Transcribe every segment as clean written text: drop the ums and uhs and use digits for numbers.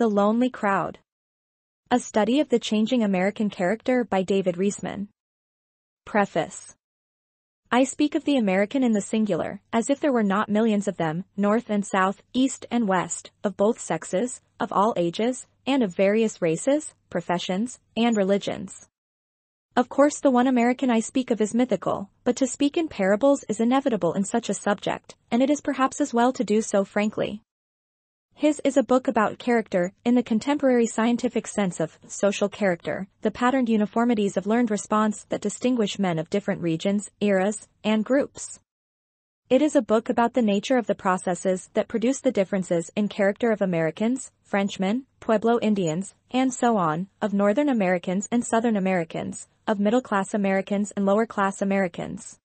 The Lonely Crowd. A Study of the Changing American Character by David Riesman. Preface. I speak of the American in the singular, as if there were not millions of them, north and south, east and west, of both sexes, of all ages, and of various races, professions, and religions. Of course the one American I speak of is mythical, but to speak in parables is inevitable in such a subject, and it is perhaps as well to do so frankly. His is a book about character, in the contemporary scientific sense of social character, the patterned uniformities of learned response that distinguish men of different regions, eras, and groups. It is a book about the nature of the processes that produce the differences in character of Americans, Frenchmen, Pueblo Indians, and so on, of Northern Americans and Southern Americans, of middle-class Americans and lower-class Americans.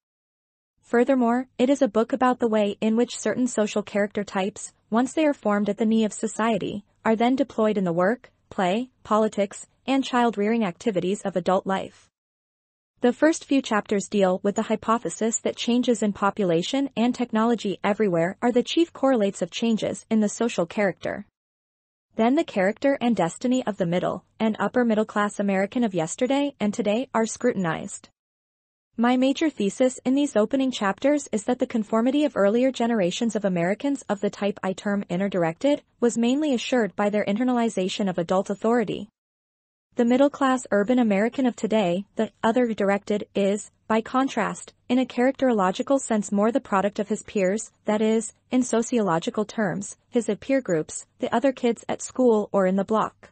Furthermore, it is a book about the way in which certain social character types, once they are formed at the knee of society, are then deployed in the work, play, politics, and child-rearing activities of adult life. The first few chapters deal with the hypothesis that changes in population and technology everywhere are the chief correlates of changes in the social character. Then the character and destiny of the middle and upper middle-class American of yesterday and today are scrutinized. My major thesis in these opening chapters is that the conformity of earlier generations of Americans of the type I term inner-directed was mainly assured by their internalization of adult authority. The middle-class urban American of today, the other-directed, is, by contrast, in a characterological sense more the product of his peers, that is, in sociological terms, his peer groups, the other kids at school or in the block.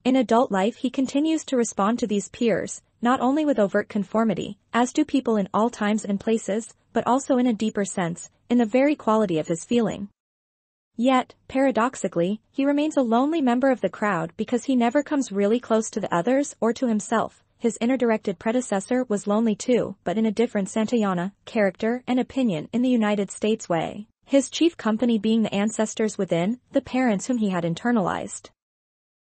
In adult life he continues to respond to these peers, not only with overt conformity, as do people in all times and places, but also in a deeper sense, in the very quality of his feeling. Yet, paradoxically, he remains a lonely member of the crowd because he never comes really close to the others or to himself. His inner-directed predecessor was lonely too, but in a different Santayana, character and opinion in the United States way, his chief company being the ancestors within, the parents whom he had internalized.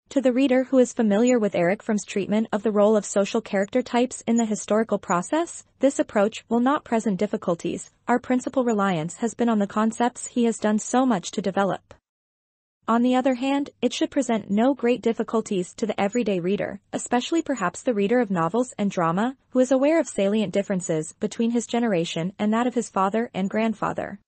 To the reader who is familiar with Erich Fromm's treatment of the role of social character types in the historical process, this approach will not present difficulties. Our principal reliance has been on the concepts he has done so much to develop. On the other hand, it should present no great difficulties to the everyday reader, especially perhaps the reader of novels and drama, who is aware of salient differences between his generation and that of his father and grandfather.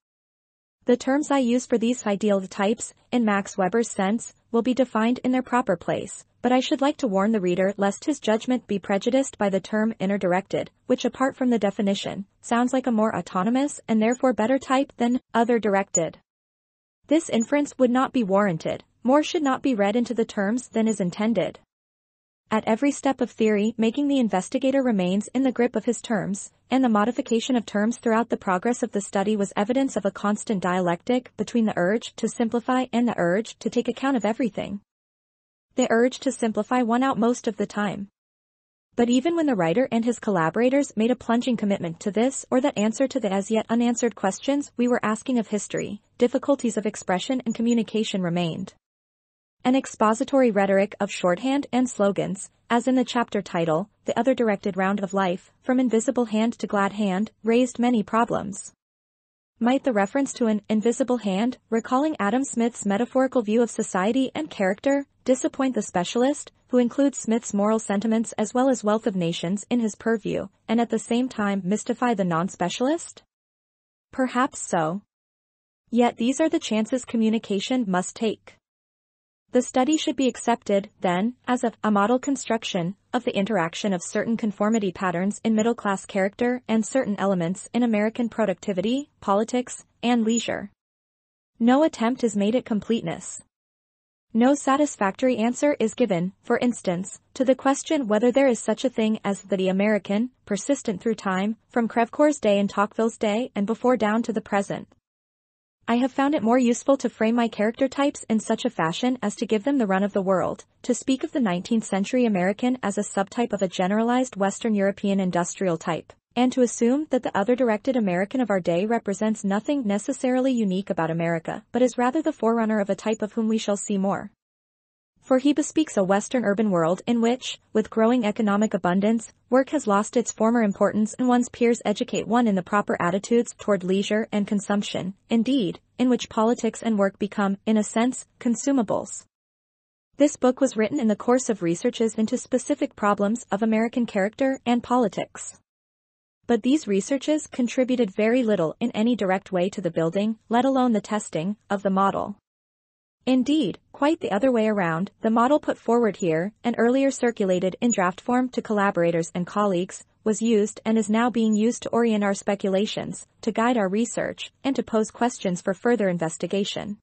The terms I use for these ideal types, in Max Weber's sense, will be defined in their proper place, but I should like to warn the reader lest his judgment be prejudiced by the term inner-directed, which apart from the definition, sounds like a more autonomous and therefore better type than other-directed. This inference would not be warranted. More should not be read into the terms than is intended. At every step of theory making the investigator remains in the grip of his terms, and the modification of terms throughout the progress of the study was evidence of a constant dialectic between the urge to simplify and the urge to take account of everything. The urge to simplify won out most of the time. But even when the writer and his collaborators made a plunging commitment to this or that answer to the as yet unanswered questions we were asking of history, difficulties of expression and communication remained. An expository rhetoric of shorthand and slogans, as in the chapter title, The Other-Directed Round of Life, From Invisible Hand to Glad Hand, raised many problems. Might the reference to an invisible hand, recalling Adam Smith's metaphorical view of society and character, disappoint the specialist, who includes Smith's moral sentiments as well as wealth of nations in his purview, and at the same time mystify the non-specialist? Perhaps so. Yet these are the chances communication must take. The study should be accepted, then, as a model construction of the interaction of certain conformity patterns in middle-class character and certain elements in American productivity, politics, and leisure. No attempt is made at completeness. No satisfactory answer is given, for instance, to the question whether there is such a thing as the American, persistent through time, from Crevecoeur's day and Tocqueville's day and before down to the present. I have found it more useful to frame my character types in such a fashion as to give them the run of the world, to speak of the 19th century American as a subtype of a generalized Western European industrial type, and to assume that the other-directed American of our day represents nothing necessarily unique about America, but is rather the forerunner of a type of whom we shall see more. For he bespeaks a Western urban world in which, with growing economic abundance, work has lost its former importance and one's peers educate one in the proper attitudes toward leisure and consumption, indeed, in which politics and work become, in a sense, consumables. This book was written in the course of researches into specific problems of American character and politics. But these researches contributed very little in any direct way to the building, let alone the testing, of the model. Indeed, quite the other way around, the model put forward here, and earlier circulated in draft form to collaborators and colleagues, was used and is now being used to orient our speculations, to guide our research, and to pose questions for further investigation.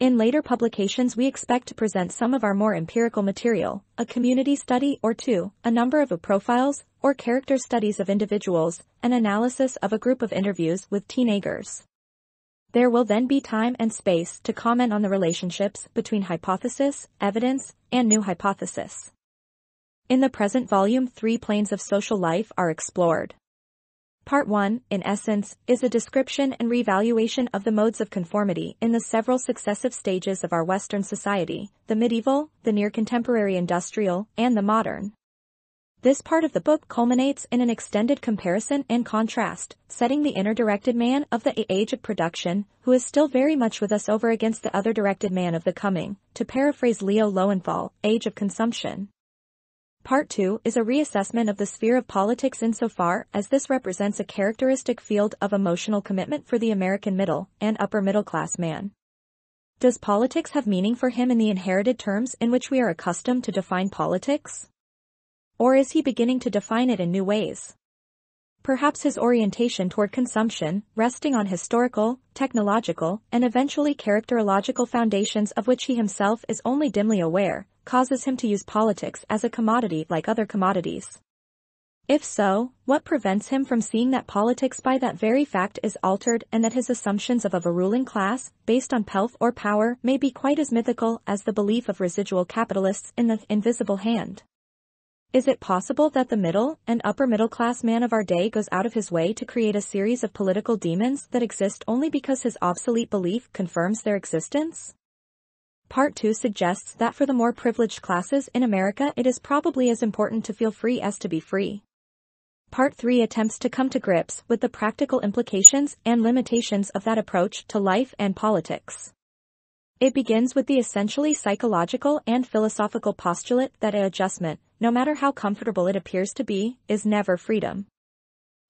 In later publications we expect to present some of our more empirical material, a community study or two, a number of profiles, or character studies of individuals, an analysis of a group of interviews with teenagers. There will then be time and space to comment on the relationships between hypothesis, evidence, and new hypothesis. In the present volume, 3 planes of social life are explored. Part 1, in essence, is a description and revaluation of the modes of conformity in the several successive stages of our Western society, the medieval, the near-contemporary industrial, and the modern. This part of the book culminates in an extended comparison and contrast, setting the inner-directed man of the age of production, who is still very much with us, over against the other-directed man of the coming, to paraphrase Leo Lowenthal, age of consumption. Part 2 is a reassessment of the sphere of politics insofar as this represents a characteristic field of emotional commitment for the American middle and upper middle class man. Does politics have meaning for him in the inherited terms in which we are accustomed to define politics? Or is he beginning to define it in new ways? Perhaps his orientation toward consumption, resting on historical, technological, and eventually characterological foundations of which he himself is only dimly aware, causes him to use politics as a commodity like other commodities. If so, what prevents him from seeing that politics by that very fact is altered, and that his assumptions of a ruling class, based on pelf or power, may be quite as mythical as the belief of residual capitalists in the invisible hand? Is it possible that the middle and upper middle class man of our day goes out of his way to create a series of political demons that exist only because his obsolete belief confirms their existence? Part 2 suggests that for the more privileged classes in America it is probably as important to feel free as to be free. Part 3 attempts to come to grips with the practical implications and limitations of that approach to life and politics. It begins with the essentially psychological and philosophical postulate that adjustment, no matter how comfortable it appears to be, is never freedom.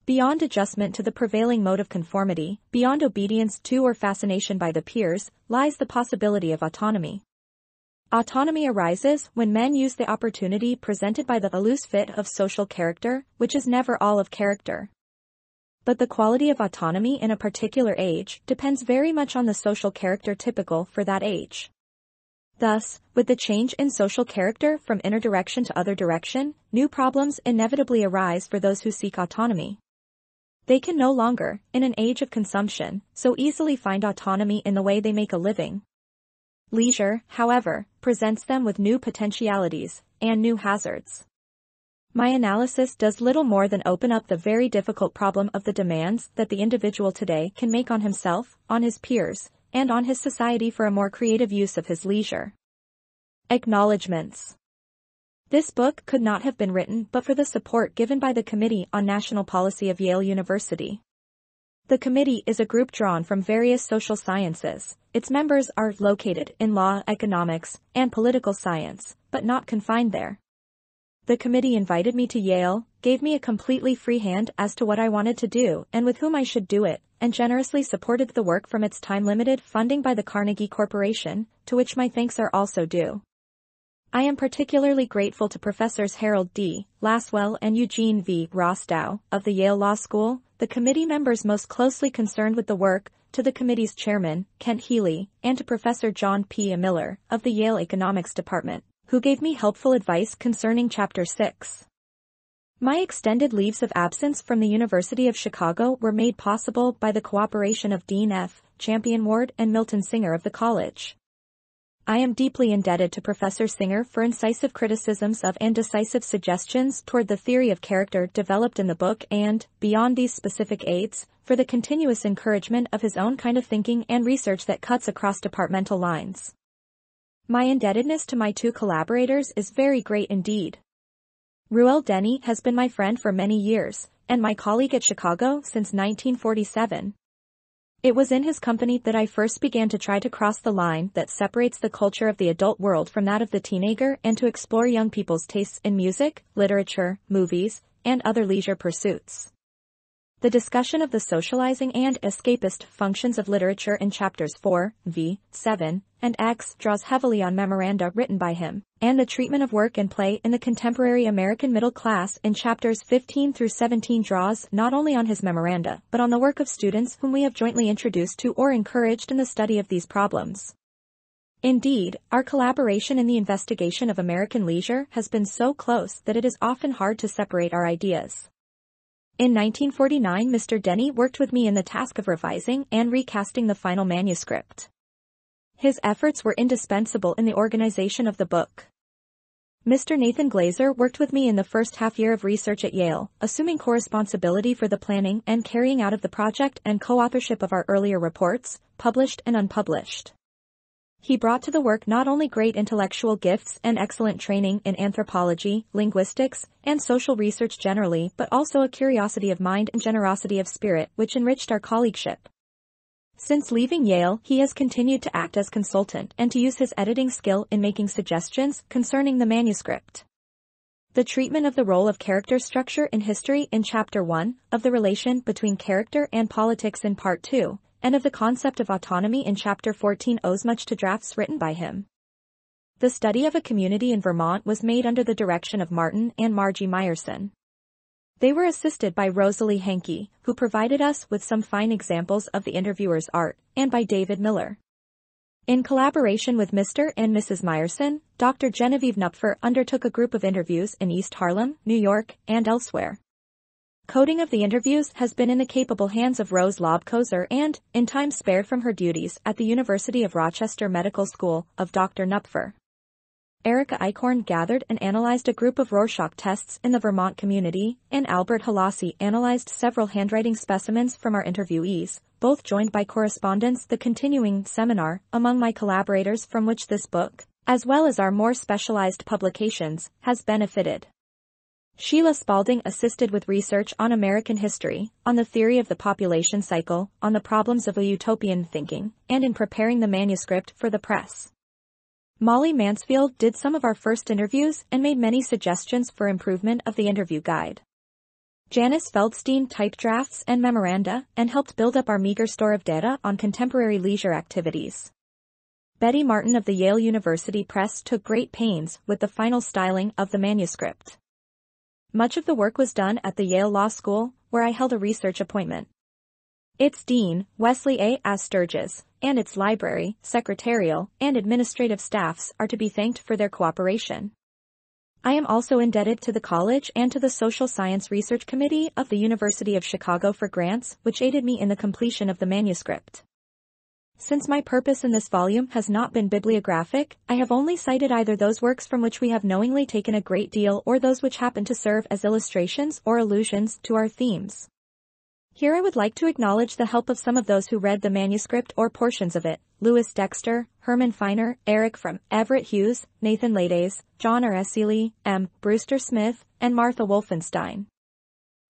Beyond adjustment to the prevailing mode of conformity, beyond obedience to or fascination by the peers, lies the possibility of autonomy. Autonomy arises when men use the opportunity presented by the loose fit of social character, which is never all of character. But the quality of autonomy in a particular age depends very much on the social character typical for that age. Thus, with the change in social character from inner direction to other direction, new problems inevitably arise for those who seek autonomy. They can no longer, in an age of consumption, so easily find autonomy in the way they make a living. Leisure, however, presents them with new potentialities and new hazards. My analysis does little more than open up the very difficult problem of the demands that the individual today can make on himself, on his peers, and on his society for a more creative use of his leisure. Acknowledgements. This book could not have been written but for the support given by the Committee on National Policy of Yale University. The committee is a group drawn from various social sciences. Its members are located in law, economics, and political science, but not confined there. The committee invited me to Yale, gave me a completely free hand as to what I wanted to do and with whom I should do it, and generously supported the work from its time-limited funding by the Carnegie Corporation, to which my thanks are also due. I am particularly grateful to Professors Harold D. Laswell and Eugene V. Rostow, of the Yale Law School, the committee members most closely concerned with the work, to the committee's chairman, Kent Healy, and to Professor John P. Miller, of the Yale Economics Department, who gave me helpful advice concerning Chapter 6. My extended leaves of absence from the University of Chicago were made possible by the cooperation of Dean F. Champion Ward and Milton Singer of the college. I am deeply indebted to Professor Singer for incisive criticisms of and decisive suggestions toward the theory of character developed in the book and, beyond these specific aids, for the continuous encouragement of his own kind of thinking and research that cuts across departmental lines. My indebtedness to my 2 collaborators is very great indeed. Ruel Denny has been my friend for many years, and my colleague at Chicago since 1947. It was in his company that I first began to try to cross the line that separates the culture of the adult world from that of the teenager and to explore young people's tastes in music, literature, movies, and other leisure pursuits. The discussion of the socializing and escapist functions of literature in chapters 4, v. 7, and X draws heavily on memoranda written by him, and the treatment of work and play in the contemporary American middle class in chapters 15 through 17 draws not only on his memoranda but on the work of students whom we have jointly introduced to or encouraged in the study of these problems. Indeed, our collaboration in the investigation of American leisure has been so close that it is often hard to separate our ideas. In 1949, Mr. Denny worked with me in the task of revising and recasting the final manuscript. His efforts were indispensable in the organization of the book. Mr. Nathan Glazer worked with me in the first half year of research at Yale, assuming co-responsibility for the planning and carrying out of the project and co-authorship of our earlier reports, published and unpublished. He brought to the work not only great intellectual gifts and excellent training in anthropology, linguistics, and social research generally, but also a curiosity of mind and generosity of spirit which enriched our colleagueship. Since leaving Yale, he has continued to act as consultant and to use his editing skill in making suggestions concerning the manuscript. The treatment of the role of character structure in history in Chapter 1, of the relation between character and politics in Part 2, and of the concept of autonomy in Chapter 14 owes much to drafts written by him. The study of a community in Vermont was made under the direction of Martin and Margie Meyerson. They were assisted by Rosalie Henke, who provided us with some fine examples of the interviewer's art, and by David Miller. In collaboration with Mr. and Mrs. Meyerson, Dr. Genevieve Knupfer undertook a group of interviews in East Harlem, New York, and elsewhere. Coding of the interviews has been in the capable hands of Rose Lobkoser and, in time spared from her duties at the University of Rochester Medical School, of Dr. Knupfer. Erica Eichhorn gathered and analyzed a group of Rorschach tests in the Vermont community, and Albert Halassi analyzed several handwriting specimens from our interviewees, both joined by correspondence. The continuing seminar among my collaborators from which this book, as well as our more specialized publications, has benefited. Sheila Spalding assisted with research on American history, on the theory of the population cycle, on the problems of a utopian thinking, and in preparing the manuscript for the press. Molly Mansfield did some of our first interviews and made many suggestions for improvement of the interview guide. Janice Feldstein typed drafts and memoranda and helped build up our meager store of data on contemporary leisure activities. Betty Martin of the Yale University Press took great pains with the final styling of the manuscript. Much of the work was done at the Yale Law School, where I held a research appointment. Its dean, Wesley A. Sturgis, and its library, secretarial, and administrative staffs are to be thanked for their cooperation. I am also indebted to the college and to the Social Science Research Committee of the University of Chicago for grants, which aided me in the completion of the manuscript. Since my purpose in this volume has not been bibliographic, I have only cited either those works from which we have knowingly taken a great deal or those which happen to serve as illustrations or allusions to our themes. Here I would like to acknowledge the help of some of those who read the manuscript or portions of it: Louis Dexter, Herman Feiner, Eric from Everett Hughes, Nathan Lades, John R. Seeley, M. Brewster Smith, and Martha Wolfenstein.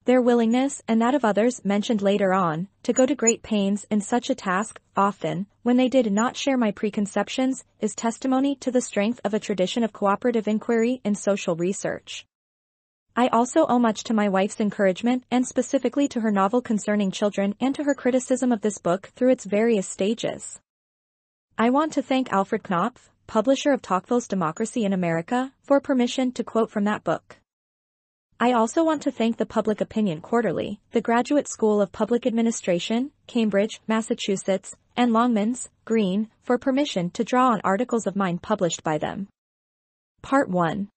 Their willingness, and that of others mentioned later on, to go to great pains in such a task, often, when they did not share my preconceptions, is testimony to the strength of a tradition of cooperative inquiry in social research. I also owe much to my wife's encouragement and specifically to her novel concerning children and to her criticism of this book through its various stages. I want to thank Alfred Knopf, publisher of Tocqueville's Democracy in America, for permission to quote from that book. I also want to thank the Public Opinion Quarterly, the Graduate School of Public Administration, Cambridge, Massachusetts, and Longmans, Green, for permission to draw on articles of mine published by them. Part 1.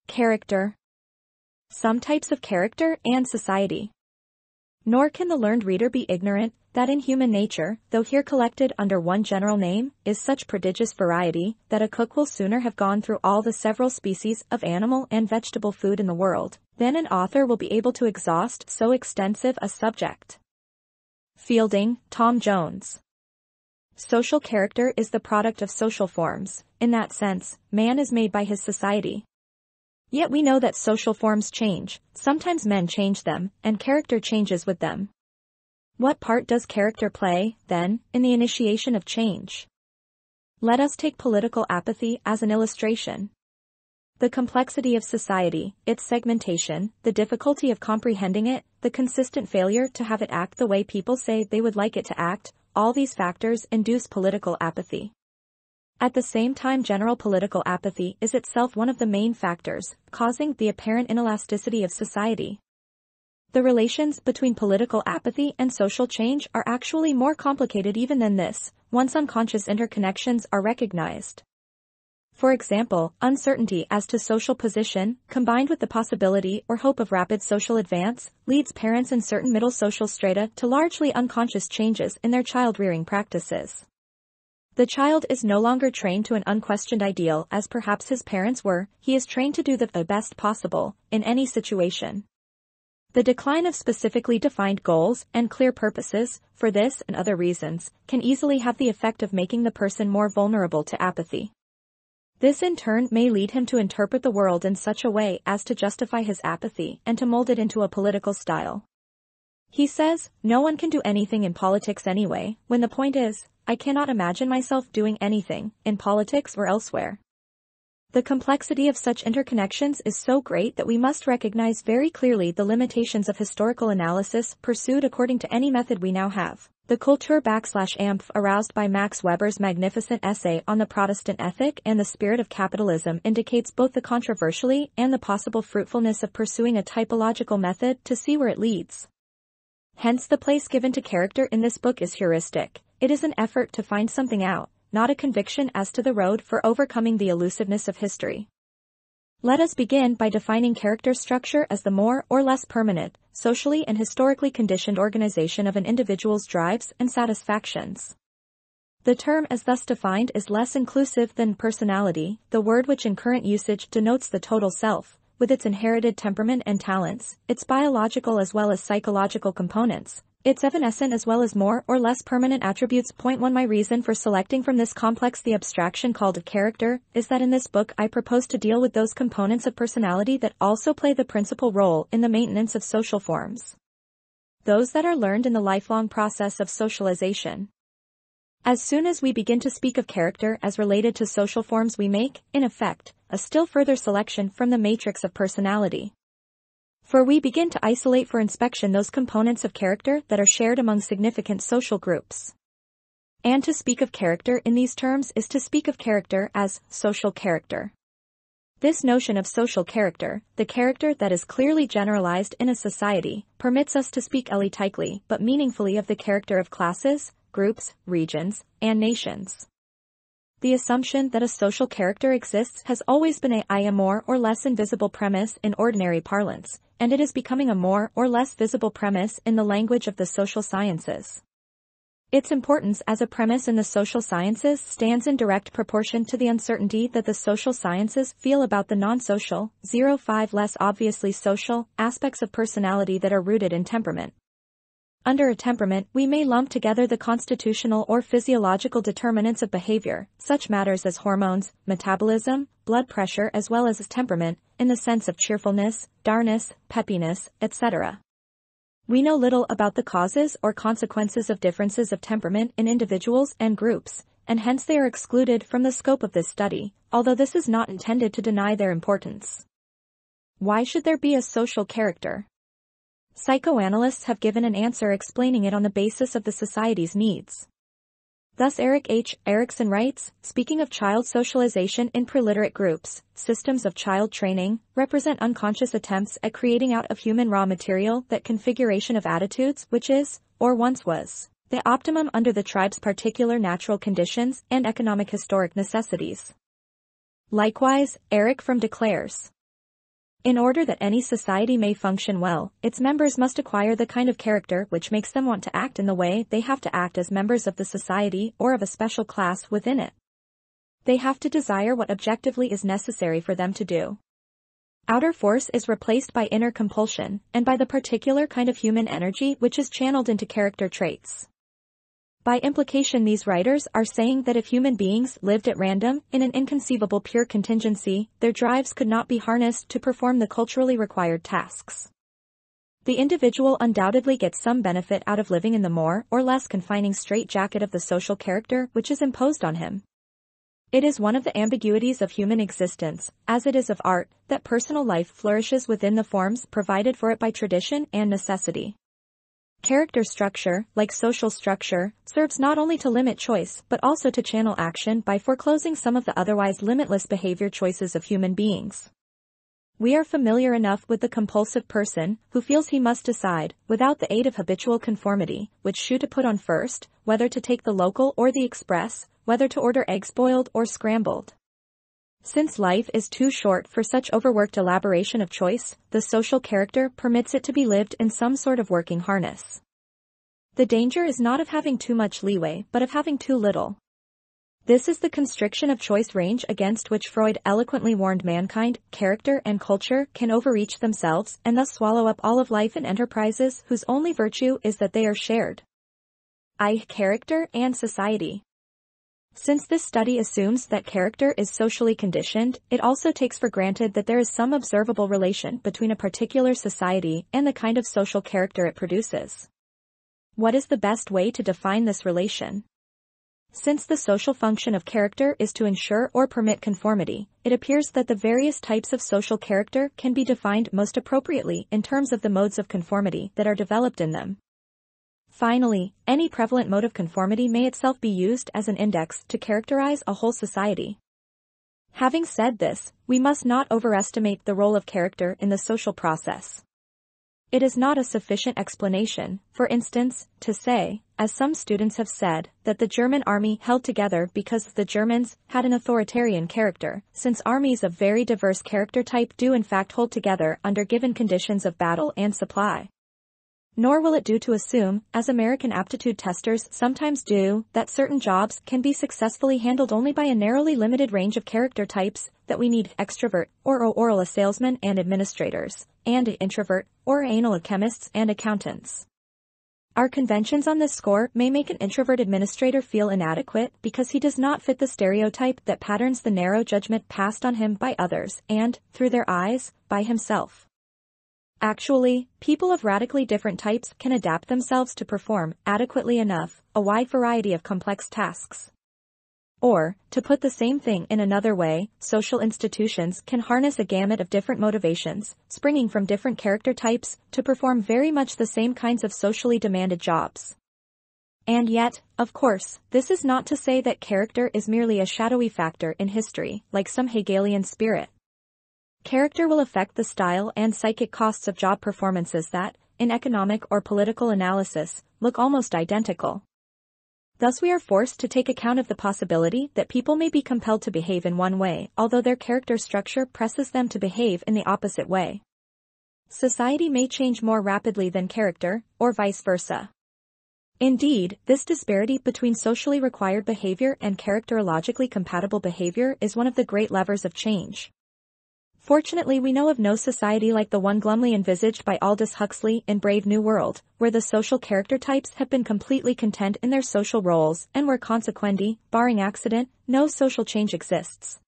Character. Some types of character and society. Nor can the learned reader be ignorant that in human nature, though here collected under one general name, is such prodigious variety that a cook will sooner have gone through all the several species of animal and vegetable food in the world than an author will be able to exhaust so extensive a subject. Fielding, Tom Jones. Social character is the product of social forms. In that sense, man is made by his society. Yet we know that social forms change, sometimes men change them, and character changes with them. What part does character play, then, in the initiation of change? Let us take political apathy as an illustration. The complexity of society, its segmentation, the difficulty of comprehending it, the consistent failure to have it act the way people say they would like it to act, all these factors induce political apathy. At the same time, general political apathy is itself one of the main factors, causing the apparent inelasticity of society. The relations between political apathy and social change are actually more complicated even than this, once unconscious interconnections are recognized. For example, uncertainty as to social position, combined with the possibility or hope of rapid social advance, leads parents in certain middle social strata to largely unconscious changes in their child-rearing practices. The child is no longer trained to an unquestioned ideal as perhaps his parents were, he is trained to do the best possible, in any situation. The decline of specifically defined goals and clear purposes, for this and other reasons, can easily have the effect of making the person more vulnerable to apathy. This in turn may lead him to interpret the world in such a way as to justify his apathy and to mold it into a political style. He says, no one can do anything in politics anyway, when the point is, I cannot imagine myself doing anything, in politics or elsewhere. The complexity of such interconnections is so great that we must recognize very clearly the limitations of historical analysis pursued according to any method we now have. The Kultur/Ampf aroused by Max Weber's magnificent essay on the Protestant ethic and the spirit of capitalism indicates both the controversiality and the possible fruitfulness of pursuing a typological method to see where it leads. Hence the place given to character in this book is heuristic. It is an effort to find something out, not a conviction as to the road for overcoming the elusiveness of history. Let us begin by defining character structure as the more or less permanent, socially and historically conditioned organization of an individual's drives and satisfactions. The term as thus defined is less inclusive than personality, the word which in current usage denotes the total self, with its inherited temperament and talents, its biological as well as psychological components, its evanescent as well as more or less permanent attributes. Point 1. My reason for selecting from this complex the abstraction called character is that in this book I propose to deal with those components of personality that also play the principal role in the maintenance of social forms. Those that are learned in the lifelong process of socialization. As soon as we begin to speak of character as related to social forms, we make, in effect, a still further selection from the matrix of personality. For we begin to isolate for inspection those components of character that are shared among significant social groups. And to speak of character in these terms is to speak of character as social character. This notion of social character, the character that is clearly generalized in a society, permits us to speak elitically but meaningfully of the character of classes, groups, regions, and nations. The assumption that a social character exists has always been a more or less invisible premise in ordinary parlance, and it is becoming a more or less visible premise in the language of the social sciences. Its importance as a premise in the social sciences stands in direct proportion to the uncertainty that the social sciences feel about the non-social, 0.5 less obviously social, aspects of personality that are rooted in temperament. Under a temperament, we may lump together the constitutional or physiological determinants of behavior, such matters as hormones, metabolism, blood pressure as well as temperament, in the sense of cheerfulness, darkness, peppiness, etc. We know little about the causes or consequences of differences of temperament in individuals and groups, and hence they are excluded from the scope of this study, although this is not intended to deny their importance. Why should there be a social character? Psychoanalysts have given an answer explaining it on the basis of the society's needs. Thus Eric H. Erikson writes, speaking of child socialization in preliterate groups, systems of child training represent unconscious attempts at creating out of human raw material that configuration of attitudes which is, or once was, the optimum under the tribe's particular natural conditions and economic historic necessities. Likewise, Eric Fromm declares, in order that any society may function well, its members must acquire the kind of character which makes them want to act in the way they have to act as members of the society or of a special class within it. They have to desire what objectively is necessary for them to do. Outer force is replaced by inner compulsion, and by the particular kind of human energy which is channeled into character traits. By implication, these writers are saying that if human beings lived at random, in an inconceivable pure contingency, their drives could not be harnessed to perform the culturally required tasks. The individual undoubtedly gets some benefit out of living in the more or less confining straitjacket of the social character which is imposed on him. It is one of the ambiguities of human existence, as it is of art, that personal life flourishes within the forms provided for it by tradition and necessity. Character structure, like social structure, serves not only to limit choice but also to channel action by foreclosing some of the otherwise limitless behavior choices of human beings. We are familiar enough with the compulsive person who feels he must decide, without the aid of habitual conformity, which shoe to put on first, whether to take the local or the express, whether to order eggs boiled or scrambled. Since life is too short for such overworked elaboration of choice, the social character permits it to be lived in some sort of working harness. The danger is not of having too much leeway but of having too little. This is the constriction of choice range against which Freud eloquently warned mankind. Character and culture can overreach themselves and thus swallow up all of life in enterprises whose only virtue is that they are shared. Character and society. Since this study assumes that character is socially conditioned, it also takes for granted that there is some observable relation between a particular society and the kind of social character it produces. What is the best way to define this relation? Since the social function of character is to ensure or permit conformity, it appears that the various types of social character can be defined most appropriately in terms of the modes of conformity that are developed in them. Finally, any prevalent mode of conformity may itself be used as an index to characterize a whole society. Having said this, we must not overestimate the role of character in the social process. It is not a sufficient explanation, for instance, to say, as some students have said, that the German army held together because the Germans had an authoritarian character, since armies of very diverse character type do in fact hold together under given conditions of battle and supply. Nor will it do to assume, as American aptitude testers sometimes do, that certain jobs can be successfully handled only by a narrowly limited range of character types, that we need extrovert or oral salesmen and administrators, and introvert or anal chemists and accountants. Our conventions on this score may make an introvert administrator feel inadequate because he does not fit the stereotype that patterns the narrow judgment passed on him by others and, through their eyes, by himself. Actually, people of radically different types can adapt themselves to perform, adequately enough, a wide variety of complex tasks. Or, to put the same thing in another way, social institutions can harness a gamut of different motivations, springing from different character types, to perform very much the same kinds of socially demanded jobs. And yet, of course, this is not to say that character is merely a shadowy factor in history, like some Hegelian spirit. Character will affect the style and psychic costs of job performances that, in economic or political analysis, look almost identical. Thus we are forced to take account of the possibility that people may be compelled to behave in one way, although their character structure presses them to behave in the opposite way. Society may change more rapidly than character, or vice versa. Indeed, this disparity between socially required behavior and characterologically compatible behavior is one of the great levers of change. Fortunately, we know of no society like the one glumly envisaged by Aldous Huxley in Brave New World, where the social character types have been completely content in their social roles and where consequently, barring accident, no social change exists.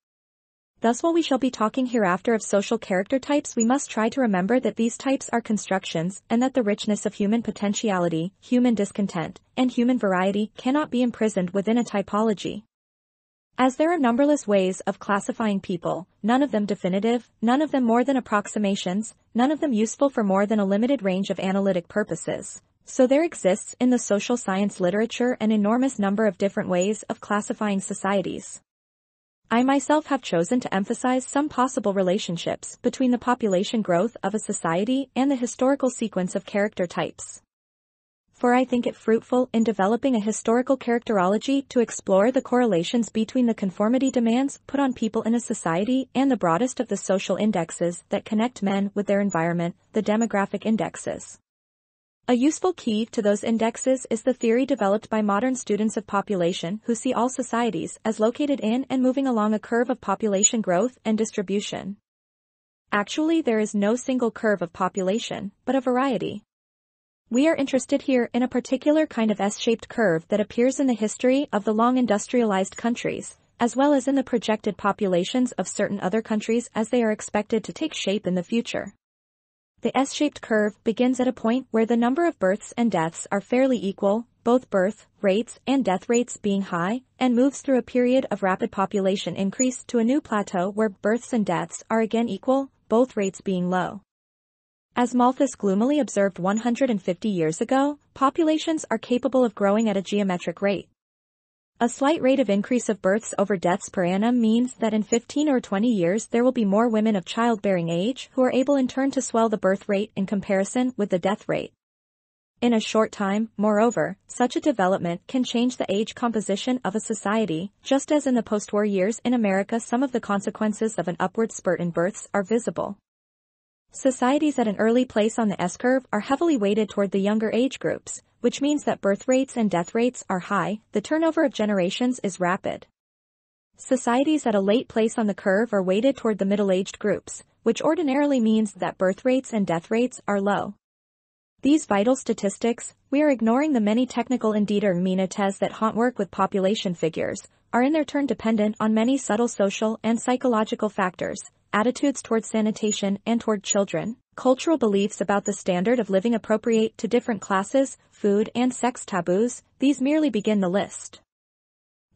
Thus, while we shall be talking hereafter of social character types, we must try to remember that these types are constructions and that the richness of human potentiality, human discontent, and human variety cannot be imprisoned within a typology. As there are numberless ways of classifying people, none of them definitive, none of them more than approximations, none of them useful for more than a limited range of analytic purposes, so there exists in the social science literature an enormous number of different ways of classifying societies. I myself have chosen to emphasize some possible relationships between the population growth of a society and the historical sequence of character types. For I think it fruitful in developing a historical characterology to explore the correlations between the conformity demands put on people in a society and the broadest of the social indexes that connect men with their environment, the demographic indexes. A useful key to those indexes is the theory developed by modern students of population who see all societies as located in and moving along a curve of population growth and distribution. Actually, there is no single curve of population, but a variety. We are interested here in a particular kind of S-shaped curve that appears in the history of the long industrialized countries, as well as in the projected populations of certain other countries as they are expected to take shape in the future. The S-shaped curve begins at a point where the number of births and deaths are fairly equal, both birth rates and death rates being high, and moves through a period of rapid population increase to a new plateau where births and deaths are again equal, both rates being low. As Malthus gloomily observed 150 years ago, populations are capable of growing at a geometric rate. A slight rate of increase of births over deaths per annum means that in 15 or 20 years there will be more women of childbearing age who are able in turn to swell the birth rate in comparison with the death rate. In a short time, moreover, such a development can change the age composition of a society, just as in the post-war years in America some of the consequences of an upward spurt in births are visible. Societies at an early place on the S-curve are heavily weighted toward the younger age groups, which means that birth rates and death rates are high, the turnover of generations is rapid. Societies at a late place on the curve are weighted toward the middle-aged groups, which ordinarily means that birth rates and death rates are low. These vital statistics, we are ignoring the many technical indeterminates that haunt work with population figures, are in their turn dependent on many subtle social and psychological factors, attitudes toward sanitation and toward children, cultural beliefs about the standard of living appropriate to different classes, food and sex taboos. These merely begin the list.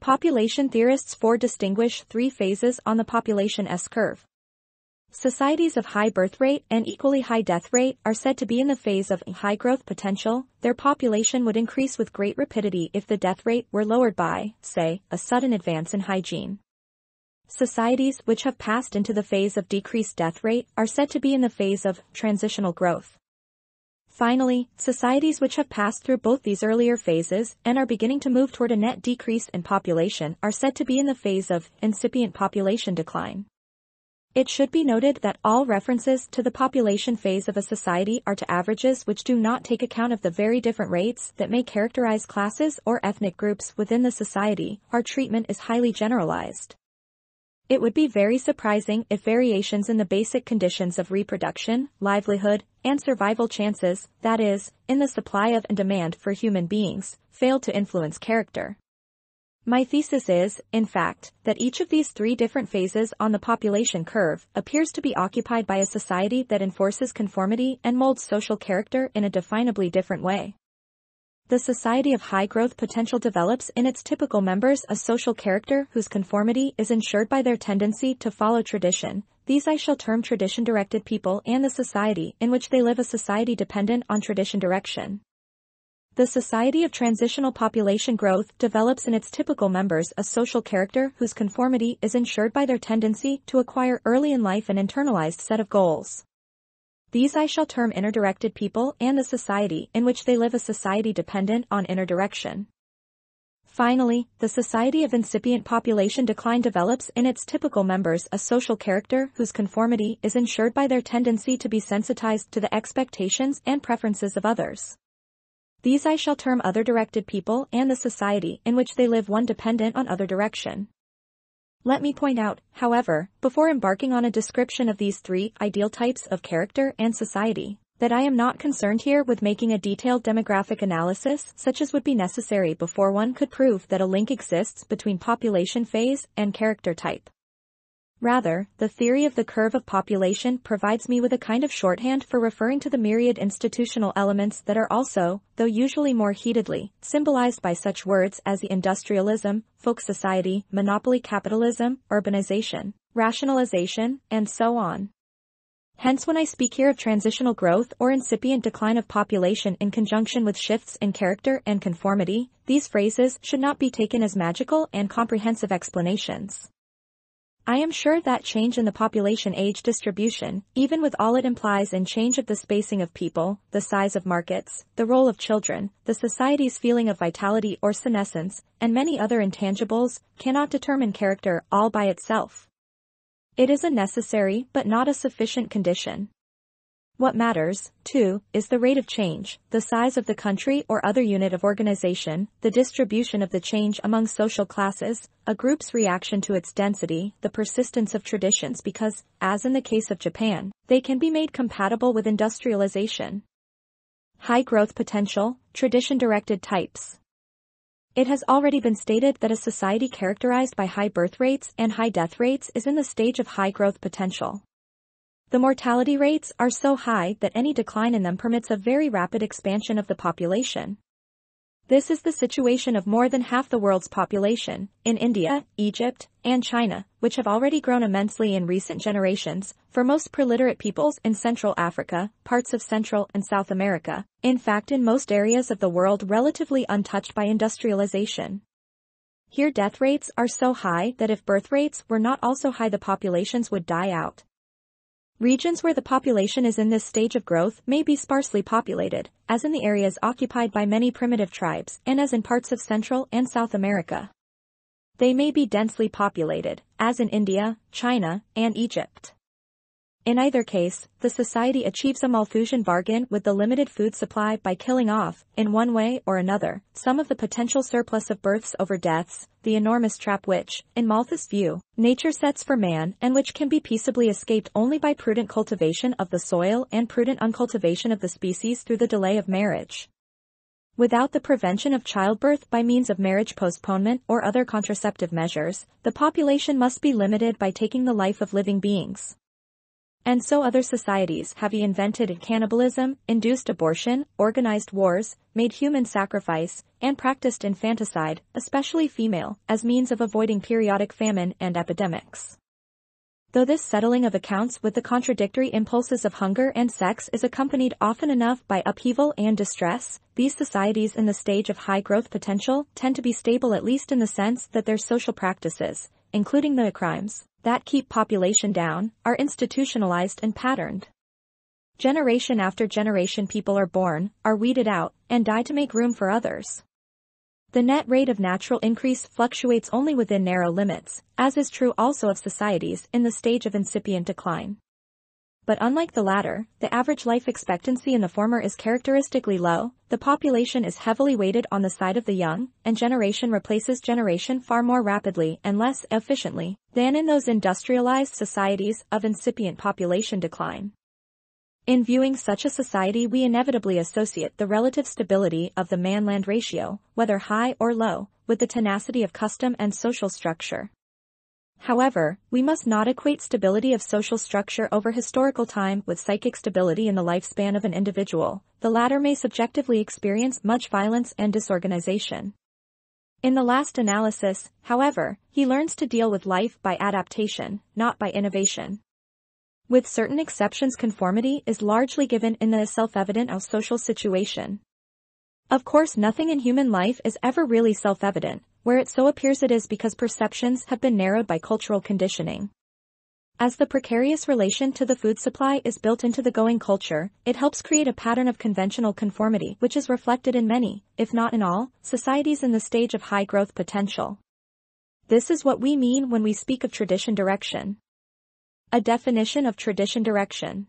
Population theorists distinguish three phases on the population S-curve. Societies of high birth rate and equally high death rate are said to be in the phase of high growth potential. Their population would increase with great rapidity if the death rate were lowered by, say, a sudden advance in hygiene. Societies which have passed into the phase of decreased death rate are said to be in the phase of transitional growth. Finally, societies which have passed through both these earlier phases and are beginning to move toward a net decrease in population are said to be in the phase of incipient population decline. It should be noted that all references to the population phase of a society are to averages which do not take account of the very different rates that may characterize classes or ethnic groups within the society. Our treatment is highly generalized. It would be very surprising if variations in the basic conditions of reproduction, livelihood, and survival chances, that is, in the supply of and demand for human beings, failed to influence character. My thesis is, in fact, that each of these three different phases on the population curve appears to be occupied by a society that enforces conformity and molds social character in a definably different way. The society of high growth potential develops in its typical members a social character whose conformity is ensured by their tendency to follow tradition. These I shall term tradition-directed people, and the society in which they live a society dependent on tradition direction. The society of transitional population growth develops in its typical members a social character whose conformity is ensured by their tendency to acquire early in life an internalized set of goals. These I shall term inner-directed people, and the society in which they live a society dependent on inner direction. Finally, the society of incipient population decline develops in its typical members a social character whose conformity is ensured by their tendency to be sensitized to the expectations and preferences of others. These I shall term other-directed people, and the society in which they live one dependent on other direction. Let me point out, however, before embarking on a description of these three ideal types of character and society, that I am not concerned here with making a detailed demographic analysis such as would be necessary before one could prove that a link exists between population phase and character type. Rather, the theory of the curve of population provides me with a kind of shorthand for referring to the myriad institutional elements that are also, though usually more heatedly, symbolized by such words as the industrialism, folk society, monopoly capitalism, urbanization, rationalization, and so on. Hence when I speak here of transitional growth or incipient decline of population in conjunction with shifts in character and conformity, these phrases should not be taken as magical and comprehensive explanations. I am sure that change in the population age distribution, even with all it implies in change of the spacing of people, the size of markets, the role of children, the society's feeling of vitality or senescence, and many other intangibles, cannot determine character all by itself. It is a necessary but not a sufficient condition. What matters, too, is the rate of change, the size of the country or other unit of organization, the distribution of the change among social classes, a group's reaction to its density, the persistence of traditions because, as in the case of Japan, they can be made compatible with industrialization. High growth potential, tradition-directed types. It has already been stated that a society characterized by high birth rates and high death rates is in the stage of high growth potential. The mortality rates are so high that any decline in them permits a very rapid expansion of the population. This is the situation of more than half the world's population, in India, Egypt, and China, which have already grown immensely in recent generations, for most preliterate peoples in Central Africa, parts of Central and South America, in fact in most areas of the world relatively untouched by industrialization. Here death rates are so high that if birth rates were not also high the populations would die out. Regions where the population is in this stage of growth may be sparsely populated, as in the areas occupied by many primitive tribes and as in parts of Central and South America. They may be densely populated, as in India, China, and Egypt. In either case, the society achieves a Malthusian bargain with the limited food supply by killing off, in one way or another, some of the potential surplus of births over deaths, the enormous trap which, in Malthus' view, nature sets for man and which can be peaceably escaped only by prudent cultivation of the soil and prudent uncultivation of the species through the delay of marriage. Without the prevention of childbirth by means of marriage postponement or other contraceptive measures, the population must be limited by taking the life of living beings. And so other societies have invented cannibalism, induced abortion, organized wars, made human sacrifice, and practiced infanticide, especially female, as means of avoiding periodic famine and epidemics. Though this settling of accounts with the contradictory impulses of hunger and sex is accompanied often enough by upheaval and distress, these societies in the stage of high growth potential tend to be stable at least in the sense that their social practices, including the crimes that keep population down, are institutionalized and patterned. Generation after generation people are born, are weeded out, and die to make room for others. The net rate of natural increase fluctuates only within narrow limits, as is true also of societies in the stage of incipient decline. But unlike the latter, the average life expectancy in the former is characteristically low, the population is heavily weighted on the side of the young, and generation replaces generation far more rapidly and less efficiently than in those industrialized societies of incipient population decline. In viewing such a society we inevitably associate the relative stability of the man-land ratio, whether high or low, with the tenacity of custom and social structure. However, we must not equate stability of social structure over historical time with psychic stability in the lifespan of an individual. The latter may subjectively experience much violence and disorganization. In the last analysis, however, he learns to deal with life by adaptation, not by innovation. With certain exceptions, conformity is largely given in the self-evident social situation. Of course, nothing in human life is ever really self-evident. Where it so appears it is because perceptions have been narrowed by cultural conditioning. As the precarious relation to the food supply is built into the going culture, it helps create a pattern of conventional conformity which is reflected in many, if not in all, societies in the stage of high growth potential. This is what we mean when we speak of tradition direction. A definition of tradition direction.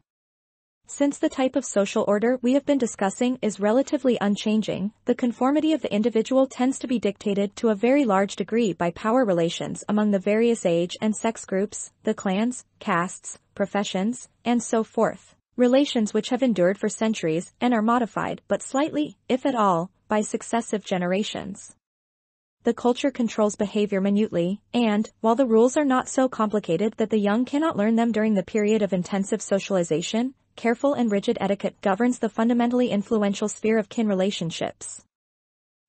Since the type of social order we have been discussing is relatively unchanging, the conformity of the individual tends to be dictated to a very large degree by power relations among the various age and sex groups, the clans, castes, professions, and so forth, relations which have endured for centuries and are modified but slightly, if at all, by successive generations. The culture controls behavior minutely, and, while the rules are not so complicated that the young cannot learn them during the period of intensive socialization, careful and rigid etiquette governs the fundamentally influential sphere of kin relationships.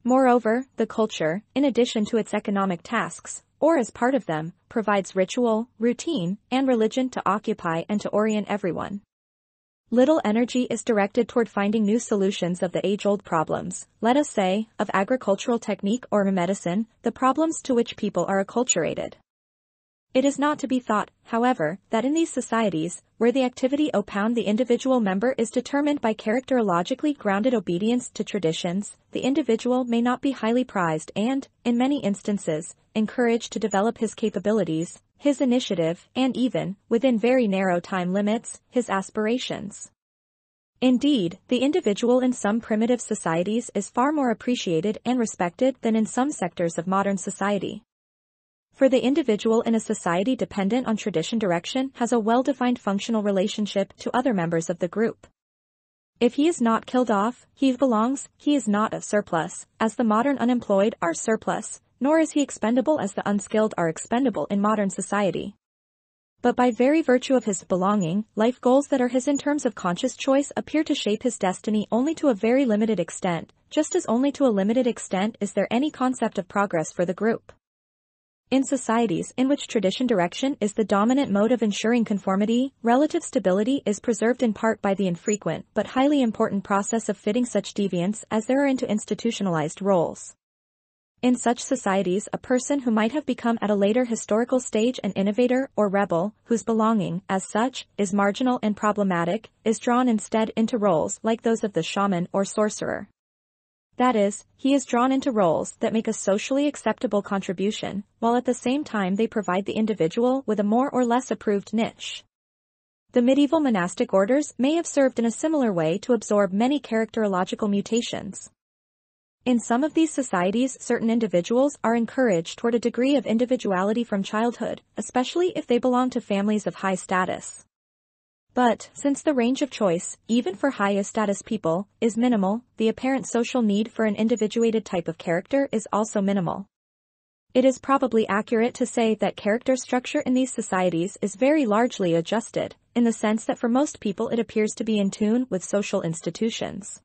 Moreover, the culture, in addition to its economic tasks, or as part of them, provides ritual, routine, and religion to occupy and to orient everyone. Little energy is directed toward finding new solutions of the age-old problems, let us say, of agricultural technique or medicine, the problems to which people are acculturated. It is not to be thought, however, that in these societies, where the activity opound the individual member is determined by characterologically grounded obedience to traditions, the individual may not be highly prized and, in many instances, encouraged to develop his capabilities, his initiative, and even, within very narrow time limits, his aspirations. Indeed, the individual in some primitive societies is far more appreciated and respected than in some sectors of modern society. For the individual in a society dependent on tradition direction has a well-defined functional relationship to other members of the group. If he is not killed off, he belongs, he is not a surplus, as the modern unemployed are surplus, nor is he expendable as the unskilled are expendable in modern society. But by very virtue of his belonging, life goals that are his in terms of conscious choice appear to shape his destiny only to a very limited extent, just as only to a limited extent is there any concept of progress for the group. In societies in which tradition direction is the dominant mode of ensuring conformity, relative stability is preserved in part by the infrequent but highly important process of fitting such deviants as there are into institutionalized roles. In such societies, a person who might have become at a later historical stage an innovator or rebel, whose belonging, as such, is marginal and problematic, is drawn instead into roles like those of the shaman or sorcerer. That is, he is drawn into roles that make a socially acceptable contribution, while at the same time they provide the individual with a more or less approved niche. The medieval monastic orders may have served in a similar way to absorb many characterological mutations. In some of these societies, certain individuals are encouraged toward a degree of individuality from childhood, especially if they belong to families of high status. But, since the range of choice, even for high-status people, is minimal, the apparent social need for an individuated type of character is also minimal. It is probably accurate to say that character structure in these societies is very largely adjusted, in the sense that for most people it appears to be in tune with social institutions.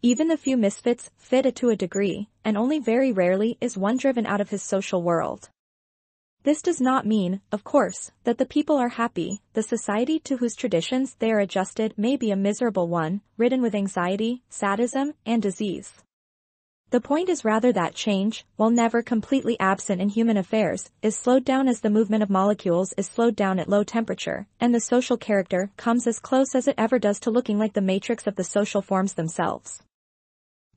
Even the few misfits fit it to a degree, and only very rarely is one driven out of his social world. This does not mean, of course, that the people are happy. The society to whose traditions they are adjusted may be a miserable one, ridden with anxiety, sadism, and disease. The point is rather that change, while never completely absent in human affairs, is slowed down as the movement of molecules is slowed down at low temperature, and the social character comes as close as it ever does to looking like the matrix of the social forms themselves.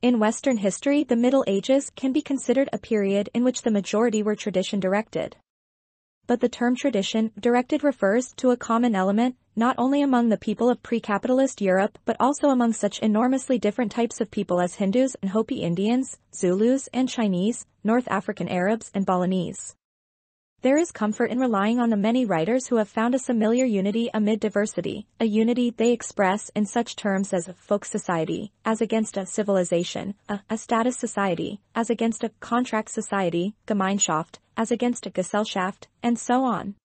In Western history, the Middle Ages can be considered a period in which the majority were tradition-directed. But the term tradition-directed refers to a common element, not only among the people of pre-capitalist Europe but also among such enormously different types of people as Hindus and Hopi Indians, Zulus and Chinese, North African Arabs and Balinese. There is comfort in relying on the many writers who have found a familiar unity amid diversity, a unity they express in such terms as a folk society, as against a civilization, a status society, as against a contract society, Gemeinschaft, as against a Gesellschaft, and so on.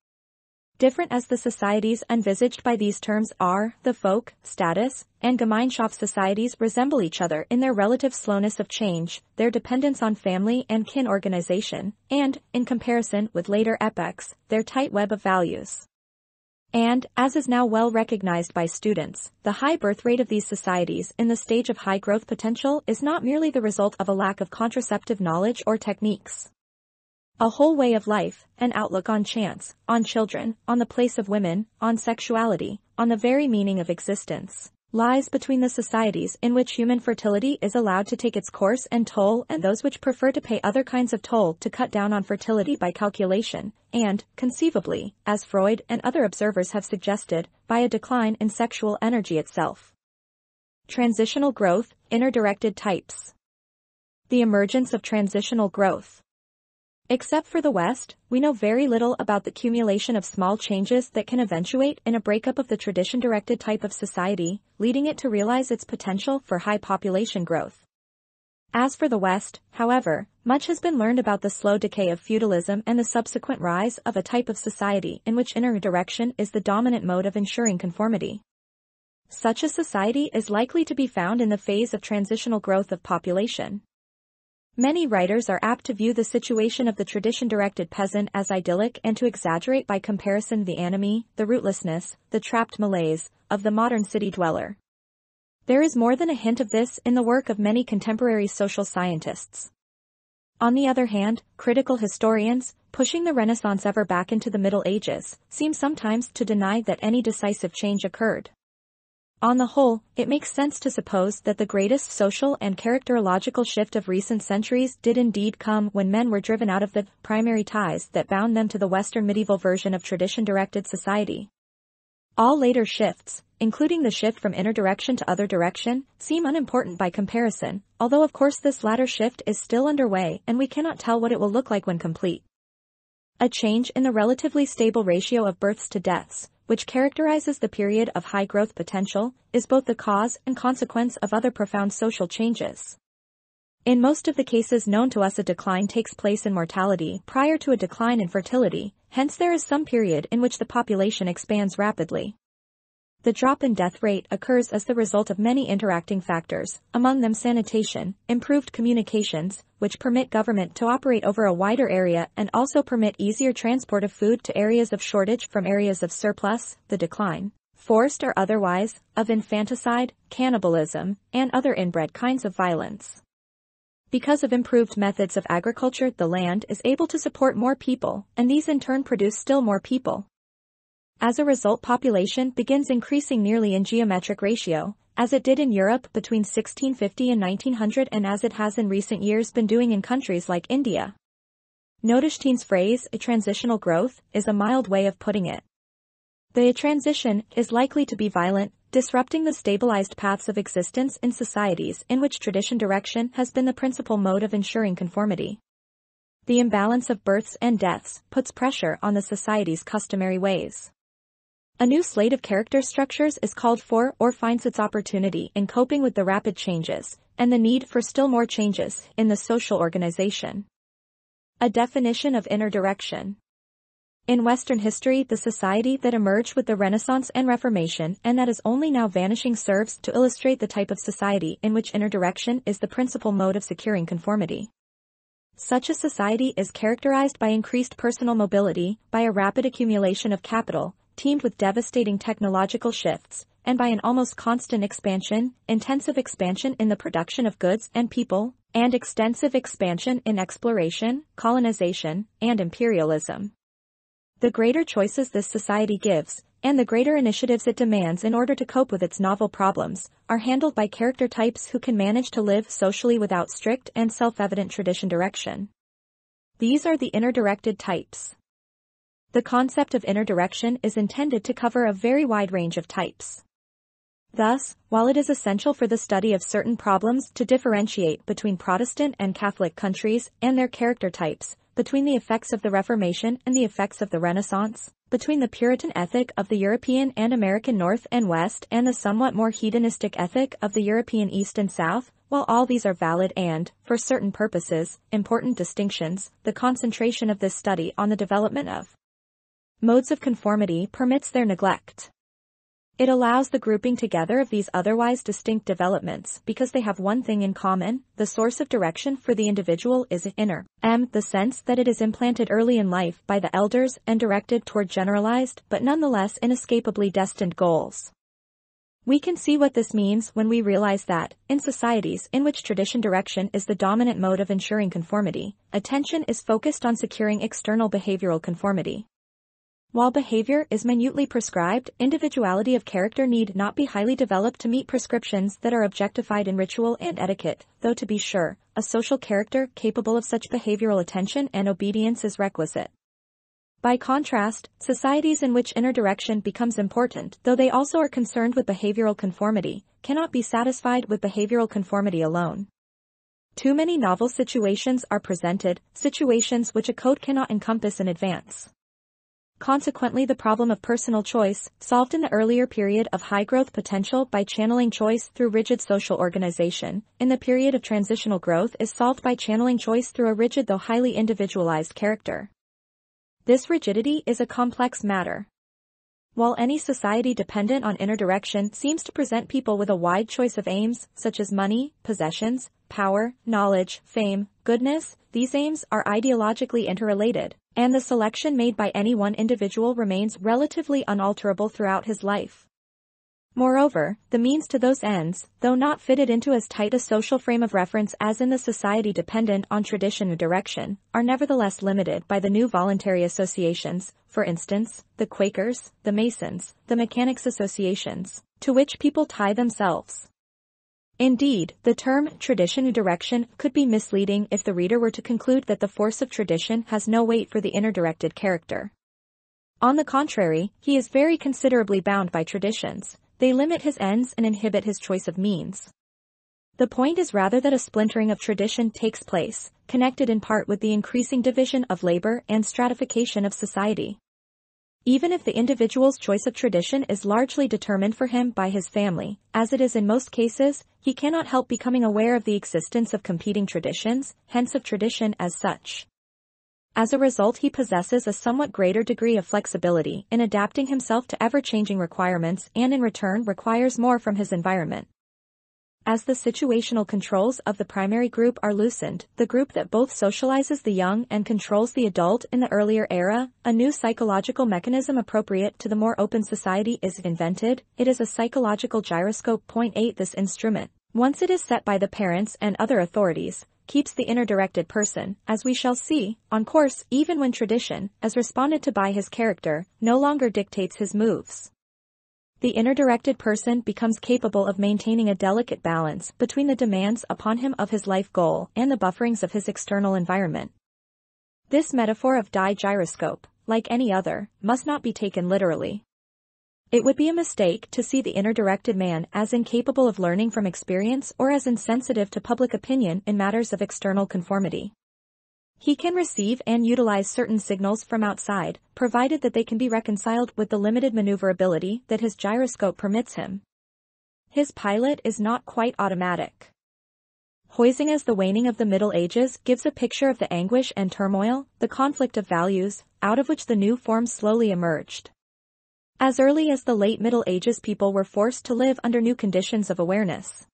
Different as the societies envisaged by these terms are, the folk, status, and Gemeinschaft societies resemble each other in their relative slowness of change, their dependence on family and kin organization, and, in comparison with later epochs, their tight web of values. And, as is now well recognized by students, the high birth rate of these societies in the stage of high growth potential is not merely the result of a lack of contraceptive knowledge or techniques. A whole way of life, an outlook on chance, on children, on the place of women, on sexuality, on the very meaning of existence, lies between the societies in which human fertility is allowed to take its course and toll and those which prefer to pay other kinds of toll to cut down on fertility by calculation, and, conceivably, as Freud and other observers have suggested, by a decline in sexual energy itself. Transitional growth, inner-directed types. The emergence of transitional growth. Except for the West, we know very little about the accumulation of small changes that can eventuate in a breakup of the tradition-directed type of society, leading it to realize its potential for high population growth. As for the West, however, much has been learned about the slow decay of feudalism and the subsequent rise of a type of society in which inner direction is the dominant mode of ensuring conformity. Such a society is likely to be found in the phase of transitional growth of population. Many writers are apt to view the situation of the tradition-directed peasant as idyllic and to exaggerate by comparison the anomie, the rootlessness, the trapped malaise, of the modern city dweller. There is more than a hint of this in the work of many contemporary social scientists. On the other hand, critical historians, pushing the Renaissance ever back into the Middle Ages, seem sometimes to deny that any decisive change occurred. On the whole, it makes sense to suppose that the greatest social and characterological shift of recent centuries did indeed come when men were driven out of the primary ties that bound them to the Western medieval version of tradition-directed society. All later shifts, including the shift from inner direction to other direction, seem unimportant by comparison, although of course this latter shift is still underway and we cannot tell what it will look like when complete. A change in the relatively stable ratio of births to deaths, which characterizes the period of high growth potential, is both the cause and consequence of other profound social changes. In most of the cases known to us, a decline takes place in mortality prior to a decline in fertility, hence there is some period in which the population expands rapidly. The drop in death rate occurs as the result of many interacting factors, among them sanitation, improved communications, which permit government to operate over a wider area and also permit easier transport of food to areas of shortage from areas of surplus, the decline, forced or otherwise, of infanticide, cannibalism, and other inbred kinds of violence. Because of improved methods of agriculture, the land is able to support more people, and these in turn produce still more people. As a result, population begins increasing nearly in geometric ratio, as it did in Europe between 1650 and 1900 and as it has in recent years been doing in countries like India. Notishtine's phrase, a transitional growth, is a mild way of putting it. The transition is likely to be violent, disrupting the stabilized paths of existence in societies in which tradition direction has been the principal mode of ensuring conformity. The imbalance of births and deaths puts pressure on the society's customary ways. A new slate of character structures is called for or finds its opportunity in coping with the rapid changes, and the need for still more changes in the social organization. A definition of inner direction. In Western history, the society that emerged with the Renaissance and Reformation and that is only now vanishing serves to illustrate the type of society in which inner direction is the principal mode of securing conformity. Such a society is characterized by increased personal mobility, by a rapid accumulation of capital, teamed with devastating technological shifts, and by an almost constant expansion, intensive expansion in the production of goods and people, and extensive expansion in exploration, colonization, and imperialism. The greater choices this society gives, and the greater initiatives it demands in order to cope with its novel problems, are handled by character types who can manage to live socially without strict and self-evident tradition direction. These are the inner-directed types. The concept of inner direction is intended to cover a very wide range of types. Thus, while it is essential for the study of certain problems to differentiate between Protestant and Catholic countries and their character types, between the effects of the Reformation and the effects of the Renaissance, between the Puritan ethic of the European and American North and West and the somewhat more hedonistic ethic of the European East and South, while all these are valid and, for certain purposes, important distinctions, the concentration of this study on the development of modes of conformity permits their neglect. It allows the grouping together of these otherwise distinct developments because they have one thing in common: the source of direction for the individual is inner, the sense that it is implanted early in life by the elders and directed toward generalized but nonetheless inescapably destined goals. We can see what this means when we realize that, in societies in which tradition direction is the dominant mode of ensuring conformity, attention is focused on securing external behavioral conformity. While behavior is minutely prescribed, individuality of character need not be highly developed to meet prescriptions that are objectified in ritual and etiquette, though to be sure, a social character capable of such behavioral attention and obedience is requisite. By contrast, societies in which inner direction becomes important, though they also are concerned with behavioral conformity, cannot be satisfied with behavioral conformity alone. Too many novel situations are presented, situations which a code cannot encompass in advance. Consequently, the problem of personal choice, solved in the earlier period of high growth potential by channeling choice through rigid social organization, in the period of transitional growth is solved by channeling choice through a rigid though highly individualized character. This rigidity is a complex matter. While any society dependent on inner direction seems to present people with a wide choice of aims, such as money, possessions, power, knowledge, fame, goodness, these aims are ideologically interrelated, and the selection made by any one individual remains relatively unalterable throughout his life. Moreover, the means to those ends, though not fitted into as tight a social frame of reference as in the society dependent on tradition or direction, are nevertheless limited by the new voluntary associations, for instance, the Quakers, the Masons, the Mechanics' associations, to which people tie themselves. Indeed, the term tradition or direction could be misleading if the reader were to conclude that the force of tradition has no weight for the inner directed character. On the contrary, he is very considerably bound by traditions. They limit his ends and inhibit his choice of means. The point is rather that a splintering of tradition takes place, connected in part with the increasing division of labor and stratification of society. Even if the individual's choice of tradition is largely determined for him by his family, as it is in most cases, he cannot help becoming aware of the existence of competing traditions, hence of tradition as such. As a result, he possesses a somewhat greater degree of flexibility in adapting himself to ever-changing requirements and in return requires more from his environment. As the situational controls of the primary group are loosened, the group that both socializes the young and controls the adult in the earlier era, a new psychological mechanism appropriate to the more open society is invented. It is a psychological gyroscope. 8. This instrument, once it is set by the parents and other authorities, keeps the inner-directed person, as we shall see, on course even when tradition, as responded to by his character, no longer dictates his moves. The inner-directed person becomes capable of maintaining a delicate balance between the demands upon him of his life goal and the bufferings of his external environment. This metaphor of die gyroscope, like any other, must not be taken literally. It would be a mistake to see the inner-directed man as incapable of learning from experience or as insensitive to public opinion in matters of external conformity. He can receive and utilize certain signals from outside, provided that they can be reconciled with the limited maneuverability that his gyroscope permits him. His pilot is not quite automatic. Huizing as the waning of the Middle Ages gives a picture of the anguish and turmoil, the conflict of values, out of which the new forms slowly emerged. As early as the late Middle Ages, people were forced to live under new conditions of awareness.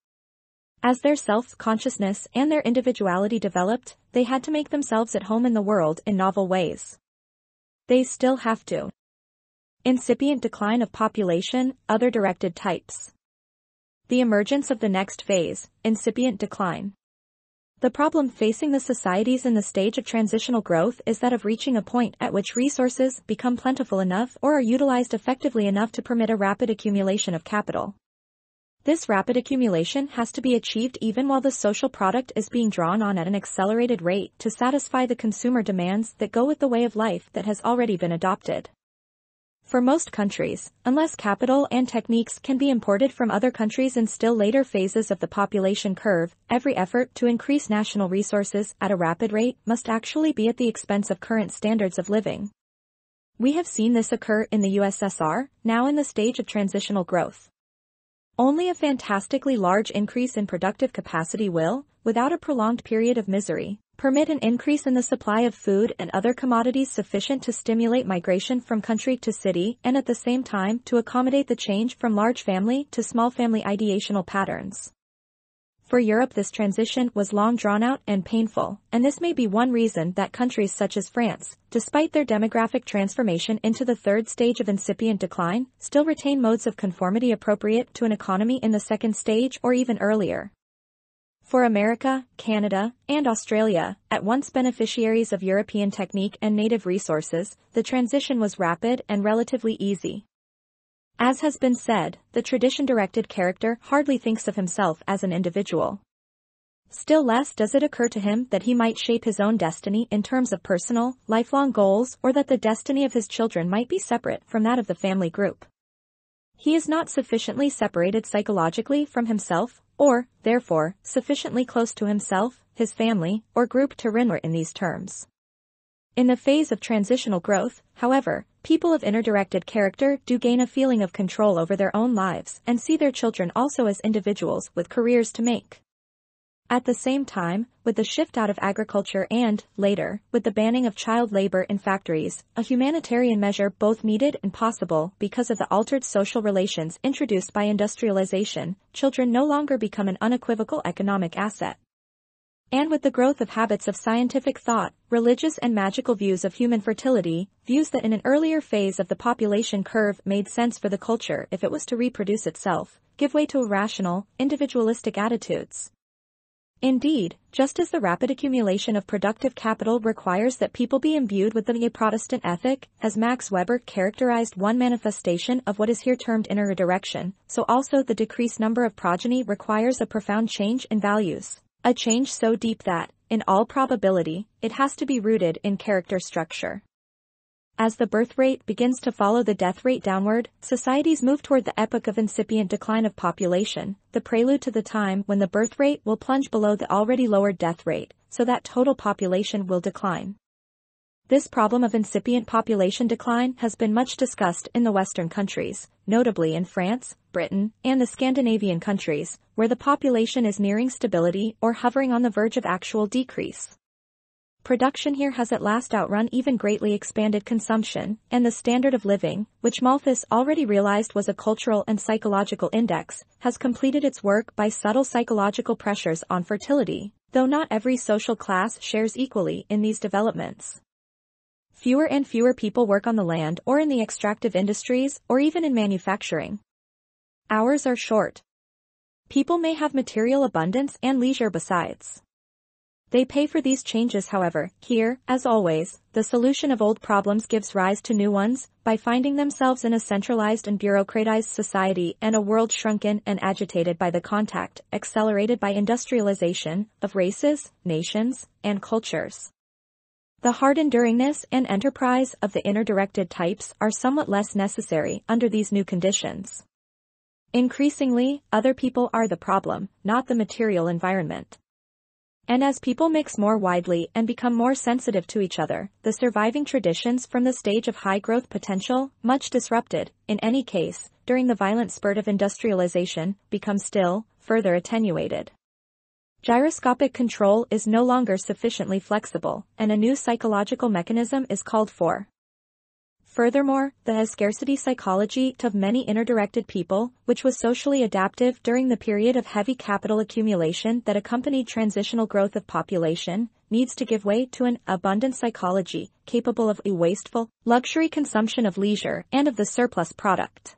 As their self-consciousness and their individuality developed, they had to make themselves at home in the world in novel ways. They still have to. Incipient decline of population, other directed types. The emergence of the next phase, incipient decline. The problem facing the societies in the stage of transitional growth is that of reaching a point at which resources become plentiful enough or are utilized effectively enough to permit a rapid accumulation of capital. This rapid accumulation has to be achieved even while the social product is being drawn on at an accelerated rate to satisfy the consumer demands that go with the way of life that has already been adopted. For most countries, unless capital and techniques can be imported from other countries in still later phases of the population curve, every effort to increase national resources at a rapid rate must actually be at the expense of current standards of living. We have seen this occur in the USSR, now in the stage of transitional growth. Only a fantastically large increase in productive capacity will, without a prolonged period of misery, permit an increase in the supply of food and other commodities sufficient to stimulate migration from country to city and at the same time to accommodate the change from large family to small family ideational patterns. For Europe, this transition was long drawn out and painful, and this may be one reason that countries such as France, despite their demographic transformation into the third stage of incipient decline, still retain modes of conformity appropriate to an economy in the second stage or even earlier. For America, Canada, and Australia, at once beneficiaries of European technique and native resources, the transition was rapid and relatively easy. As has been said, the tradition-directed character hardly thinks of himself as an individual. Still less does it occur to him that he might shape his own destiny in terms of personal, lifelong goals or that the destiny of his children might be separate from that of the family group. He is not sufficiently separated psychologically from himself, or, therefore, sufficiently close to himself, his family, or group to remember in these terms. In the phase of transitional growth, however, people of inner-directed character do gain a feeling of control over their own lives and see their children also as individuals with careers to make. At the same time, with the shift out of agriculture and, later, with the banning of child labor in factories, a humanitarian measure both needed and possible because of the altered social relations introduced by industrialization, children no longer become an unequivocal economic asset. And with the growth of habits of scientific thought, religious and magical views of human fertility, views that in an earlier phase of the population curve made sense for the culture if it was to reproduce itself, give way to irrational, individualistic attitudes. Indeed, just as the rapid accumulation of productive capital requires that people be imbued with the Protestant ethic, as Max Weber characterized one manifestation of what is here termed inner direction, so also the decreased number of progeny requires a profound change in values. A change so deep that, in all probability, it has to be rooted in character structure. As the birth rate begins to follow the death rate downward, societies move toward the epoch of incipient decline of population, the prelude to the time when the birth rate will plunge below the already lowered death rate, so that total population will decline. This problem of incipient population decline has been much discussed in the Western countries, notably in France, Britain, and the Scandinavian countries, where the population is nearing stability or hovering on the verge of actual decrease. Production here has at last outrun even greatly expanded consumption, and the standard of living, which Malthus already realized was a cultural and psychological index, has completed its work by subtle psychological pressures on fertility, though not every social class shares equally in these developments. Fewer and fewer people work on the land or in the extractive industries or even in manufacturing. Hours are short. People may have material abundance and leisure besides. They pay for these changes, however. Here, as always, the solution of old problems gives rise to new ones, by finding themselves in a centralized and bureaucratized society and a world shrunken and agitated by the contact, accelerated by industrialization, of races, nations, and cultures. The hard enduringness and enterprise of the inner-directed types are somewhat less necessary under these new conditions. Increasingly, other people are the problem, not the material environment. And as people mix more widely and become more sensitive to each other, the surviving traditions from the stage of high growth potential, much disrupted, in any case, during the violent spurt of industrialization, become still further attenuated. Gyroscopic control is no longer sufficiently flexible, and a new psychological mechanism is called for. Furthermore, the scarcity psychology of many inner-directed people, which was socially adaptive during the period of heavy capital accumulation that accompanied transitional growth of population, needs to give way to an abundant psychology, capable of a wasteful, luxury consumption of leisure and of the surplus product.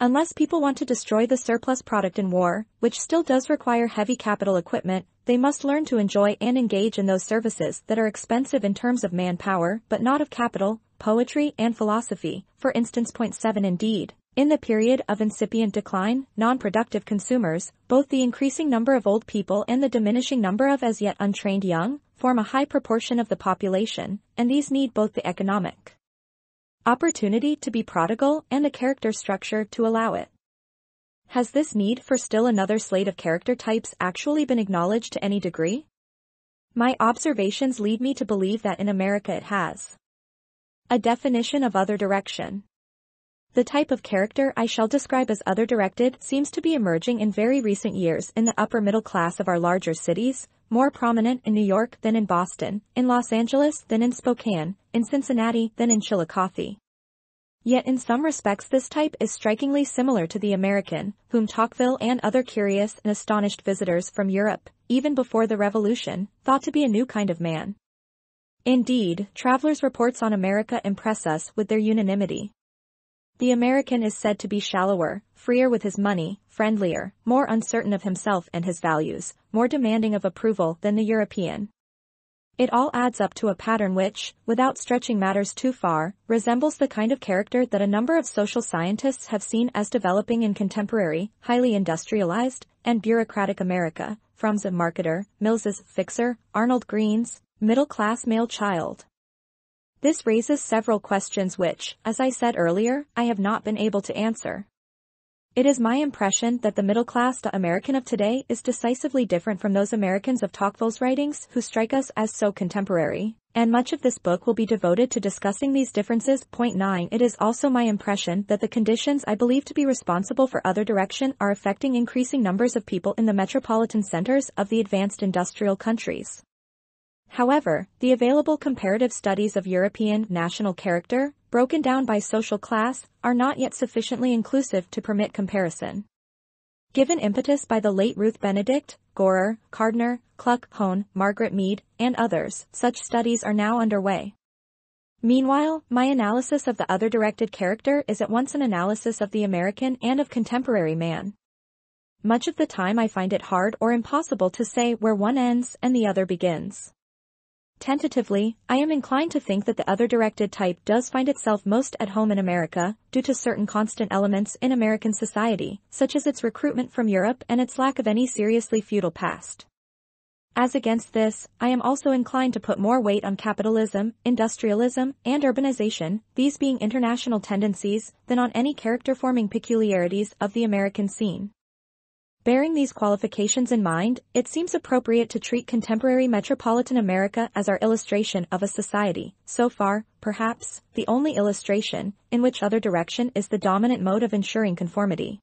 Unless people want to destroy the surplus product in war, which still does require heavy capital equipment, they must learn to enjoy and engage in those services that are expensive in terms of manpower but not of capital, poetry and philosophy. For instance, point 7. Indeed, in the period of incipient decline, non-productive consumers, both the increasing number of old people and the diminishing number of as yet untrained young, form a high proportion of the population, and these need both the economic opportunity to be prodigal and a character structure to allow it. Has this need for still another slate of character types actually been acknowledged to any degree? My observations lead me to believe that in America it has. A definition of other direction. The type of character I shall describe as other-directed seems to be emerging in very recent years in the upper middle class of our larger cities, more prominent in New York than in Boston, in Los Angeles than in Spokane, in Cincinnati than in Chillicothe. Yet in some respects this type is strikingly similar to the American, whom Tocqueville and other curious and astonished visitors from Europe, even before the Revolution, thought to be a new kind of man. Indeed, travelers' reports on America impress us with their unanimity. The American is said to be shallower, freer with his money, friendlier, more uncertain of himself and his values, more demanding of approval than the European. It all adds up to a pattern which, without stretching matters too far, resembles the kind of character that a number of social scientists have seen as developing in contemporary, highly industrialized, and bureaucratic America, From's a marketer, Mills's fixer, Arnold Green's middle-class male child. This raises several questions which, as I said earlier, I have not been able to answer. It is my impression that the middle-class American of today is decisively different from those Americans of Tocqueville's writings who strike us as so contemporary, and much of this book will be devoted to discussing these differences. Point 9. It is also my impression that the conditions I believe to be responsible for other direction are affecting increasing numbers of people in the metropolitan centers of the advanced industrial countries. However, the available comparative studies of European national character, broken down by social class, are not yet sufficiently inclusive to permit comparison. Given impetus by the late Ruth Benedict, Gorer, Cardner, Cluck, Hone, Margaret Mead, and others, such studies are now underway. Meanwhile, my analysis of the other-directed character is at once an analysis of the American and of contemporary man. Much of the time I find it hard or impossible to say where one ends and the other begins. Tentatively, I am inclined to think that the other-directed type does find itself most at home in America, due to certain constant elements in American society, such as its recruitment from Europe and its lack of any seriously feudal past. As against this, I am also inclined to put more weight on capitalism, industrialism, and urbanization, these being international tendencies, than on any character-forming peculiarities of the American scene. Bearing these qualifications in mind, it seems appropriate to treat contemporary metropolitan America as our illustration of a society, so far, perhaps, the only illustration, in which other direction is the dominant mode of ensuring conformity.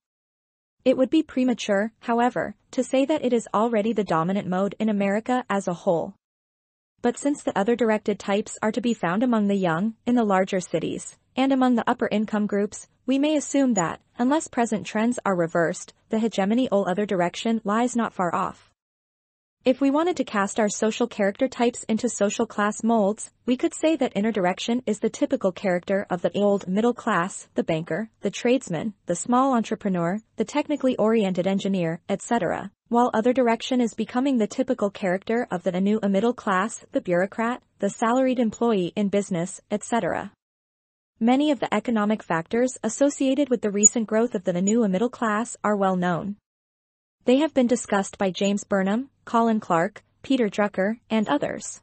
It would be premature, however, to say that it is already the dominant mode in America as a whole. but since the other-directed types are to be found among the young, in the larger cities, and among the upper-income groups, we may assume that, unless present trends are reversed, the hegemony or other direction lies not far off. If we wanted to cast our social character types into social class molds, we could say that inner direction is the typical character of the old middle class, the banker, the tradesman, the small entrepreneur, the technically oriented engineer, etc., while other direction is becoming the typical character of the new middle class, the bureaucrat, the salaried employee in business, etc. Many of the economic factors associated with the recent growth of the new middle class are well known. They have been discussed by James Burnham, Colin Clark, Peter Drucker, and others.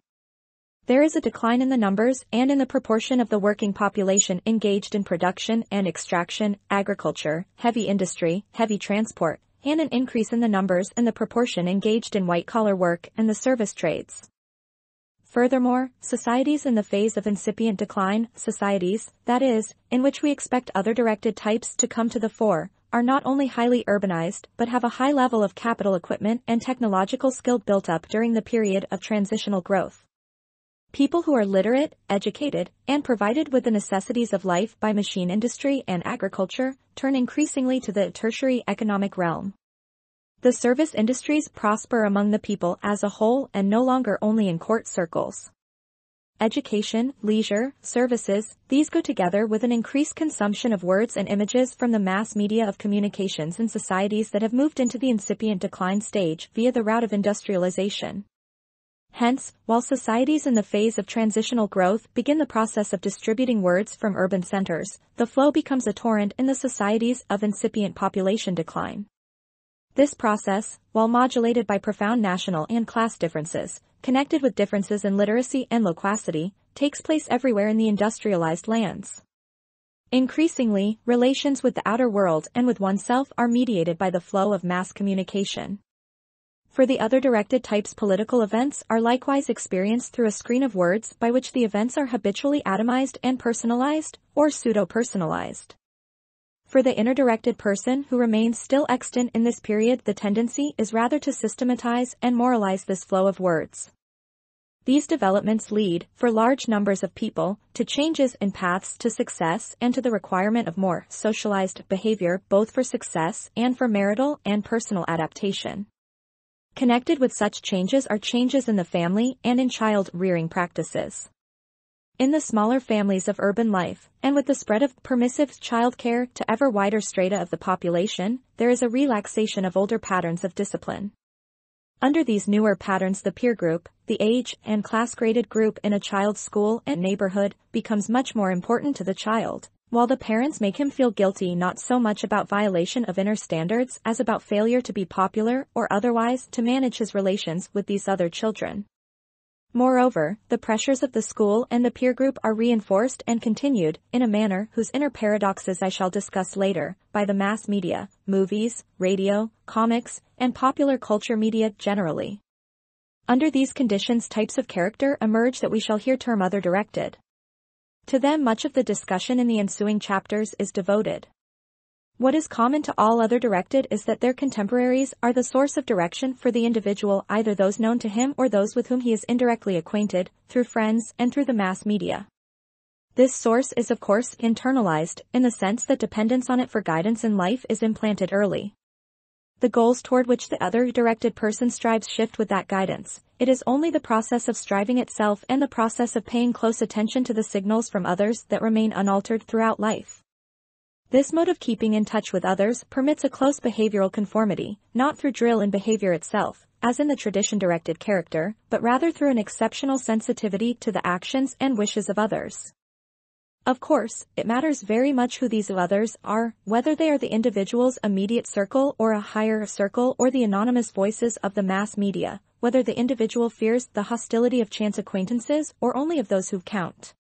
There is a decline in the numbers and in the proportion of the working population engaged in production and extraction, agriculture, heavy industry, heavy transport, and an increase in the numbers and the proportion engaged in white-collar work and the service trades. Furthermore, societies in the phase of incipient decline, societies, that is, in which we expect other-directed types to come to the fore, are not only highly urbanized but have a high level of capital equipment and technological skill built up during the period of transitional growth. People who are literate, educated, and provided with the necessities of life by machine industry and agriculture turn increasingly to the tertiary economic realm. The service industries prosper among the people as a whole and no longer only in court circles. Education, leisure, services, these go together with an increased consumption of words and images from the mass media of communications in societies that have moved into the incipient decline stage via the route of industrialization. Hence, while societies in the phase of transitional growth begin the process of distributing words from urban centers, the flow becomes a torrent in the societies of incipient population decline. This process, while modulated by profound national and class differences, connected with differences in literacy and loquacity, takes place everywhere in the industrialized lands. Increasingly, relations with the outer world and with oneself are mediated by the flow of mass communication. For the other-directed types, political events are likewise experienced through a screen of words by which the events are habitually atomized and personalized, or pseudo-personalized. For the inner-directed person who remains still extant in this period, the tendency is rather to systematize and moralize this flow of words. These developments lead, for large numbers of people, to changes in paths to success and to the requirement of more socialized behavior both for success and for marital and personal adaptation. Connected with such changes are changes in the family and in child-rearing practices. In the smaller families of urban life, and with the spread of permissive childcare to ever wider strata of the population, there is a relaxation of older patterns of discipline. Under these newer patterns, the peer group, the age and class-graded group in a child's school and neighborhood, becomes much more important to the child, while the parents make him feel guilty not so much about violation of inner standards as about failure to be popular or otherwise to manage his relations with these other children. Moreover, the pressures of the school and the peer group are reinforced and continued, in a manner whose inner paradoxes I shall discuss later, by the mass media, movies, radio, comics, and popular culture media generally. Under these conditions, types of character emerge that we shall here term other-directed. To them much of the discussion in the ensuing chapters is devoted. What is common to all other-directed is that their contemporaries are the source of direction for the individual, either those known to him or those with whom he is indirectly acquainted, through friends and through the mass media. This source is of course internalized, in the sense that dependence on it for guidance in life is implanted early. The goals toward which the other-directed person strives shift with that guidance. It is only the process of striving itself and the process of paying close attention to the signals from others that remain unaltered throughout life. This mode of keeping in touch with others permits a close behavioral conformity, not through drill in behavior itself, as in the tradition-directed character, but rather through an exceptional sensitivity to the actions and wishes of others. Of course, it matters very much who these others are, whether they are the individual's immediate circle or a higher circle or the anonymous voices of the mass media, whether the individual fears the hostility of chance acquaintances or only of those who count.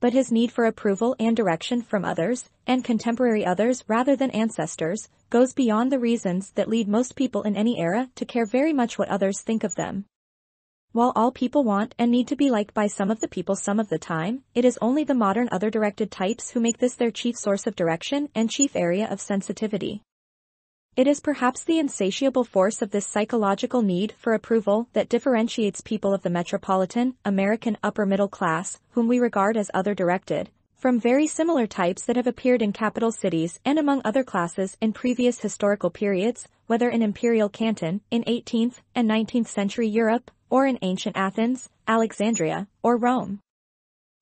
But his need for approval and direction from others, and contemporary others rather than ancestors, goes beyond the reasons that lead most people in any era to care very much what others think of them. While all people want and need to be liked by some of the people some of the time, it is only the modern other-directed types who make this their chief source of direction and chief area of sensitivity. It is perhaps the insatiable force of this psychological need for approval that differentiates people of the metropolitan, American upper middle class, whom we regard as other-directed, from very similar types that have appeared in capital cities and among other classes in previous historical periods, whether in imperial Canton, in 18th and 19th century Europe, or in ancient Athens, Alexandria, or Rome.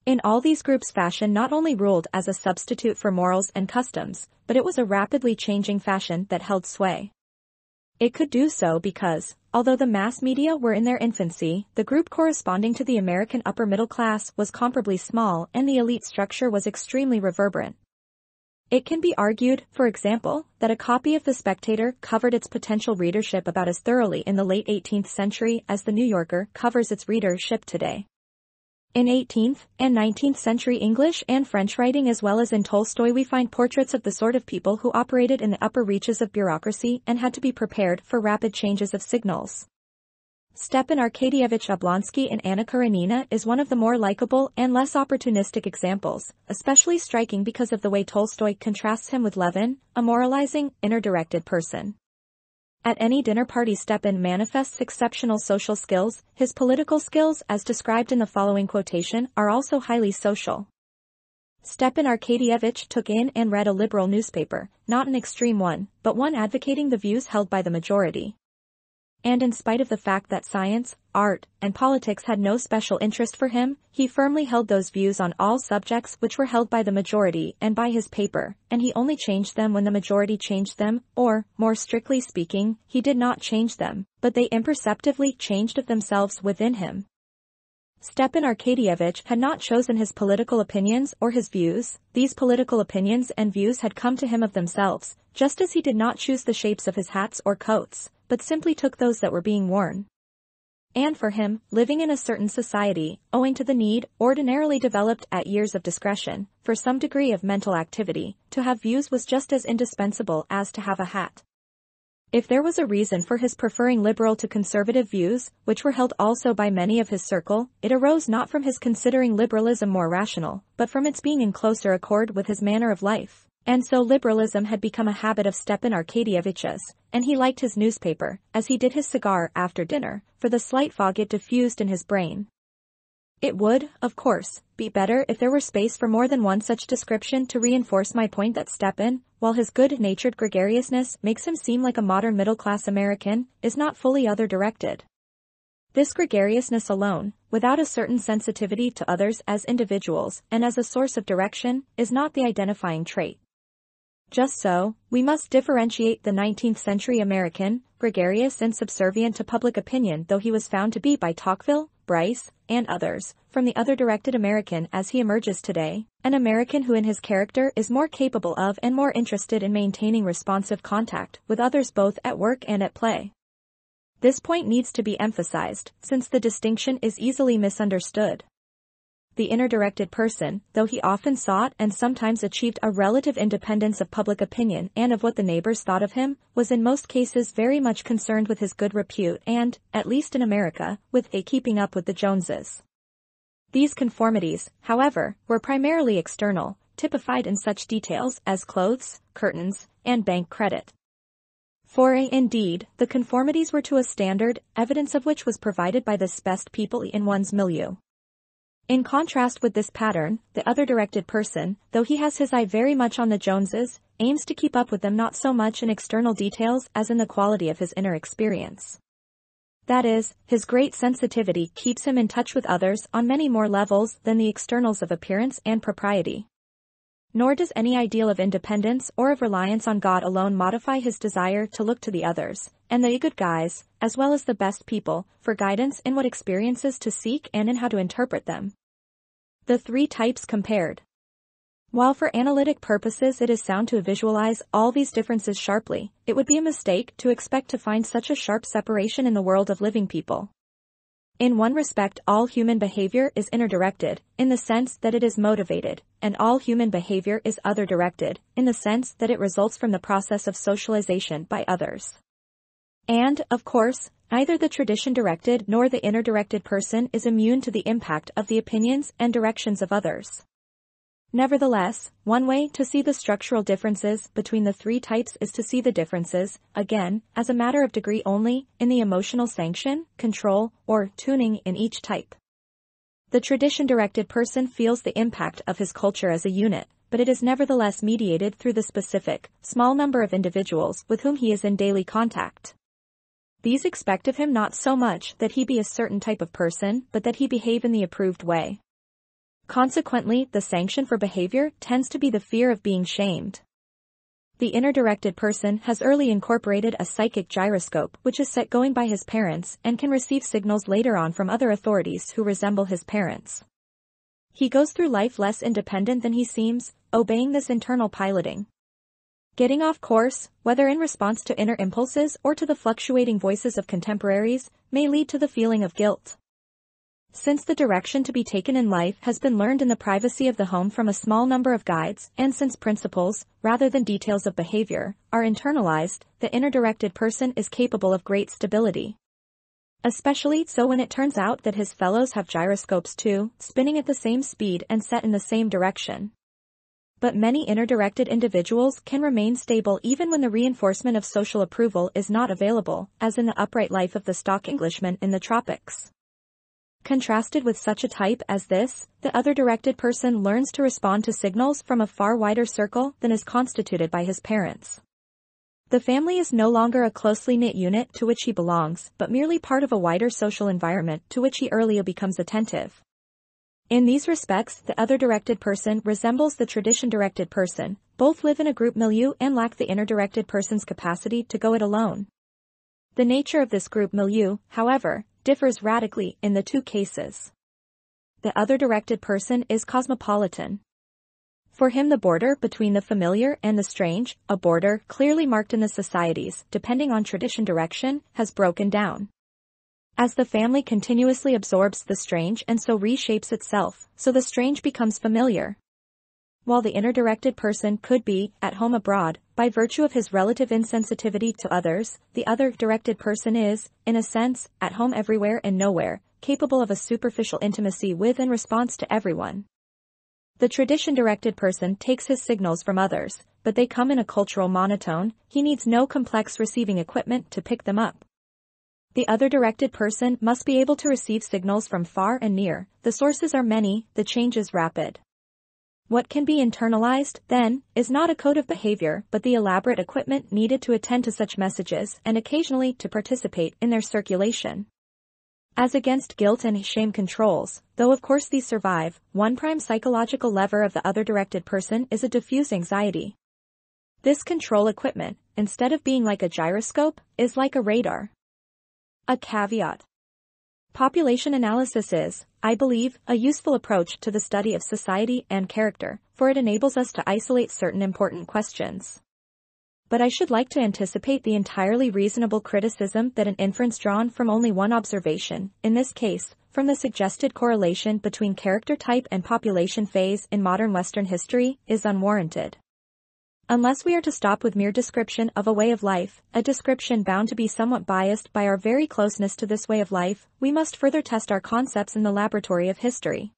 In all these groups, fashion not only ruled as a substitute for morals and customs, but it was a rapidly changing fashion that held sway. It could do so because, although the mass media were in their infancy, the group corresponding to the American upper middle class was comparably small and the elite structure was extremely reverberant. It can be argued, for example, that a copy of The Spectator covered its potential readership about as thoroughly in the late 18th century as The New Yorker covers its readership today. In 18th and 19th century English and French writing as well as in Tolstoy we find portraits of the sort of people who operated in the upper reaches of bureaucracy and had to be prepared for rapid changes of signals. Stepan Arkadyevich Oblonsky in Anna Karenina is one of the more likable and less opportunistic examples, especially striking because of the way Tolstoy contrasts him with Levin, a moralizing, inner-directed person. At any dinner party Stepan manifests exceptional social skills. His political skills, as described in the following quotation, are also highly social. Stepan Arkadyevich took in and read a liberal newspaper, not an extreme one, but one advocating the views held by the majority. And in spite of the fact that science, art, and politics had no special interest for him, he firmly held those views on all subjects which were held by the majority and by his paper, and he only changed them when the majority changed them, or, more strictly speaking, he did not change them, but they imperceptibly changed of themselves within him. Stepan Arkadyevich had not chosen his political opinions or his views. These political opinions and views had come to him of themselves, just as he did not choose the shapes of his hats or coats, but simply took those that were being worn. And for him, living in a certain society, owing to the need, ordinarily developed at years of discretion, for some degree of mental activity, to have views was just as indispensable as to have a hat. If there was a reason for his preferring liberal to conservative views, which were held also by many of his circle, it arose not from his considering liberalism more rational, but from its being in closer accord with his manner of life. And so liberalism had become a habit of Stepan Arkadyevich's, and he liked his newspaper, as he did his cigar after dinner, for the slight fog it diffused in his brain. It would, of course, be better if there were space for more than one such description to reinforce my point that Stepan, while his good-natured gregariousness makes him seem like a modern middle-class American, is not fully other-directed. This gregariousness alone, without a certain sensitivity to others as individuals and as a source of direction, is not the identifying trait. Just so, we must differentiate the 19th-century American, gregarious and subservient to public opinion though he was found to be by Tocqueville, Bryce, and others, from the other-directed American as he emerges today, an American who in his character is more capable of and more interested in maintaining responsive contact with others both at work and at play. This point needs to be emphasized, since the distinction is easily misunderstood. The inner-directed person, though he often sought and sometimes achieved a relative independence of public opinion and of what the neighbors thought of him, was in most cases very much concerned with his good repute and, at least in America, with a keeping up with the Joneses. These conformities, however, were primarily external, typified in such details as clothes, curtains, and bank credit. For indeed, the conformities were to a standard, evidence of which was provided by the best people in one's milieu. In contrast with this pattern, the other-directed person, though he has his eye very much on the Joneses, aims to keep up with them not so much in external details as in the quality of his inner experience. That is, his great sensitivity keeps him in touch with others on many more levels than the externals of appearance and propriety. Nor does any ideal of independence or of reliance on God alone modify his desire to look to the others, and the good guys, as well as the best people, for guidance in what experiences to seek and in how to interpret them. The three types compared. While for analytic purposes it is sound to visualize all these differences sharply, it would be a mistake to expect to find such a sharp separation in the world of living people. In one respect, all human behavior is inner-directed, in the sense that it is motivated, and all human behavior is other-directed, in the sense that it results from the process of socialization by others. And, of course, neither the tradition-directed nor the inner-directed person is immune to the impact of the opinions and directions of others. Nevertheless, one way to see the structural differences between the three types is to see the differences, again, as a matter of degree only, in the emotional sanction, control, or tuning in each type. The tradition-directed person feels the impact of his culture as a unit, but it is nevertheless mediated through the specific, small number of individuals with whom he is in daily contact. These expect of him not so much that he be a certain type of person, but that he behave in the approved way. Consequently, the sanction for behavior tends to be the fear of being shamed. The inner-directed person has early incorporated a psychic gyroscope which is set going by his parents and can receive signals later on from other authorities who resemble his parents. He goes through life less independent than he seems, obeying this internal piloting. Getting off course, whether in response to inner impulses or to the fluctuating voices of contemporaries, may lead to the feeling of guilt. Since the direction to be taken in life has been learned in the privacy of the home from a small number of guides, and since principles, rather than details of behavior, are internalized, the inner-directed person is capable of great stability. Especially so when it turns out that his fellows have gyroscopes too, spinning at the same speed and set in the same direction. But many inner-directed individuals can remain stable even when the reinforcement of social approval is not available, as in the upright life of the stock Englishman in the tropics. Contrasted with such a type as this, the other-directed person learns to respond to signals from a far wider circle than is constituted by his parents. The family is no longer a closely knit unit to which he belongs, but merely part of a wider social environment to which he early becomes attentive. In these respects, the other-directed person resembles the tradition-directed person. Both live in a group milieu and lack the inner-directed person's capacity to go it alone. The nature of this group milieu, however, differs radically in the two cases. The other-directed person is cosmopolitan. For him the border between the familiar and the strange, a border clearly marked in the societies, depending on tradition direction, has broken down. As the family continuously absorbs the strange and so reshapes itself, so the strange becomes familiar. While the inner-directed person could be, at home abroad, by virtue of his relative insensitivity to others, the other-directed person is, in a sense, at home everywhere and nowhere, capable of a superficial intimacy with and response to everyone. The tradition-directed person takes his signals from others, but they come in a cultural monotone. He needs no complex receiving equipment to pick them up. The other-directed person must be able to receive signals from far and near. The sources are many, the change is rapid. What can be internalized, then, is not a code of behavior but the elaborate equipment needed to attend to such messages and occasionally to participate in their circulation. As against guilt and shame controls, though of course these survive, one prime psychological lever of the other-directed person is a diffuse anxiety. This control equipment, instead of being like a gyroscope, is like a radar. A caveat. Population analysis is, I believe, a useful approach to the study of society and character, for it enables us to isolate certain important questions. But I should like to anticipate the entirely reasonable criticism that an inference drawn from only one observation, in this case, from the suggested correlation between character type and population phase in modern Western history, is unwarranted. Unless we are to stop with mere description of a way of life, a description bound to be somewhat biased by our very closeness to this way of life, we must further test our concepts in the laboratory of history.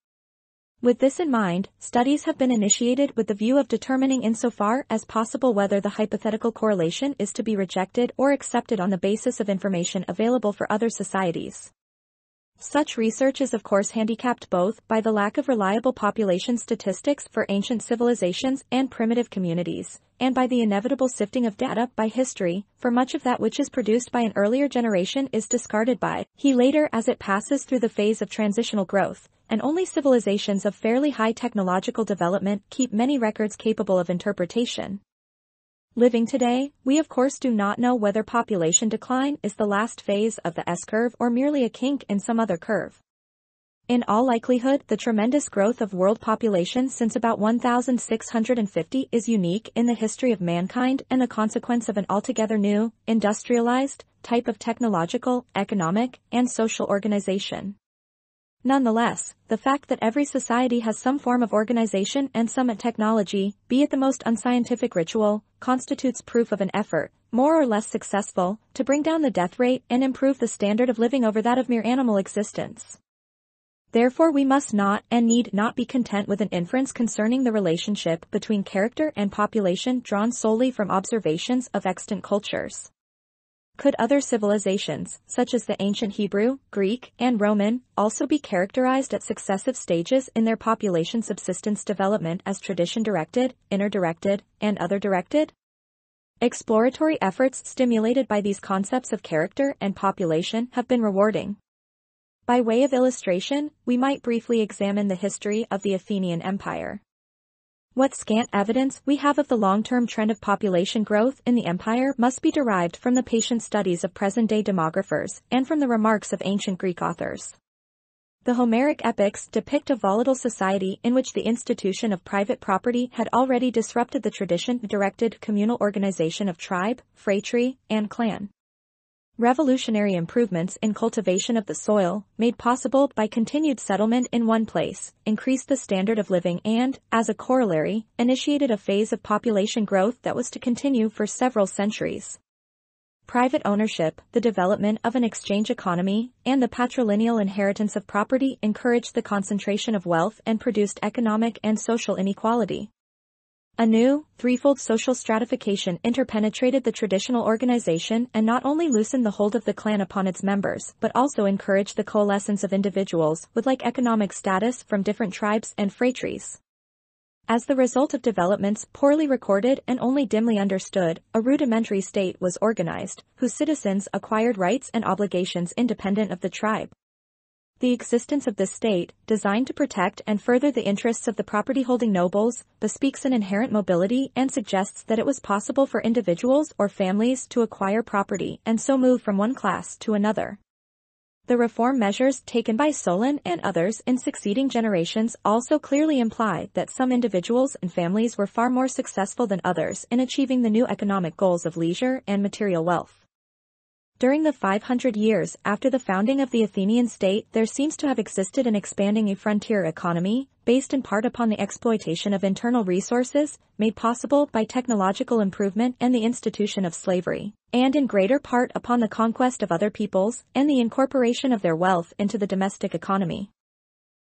With this in mind, studies have been initiated with the view of determining insofar as possible whether the hypothetical correlation is to be rejected or accepted on the basis of information available for other societies. Such research is of course handicapped both by the lack of reliable population statistics for ancient civilizations and primitive communities, and by the inevitable sifting of data by history, for much of that which is produced by an earlier generation is discarded by he later as it passes through the phase of transitional growth, and only civilizations of fairly high technological development keep many records capable of interpretation. Living today, we of course do not know whether population decline is the last phase of the S-curve or merely a kink in some other curve. In all likelihood, the tremendous growth of world population since about 1650 is unique in the history of mankind and the consequence of an altogether new, industrialized, type of technological, economic, and social organization. Nonetheless, the fact that every society has some form of organization and some technology, be it the most unscientific ritual, constitutes proof of an effort, more or less successful, to bring down the death rate and improve the standard of living over that of mere animal existence. Therefore we must not and need not be content with an inference concerning the relationship between character and population drawn solely from observations of extant cultures. Could other civilizations, such as the ancient Hebrew, Greek, and Roman, also be characterized at successive stages in their population subsistence development as tradition-directed, inner-directed, and other-directed? Exploratory efforts stimulated by these concepts of character and population have been rewarding. By way of illustration, we might briefly examine the history of the Athenian Empire. What scant evidence we have of the long-term trend of population growth in the empire must be derived from the patient studies of present-day demographers and from the remarks of ancient Greek authors. The Homeric epics depict a volatile society in which the institution of private property had already disrupted the tradition-directed communal organization of tribe, phratry, and clan. Revolutionary improvements in cultivation of the soil, made possible by continued settlement in one place, increased the standard of living and, as a corollary, initiated a phase of population growth that was to continue for several centuries. Private ownership, the development of an exchange economy, and the patrilineal inheritance of property encouraged the concentration of wealth and produced economic and social inequality. A new, threefold social stratification interpenetrated the traditional organization and not only loosened the hold of the clan upon its members but also encouraged the coalescence of individuals with like economic status from different tribes and phratries. As the result of developments poorly recorded and only dimly understood, a rudimentary state was organized, whose citizens acquired rights and obligations independent of the tribe. The existence of this state, designed to protect and further the interests of the property-holding nobles, bespeaks an inherent mobility and suggests that it was possible for individuals or families to acquire property and so move from one class to another. The reform measures taken by Solon and others in succeeding generations also clearly imply that some individuals and families were far more successful than others in achieving the new economic goals of leisure and material wealth. During the 500 years after the founding of the Athenian state, there seems to have existed an expanding frontier economy, based in part upon the exploitation of internal resources, made possible by technological improvement and the institution of slavery, and in greater part upon the conquest of other peoples and the incorporation of their wealth into the domestic economy.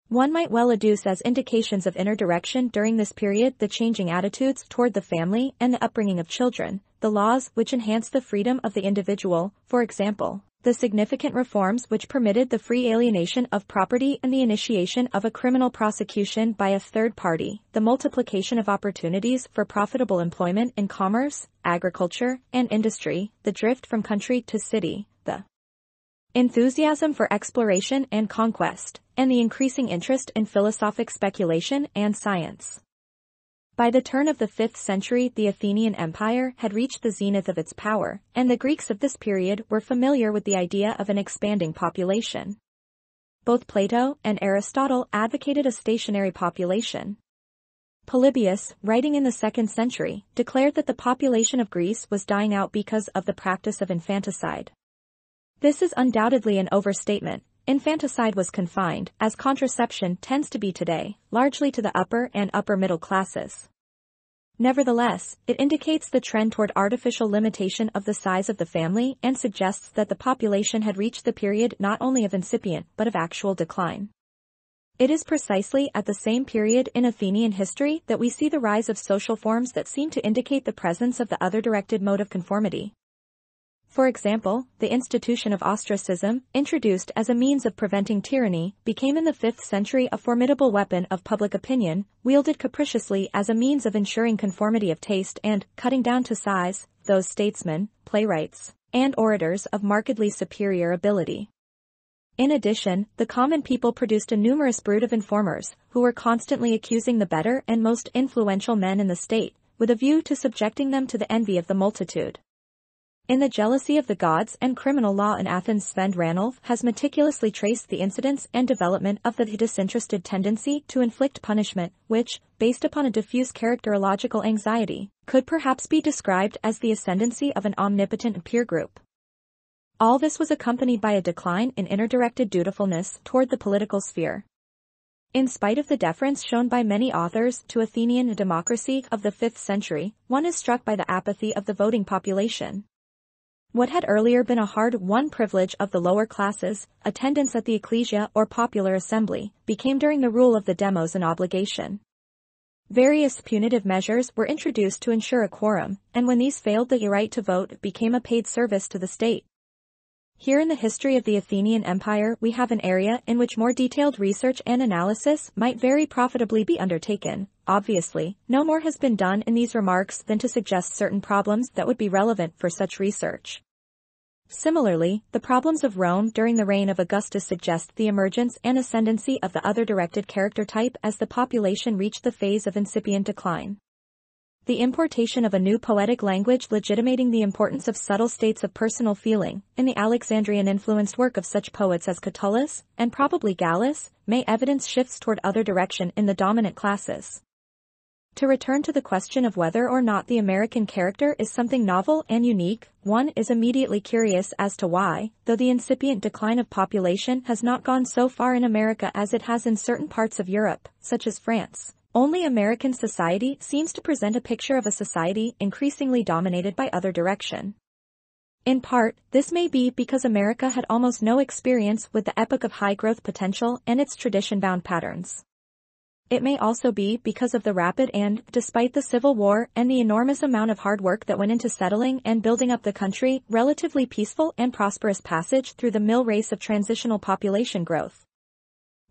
One might well adduce as indications of inner direction during this period the changing attitudes toward the family and the upbringing of children, the laws which enhance the freedom of the individual, for example, the significant reforms which permitted the free alienation of property and the initiation of a criminal prosecution by a third party, the multiplication of opportunities for profitable employment in commerce, agriculture, and industry, the drift from country to city, the enthusiasm for exploration and conquest, and the increasing interest in philosophic speculation and science. By the turn of the 5th century, the Athenian Empire had reached the zenith of its power, and the Greeks of this period were familiar with the idea of an expanding population. Both Plato and Aristotle advocated a stationary population. Polybius, writing in the 2nd century, declared that the population of Greece was dying out because of the practice of infanticide. This is undoubtedly an overstatement. Infanticide was confined, as contraception tends to be today, largely to the upper and upper middle classes. Nevertheless, it indicates the trend toward artificial limitation of the size of the family and suggests that the population had reached the period not only of incipient but of actual decline. It is precisely at the same period in Athenian history that we see the rise of social forms that seem to indicate the presence of the other-directed mode of conformity. For example, the institution of ostracism, introduced as a means of preventing tyranny, became in the 5th century a formidable weapon of public opinion, wielded capriciously as a means of ensuring conformity of taste and, cutting down to size, those statesmen, playwrights, and orators of markedly superior ability. In addition, the common people produced a numerous brood of informers, who were constantly accusing the better and most influential men in the state, with a view to subjecting them to the envy of the multitude. In The Jealousy of the Gods and Criminal Law in Athens, Sven Ranulf has meticulously traced the incidence and development of the disinterested tendency to inflict punishment, which, based upon a diffuse characterological anxiety, could perhaps be described as the ascendancy of an omnipotent peer group. All this was accompanied by a decline in inner-directed dutifulness toward the political sphere. In spite of the deference shown by many authors to Athenian democracy of the 5th century, one is struck by the apathy of the voting population. What had earlier been a hard-won privilege of the lower classes, attendance at the ecclesia or popular assembly, became during the rule of the demos an obligation. Various punitive measures were introduced to ensure a quorum, and when these failed, the right to vote became a paid service to the state. Here in the history of the Athenian Empire we have an area in which more detailed research and analysis might very profitably be undertaken. Obviously, no more has been done in these remarks than to suggest certain problems that would be relevant for such research. Similarly, the problems of Rome during the reign of Augustus suggest the emergence and ascendancy of the other-directed character type as the population reached the phase of incipient decline. The importation of a new poetic language legitimating the importance of subtle states of personal feeling, in the Alexandrian-influenced work of such poets as Catullus, and probably Gallus, may evidence shifts toward other direction in the dominant classes. To return to the question of whether or not the American character is something novel and unique, one is immediately curious as to why, though the incipient decline of population has not gone so far in America as it has in certain parts of Europe, such as France, only American society seems to present a picture of a society increasingly dominated by other direction. In part, this may be because America had almost no experience with the epoch of high growth potential and its tradition-bound patterns. It may also be because of the rapid and, despite the Civil War and the enormous amount of hard work that went into settling and building up the country, relatively peaceful and prosperous passage through the mill race of transitional population growth.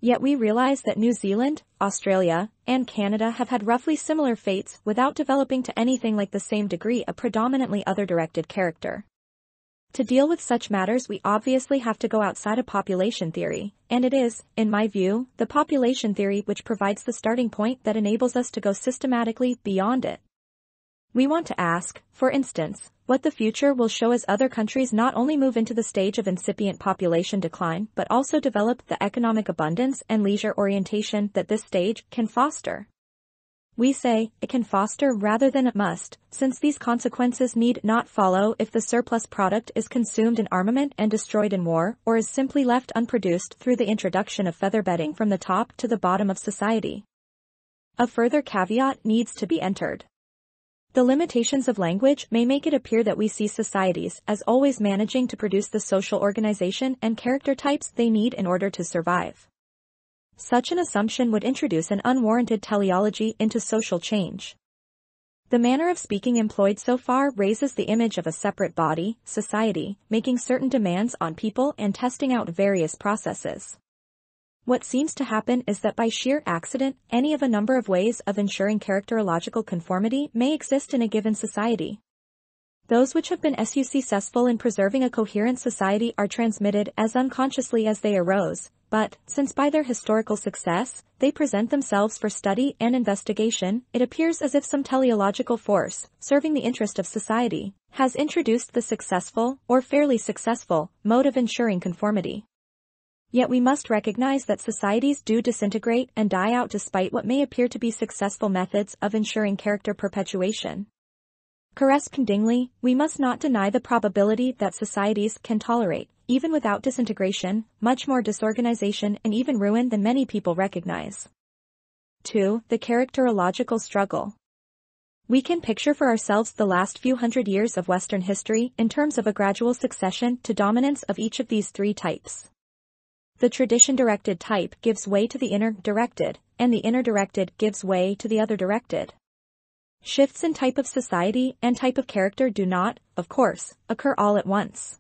Yet we realize that New Zealand, Australia, and Canada have had roughly similar fates without developing to anything like the same degree of predominantly other-directed character. To deal with such matters we obviously have to go outside of population theory, and it is, in my view, the population theory which provides the starting point that enables us to go systematically beyond it. We want to ask, for instance, what the future will show as other countries not only move into the stage of incipient population decline but also develop the economic abundance and leisure orientation that this stage can foster. We say, it can foster rather than it must, since these consequences need not follow if the surplus product is consumed in armament and destroyed in war, or is simply left unproduced through the introduction of featherbedding from the top to the bottom of society. A further caveat needs to be entered. The limitations of language may make it appear that we see societies as always managing to produce the social organization and character types they need in order to survive. Such an assumption would introduce an unwarranted teleology into social change. The manner of speaking employed so far raises the image of a separate body, society, making certain demands on people and testing out various processes. What seems to happen is that by sheer accident, any of a number of ways of ensuring characterological conformity may exist in a given society. Those which have been successful in preserving a coherent society are transmitted as unconsciously as they arose, but, since by their historical success, they present themselves for study and investigation, it appears as if some teleological force, serving the interest of society, has introduced the successful, or fairly successful, mode of ensuring conformity. Yet we must recognize that societies do disintegrate and die out despite what may appear to be successful methods of ensuring character perpetuation. Correspondingly, we must not deny the probability that societies can tolerate, even without disintegration, much more disorganization and even ruin than many people recognize. 2. The characterological struggle. We can picture for ourselves the last few hundred years of Western history in terms of a gradual succession to dominance of each of these three types. The tradition-directed type gives way to the inner-directed, and the inner-directed gives way to the other-directed. Shifts in type of society and type of character do not, of course, occur all at once.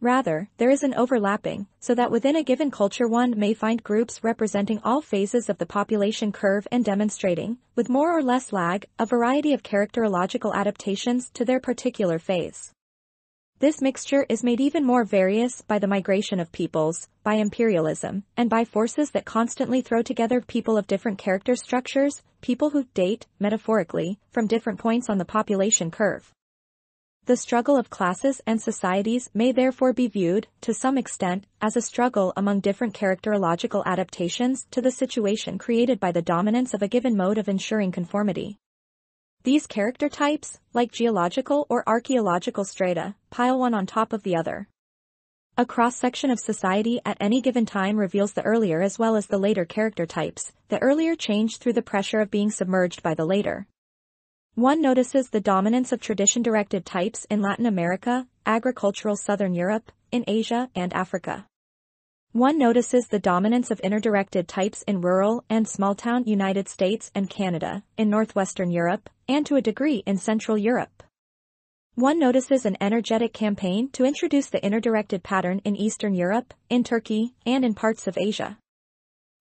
Rather, there is an overlapping, so that within a given culture one may find groups representing all phases of the population curve and demonstrating, with more or less lag, a variety of characterological adaptations to their particular phase. This mixture is made even more various by the migration of peoples, by imperialism, and by forces that constantly throw together people of different character structures, people who date, metaphorically, from different points on the population curve. The struggle of classes and societies may therefore be viewed, to some extent, as a struggle among different characterological adaptations to the situation created by the dominance of a given mode of ensuring conformity. These character types, like geological or archaeological strata, pile one on top of the other. A cross-section of society at any given time reveals the earlier as well as the later character types, the earlier change through the pressure of being submerged by the later. One notices the dominance of tradition-directed types in Latin America, agricultural Southern Europe, in Asia and Africa. One notices the dominance of inner-directed types in rural and small-town United States and Canada, in northwestern Europe, and to a degree in Central Europe. One notices an energetic campaign to introduce the inner-directed pattern in Eastern Europe, in Turkey, and in parts of Asia.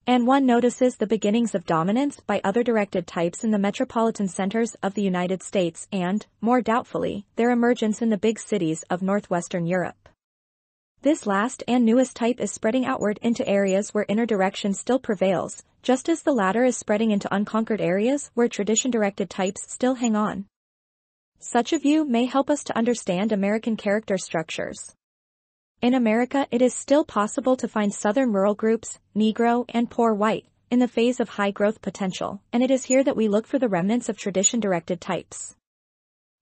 And one notices the beginnings of dominance by other directed types in the metropolitan centers of the United States and, more doubtfully, their emergence in the big cities of northwestern Europe. This last and newest type is spreading outward into areas where inner direction still prevails, just as the latter is spreading into unconquered areas where tradition-directed types still hang on. Such a view may help us to understand American character structures. In America, it is still possible to find Southern rural groups, Negro and poor white, in the phase of high growth potential, and it is here that we look for the remnants of tradition-directed types.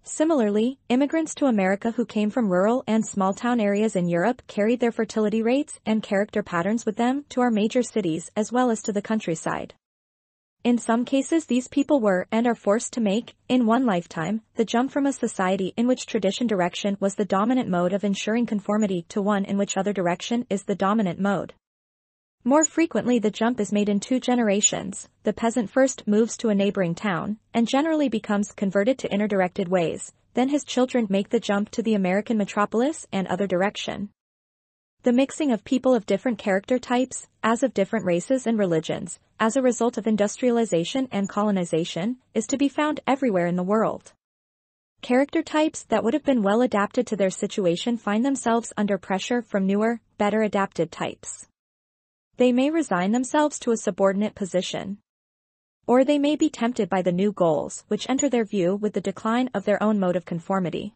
Similarly, immigrants to America who came from rural and small-town areas in Europe carried their fertility rates and character patterns with them to our major cities as well as to the countryside. In some cases, these people were and are forced to make, in one lifetime, the jump from a society in which tradition direction was the dominant mode of ensuring conformity to one in which other direction is the dominant mode. More frequently, the jump is made in 2 generations. The peasant first moves to a neighboring town, and generally becomes converted to inner-directed ways, then his children make the jump to the American metropolis and other direction. The mixing of people of different character types, as of different races and religions, as a result of industrialization and colonization, is to be found everywhere in the world. Character types that would have been well adapted to their situation find themselves under pressure from newer, better adapted types. They may resign themselves to a subordinate position. Or they may be tempted by the new goals which enter their view with the decline of their own mode of conformity.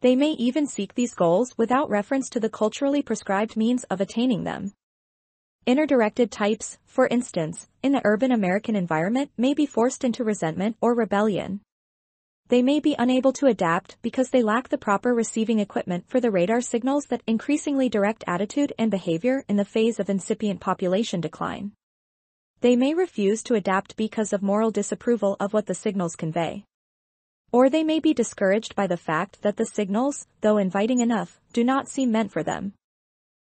They may even seek these goals without reference to the culturally prescribed means of attaining them. Inner-directed types, for instance, in the urban American environment may be forced into resentment or rebellion. They may be unable to adapt because they lack the proper receiving equipment for the radar signals that increasingly direct attitude and behavior in the phase of incipient population decline. They may refuse to adapt because of moral disapproval of what the signals convey. Or they may be discouraged by the fact that the signals, though inviting enough, do not seem meant for them.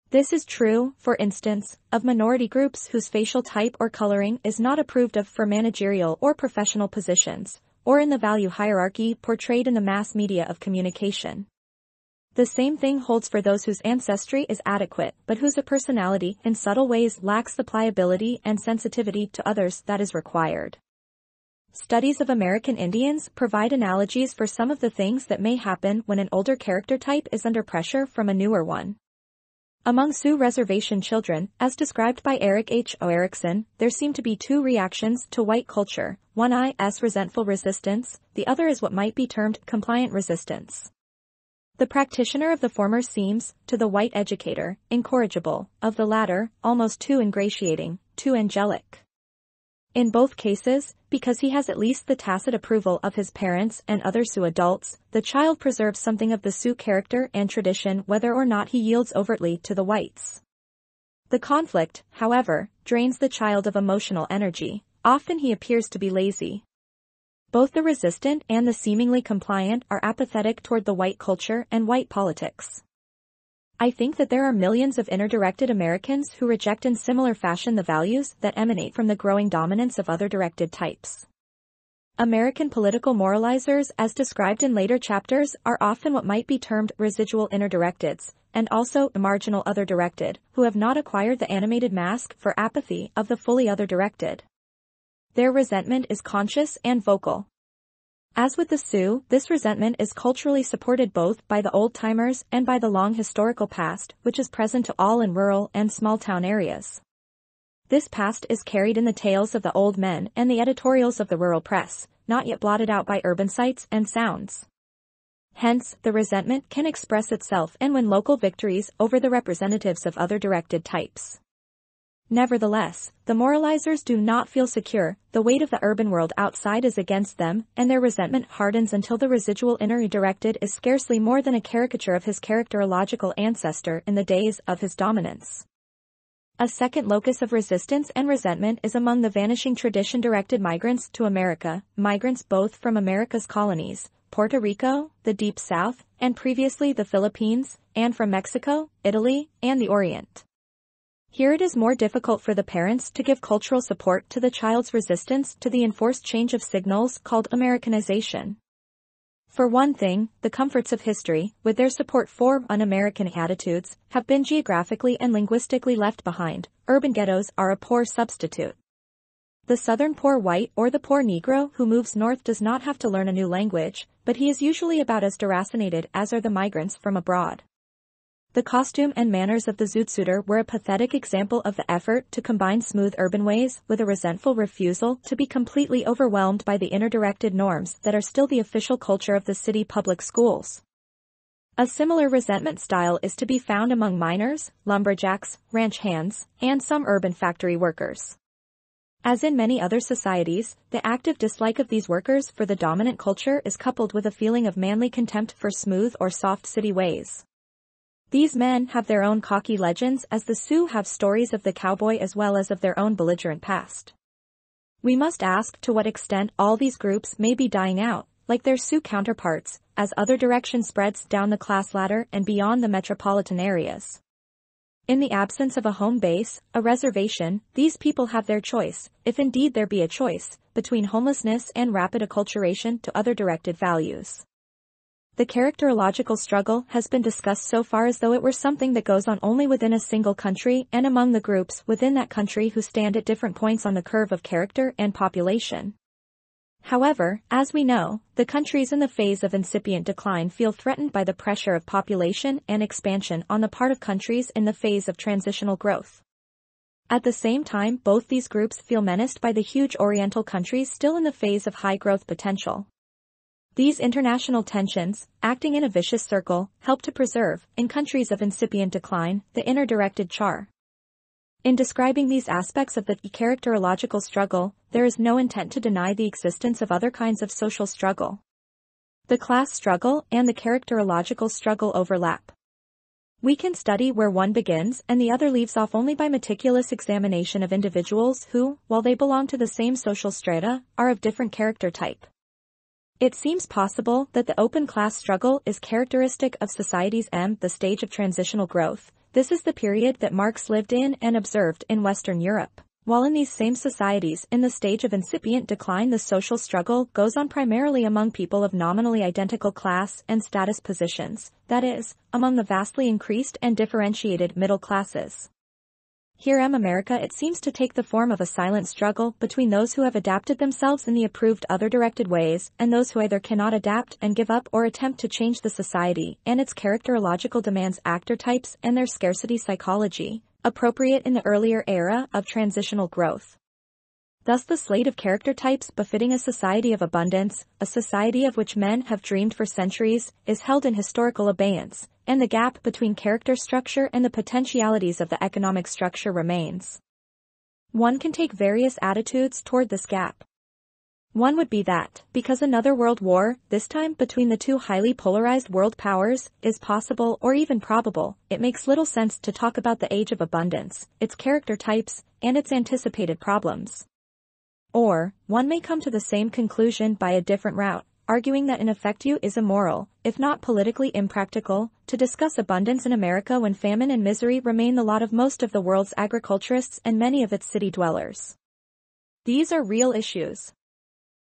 This is true, for instance, of minority groups whose facial type or coloring is not approved of for managerial or professional positions, or in the value hierarchy portrayed in the mass media of communication. The same thing holds for those whose ancestry is adequate but whose personality in subtle ways lacks the pliability and sensitivity to others that is required. Studies of American Indians provide analogies for some of the things that may happen when an older character type is under pressure from a newer one. Among Sioux Reservation children, as described by Eric H. O. Erickson, there seem to be 2 reactions to white culture. One is resentful resistance, the other is what might be termed compliant resistance. The practitioner of the former seems, to the white educator, incorrigible, of the latter, almost too ingratiating, too angelic. In both cases, because he has at least the tacit approval of his parents and other Sioux adults, the child preserves something of the Sioux character and tradition whether or not he yields overtly to the whites. The conflict, however, drains the child of emotional energy. Often he appears to be lazy. Both the resistant and the seemingly compliant are apathetic toward the white culture and white politics. I think that there are millions of inner-directed Americans who reject in similar fashion the values that emanate from the growing dominance of other directed types. American political moralizers, as described in later chapters, are often what might be termed residual inner-directeds, and also marginal other-directed, who have not acquired the animated mask for apathy of the fully other-directed. Their resentment is conscious and vocal. As with the Sioux, this resentment is culturally supported both by the old-timers and by the long historical past, which is present to all in rural and small-town areas. This past is carried in the tales of the old men and the editorials of the rural press, not yet blotted out by urban sights and sounds. Hence, the resentment can express itself and win local victories over the representatives of other directed types. Nevertheless, the moralizers do not feel secure, the weight of the urban world outside is against them, and their resentment hardens until the residual inner directed is scarcely more than a caricature of his characterological ancestor in the days of his dominance. A second locus of resistance and resentment is among the vanishing tradition-directed migrants to America, migrants both from America's colonies, Puerto Rico, the Deep South, and previously the Philippines, and from Mexico, Italy, and the Orient. Here it is more difficult for the parents to give cultural support to the child's resistance to the enforced change of signals called Americanization. For one thing, the comforts of history, with their support for un-American attitudes, have been geographically and linguistically left behind. Urban ghettos are a poor substitute. The southern poor white or the poor Negro who moves north does not have to learn a new language, but he is usually about as deracinated as are the migrants from abroad. The costume and manners of the Zootsuiter were a pathetic example of the effort to combine smooth urban ways with a resentful refusal to be completely overwhelmed by the inner-directed norms that are still the official culture of the city public schools. A similar resentment style is to be found among miners, lumberjacks, ranch hands, and some urban factory workers. As in many other societies, the active dislike of these workers for the dominant culture is coupled with a feeling of manly contempt for smooth or soft city ways. These men have their own cocky legends as the Sioux have stories of the cowboy as well as of their own belligerent past. We must ask to what extent all these groups may be dying out, like their Sioux counterparts, as other direction spreads down the class ladder and beyond the metropolitan areas. In the absence of a home base, a reservation, these people have their choice, if indeed there be a choice, between homelessness and rapid acculturation to other directed values. The characterological struggle has been discussed so far as though it were something that goes on only within a single country and among the groups within that country who stand at different points on the curve of character and population. However, as we know, the countries in the phase of incipient decline feel threatened by the pressure of population and expansion on the part of countries in the phase of transitional growth. At the same time, both these groups feel menaced by the huge Oriental countries still in the phase of high growth potential. These international tensions, acting in a vicious circle, help to preserve, in countries of incipient decline, the inner-directed char. In describing these aspects of the characterological struggle, there is no intent to deny the existence of other kinds of social struggle. The class struggle and the characterological struggle overlap. We can study where one begins and the other leaves off only by meticulous examination of individuals who, while they belong to the same social strata, are of different character type. It seems possible that the open class struggle is characteristic of society's the stage of transitional growth. This is the period that Marx lived in and observed in Western Europe. While in these same societies in the stage of incipient decline the social struggle goes on primarily among people of nominally identical class and status positions, that is, among the vastly increased and differentiated middle classes. Here in America it seems to take the form of a silent struggle between those who have adapted themselves in the approved other-directed ways and those who either cannot adapt and give up or attempt to change the society and its characterological demands actor types and their scarcity psychology, appropriate in the earlier era of transitional growth. Thus the slate of character types befitting a society of abundance, a society of which men have dreamed for centuries, is held in historical abeyance, and the gap between character structure and the potentialities of the economic structure remains. One can take various attitudes toward this gap. One would be that, because another world war, this time between the two highly polarized world powers, is possible or even probable, it makes little sense to talk about the age of abundance, its character types, and its anticipated problems. Or, one may come to the same conclusion by a different route, arguing that in effect it is immoral, if not politically impractical, to discuss abundance in America when famine and misery remain the lot of most of the world's agriculturists and many of its city dwellers. These are real issues.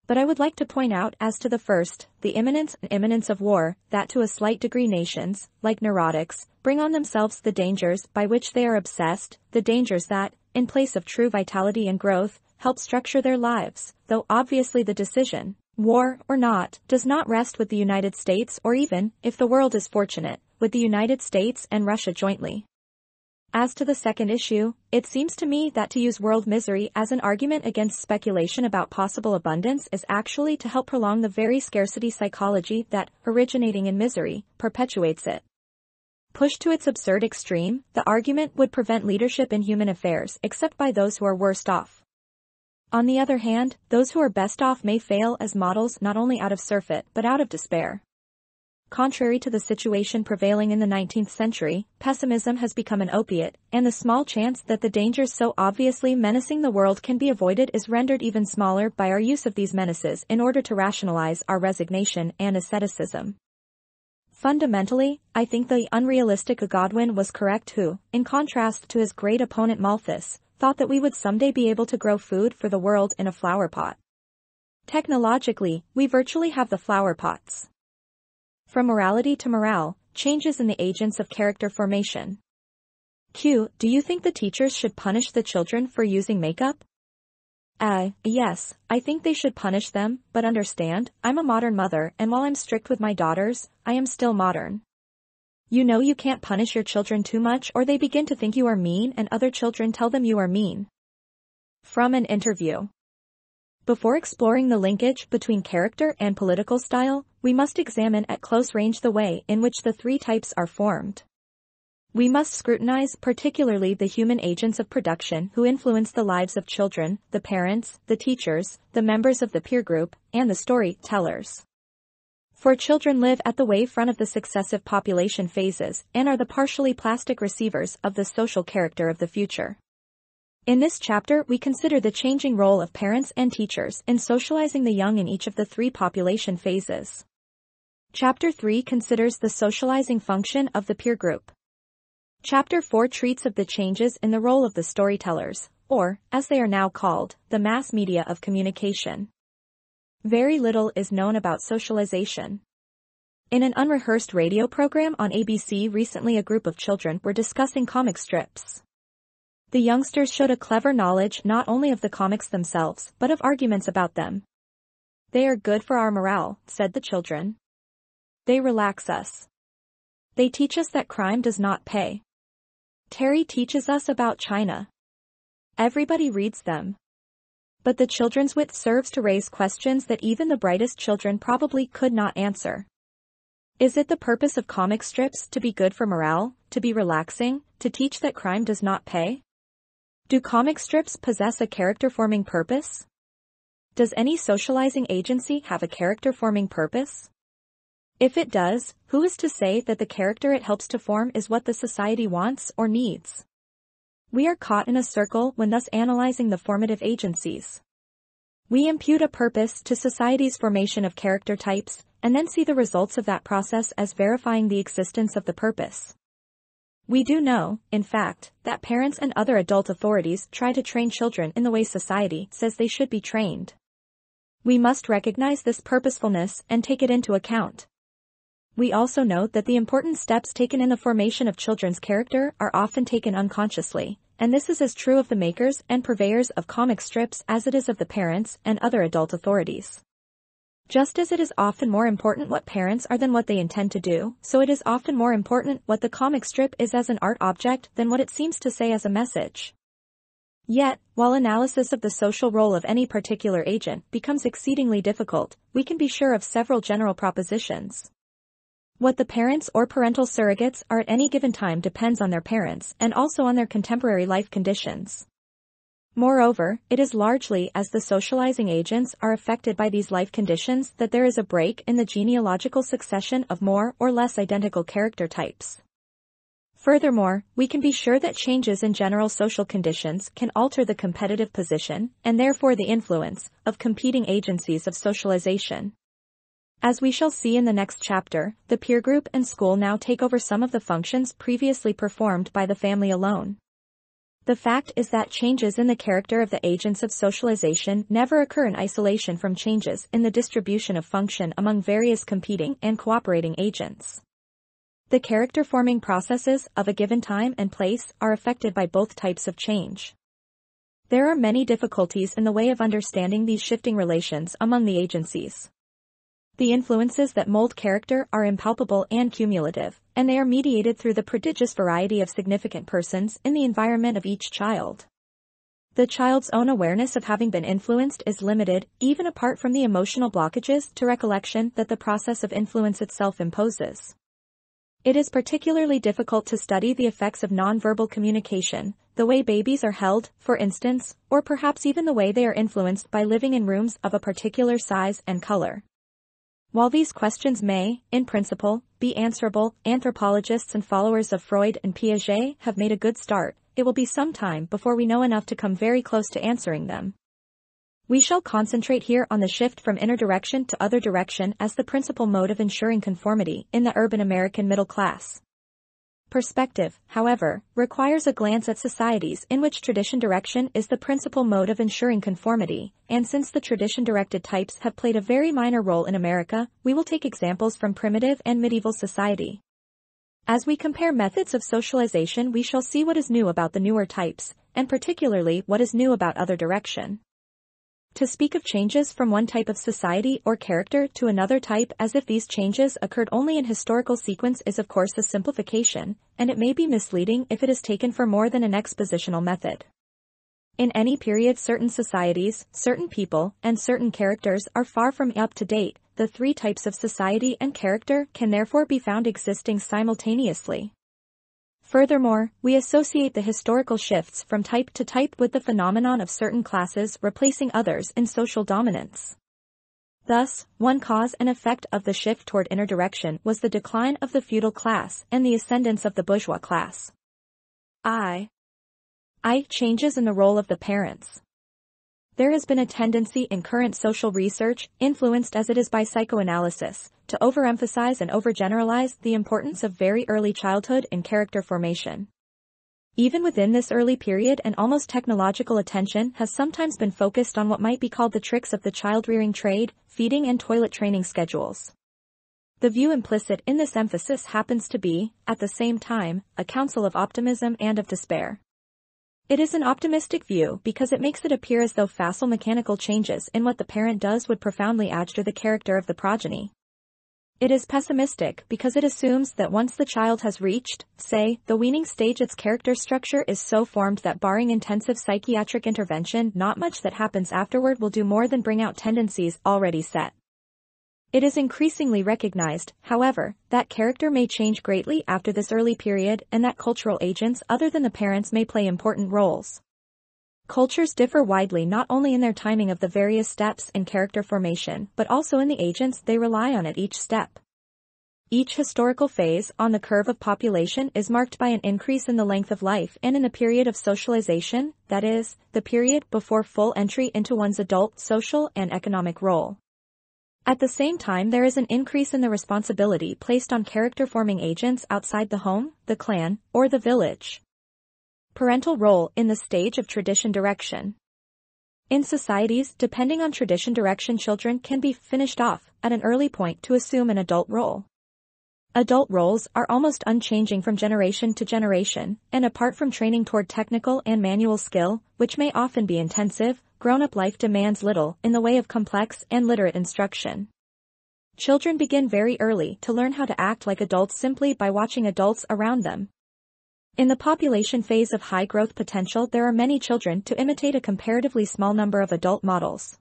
But I would like to point out as to the first, the imminence of war, that to a slight degree nations, like neurotics, bring on themselves the dangers by which they are obsessed, the dangers that, in place of true vitality and growth, help structure their lives, though obviously the decision, war or not, does not rest with the United States or even, if the world is fortunate, with the United States and Russia jointly. As to the second issue, it seems to me that to use world misery as an argument against speculation about possible abundance is actually to help prolong the very scarcity psychology that, originating in misery, perpetuates it. Pushed to its absurd extreme, the argument would prevent leadership in human affairs except by those who are worst off. On the other hand, those who are best off may fail as models not only out of surfeit but out of despair. contrary to the situation prevailing in the 19th century, pessimism has become an opiate, and the small chance that the dangers so obviously menacing the world can be avoided is rendered even smaller by our use of these menaces in order to rationalize our resignation and asceticism. Fundamentally, I think the unrealistic Godwin was correct who, in contrast to his great opponent Malthus, thought that we would someday be able to grow food for the world in a flower pot. Technologically, we virtually have the flower pots. From morality to morale, changes in the agents of character formation. Q. Do you think the teachers should punish the children for using makeup? Yes, I think they should punish them, but understand, I'm a modern mother, and while I'm strict with my daughters, I am still modern. You know you can't punish your children too much or they begin to think you are mean and other children tell them you are mean. From an interview. Before exploring the linkage between character and political style, we must examine at close range the way in which the three types are formed. We must scrutinize particularly the human agents of production who influence the lives of children, the parents, the teachers, the members of the peer group, and the storytellers. For children live at the wave-front of the successive population phases and are the partially plastic receivers of the social character of the future. In this chapter we consider the changing role of parents and teachers in socializing the young in each of the three population phases. Chapter 3 considers the socializing function of the peer group. Chapter 4 treats of the changes in the role of the storytellers, or, as they are now called, the mass media of communication. Very little is known about socialization. In an unrehearsed radio program on ABC recently, a group of children were discussing comic strips. The youngsters showed a clever knowledge not only of the comics themselves, but of arguments about them. They are good for our morale, said the children. They relax us. They teach us that crime does not pay. Terry teaches us about China. Everybody reads them. But the children's wit serves to raise questions that even the brightest children probably could not answer. Is it the purpose of comic strips to be good for morale, to be relaxing, to teach that crime does not pay? Do comic strips possess a character-forming purpose? Does any socializing agency have a character-forming purpose? If it does, who is to say that the character it helps to form is what the society wants or needs? We are caught in a circle when thus analyzing the formative agencies. We impute a purpose to society's formation of character types, and then see the results of that process as verifying the existence of the purpose. We do know, in fact, that parents and other adult authorities try to train children in the way society says they should be trained. We must recognize this purposefulness and take it into account. We also note that the important steps taken in the formation of children's character are often taken unconsciously, and this is as true of the makers and purveyors of comic strips as it is of the parents and other adult authorities. Just as it is often more important what parents are than what they intend to do, so it is often more important what the comic strip is as an art object than what it seems to say as a message. Yet, while analysis of the social role of any particular agent becomes exceedingly difficult, we can be sure of several general propositions. What the parents or parental surrogates are at any given time depends on their parents and also on their contemporary life conditions. Moreover, it is largely as the socializing agents are affected by these life conditions that there is a break in the genealogical succession of more or less identical character types. Furthermore, we can be sure that changes in general social conditions can alter the competitive position, and therefore the influence, of competing agencies of socialization. As we shall see in the next chapter, the peer group and school now take over some of the functions previously performed by the family alone. The fact is that changes in the character of the agents of socialization never occur in isolation from changes in the distribution of function among various competing and cooperating agents. The character-forming processes of a given time and place are affected by both types of change. There are many difficulties in the way of understanding these shifting relations among the agencies. The influences that mold character are impalpable and cumulative, and they are mediated through the prodigious variety of significant persons in the environment of each child. The child's own awareness of having been influenced is limited, even apart from the emotional blockages to recollection that the process of influence itself imposes. It is particularly difficult to study the effects of nonverbal communication, the way babies are held, for instance, or perhaps even the way they are influenced by living in rooms of a particular size and color. While these questions may, in principle, be answerable, anthropologists and followers of Freud and Piaget have made a good start. It will be some time before we know enough to come very close to answering them. We shall concentrate here on the shift from inner direction to other direction as the principal mode of ensuring conformity in the urban American middle class. Perspective, however, requires a glance at societies in which tradition direction is the principal mode of ensuring conformity, and since the tradition-directed types have played a very minor role in America, we will take examples from primitive and medieval society. As we compare methods of socialization, we shall see what is new about the newer types, and particularly what is new about other direction. To speak of changes from one type of society or character to another type as if these changes occurred only in historical sequence is of course a simplification, and it may be misleading if it is taken for more than an expositional method. In any period, certain societies, certain people, and certain characters are far from up to date. The three types of society and character can therefore be found existing simultaneously. Furthermore, we associate the historical shifts from type to type with the phenomenon of certain classes replacing others in social dominance. Thus, one cause and effect of the shift toward inner direction was the decline of the feudal class and the ascendance of the bourgeois class. Changes in the role of the parents. There has been a tendency in current social research, influenced as it is by psychoanalysis, to overemphasize and overgeneralize the importance of very early childhood in character formation. Even within this early period, an almost technological attention has sometimes been focused on what might be called the tricks of the child-rearing trade, feeding and toilet training schedules. The view implicit in this emphasis happens to be, at the same time, a counsel of optimism and of despair. It is an optimistic view because it makes it appear as though facile mechanical changes in what the parent does would profoundly alter the character of the progeny. It is pessimistic because it assumes that once the child has reached, say, the weaning stage, its character structure is so formed that barring intensive psychiatric intervention, not much that happens afterward will do more than bring out tendencies already set. It is increasingly recognized, however, that character may change greatly after this early period and that cultural agents other than the parents may play important roles. Cultures differ widely not only in their timing of the various steps in character formation but also in the agents they rely on at each step. Each historical phase on the curve of population is marked by an increase in the length of life and in the period of socialization, that is, the period before full entry into one's adult social and economic role. At the same time, there is an increase in the responsibility placed on character-forming agents outside the home, the clan, or the village. Parental role in the stage of tradition direction. In societies depending on tradition direction, children can be finished off at an early point to assume an adult role. Adult roles are almost unchanging from generation to generation, and apart from training toward technical and manual skill, which may often be intensive, grown-up life demands little in the way of complex and literate instruction. Children begin very early to learn how to act like adults simply by watching adults around them. In the population phase of high growth potential, there are many children to imitate a comparatively small number of adult models.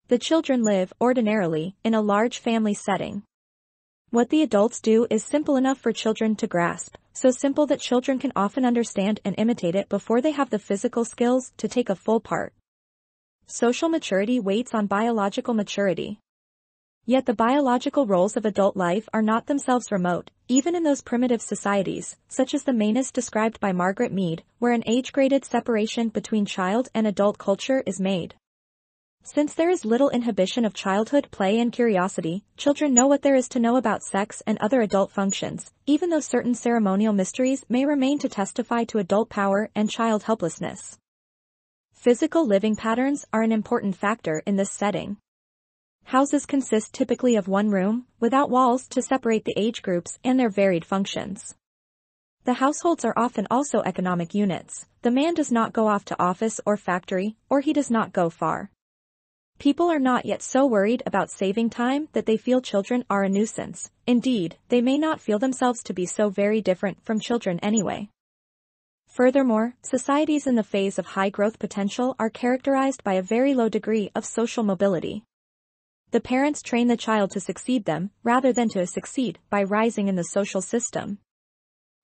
The children live, ordinarily, in a large family setting. What the adults do is simple enough for children to grasp, so simple that children can often understand and imitate it before they have the physical skills to take a full part. Social maturity waits on biological maturity. Yet the biological roles of adult life are not themselves remote, even in those primitive societies, such as the manus described by Margaret Mead, where an age-graded separation between child and adult culture is made. Since there is little inhibition of childhood play and curiosity, children know what there is to know about sex and other adult functions, even though certain ceremonial mysteries may remain to testify to adult power and child helplessness. Physical living patterns are an important factor in this setting. Houses consist typically of one room, without walls to separate the age groups and their varied functions. The households are often also economic units. The man does not go off to office or factory, or he does not go far. People are not yet so worried about saving time that they feel children are a nuisance. Indeed, they may not feel themselves to be so very different from children anyway. Furthermore, societies in the phase of high growth potential are characterized by a very low degree of social mobility. The parents train the child to succeed them, rather than to succeed by rising in the social system.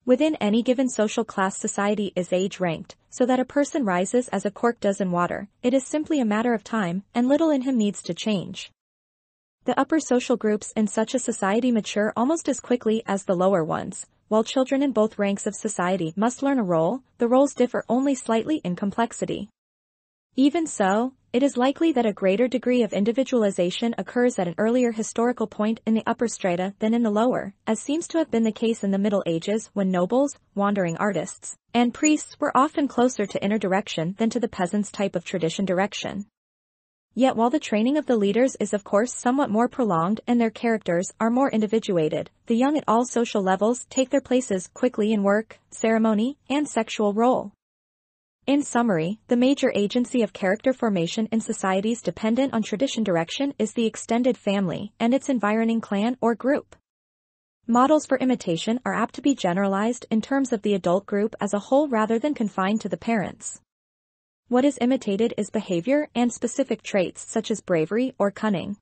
Within any given social class, society is age-ranked, so that a person rises as a cork does in water. It is simply a matter of time, and little in him needs to change. The upper social groups in such a society mature almost as quickly as the lower ones. While children in both ranks of society must learn a role, the roles differ only slightly in complexity. Even so, it is likely that a greater degree of individualization occurs at an earlier historical point in the upper strata than in the lower, as seems to have been the case in the Middle Ages when nobles, wandering artists, and priests were often closer to inner direction than to the peasants' type of tradition direction. Yet while the training of the leaders is of course somewhat more prolonged and their characters are more individuated, the young at all social levels take their places quickly in work, ceremony, and sexual role. In summary, the major agency of character formation in societies dependent on tradition direction is the extended family and its environing clan or group. Models for imitation are apt to be generalized in terms of the adult group as a whole rather than confined to the parents. What is imitated is behavior and specific traits such as bravery or cunning.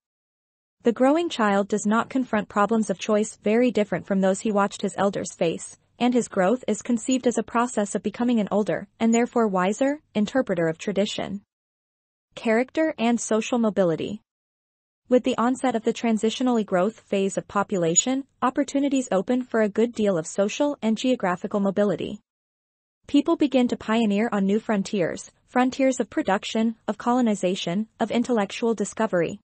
The growing child does not confront problems of choice very different from those he watched his elders face, and his growth is conceived as a process of becoming an older, and therefore wiser, interpreter of tradition. Character and social mobility. With the onset of the transitionally growth phase of population, opportunities open for a good deal of social and geographical mobility. People begin to pioneer on new frontiers of production, of colonization, of intellectual discovery.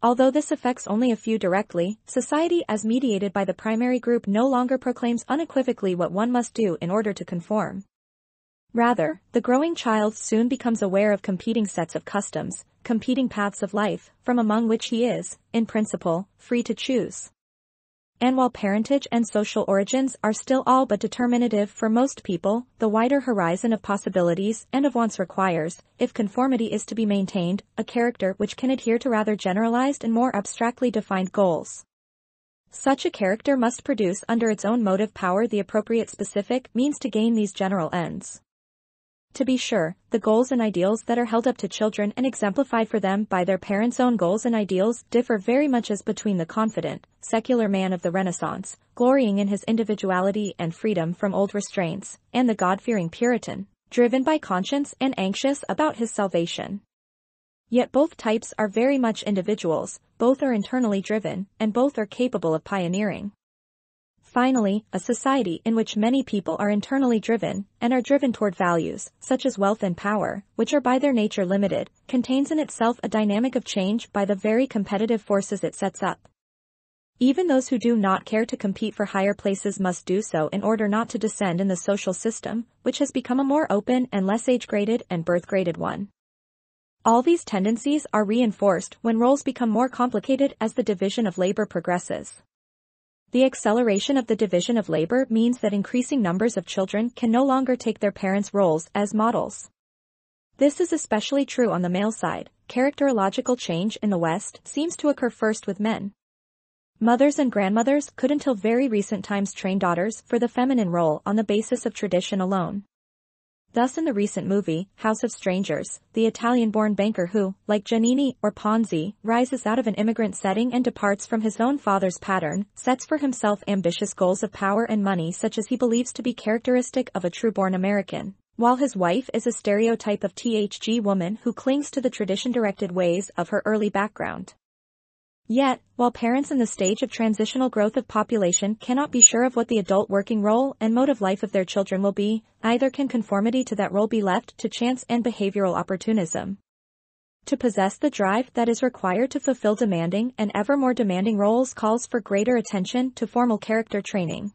Although this affects only a few directly, society as mediated by the primary group no longer proclaims unequivocally what one must do in order to conform. Rather, the growing child soon becomes aware of competing sets of customs, competing paths of life, from among which he is, in principle, free to choose. And while parentage and social origins are still all but determinative for most people, the wider horizon of possibilities and of wants requires, if conformity is to be maintained, a character which can adhere to rather generalized and more abstractly defined goals. Such a character must produce under its own motive power the appropriate specific means to gain these general ends. To be sure, the goals and ideals that are held up to children and exemplified for them by their parents' own goals and ideals differ very much as between the confident, secular man of the Renaissance, glorying in his individuality and freedom from old restraints, and the God-fearing Puritan, driven by conscience and anxious about his salvation. Yet both types are very much individuals, both are internally driven, and both are capable of pioneering. Finally, a society in which many people are internally driven, and are driven toward values, such as wealth and power, which are by their nature limited, contains in itself a dynamic of change by the very competitive forces it sets up. Even those who do not care to compete for higher places must do so in order not to descend in the social system, which has become a more open and less age-graded and birth-graded one. All these tendencies are reinforced when roles become more complicated as the division of labor progresses. The acceleration of the division of labor means that increasing numbers of children can no longer take their parents' roles as models. This is especially true on the male side. Characterological change in the West seems to occur first with men. Mothers and grandmothers could until very recent times train daughters for the feminine role on the basis of tradition alone. Thus in the recent movie, House of Strangers, the Italian-born banker who, like Giannini or Ponzi, rises out of an immigrant setting and departs from his own father's pattern, sets for himself ambitious goals of power and money such as he believes to be characteristic of a true-born American, while his wife is a stereotype of THG woman who clings to the tradition-directed ways of her early background. Yet, while parents in the stage of transitional growth of population cannot be sure of what the adult working role and mode of life of their children will be, neither can conformity to that role be left to chance and behavioral opportunism. To possess the drive that is required to fulfill demanding and ever more demanding roles calls for greater attention to formal character training.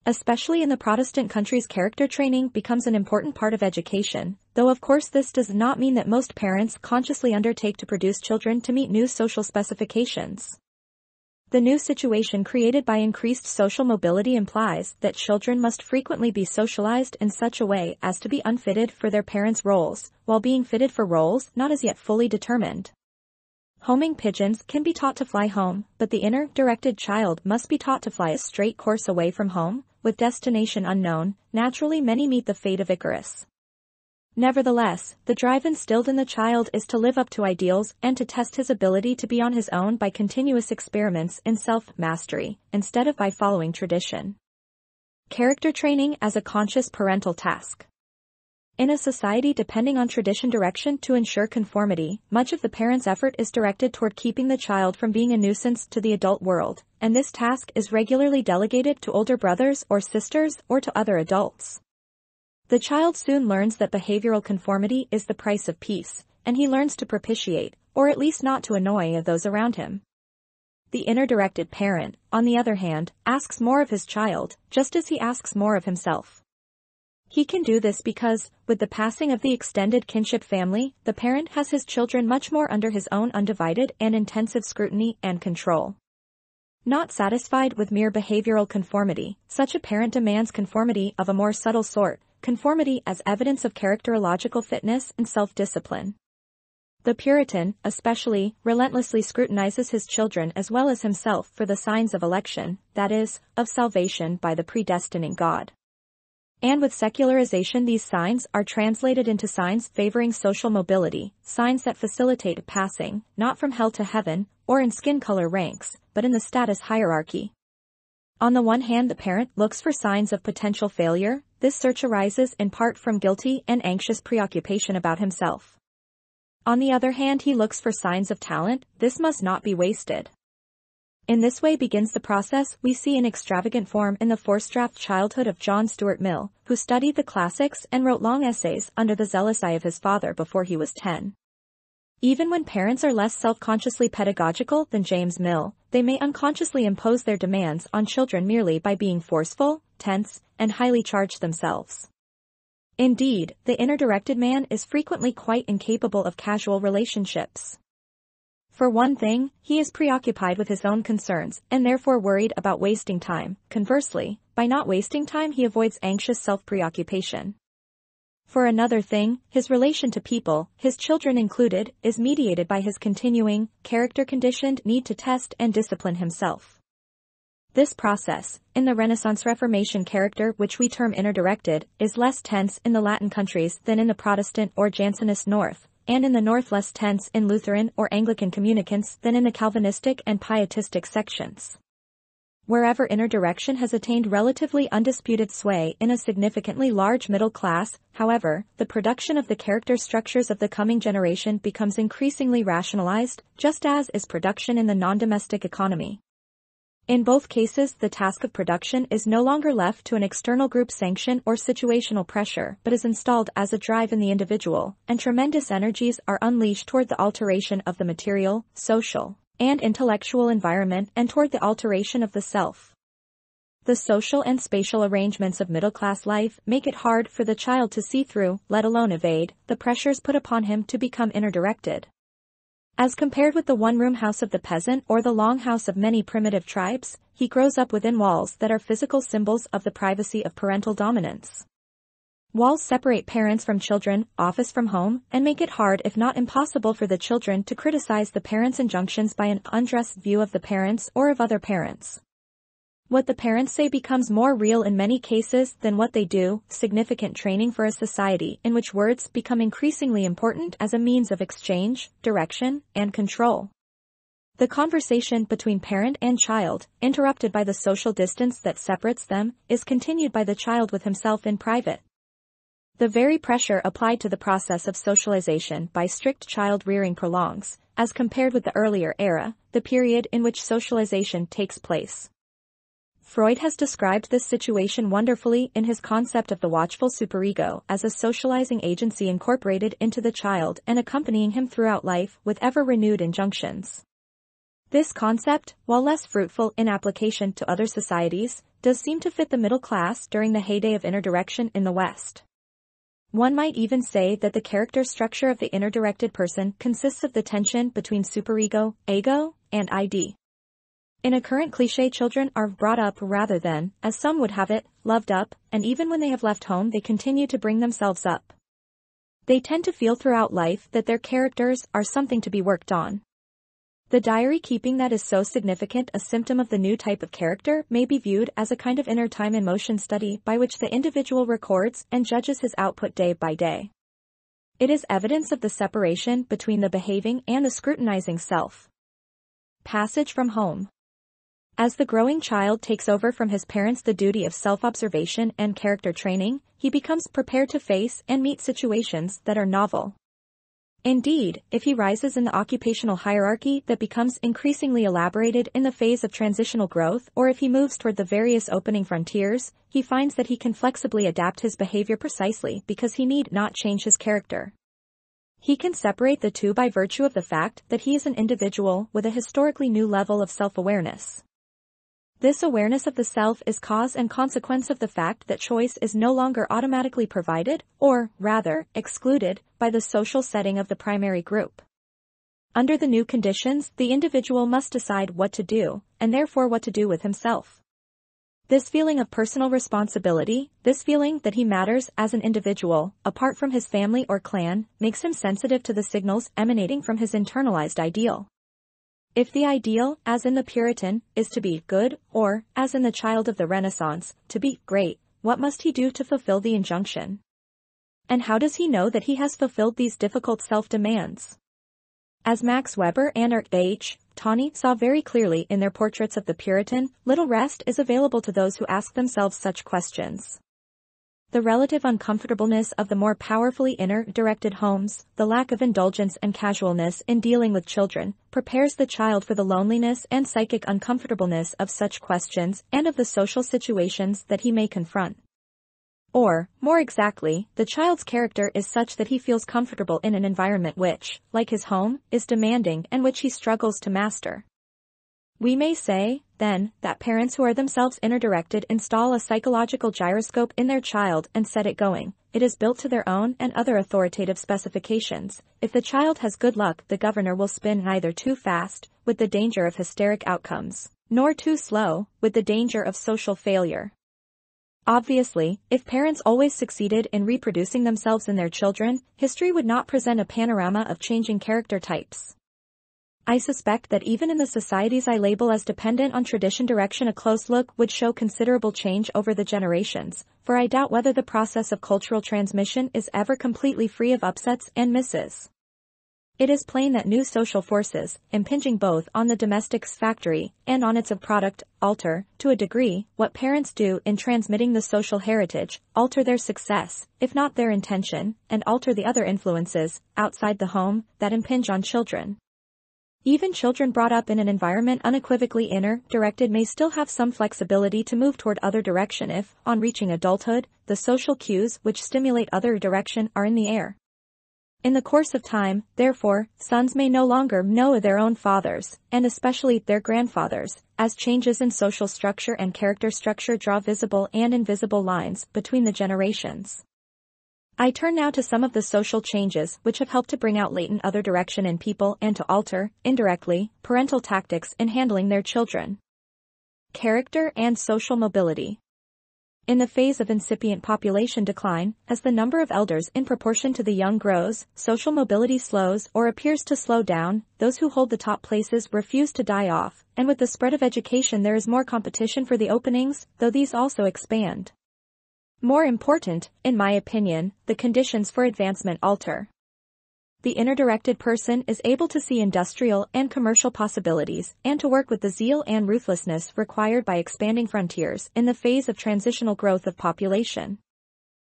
Especially in the Protestant countries, character training becomes an important part of education, though of course this does not mean that most parents consciously undertake to produce children to meet new social specifications. The new situation created by increased social mobility implies that children must frequently be socialized in such a way as to be unfitted for their parents' roles, while being fitted for roles not as yet fully determined. Homing pigeons can be taught to fly home, but the inner-directed child must be taught to fly a straight course away from home, with destination unknown. Naturally many meet the fate of Icarus. Nevertheless, the drive instilled in the child is to live up to ideals and to test his ability to be on his own by continuous experiments in self-mastery, instead of by following tradition. Character training as a conscious parental task. In a society depending on tradition direction to ensure conformity, much of the parent's effort is directed toward keeping the child from being a nuisance to the adult world, and this task is regularly delegated to older brothers or sisters or to other adults. The child soon learns that behavioral conformity is the price of peace, and he learns to propitiate, or at least not to annoy those around him. The inner-directed parent, on the other hand, asks more of his child, just as he asks more of himself. He can do this because, with the passing of the extended kinship family, the parent has his children much more under his own undivided and intensive scrutiny and control. Not satisfied with mere behavioral conformity, such a parent demands conformity of a more subtle sort, conformity as evidence of characterological fitness and self-discipline. The Puritan, especially, relentlessly scrutinizes his children as well as himself for the signs of election, that is, of salvation by the predestining God. And with secularization these signs are translated into signs favoring social mobility, signs that facilitate passing, not from hell to heaven, or in skin color ranks, but in the status hierarchy. On the one hand the parent looks for signs of potential failure. This search arises in part from guilty and anxious preoccupation about himself. On the other hand he looks for signs of talent. This must not be wasted. In this way begins the process we see in extravagant form in the forced-draft childhood of John Stuart Mill, who studied the classics and wrote long essays under the zealous eye of his father before he was 10. Even when parents are less self-consciously pedagogical than James Mill, they may unconsciously impose their demands on children merely by being forceful, tense, and highly charged themselves. Indeed, the inner-directed man is frequently quite incapable of casual relationships. For one thing, he is preoccupied with his own concerns and therefore worried about wasting time. Conversely, by not wasting time he avoids anxious self-preoccupation. For another thing, his relation to people, his children included, is mediated by his continuing, character-conditioned need to test and discipline himself. This process, in the Renaissance Reformation character which we term inner-directed, is less tense in the Latin countries than in the Protestant or Jansenist North, and in the North less tense in Lutheran or Anglican communicants than in the Calvinistic and Pietistic sections. Wherever inner direction has attained relatively undisputed sway in a significantly large middle class, however, the production of the character structures of the coming generation becomes increasingly rationalized, just as is production in the non-domestic economy. In both cases the task of production is no longer left to an external group sanction or situational pressure but is installed as a drive in the individual, and tremendous energies are unleashed toward the alteration of the material, social, and intellectual environment and toward the alteration of the self. The social and spatial arrangements of middle-class life make it hard for the child to see through, let alone evade, the pressures put upon him to become inner-directed. As compared with the one-room house of the peasant or the long house of many primitive tribes, he grows up within walls that are physical symbols of the privacy of parental dominance. Walls separate parents from children, office from home, and make it hard if not impossible for the children to criticize the parents' injunctions by an undressed view of the parents or of other parents. What the parents say becomes more real in many cases than what they do, significant training for a society in which words become increasingly important as a means of exchange, direction, and control. The conversation between parent and child, interrupted by the social distance that separates them, is continued by the child with himself in private. The very pressure applied to the process of socialization by strict child rearing prolongs, as compared with the earlier era, the period in which socialization takes place. Freud has described this situation wonderfully in his concept of the watchful superego as a socializing agency incorporated into the child and accompanying him throughout life with ever-renewed injunctions. This concept, while less fruitful in application to other societies, does seem to fit the middle class during the heyday of inner direction in the West. One might even say that the character structure of the inner-directed person consists of the tension between superego, ego, and id. In a current cliché, children are brought up rather than, as some would have it, loved up, and even when they have left home they continue to bring themselves up. They tend to feel throughout life that their characters are something to be worked on. The diary keeping that is so significant a symptom of the new type of character may be viewed as a kind of inner time and motion study by which the individual records and judges his output day by day. It is evidence of the separation between the behaving and the scrutinizing self. Passage from home. As the growing child takes over from his parents the duty of self-observation and character training, he becomes prepared to face and meet situations that are novel. Indeed, if he rises in the occupational hierarchy that becomes increasingly elaborated in the phase of transitional growth, or if he moves toward the various opening frontiers, he finds that he can flexibly adapt his behavior precisely because he need not change his character. He can separate the two by virtue of the fact that he is an individual with a historically new level of self-awareness. This awareness of the self is cause and consequence of the fact that choice is no longer automatically provided, or, rather, excluded, by the social setting of the primary group. Under the new conditions, the individual must decide what to do, and therefore what to do with himself. This feeling of personal responsibility, this feeling that he matters as an individual, apart from his family or clan, makes him sensitive to the signals emanating from his internalized ideal. If the ideal, as in the Puritan, is to be good, or, as in the child of the Renaissance, to be great, what must he do to fulfill the injunction? And how does he know that he has fulfilled these difficult self-demands? As Max Weber and Art H. Tawney saw very clearly in their portraits of the Puritan, little rest is available to those who ask themselves such questions. The relative uncomfortableness of the more powerfully inner-directed homes, the lack of indulgence and casualness in dealing with children, prepares the child for the loneliness and psychic uncomfortableness of such questions and of the social situations that he may confront. Or, more exactly, the child's character is such that he feels comfortable in an environment which, like his home, is demanding and which he struggles to master. We may say, then, that parents who are themselves inner-directed install a psychological gyroscope in their child and set it going. It is built to their own and other authoritative specifications. If the child has good luck, the governor will spin neither too fast, with the danger of hysteric outcomes, nor too slow, with the danger of social failure. Obviously, if parents always succeeded in reproducing themselves in their children, history would not present a panorama of changing character types. I suspect that even in the societies I label as dependent on tradition direction, a close look would show considerable change over the generations, for I doubt whether the process of cultural transmission is ever completely free of upsets and misses. It is plain that new social forces, impinging both on the domestic factory and on its product, alter, to a degree, what parents do in transmitting the social heritage, alter their success, if not their intention, and alter the other influences, outside the home, that impinge on children. Even children brought up in an environment unequivocally inner-directed may still have some flexibility to move toward other direction if, on reaching adulthood, the social cues which stimulate other direction are in the air. In the course of time, therefore, sons may no longer know their own fathers, and especially their grandfathers, as changes in social structure and character structure draw visible and invisible lines between the generations. I turn now to some of the social changes which have helped to bring out latent other direction in people and to alter, indirectly, parental tactics in handling their children. Character and social mobility. In the phase of incipient population decline, as the number of elders in proportion to the young grows, social mobility slows or appears to slow down. Those who hold the top places refuse to die off, and with the spread of education there is more competition for the openings, though these also expand. More important, in my opinion, the conditions for advancement alter. The inner-directed person is able to see industrial and commercial possibilities and to work with the zeal and ruthlessness required by expanding frontiers in the phase of transitional growth of population.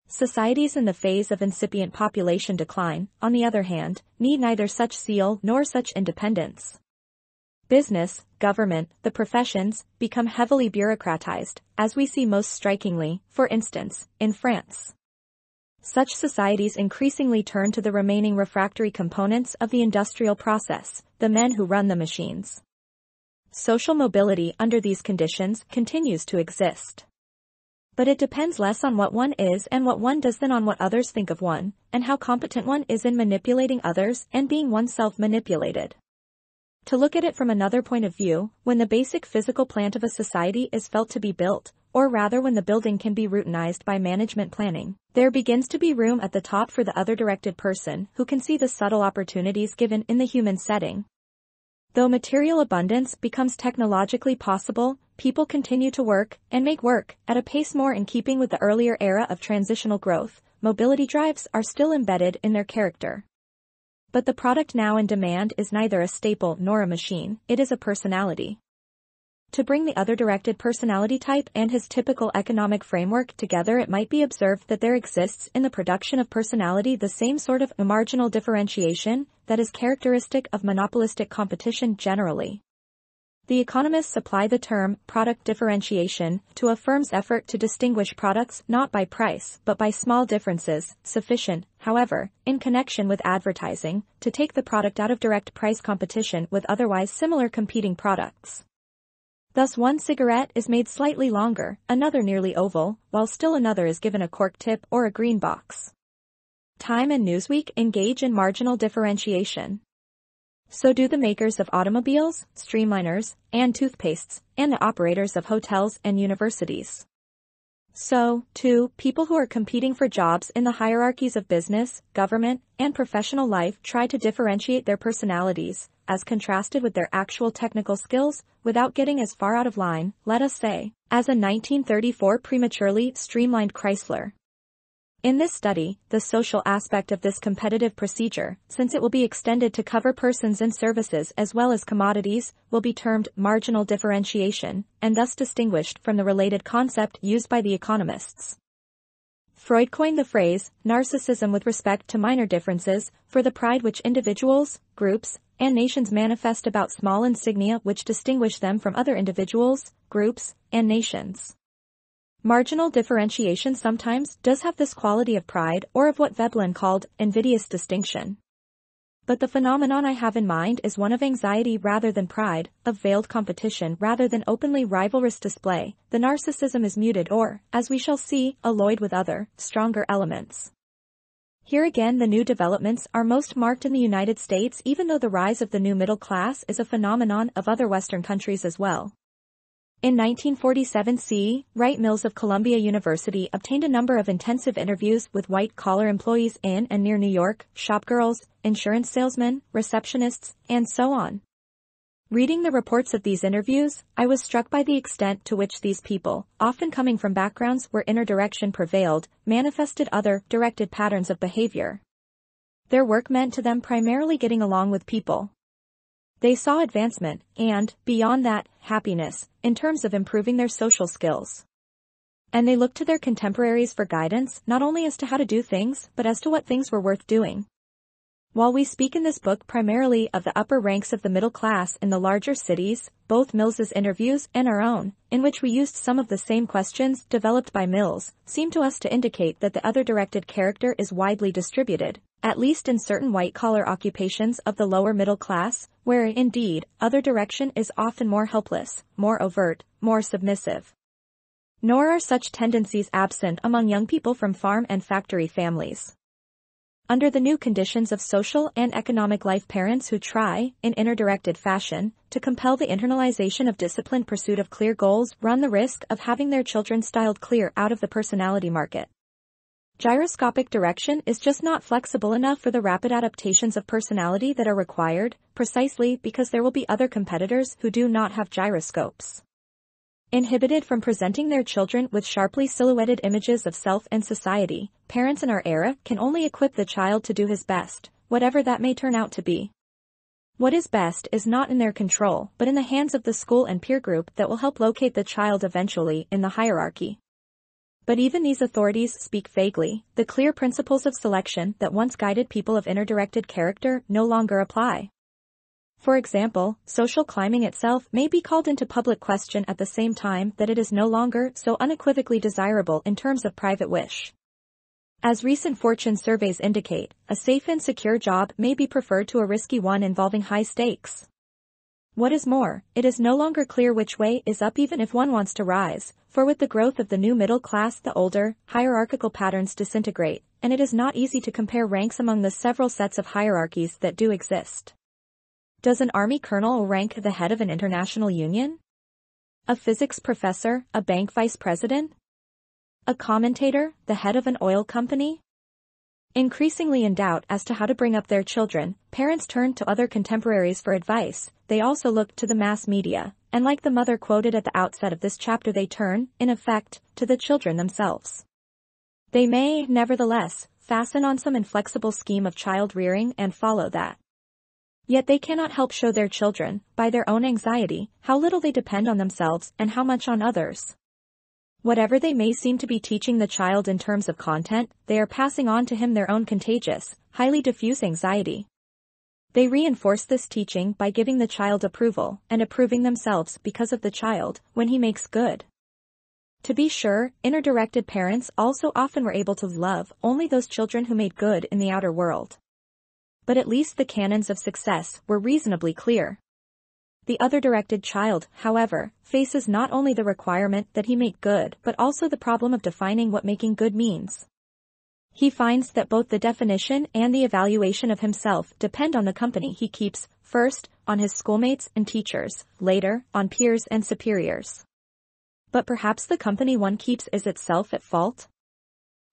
Societies in the phase of incipient population decline, on the other hand, need neither such zeal nor such independence. Business, government, the professions, become heavily bureaucratized, as we see most strikingly, for instance, in France. Such societies increasingly turn to the remaining refractory components of the industrial process, the men who run the machines. Social mobility under these conditions continues to exist. But it depends less on what one is and what one does than on what others think of one, and how competent one is in manipulating others and being oneself manipulated. To look at it from another point of view, when the basic physical plant of a society is felt to be built, or rather when the building can be routinized by management planning, there begins to be room at the top for the other-directed person who can see the subtle opportunities given in the human setting. Though material abundance becomes technologically possible, people continue to work, and make work, at a pace more in keeping with the earlier era of transitional growth. Mobility drives are still embedded in their character. But the product now in demand is neither a staple nor a machine, it is a personality. To bring the other-directed personality type and his typical economic framework together, it might be observed that there exists in the production of personality the same sort of marginal differentiation that is characteristic of monopolistic competition generally. The economists apply the term product differentiation to a firm's effort to distinguish products not by price but by small differences, sufficient, however, in connection with advertising, to take the product out of direct price competition with otherwise similar competing products. Thus one cigarette is made slightly longer, another nearly oval, while still another is given a cork tip or a green box. Time and Newsweek engage in marginal differentiation. So do the makers of automobiles, streamliners, and toothpastes, and the operators of hotels and universities. So, too, people who are competing for jobs in the hierarchies of business, government, and professional life try to differentiate their personalities, as contrasted with their actual technical skills, without getting as far out of line, let us say, as a 1934 prematurely streamlined Chrysler. In this study, the social aspect of this competitive procedure, since it will be extended to cover persons and services as well as commodities, will be termed marginal differentiation, and thus distinguished from the related concept used by the economists. Freud coined the phrase, narcissism with respect to minor differences, for the pride which individuals, groups, and nations manifest about small insignia which distinguish them from other individuals, groups, and nations. Marginal differentiation sometimes does have this quality of pride or of what Veblen called invidious distinction. But the phenomenon I have in mind is one of anxiety rather than pride, of veiled competition rather than openly rivalrous display. The narcissism is muted or, as we shall see, alloyed with other, stronger elements. Here again the new developments are most marked in the United States, even though the rise of the new middle class is a phenomenon of other Western countries as well. In 1947 C. Wright Mills of Columbia University obtained a number of intensive interviews with white-collar employees in and near New York, shopgirls, insurance salesmen, receptionists, and so on. Reading the reports of these interviews, I was struck by the extent to which these people, often coming from backgrounds where inner direction prevailed, manifested other, directed patterns of behavior. Their work meant to them primarily getting along with people. They saw advancement, and, beyond that, happiness, in terms of improving their social skills. And they looked to their contemporaries for guidance, not only as to how to do things, but as to what things were worth doing. While we speak in this book primarily of the upper ranks of the middle class in the larger cities, both Mills's interviews and our own, in which we used some of the same questions developed by Mills, seem to us to indicate that the other-directed character is widely distributed, at least in certain white-collar occupations of the lower middle class, where, indeed, other direction is often more helpless, more overt, more submissive. Nor are such tendencies absent among young people from farm and factory families. Under the new conditions of social and economic life, parents who try, in inner-directed fashion, to compel the internalization of disciplined pursuit of clear goals run the risk of having their children styled clear out of the personality market. Gyroscopic direction is just not flexible enough for the rapid adaptations of personality that are required, precisely because there will be other competitors who do not have gyroscopes. Inhibited from presenting their children with sharply silhouetted images of self and society, parents in our era can only equip the child to do his best, whatever that may turn out to be. What is best is not in their control, but in the hands of the school and peer group that will help locate the child eventually in the hierarchy. But even these authorities speak vaguely. The clear principles of selection that once guided people of inner-directed character no longer apply. For example, social climbing itself may be called into public question at the same time that it is no longer so unequivocally desirable in terms of private wish. As recent fortune surveys indicate, a safe and secure job may be preferred to a risky one involving high stakes. What is more, it is no longer clear which way is up even if one wants to rise, for with the growth of the new middle class the older, hierarchical patterns disintegrate, and it is not easy to compare ranks among the several sets of hierarchies that do exist. Does an army colonel rank the head of an international union? A physics professor, a bank vice president? A commentator, the head of an oil company? Increasingly in doubt as to how to bring up their children, parents turn to other contemporaries for advice. They also look to the mass media, and like the mother quoted at the outset of this chapter, they turn, in effect, to the children themselves. They may, nevertheless, fasten on some inflexible scheme of child rearing and follow that. Yet they cannot help show their children, by their own anxiety, how little they depend on themselves and how much on others. Whatever they may seem to be teaching the child in terms of content, they are passing on to him their own contagious, highly diffuse anxiety. They reinforce this teaching by giving the child approval and approving themselves because of the child when he makes good. To be sure, inner-directed parents also often were able to love only those children who made good in the outer world. But at least the canons of success were reasonably clear. The other-directed child, however, faces not only the requirement that he make good but also the problem of defining what making good means. He finds that both the definition and the evaluation of himself depend on the company he keeps, first, on his schoolmates and teachers, later, on peers and superiors. But perhaps the company one keeps is itself at fault?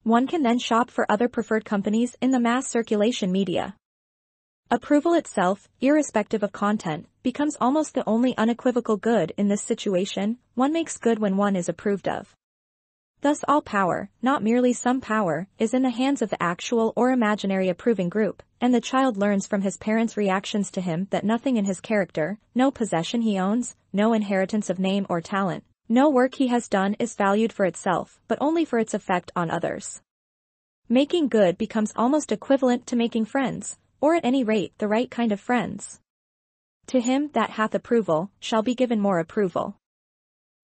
One can then shop for other preferred companies in the mass circulation media. Approval itself, irrespective of content, becomes almost the only unequivocal good in this situation. One makes good when one is approved of. Thus all power, not merely some power, is in the hands of the actual or imaginary approving group, and the child learns from his parents' reactions to him that nothing in his character, no possession he owns, no inheritance of name or talent, no work he has done is valued for itself, but only for its effect on others. Making good becomes almost equivalent to making friends, or at any rate the right kind of friends. To him that hath approval, shall be given more approval.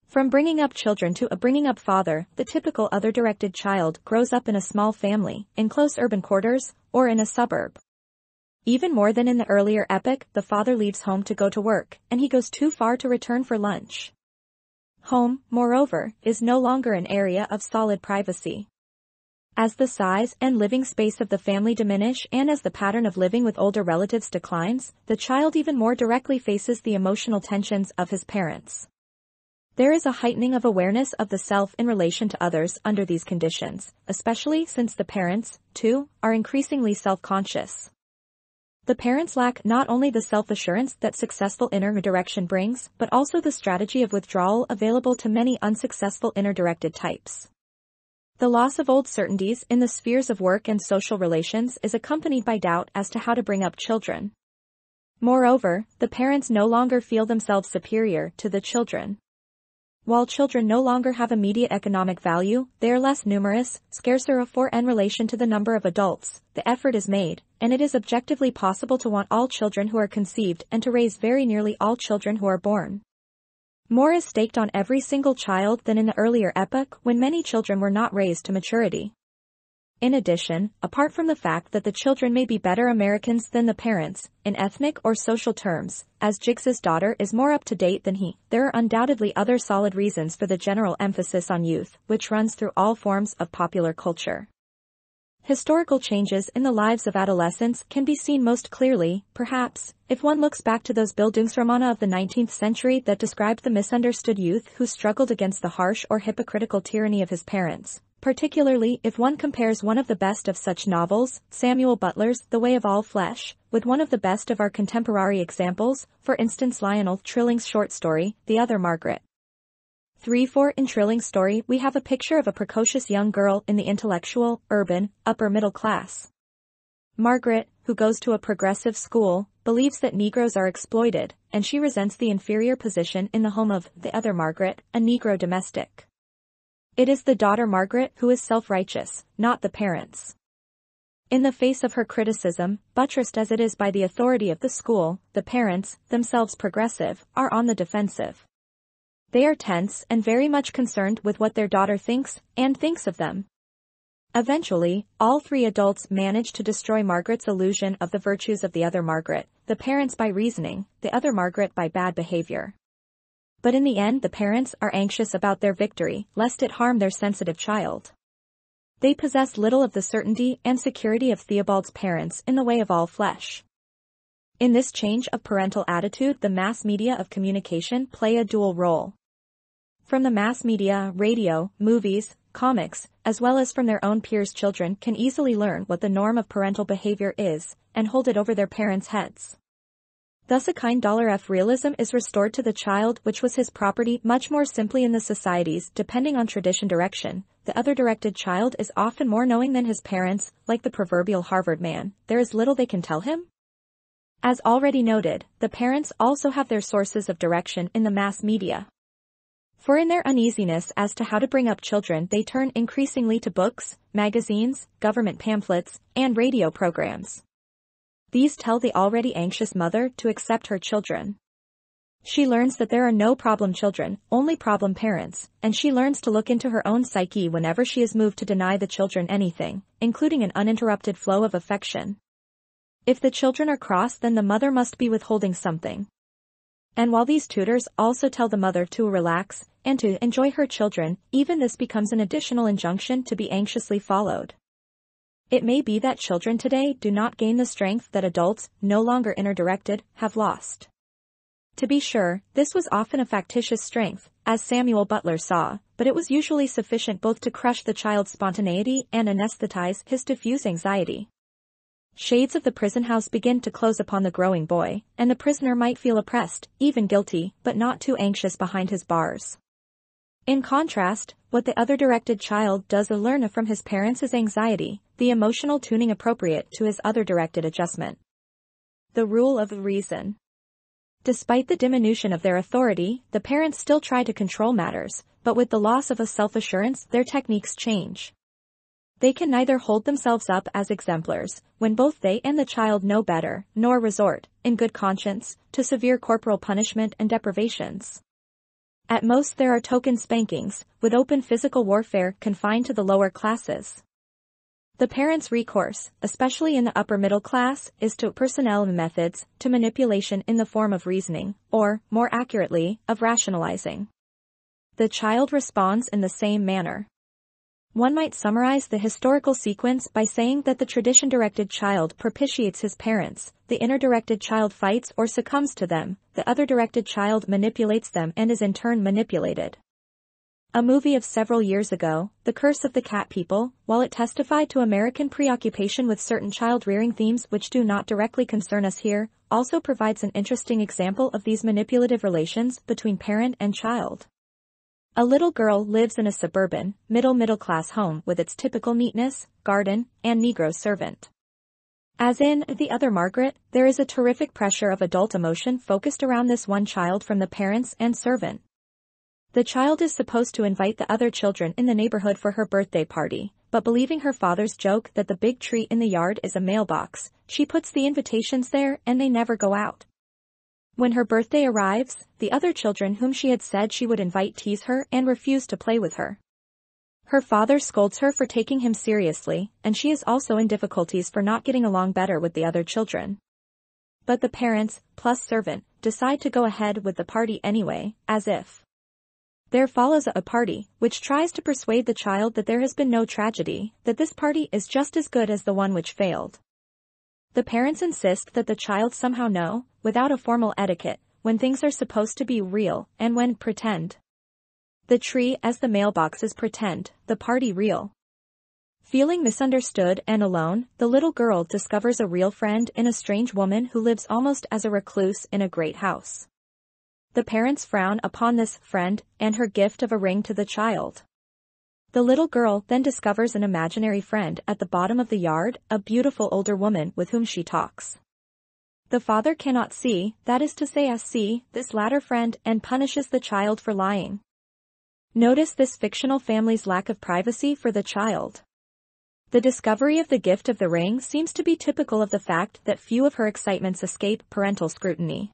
From bringing up children to a bringing up father, the typical other-directed child grows up in a small family, in close urban quarters, or in a suburb. Even more than in the earlier epoch, the father leaves home to go to work, and he goes too far to return for lunch. Home, moreover, is no longer an area of solid privacy. As the size and living space of the family diminish and as the pattern of living with older relatives declines, the child even more directly faces the emotional tensions of his parents. There is a heightening of awareness of the self in relation to others under these conditions, especially since the parents, too, are increasingly self-conscious. The parents lack not only the self-assurance that successful inner direction brings, but also the strategy of withdrawal available to many unsuccessful inner-directed types. The loss of old certainties in the spheres of work and social relations is accompanied by doubt as to how to bring up children. Moreover, the parents no longer feel themselves superior to the children. While children no longer have immediate economic value, they are less numerous, scarcer for in relation to the number of adults. The effort is made, and it is objectively possible to want all children who are conceived and to raise very nearly all children who are born. More is staked on every single child than in the earlier epoch when many children were not raised to maturity. In addition, apart from the fact that the children may be better Americans than the parents, in ethnic or social terms, as Jigs's daughter is more up to date than he, there are undoubtedly other solid reasons for the general emphasis on youth, which runs through all forms of popular culture. Historical changes in the lives of adolescents can be seen most clearly, perhaps, if one looks back to those Bildungsromane of the 19th century that described the misunderstood youth who struggled against the harsh or hypocritical tyranny of his parents. Particularly if one compares one of the best of such novels, Samuel Butler's The Way of All Flesh, with one of the best of our contemporary examples, for instance Lionel Trilling's short story, The Other Margaret. 3-4 In Trilling's story we have a picture of a precocious young girl in the intellectual, urban, upper middle class. Margaret, who goes to a progressive school, believes that Negroes are exploited, and she resents the inferior position in the home of the other Margaret, a Negro domestic. It is the daughter Margaret who is self-righteous, not the parents. In the face of her criticism, buttressed as it is by the authority of the school, the parents, themselves progressive, are on the defensive. They are tense and very much concerned with what their daughter thinks of them. Eventually, all three adults manage to destroy Margaret's illusion of the virtues of the other Margaret, the parents by reasoning, the other Margaret by bad behavior. But in the end the parents are anxious about their victory, lest it harm their sensitive child. They possess little of the certainty and security of Theobald's parents in The Way of All Flesh. In this change of parental attitude the mass media of communication play a dual role. From the mass media, radio, movies, comics, as well as from their own peers children can easily learn what the norm of parental behavior is, and hold it over their parents' heads. Thus a kind $F realism is restored to the child which was his property much more simply in the societies depending on tradition direction. The other directed child is often more knowing than his parents, like the proverbial Harvard man, there is little they can tell him. As already noted, the parents also have their sources of direction in the mass media. For in their uneasiness as to how to bring up children, they turn increasingly to books, magazines, government pamphlets, and radio programs. These tell the already anxious mother to accept her children. She learns that there are no problem children, only problem parents, and she learns to look into her own psyche whenever she is moved to deny the children anything, including an uninterrupted flow of affection. If the children are cross, then the mother must be withholding something. And while these tutors also tell the mother to relax and to enjoy her children, even this becomes an additional injunction to be anxiously followed. It may be that children today do not gain the strength that adults, no longer inner-directed, have lost. To be sure, this was often a factitious strength, as Samuel Butler saw, but it was usually sufficient both to crush the child's spontaneity and anesthetize his diffuse anxiety. Shades of the prison house begin to close upon the growing boy, and the prisoner might feel oppressed, even guilty, but not too anxious behind his bars. In contrast, what the other directed child does learn from his parents is anxiety, the emotional tuning appropriate to his other directed adjustment. The rule of reason. Despite the diminution of their authority, the parents still try to control matters, but with the loss of a self-assurance, their techniques change. They can neither hold themselves up as exemplars, when both they and the child know better, nor resort, in good conscience, to severe corporal punishment and deprivations. At most there are token spankings, with open physical warfare confined to the lower classes. The parents' recourse, especially in the upper middle class, is to personnel methods, to manipulation in the form of reasoning, or, more accurately, of rationalizing. The child responds in the same manner. One might summarize the historical sequence by saying that the tradition-directed child propitiates his parents, the inner-directed child fights or succumbs to them, the other-directed child manipulates them and is in turn manipulated. A movie of several years ago, The Curse of the Cat People, while it testified to American preoccupation with certain child-rearing themes which do not directly concern us here, also provides an interesting example of these manipulative relations between parent and child. A little girl lives in a suburban, middle-class home with its typical neatness, garden, and Negro servant. As in The Other Margaret, there is a terrific pressure of adult emotion focused around this one child from the parents and servant. The child is supposed to invite the other children in the neighborhood for her birthday party, but believing her father's joke that the big tree in the yard is a mailbox, she puts the invitations there and they never go out. When her birthday arrives, the other children whom she had said she would invite tease her and refuse to play with her. Her father scolds her for taking him seriously, and she is also in difficulties for not getting along better with the other children. But the parents, plus servant, decide to go ahead with the party anyway, as if. There follows a party, which tries to persuade the child that there has been no tragedy, that this party is just as good as the one which failed. The parents insist that the child somehow know, without a formal etiquette, when things are supposed to be real, and when pretend. The tree as the mailbox is pretend, the party real. Feeling misunderstood and alone, the little girl discovers a real friend in a strange woman who lives almost as a recluse in a great house. The parents frown upon this friend and her gift of a ring to the child. The little girl then discovers an imaginary friend at the bottom of the yard, a beautiful older woman with whom she talks. The father cannot see, that is to say this latter friend, and punishes the child for lying. Notice this fictional family's lack of privacy for the child. The discovery of the gift of the ring seems to be typical of the fact that few of her excitements escape parental scrutiny.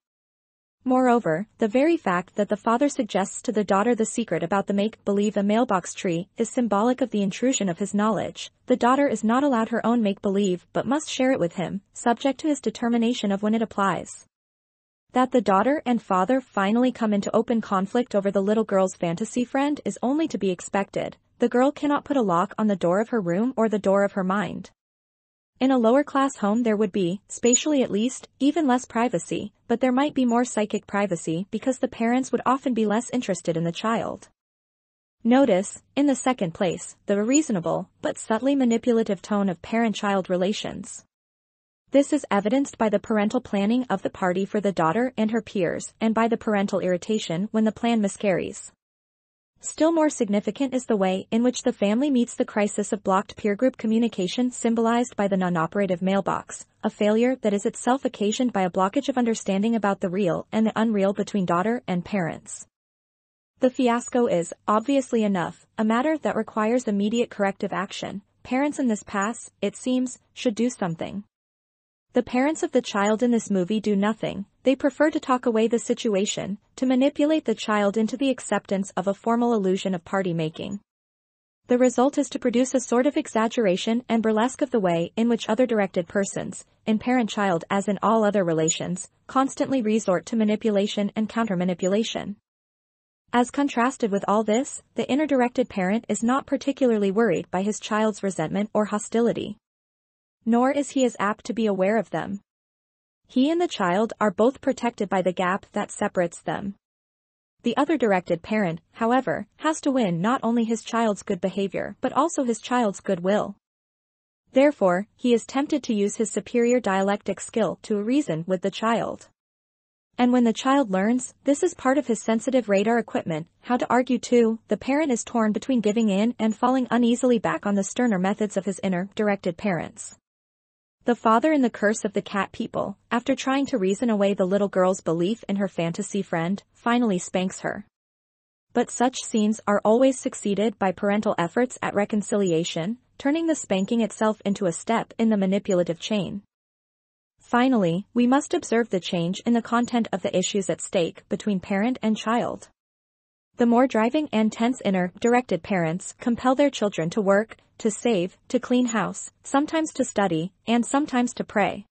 Moreover, the very fact that the father suggests to the daughter the secret about the make-believe a mailbox tree is symbolic of the intrusion of his knowledge. The daughter is not allowed her own make-believe but must share it with him, subject to his determination of when it applies. That the daughter and father finally come into open conflict over the little girl's fantasy friend is only to be expected. The girl cannot put a lock on the door of her room or the door of her mind. In a lower-class home there would be, spatially at least, even less privacy, but there might be more psychic privacy because the parents would often be less interested in the child. Notice, in the second place, the reasonable, but subtly manipulative tone of parent-child relations. This is evidenced by the parental planning of the party for the daughter and her peers, and by the parental irritation when the plan miscarries. Still more significant is the way in which the family meets the crisis of blocked peer group communication symbolized by the non-operative mailbox, a failure that is itself occasioned by a blockage of understanding about the real and the unreal between daughter and parents. The fiasco is, obviously enough, a matter that requires immediate corrective action. Parents in this pass, it seems, should do something. The parents of the child in this movie do nothing. They prefer to talk away the situation, to manipulate the child into the acceptance of a formal illusion of party making. The result is to produce a sort of exaggeration and burlesque of the way in which other directed persons, in parent-child as in all other relations, constantly resort to manipulation and counter-manipulation. As contrasted with all this, the inner-directed parent is not particularly worried by his child's resentment or hostility. Nor is he as apt to be aware of them. He and the child are both protected by the gap that separates them. The other directed parent, however, has to win not only his child's good behavior but also his child's goodwill. Therefore, he is tempted to use his superior dialectic skill to reason with the child. And when the child learns, this is part of his sensitive radar equipment, how to argue too, the parent is torn between giving in and falling uneasily back on the sterner methods of his inner-directed parents. The father in The Curse of the Cat People, after trying to reason away the little girl's belief in her fantasy friend, finally spanks her. But such scenes are always succeeded by parental efforts at reconciliation, turning the spanking itself into a step in the manipulative chain. Finally, we must observe the change in the content of the issues at stake between parent and child. The more driving and tense inner-directed parents compel their children to work, to save, to clean house, sometimes to study, and sometimes to pray.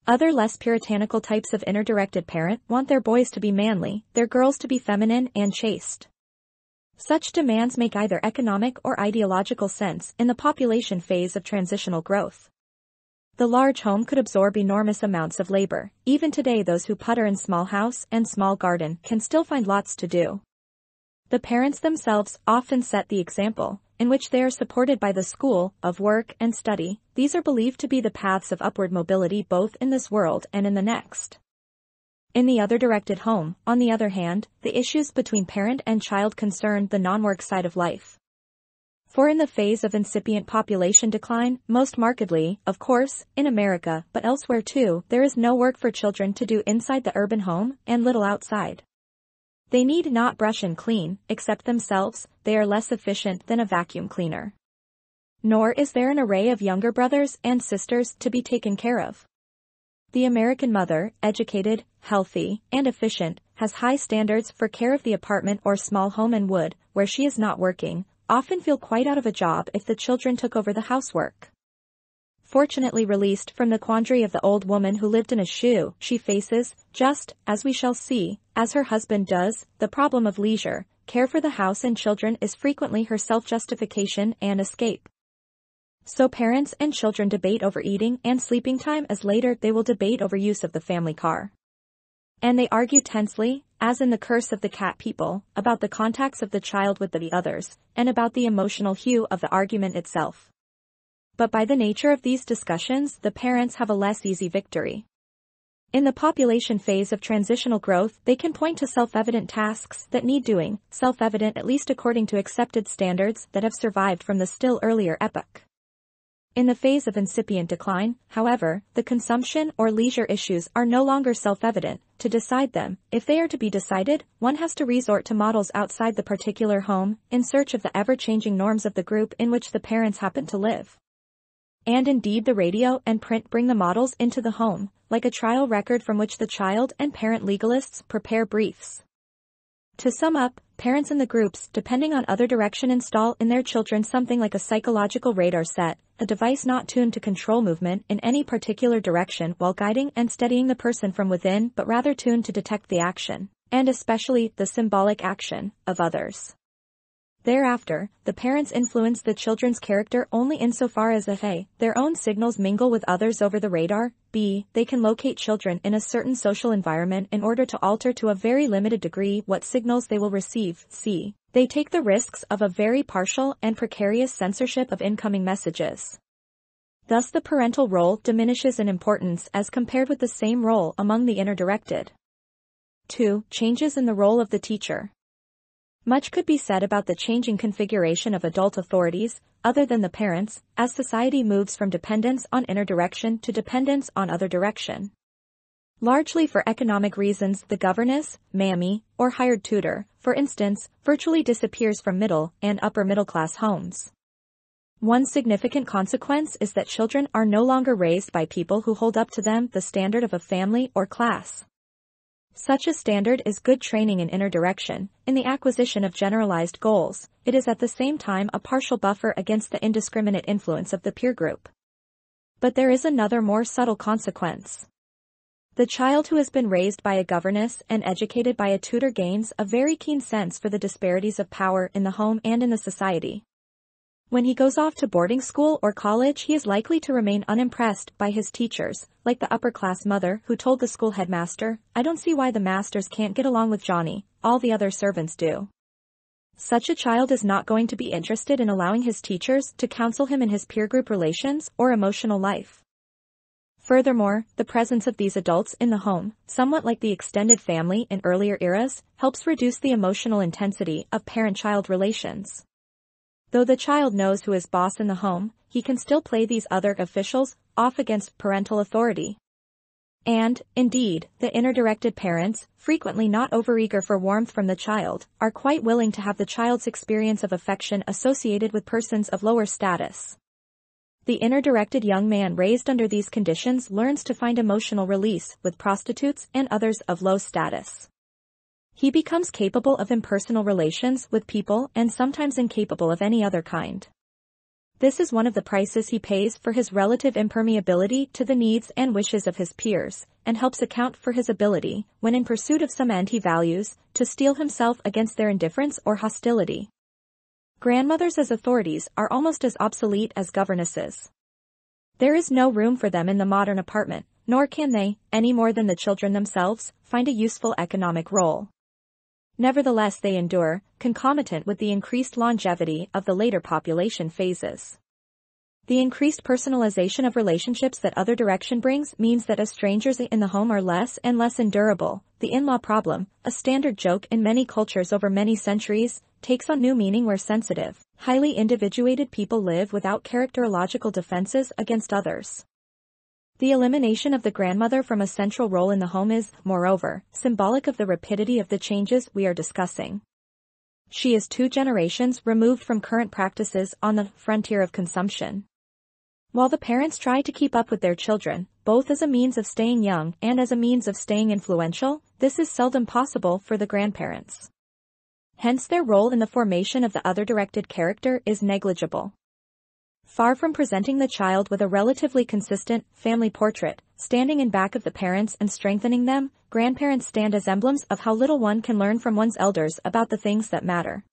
Other less puritanical types of inner-directed parent want their boys to be manly, their girls to be feminine and chaste. Such demands make either economic or ideological sense in the population phase of transitional growth. The large home could absorb enormous amounts of labor. Even today those who putter in small house and small garden can still find lots to do. The parents themselves often set the example, in which they are supported by the school of work and study. These are believed to be the paths of upward mobility both in this world and in the next. In the other directed home, on the other hand, the issues between parent and child concern the non-work side of life. For in the phase of incipient population decline, most markedly, of course, in America, but elsewhere too, there is no work for children to do inside the urban home, and little outside. They need not brush and clean, except themselves, they are less efficient than a vacuum cleaner. Nor is there an array of younger brothers and sisters to be taken care of. The American mother, educated, healthy, and efficient, has high standards for care of the apartment or small home and would, where she is not working, often feel quite out of a job if the children took over the housework. Fortunately released from the quandary of the old woman who lived in a shoe, she faces, just, as we shall see, as her husband does, the problem of leisure. Care for the house and children is frequently her self-justification and escape. So parents and children debate over eating and sleeping time as later they will debate over use of the family car. And they argue tensely, as in The Curse of the Cat People, about the contacts of the child with the others, and about the emotional hue of the argument itself. But by the nature of these discussions, the parents have a less easy victory. In the population phase of transitional growth, they can point to self-evident tasks that need doing, self-evident at least according to accepted standards that have survived from the still earlier epoch. In the phase of incipient decline, however, the consumption or leisure issues are no longer self-evident. To decide them, if they are to be decided, one has to resort to models outside the particular home, in search of the ever-changing norms of the group in which the parents happen to live. And indeed the radio and print bring the models into the home, like a trial record from which the child and parent legalists prepare briefs. To sum up, parents in the groups, depending on other direction, install in their children something like a psychological radar set, a device not tuned to control movement in any particular direction while guiding and steadying the person from within, but rather tuned to detect the action, and especially the symbolic action, of others. Thereafter, the parents influence the children's character only insofar as a, their own signals mingle with others over the radar, b, they can locate children in a certain social environment in order to alter to a very limited degree what signals they will receive, c, they take the risks of a very partial and precarious censorship of incoming messages. Thus the parental role diminishes in importance as compared with the same role among the inner-directed. 2. Changes in the role of the teacher. Much could be said about the changing configuration of adult authorities, other than the parents, as society moves from dependence on inner direction to dependence on other direction. Largely for economic reasons, the governess, mammy, or hired tutor, for instance, virtually disappears from middle and upper middle class homes. One significant consequence is that children are no longer raised by people who hold up to them the standard of a family or class. Such a standard is good training in inner direction, in the acquisition of generalized goals. It is at the same time a partial buffer against the indiscriminate influence of the peer group. But there is another more subtle consequence. The child who has been raised by a governess and educated by a tutor gains a very keen sense for the disparities of power in the home and in the society. When he goes off to boarding school or college, he is likely to remain unimpressed by his teachers, like the upper-class mother who told the school headmaster, "I don't see why the masters can't get along with Johnny, all the other servants do." Such a child is not going to be interested in allowing his teachers to counsel him in his peer group relations or emotional life. Furthermore, the presence of these adults in the home, somewhat like the extended family in earlier eras, helps reduce the emotional intensity of parent-child relations. Though the child knows who is boss in the home, he can still play these other officials off against parental authority. And, indeed, the inner-directed parents, frequently not overeager for warmth from the child, are quite willing to have the child's experience of affection associated with persons of lower status. The inner-directed young man raised under these conditions learns to find emotional release with prostitutes and others of low status. He becomes capable of impersonal relations with people and sometimes incapable of any other kind. This is one of the prices he pays for his relative impermeability to the needs and wishes of his peers, and helps account for his ability, when in pursuit of some end he values, to steel himself against their indifference or hostility. Grandmothers as authorities are almost as obsolete as governesses. There is no room for them in the modern apartment, nor can they, any more than the children themselves, find a useful economic role. Nevertheless, they endure, concomitant with the increased longevity of the later population phases. The increased personalization of relationships that other direction brings means that as strangers in the home are less and less endurable. The in-law problem, a standard joke in many cultures over many centuries, takes on new meaning where sensitive, highly individuated people live without characterological defenses against others. The elimination of the grandmother from a central role in the home is, moreover, symbolic of the rapidity of the changes we are discussing. She is 2 generations removed from current practices on the frontier of consumption. While the parents try to keep up with their children, both as a means of staying young and as a means of staying influential, this is seldom possible for the grandparents. Hence their role in the formation of the other-directed character is negligible. Far from presenting the child with a relatively consistent family portrait, standing in back of the parents and strengthening them, grandparents stand as emblems of how little one can learn from one's elders about the things that matter.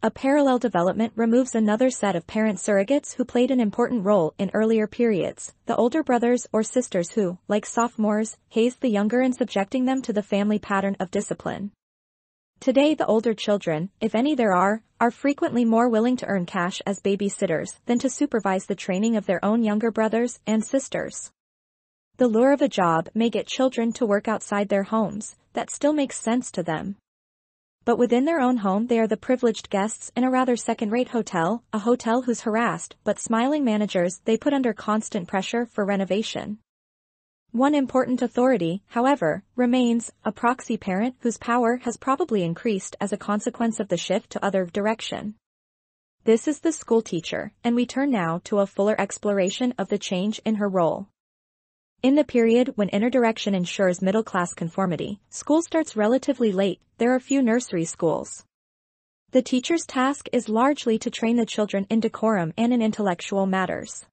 A parallel development removes another set of parent surrogates who played an important role in earlier periods, the older brothers or sisters who, like sophomores, hazed the younger in subjecting them to the family pattern of discipline. Today the older children, if any there are frequently more willing to earn cash as babysitters than to supervise the training of their own younger brothers and sisters. The lure of a job may get children to work outside their homes, that still makes sense to them. But within their own home they are the privileged guests in a rather second-rate hotel, a hotel whose harassed but smiling managers they put under constant pressure for renovation. One important authority, however, remains a proxy parent whose power has probably increased as a consequence of the shift to other direction. This is the school teacher, and we turn now to a fuller exploration of the change in her role. In the period when inner direction ensures middle-class conformity, school starts relatively late. There are few nursery schools. The teacher's task is largely to train the children in decorum and in intellectual matters.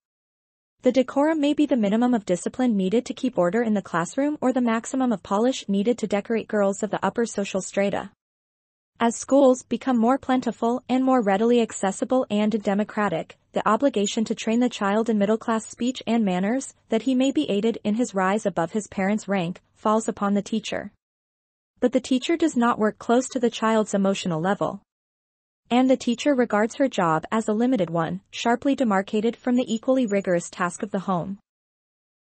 The decorum may be the minimum of discipline needed to keep order in the classroom or the maximum of polish needed to decorate girls of the upper social strata. As schools become more plentiful and more readily accessible and democratic, the obligation to train the child in middle-class speech and manners, that he may be aided in his rise above his parents' rank, falls upon the teacher. But the teacher does not work close to the child's emotional level. And the teacher regards her job as a limited one, sharply demarcated from the equally rigorous task of the home.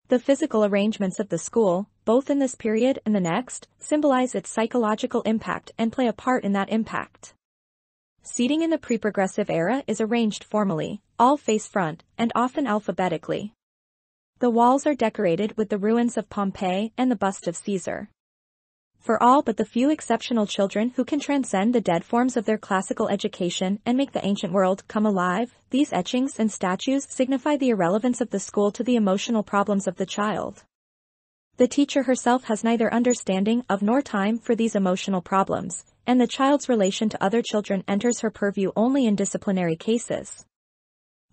The physical arrangements of the school, both in this period and the next, symbolize its psychological impact and play a part in that impact. Seating in the pre-progressive era is arranged formally, all face front, and often alphabetically. The walls are decorated with the ruins of Pompeii and the bust of Caesar. For all but the few exceptional children who can transcend the dead forms of their classical education and make the ancient world come alive, these etchings and statues signify the irrelevance of the school to the emotional problems of the child. The teacher herself has neither understanding of nor time for these emotional problems, and the child's relation to other children enters her purview only in disciplinary cases.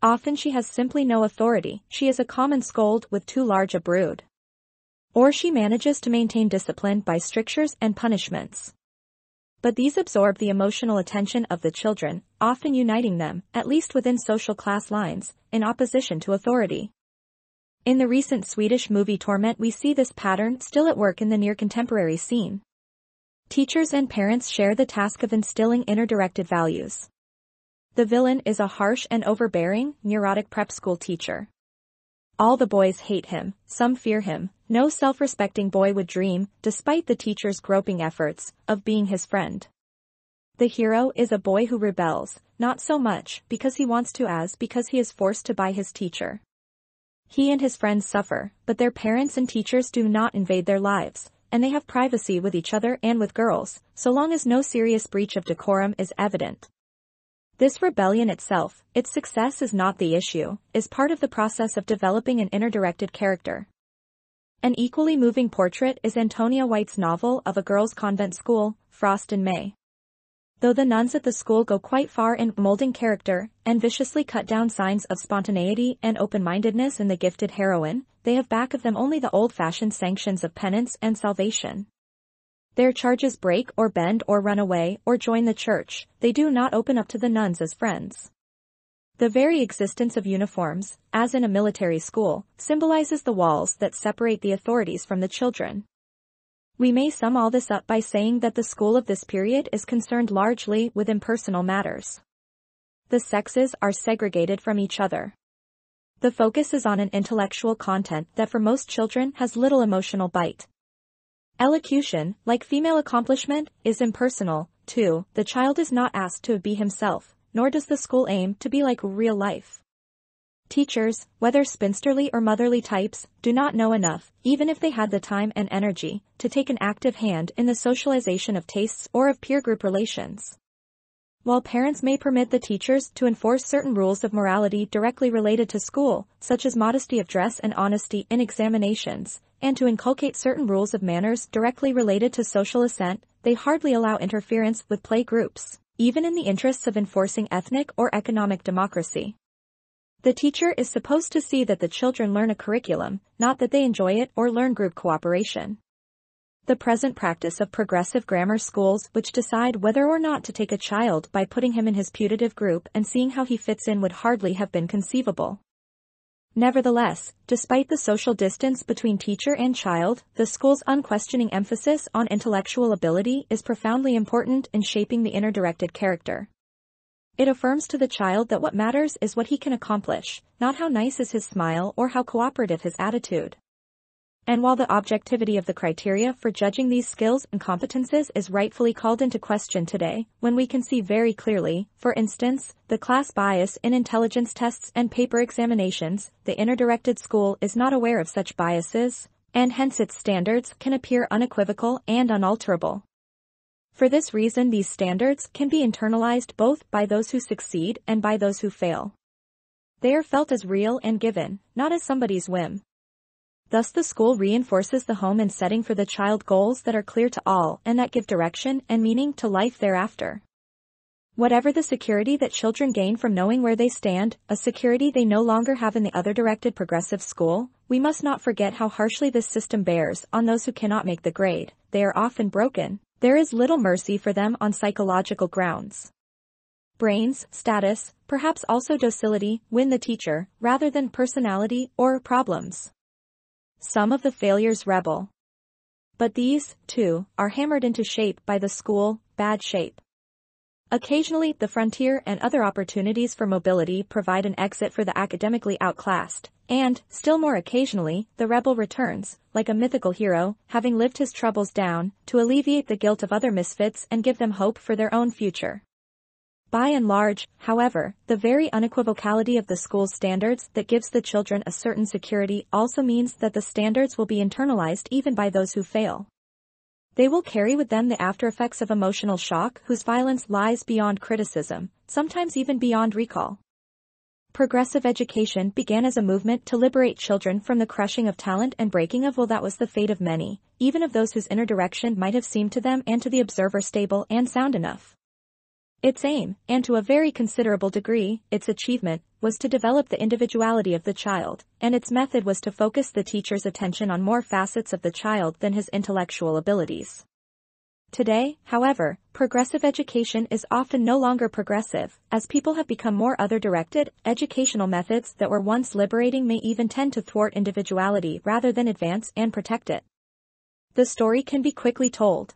Often she has simply no authority, she is a common scold with too large a brood. Or she manages to maintain discipline by strictures and punishments. But these absorb the emotional attention of the children, often uniting them, at least within social class lines, in opposition to authority. In the recent Swedish movie Torment we see this pattern still at work in the near-contemporary scene. Teachers and parents share the task of instilling inner-directed values. The villain is a harsh and overbearing, neurotic prep school teacher. All the boys hate him, some fear him, no self-respecting boy would dream, despite the teacher's groping efforts, of being his friend. The hero is a boy who rebels, not so much because he wants to as because he is forced to by his teacher. He and his friends suffer, but their parents and teachers do not invade their lives, and they have privacy with each other and with girls, so long as no serious breach of decorum is evident. This rebellion itself, its success is not the issue, is part of the process of developing an inner-directed character. An equally moving portrait is Antonia White's novel of a girls' convent school, Frost in May. Though the nuns at the school go quite far in molding character, and viciously cut down signs of spontaneity and open-mindedness in the gifted heroine, they have back of them only the old-fashioned sanctions of penance and salvation. Their charges break or bend or run away or join the church, they do not open up to the nuns as friends. The very existence of uniforms, as in a military school, symbolizes the walls that separate the authorities from the children. We may sum all this up by saying that the school of this period is concerned largely with impersonal matters. The sexes are segregated from each other. The focus is on an intellectual content that for most children has little emotional bite. Elocution, like female accomplishment, is impersonal, too. The child is not asked to be himself, nor does the school aim to be like real life. Teachers, whether spinsterly or motherly types, do not know enough, even if they had the time and energy, to take an active hand in the socialization of tastes or of peer group relations. While parents may permit the teachers to enforce certain rules of morality directly related to school, such as modesty of dress and honesty in examinations, and to inculcate certain rules of manners directly related to social assent, they hardly allow interference with play groups, even in the interests of enforcing ethnic or economic democracy. The teacher is supposed to see that the children learn a curriculum, not that they enjoy it or learn group cooperation. The present practice of progressive grammar schools which decide whether or not to take a child by putting him in his putative group and seeing how he fits in would hardly have been conceivable. Nevertheless, despite the social distance between teacher and child, the school's unquestioning emphasis on intellectual ability is profoundly important in shaping the inner-directed character. It affirms to the child that what matters is what he can accomplish, not how nice is his smile or how cooperative his attitude. And while the objectivity of the criteria for judging these skills and competences is rightfully called into question today, when we can see very clearly, for instance, the class bias in intelligence tests and paper examinations, the inner-directed school is not aware of such biases, and hence its standards can appear unequivocal and unalterable. For this reason these standards can be internalized both by those who succeed and by those who fail. They are felt as real and given, not as somebody's whim. Thus the school reinforces the home and setting for the child goals that are clear to all and that give direction and meaning to life thereafter. Whatever the security that children gain from knowing where they stand, a security they no longer have in the other directed progressive school, we must not forget how harshly this system bears on those who cannot make the grade. They are often broken. There is little mercy for them on psychological grounds. Brains, status, perhaps also docility, win the teacher, rather than personality or problems. Some of the failures rebel. But these, too, are hammered into shape by the school, bad shape. Occasionally, the frontier and other opportunities for mobility provide an exit for the academically outclassed, and, still more occasionally, the rebel returns, like a mythical hero, having lived his troubles down, to alleviate the guilt of other misfits and give them hope for their own future. By and large, however, the very unequivocality of the school's standards that gives the children a certain security also means that the standards will be internalized even by those who fail. They will carry with them the aftereffects of emotional shock whose violence lies beyond criticism, sometimes even beyond recall. Progressive education began as a movement to liberate children from the crushing of talent and breaking of will that was the fate of many, even of those whose inner direction might have seemed to them and to the observer stable and sound enough. Its aim, and to a very considerable degree, its achievement, was to develop the individuality of the child, and its method was to focus the teacher's attention on more facets of the child than his intellectual abilities. Today, however, progressive education is often no longer progressive, as people have become more other-directed. Educational methods that were once liberating may even tend to thwart individuality rather than advance and protect it. The story can be quickly told.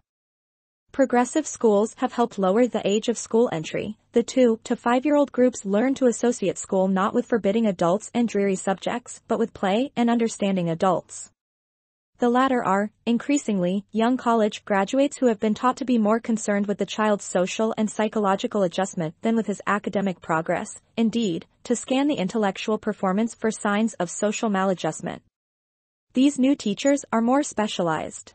Progressive schools have helped lower the age of school entry. The 2 to 5-year-old groups learn to associate school not with forbidding adults and dreary subjects, but with play and understanding adults. The latter are, increasingly, young college graduates who have been taught to be more concerned with the child's social and psychological adjustment than with his academic progress, indeed, to scan the intellectual performance for signs of social maladjustment. These new teachers are more specialized.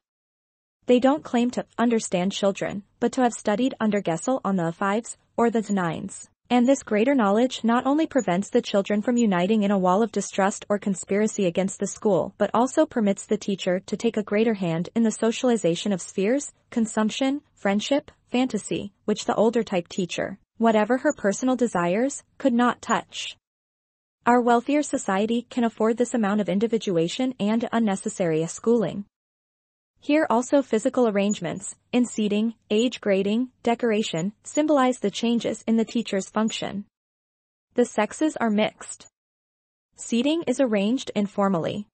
They don't claim to understand children, but to have studied under Gesell on the 5s, or the 9s. And this greater knowledge not only prevents the children from uniting in a wall of distrust or conspiracy against the school, but also permits the teacher to take a greater hand in the socialization of spheres, consumption, friendship, fantasy, which the older type teacher, whatever her personal desires, could not touch. Our wealthier society can afford this amount of individuation and unnecessary schooling. Here also physical arrangements, in seating, age grading, decoration, symbolize the changes in the teacher's function. The sexes are mixed. Seating is arranged informally.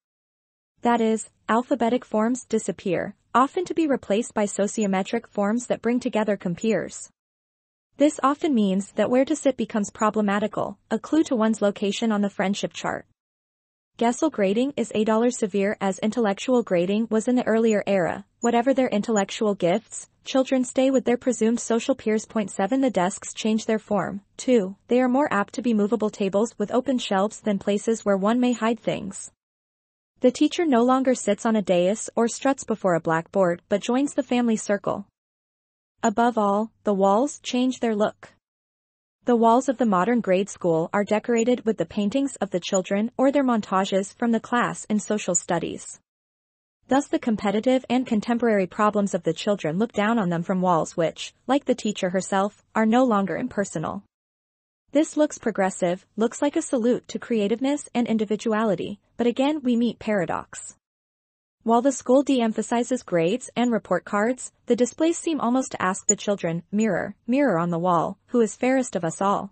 That is, alphabetic forms disappear, often to be replaced by sociometric forms that bring together compeers. This often means that where to sit becomes problematical, a clue to one's location on the friendship chart. Gesell grading is severe as intellectual grading was in the earlier era. Whatever their intellectual gifts, children stay with their presumed social peers. 7 The desks change their form. 2. They are more apt to be movable tables with open shelves than places where one may hide things. The teacher no longer sits on a dais or struts before a blackboard but joins the family circle. Above all, the walls change their look. The walls of the modern grade school are decorated with the paintings of the children or their montages from the class in social studies. Thus the competitive and contemporary problems of the children look down on them from walls which, like the teacher herself, are no longer impersonal. This looks progressive, looks like a salute to creativeness and individuality, but again we meet paradox. While the school de-emphasizes grades and report cards, the displays seem almost to ask the children, mirror, mirror on the wall, who is fairest of us all?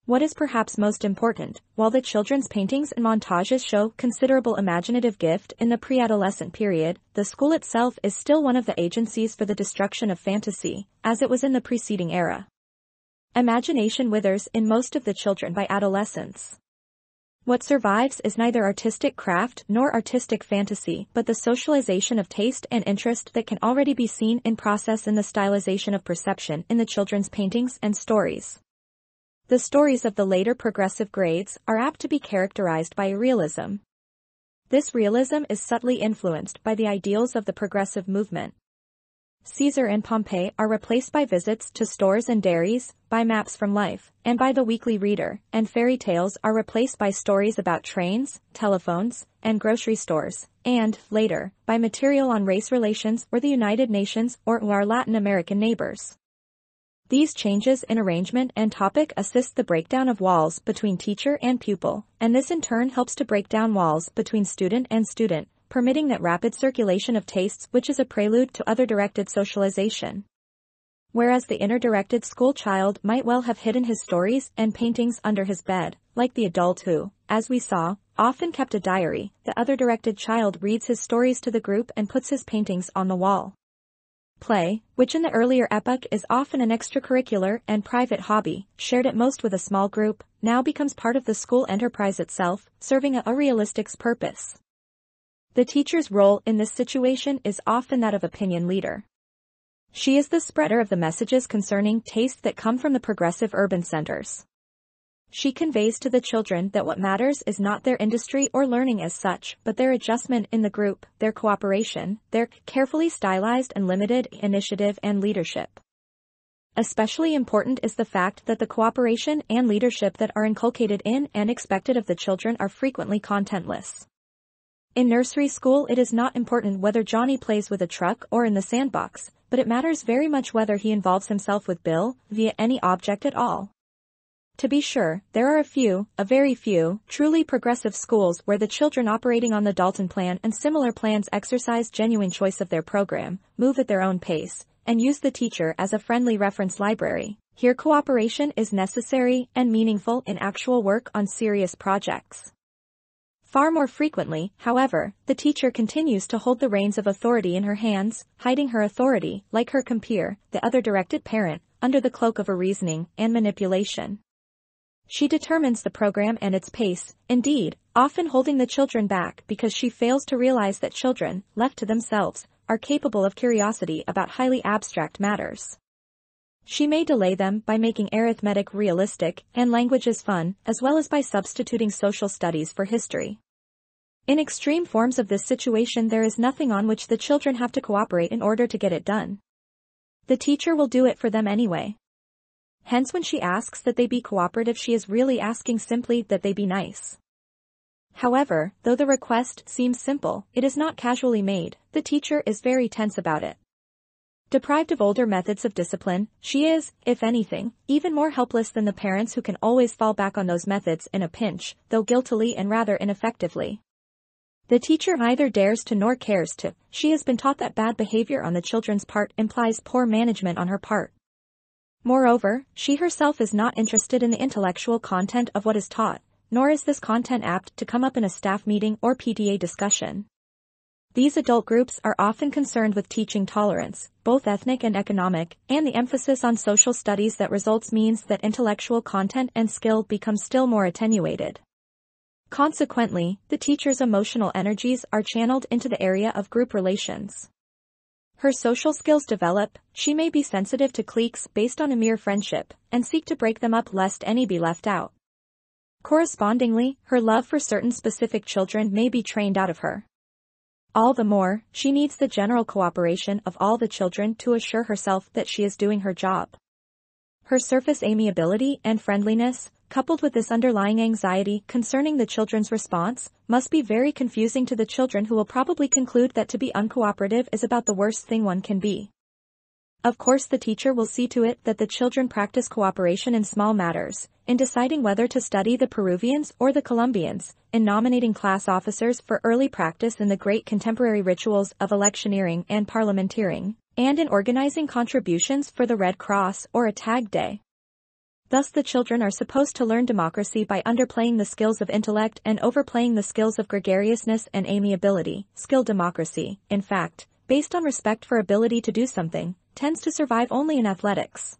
What is perhaps most important, while the children's paintings and montages show considerable imaginative gift in the pre-adolescent period, the school itself is still one of the agencies for the destruction of fantasy, as it was in the preceding era. Imagination withers in most of the children by adolescence. What survives is neither artistic craft nor artistic fantasy, but the socialization of taste and interest that can already be seen in process in the stylization of perception in the children's paintings and stories. The stories of the later progressive grades are apt to be characterized by realism. This realism is subtly influenced by the ideals of the progressive movement. Caesar and Pompey are replaced by visits to stores and dairies, by maps from life, and by the weekly reader, and fairy tales are replaced by stories about trains, telephones, and grocery stores, and, later, by material on race relations or the United Nations or our Latin American neighbors. These changes in arrangement and topic assist the breakdown of walls between teacher and pupil, and this in turn helps to break down walls between student and student, permitting that rapid circulation of tastes which is a prelude to other directed socialization. Whereas the inner-directed school child might well have hidden his stories and paintings under his bed, like the adult who, as we saw, often kept a diary, the other-directed child reads his stories to the group and puts his paintings on the wall. Play, which in the earlier epoch is often an extracurricular and private hobby, shared at most with a small group, now becomes part of the school enterprise itself, serving a realistic purpose. The teacher's role in this situation is often that of opinion leader. She is the spreader of the messages concerning taste that come from the progressive urban centers. She conveys to the children that what matters is not their industry or learning as such, but their adjustment in the group, their cooperation, their carefully stylized and limited initiative and leadership. Especially important is the fact that the cooperation and leadership that are inculcated in and expected of the children are frequently contentless. In nursery school, it is not important whether Johnny plays with a truck or in the sandbox, but it matters very much whether he involves himself with Bill via any object at all. To be sure, there are a very few, truly progressive schools where the children operating on the Dalton plan and similar plans exercise genuine choice of their program, move at their own pace, and use the teacher as a friendly reference library. Here cooperation is necessary and meaningful in actual work on serious projects. Far more frequently, however, the teacher continues to hold the reins of authority in her hands, hiding her authority, like her compeer, the other directed parent, under the cloak of a reasoning and manipulation. She determines the program and its pace, indeed, often holding the children back because she fails to realize that children, left to themselves, are capable of curiosity about highly abstract matters. She may delay them by making arithmetic realistic and languages fun, as well as by substituting social studies for history. In extreme forms of this situation, there is nothing on which the children have to cooperate in order to get it done. The teacher will do it for them anyway. Hence, when she asks that they be cooperative, she is really asking simply that they be nice. However, though the request seems simple, it is not casually made. The teacher is very tense about it. Deprived of older methods of discipline, she is, if anything, even more helpless than the parents who can always fall back on those methods in a pinch, though guiltily and rather ineffectively. The teacher neither dares to nor cares to. She has been taught that bad behavior on the children's part implies poor management on her part. Moreover, she herself is not interested in the intellectual content of what is taught, nor is this content apt to come up in a staff meeting or PTA discussion. These adult groups are often concerned with teaching tolerance, both ethnic and economic, and the emphasis on social studies that results means that intellectual content and skill become still more attenuated. Consequently, the teacher's emotional energies are channeled into the area of group relations. Her social skills develop, she may be sensitive to cliques based on a mere friendship, and seek to break them up lest any be left out. Correspondingly, her love for certain specific children may be trained out of her. All the more, she needs the general cooperation of all the children to assure herself that she is doing her job. Her surface amiability and friendliness, coupled with this underlying anxiety concerning the children's response, must be very confusing to the children, who will probably conclude that to be uncooperative is about the worst thing one can be. Of course, the teacher will see to it that the children practice cooperation in small matters, in deciding whether to study the Peruvians or the Colombians, in nominating class officers for early practice in the great contemporary rituals of electioneering and parliamentering, and in organizing contributions for the Red Cross or a tag day. Thus the children are supposed to learn democracy by underplaying the skills of intellect and overplaying the skills of gregariousness and amiability. Skill democracy, in fact, based on respect for ability to do something, tends to survive only in athletics.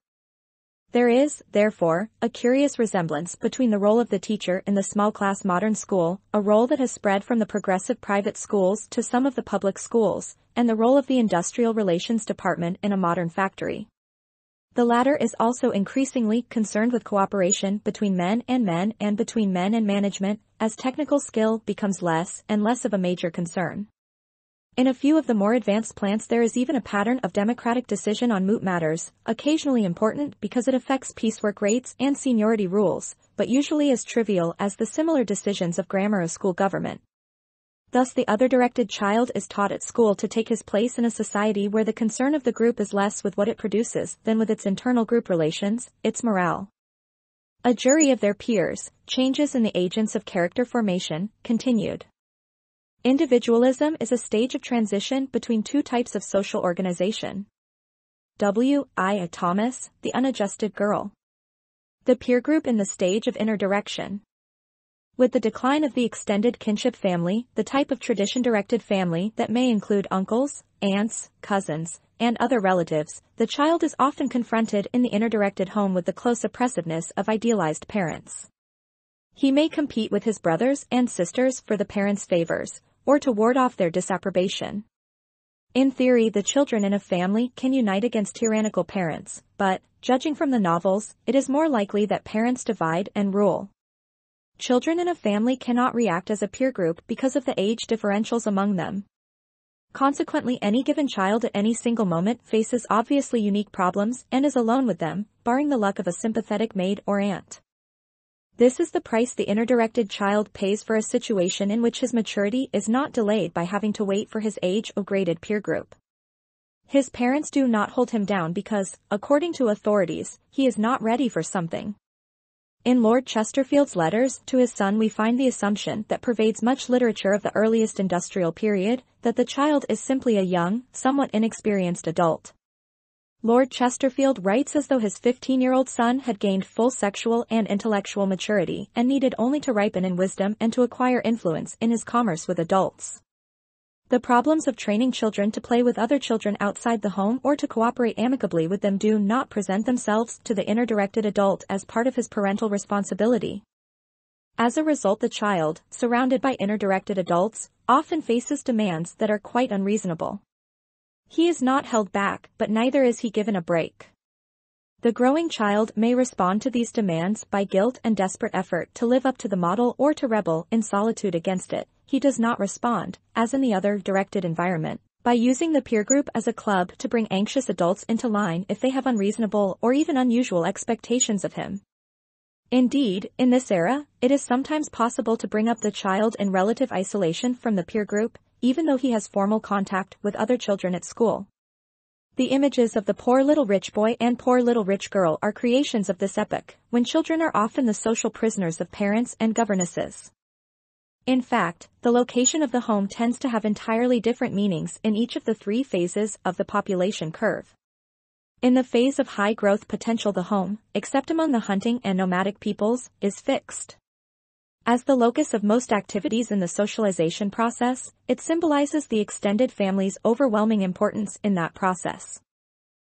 There is, therefore, a curious resemblance between the role of the teacher in the small-class modern school, a role that has spread from the progressive private schools to some of the public schools, and the role of the industrial relations department in a modern factory. The latter is also increasingly concerned with cooperation between men and between men and management, as technical skill becomes less and less of a major concern. In a few of the more advanced plants there is even a pattern of democratic decision on moot matters, occasionally important because it affects piecework rates and seniority rules, but usually as trivial as the similar decisions of grammar or school government. Thus the other-directed child is taught at school to take his place in a society where the concern of the group is less with what it produces than with its internal group relations, its morale. A jury of their peers, changes in the agents of character formation, continued. Individualism is a stage of transition between two types of social organization. W.I. Thomas, the unadjusted girl. The peer group in the stage of inner direction. With the decline of the extended kinship family, the type of tradition-directed family that may include uncles, aunts, cousins, and other relatives, the child is often confronted in the inner-directed home with the close oppressiveness of idealized parents. He may compete with his brothers and sisters for the parents' favors, or to ward off their disapprobation. In theory, the children in a family can unite against tyrannical parents, but, judging from the novels, it is more likely that parents divide and rule. Children in a family cannot react as a peer group because of the age differentials among them. Consequently, any given child at any single moment faces obviously unique problems and is alone with them, barring the luck of a sympathetic maid or aunt. This is the price the inner-directed child pays for a situation in which his maturity is not delayed by having to wait for his age-graded peer group. His parents do not hold him down because, according to authorities, he is not ready for something. In Lord Chesterfield's letters to his son we find the assumption that pervades much literature of the earliest industrial period, that the child is simply a young, somewhat inexperienced adult. Lord Chesterfield writes as though his 15-year-old son had gained full sexual and intellectual maturity and needed only to ripen in wisdom and to acquire influence in his commerce with adults. The problems of training children to play with other children outside the home or to cooperate amicably with them do not present themselves to the inner-directed adult as part of his parental responsibility. As a result, the child, surrounded by inner-directed adults, often faces demands that are quite unreasonable. He is not held back, but neither is he given a break. The growing child may respond to these demands by guilt and desperate effort to live up to the model or to rebel in solitude against it. He does not respond, as in the other directed environment, by using the peer group as a club to bring anxious adults into line if they have unreasonable or even unusual expectations of him. Indeed, in this era, it is sometimes possible to bring up the child in relative isolation from the peer group, even though he has formal contact with other children at school. The images of the poor little rich boy and poor little rich girl are creations of this epoch, when children are often the social prisoners of parents and governesses. In fact, the location of the home tends to have entirely different meanings in each of the three phases of the population curve. In the phase of high growth potential, the home, except among the hunting and nomadic peoples, is fixed. As the locus of most activities in the socialization process, it symbolizes the extended family's overwhelming importance in that process.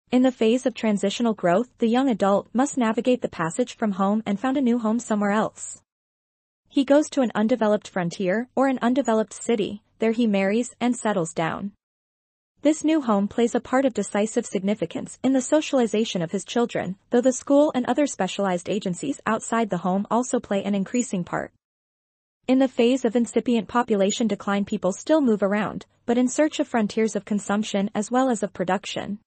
In the phase of transitional growth, the young adult must navigate the passage from home and found a new home somewhere else. He goes to an undeveloped frontier or an undeveloped city, there he marries and settles down. This new home plays a part of decisive significance in the socialization of his children, though the school and other specialized agencies outside the home also play an increasing part. In the phase of incipient population decline, people still move around, but in search of frontiers of consumption as well as of production.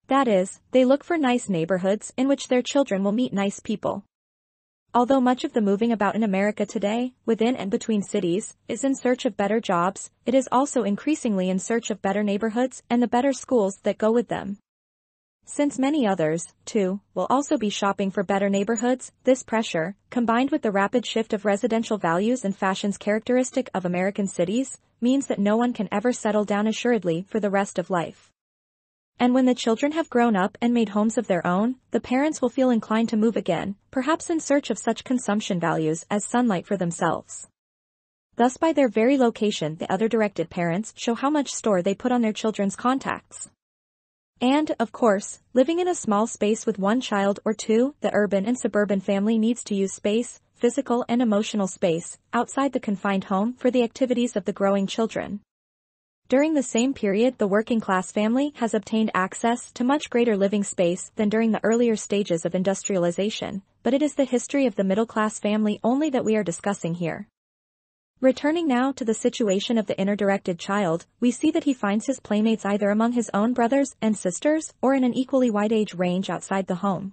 That is, they look for nice neighborhoods in which their children will meet nice people. Although much of the moving about in America today, within and between cities, is in search of better jobs, it is also increasingly in search of better neighborhoods and the better schools that go with them. Since many others, too, will also be shopping for better neighborhoods, this pressure, combined with the rapid shift of residential values and fashions characteristic of American cities, means that no one can ever settle down assuredly for the rest of life. And when the children have grown up and made homes of their own, the parents will feel inclined to move again, perhaps in search of such consumption values as sunlight for themselves. Thus, by their very location, the other directed parents show how much store they put on their children's contacts. And, of course, living in a small space with one child or two, the urban and suburban family needs to use space, physical and emotional space, outside the confined home for the activities of the growing children. During the same period, the working-class family has obtained access to much greater living space than during the earlier stages of industrialization, but it is the history of the middle-class family only that we are discussing here. Returning now to the situation of the inner-directed child, we see that he finds his playmates either among his own brothers and sisters or in an equally wide age range outside the home.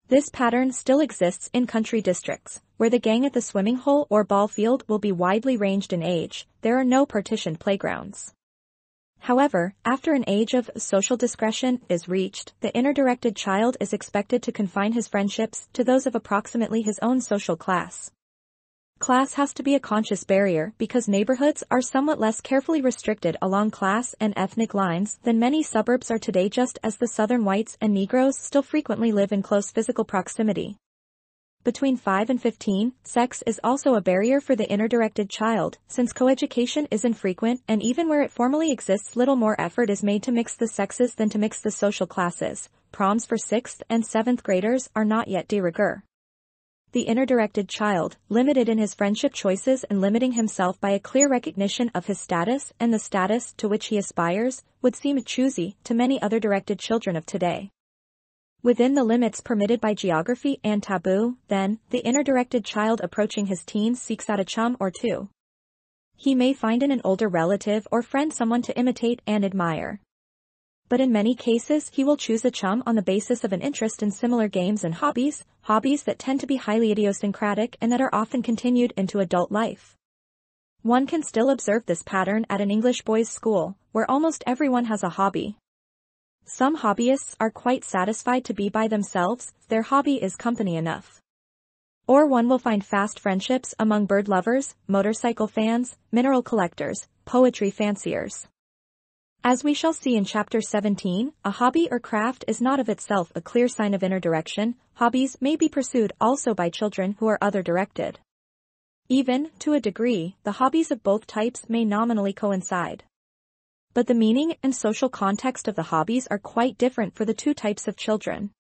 This pattern still exists in country districts, where the gang at the swimming hole or ball field will be widely ranged in age. There are no partitioned playgrounds. However, after an age of social discretion is reached, the inner-directed child is expected to confine his friendships to those of approximately his own social class. Class has to be a conscious barrier because neighborhoods are somewhat less carefully restricted along class and ethnic lines than many suburbs are today, just as the southern whites and Negroes still frequently live in close physical proximity. Between 5 and 15, sex is also a barrier for the inner-directed child, since coeducation is infrequent and even where it formally exists, little more effort is made to mix the sexes than to mix the social classes. Proms for 6th and 7th graders are not yet de rigueur. The inner-directed child, limited in his friendship choices and limiting himself by a clear recognition of his status and the status to which he aspires, would seem choosy to many other directed children of today. Within the limits permitted by geography and taboo, then, the inner-directed child approaching his teens seeks out a chum or two. He may find in an older relative or friend someone to imitate and admire. But in many cases he will choose a chum on the basis of an interest in similar games and hobbies that tend to be highly idiosyncratic and that are often continued into adult life. One can still observe this pattern at an English boys' school, where almost everyone has a hobby. Some hobbyists are quite satisfied to be by themselves, their hobby is company enough. Or one will find fast friendships among bird lovers, motorcycle fans, mineral collectors, poetry fanciers. As we shall see in Chapter 17, a hobby or craft is not of itself a clear sign of inner direction. Hobbies may be pursued also by children who are other-directed. Even, to a degree, the hobbies of both types may nominally coincide. But the meaning and social context of the hobbies are quite different for the two types of children.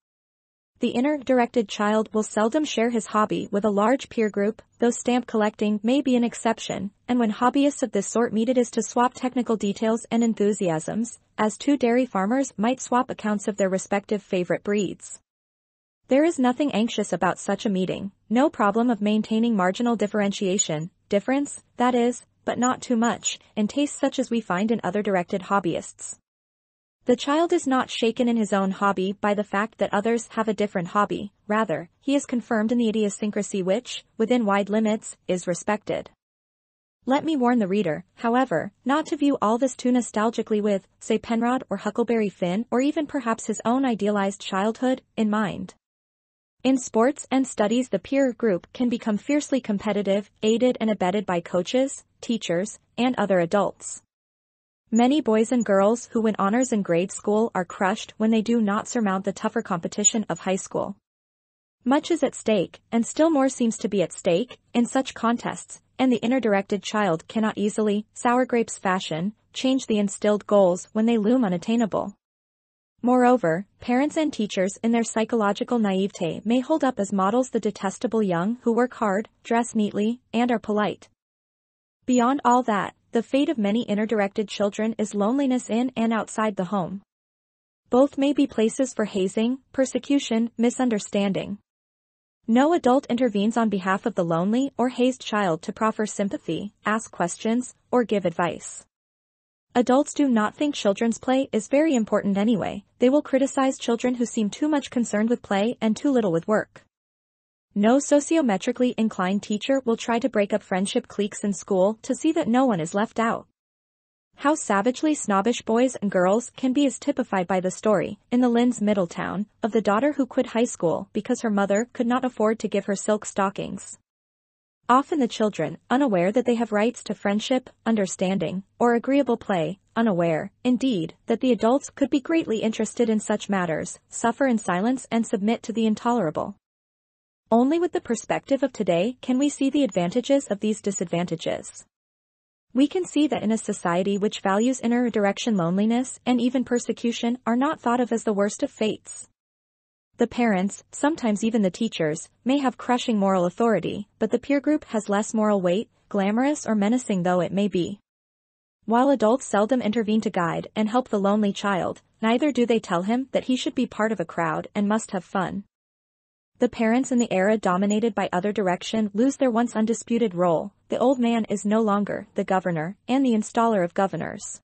The inner-directed child will seldom share his hobby with a large peer group, though stamp collecting may be an exception, and when hobbyists of this sort meet it is to swap technical details and enthusiasms, as two dairy farmers might swap accounts of their respective favorite breeds. There is nothing anxious about such a meeting, no problem of maintaining marginal difference, that is, but not too much, in tastes such as we find in other directed hobbyists. The child is not shaken in his own hobby by the fact that others have a different hobby, rather, he is confirmed in the idiosyncrasy which, within wide limits, is respected. Let me warn the reader, however, not to view all this too nostalgically with, say Penrod or Huckleberry Finn or even perhaps his own idealized childhood, in mind. In sports and studies the peer group can become fiercely competitive, aided and abetted by coaches, teachers, and other adults. Many boys and girls who win honors in grade school are crushed when they do not surmount the tougher competition of high school. Much is at stake, and still more seems to be at stake, in such contests, and the inner-directed child cannot easily, sour grapes fashion, change the instilled goals when they loom unattainable. Moreover, parents and teachers in their psychological naivete may hold up as models the detestable young who work hard, dress neatly, and are polite. Beyond all that, the fate of many inner-directed children is loneliness in and outside the home. Both may be places for hazing, persecution, misunderstanding. No adult intervenes on behalf of the lonely or hazed child to proffer sympathy, ask questions, or give advice. Adults do not think children's play is very important anyway. They will criticize children who seem too much concerned with play and too little with work. No sociometrically inclined teacher will try to break up friendship cliques in school to see that no one is left out. How savagely snobbish boys and girls can be is typified by the story, in the Lynn's Middletown, of the daughter who quit high school because her mother could not afford to give her silk stockings. Often the children, unaware that they have rights to friendship, understanding, or agreeable play, unaware, indeed, that the adults could be greatly interested in such matters, suffer in silence and submit to the intolerable. Only with the perspective of today can we see the advantages of these disadvantages. We can see that in a society which values inner direction loneliness and even persecution are not thought of as the worst of fates. The parents, sometimes even the teachers, may have crushing moral authority, but the peer group has less moral weight, glamorous or menacing though it may be. While adults seldom intervene to guide and help the lonely child, neither do they tell him that he should be part of a crowd and must have fun. The parents in the era dominated by other direction lose their once undisputed role. The old man is no longer the governor and the installer of governors.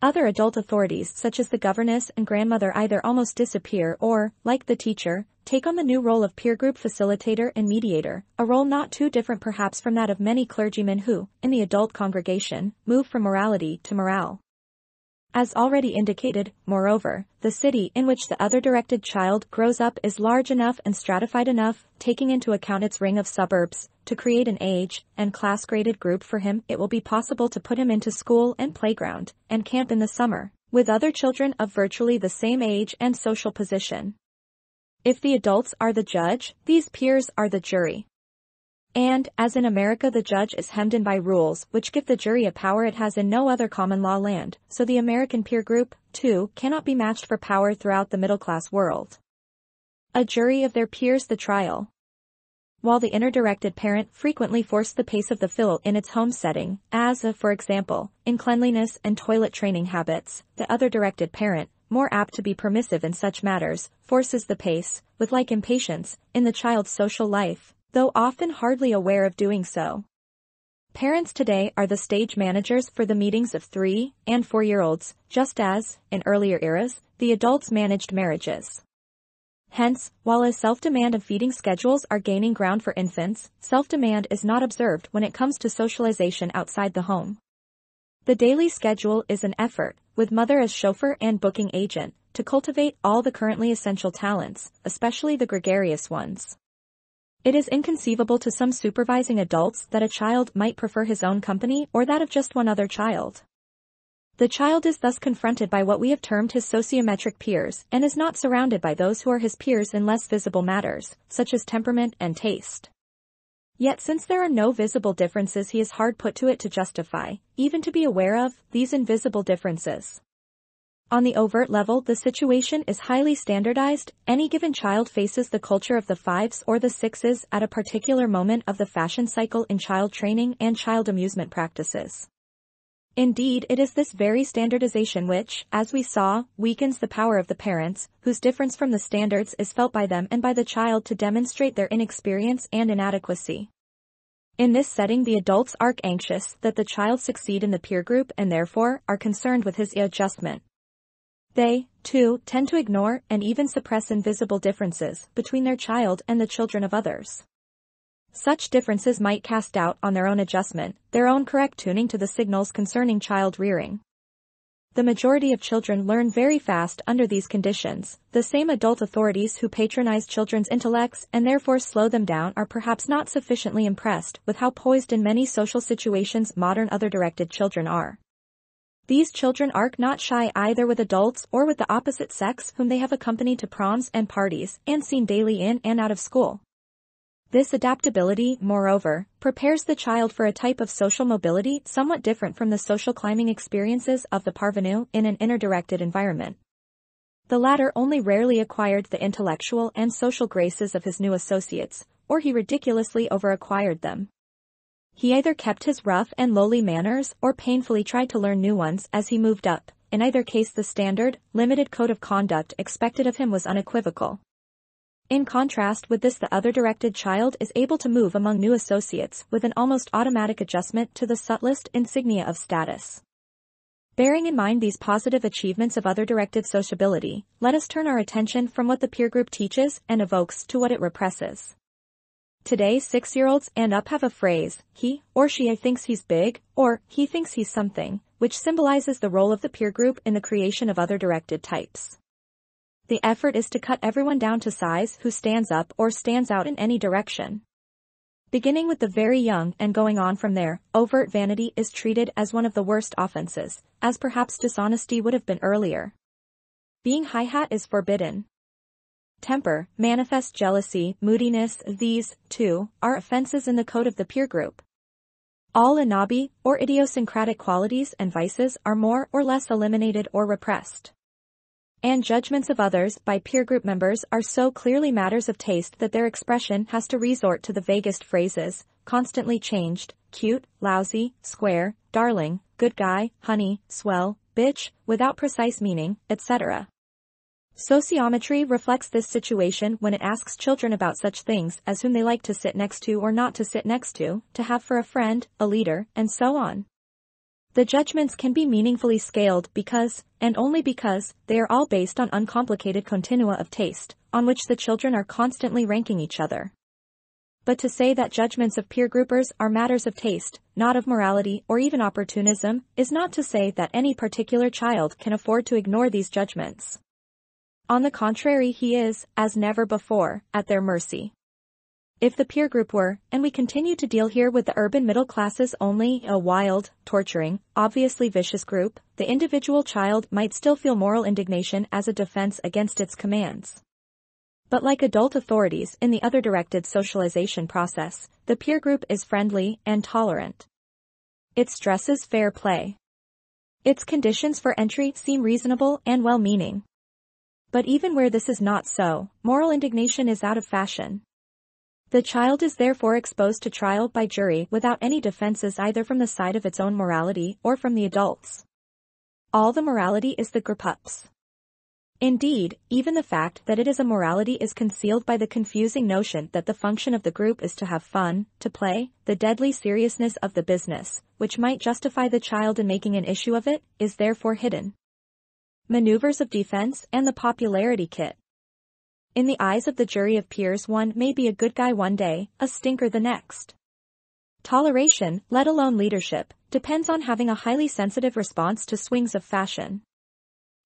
Other adult authorities such as the governess and grandmother either almost disappear or, like the teacher, take on the new role of peer group facilitator and mediator, a role not too different perhaps from that of many clergymen who, in the adult congregation, move from morality to morale. As already indicated, moreover, the city in which the other-directed child grows up is large enough and stratified enough, taking into account its ring of suburbs, to create an age and class-graded group for him. It will be possible to put him into school and playground, and camp in the summer, with other children of virtually the same age and social position. If the adults are the judge, these peers are the jury. And, as in America the judge is hemmed in by rules which give the jury a power it has in no other common law land, so the American peer group, too, cannot be matched for power throughout the middle-class world. A jury of their peers the trial. while the inner-directed parent frequently forced the pace of the fill in its home setting, as, for example, in cleanliness and toilet training habits. The other-directed parent, more apt to be permissive in such matters, forces the pace, with like impatience, in the child's social life, though often hardly aware of doing so. Parents today are the stage managers for the meetings of 3- and 4-year-olds, just as, in earlier eras, the adults managed marriages. Hence, while a self-demand of feeding schedules are gaining ground for infants, self-demand is not observed when it comes to socialization outside the home. The daily schedule is an effort, with mother as chauffeur and booking agent, to cultivate all the currently essential talents, especially the gregarious ones. It is inconceivable to some supervising adults that a child might prefer his own company or that of just one other child. The child is thus confronted by what we have termed his sociometric peers and is not surrounded by those who are his peers in less visible matters, such as temperament and taste. Yet since there are no visible differences, he is hard put to it to justify, even to be aware of, these invisible differences. On the overt level, the situation is highly standardized. Any given child faces the culture of the 5s or the 6s at a particular moment of the fashion cycle in child training and child amusement practices. Indeed, it is this very standardization which, as we saw, weakens the power of the parents, whose difference from the standards is felt by them and by the child to demonstrate their inexperience and inadequacy. In this setting, the adults are anxious that the child succeed in the peer group and therefore are concerned with his adjustment. They, too, tend to ignore and even suppress invisible differences between their child and the children of others. Such differences might cast doubt on their own adjustment, their own correct tuning to the signals concerning child rearing. The majority of children learn very fast under these conditions. The same adult authorities who patronize children's intellects and therefore slow them down are perhaps not sufficiently impressed with how poised in many social situations modern other-directed children are. These children are not shy either with adults or with the opposite sex whom they have accompanied to proms and parties and seen daily in and out of school. This adaptability, moreover, prepares the child for a type of social mobility somewhat different from the social climbing experiences of the parvenu in an inner-directed environment. The latter only rarely acquired the intellectual and social graces of his new associates, or he ridiculously over-acquired them. He either kept his rough and lowly manners or painfully tried to learn new ones as he moved up. In either case, the standard, limited code of conduct expected of him was unequivocal. In contrast with this, the other-directed child is able to move among new associates with an almost automatic adjustment to the subtlest insignia of status. Bearing in mind these positive achievements of other-directed sociability, let us turn our attention from what the peer group teaches and evokes to what it represses. Today, 6-year-olds and up have a phrase, he or she thinks he's big, or he thinks he's something, which symbolizes the role of the peer group in the creation of other-directed types. The effort is to cut everyone down to size who stands up or stands out in any direction. Beginning with the very young and going on from there, overt vanity is treated as one of the worst offenses, as perhaps dishonesty would have been earlier. Being high-hat is forbidden. Temper, manifest jealousy, moodiness, these, too, are offenses in the code of the peer group. All innabi, or idiosyncratic qualities and vices are more or less eliminated or repressed. And judgments of others by peer group members are so clearly matters of taste that their expression has to resort to the vaguest phrases, constantly changed, cute, lousy, square, darling, good guy, honey, swell, bitch, without precise meaning, etc. Sociometry reflects this situation when it asks children about such things as whom they like to sit next to or not to sit next to have for a friend, a leader, and so on. The judgments can be meaningfully scaled because, and only because, they are all based on uncomplicated continua of taste, on which the children are constantly ranking each other. But to say that judgments of peer groupers are matters of taste, not of morality or even opportunism, is not to say that any particular child can afford to ignore these judgments. On the contrary, he is, as never before, at their mercy. If the peer group were, and we continue to deal here with the urban middle classes only, a wild, torturing, obviously vicious group, the individual child might still feel moral indignation as a defense against its commands. But like adult authorities in the other-directed socialization process, the peer group is friendly and tolerant. It stresses fair play. Its conditions for entry seem reasonable and well-meaning. But even where this is not so, moral indignation is out of fashion. The child is therefore exposed to trial by jury without any defenses either from the side of its own morality or from the adults. All the morality is the group's. Indeed, even the fact that it is a morality is concealed by the confusing notion that the function of the group is to have fun, to play. The deadly seriousness of the business, which might justify the child in making an issue of it, is therefore hidden. Maneuvers of defense and the popularity kit. In the eyes of the jury of peers, one may be a good guy one day, a stinker the next. Toleration, let alone leadership, depends on having a highly sensitive response to swings of fashion.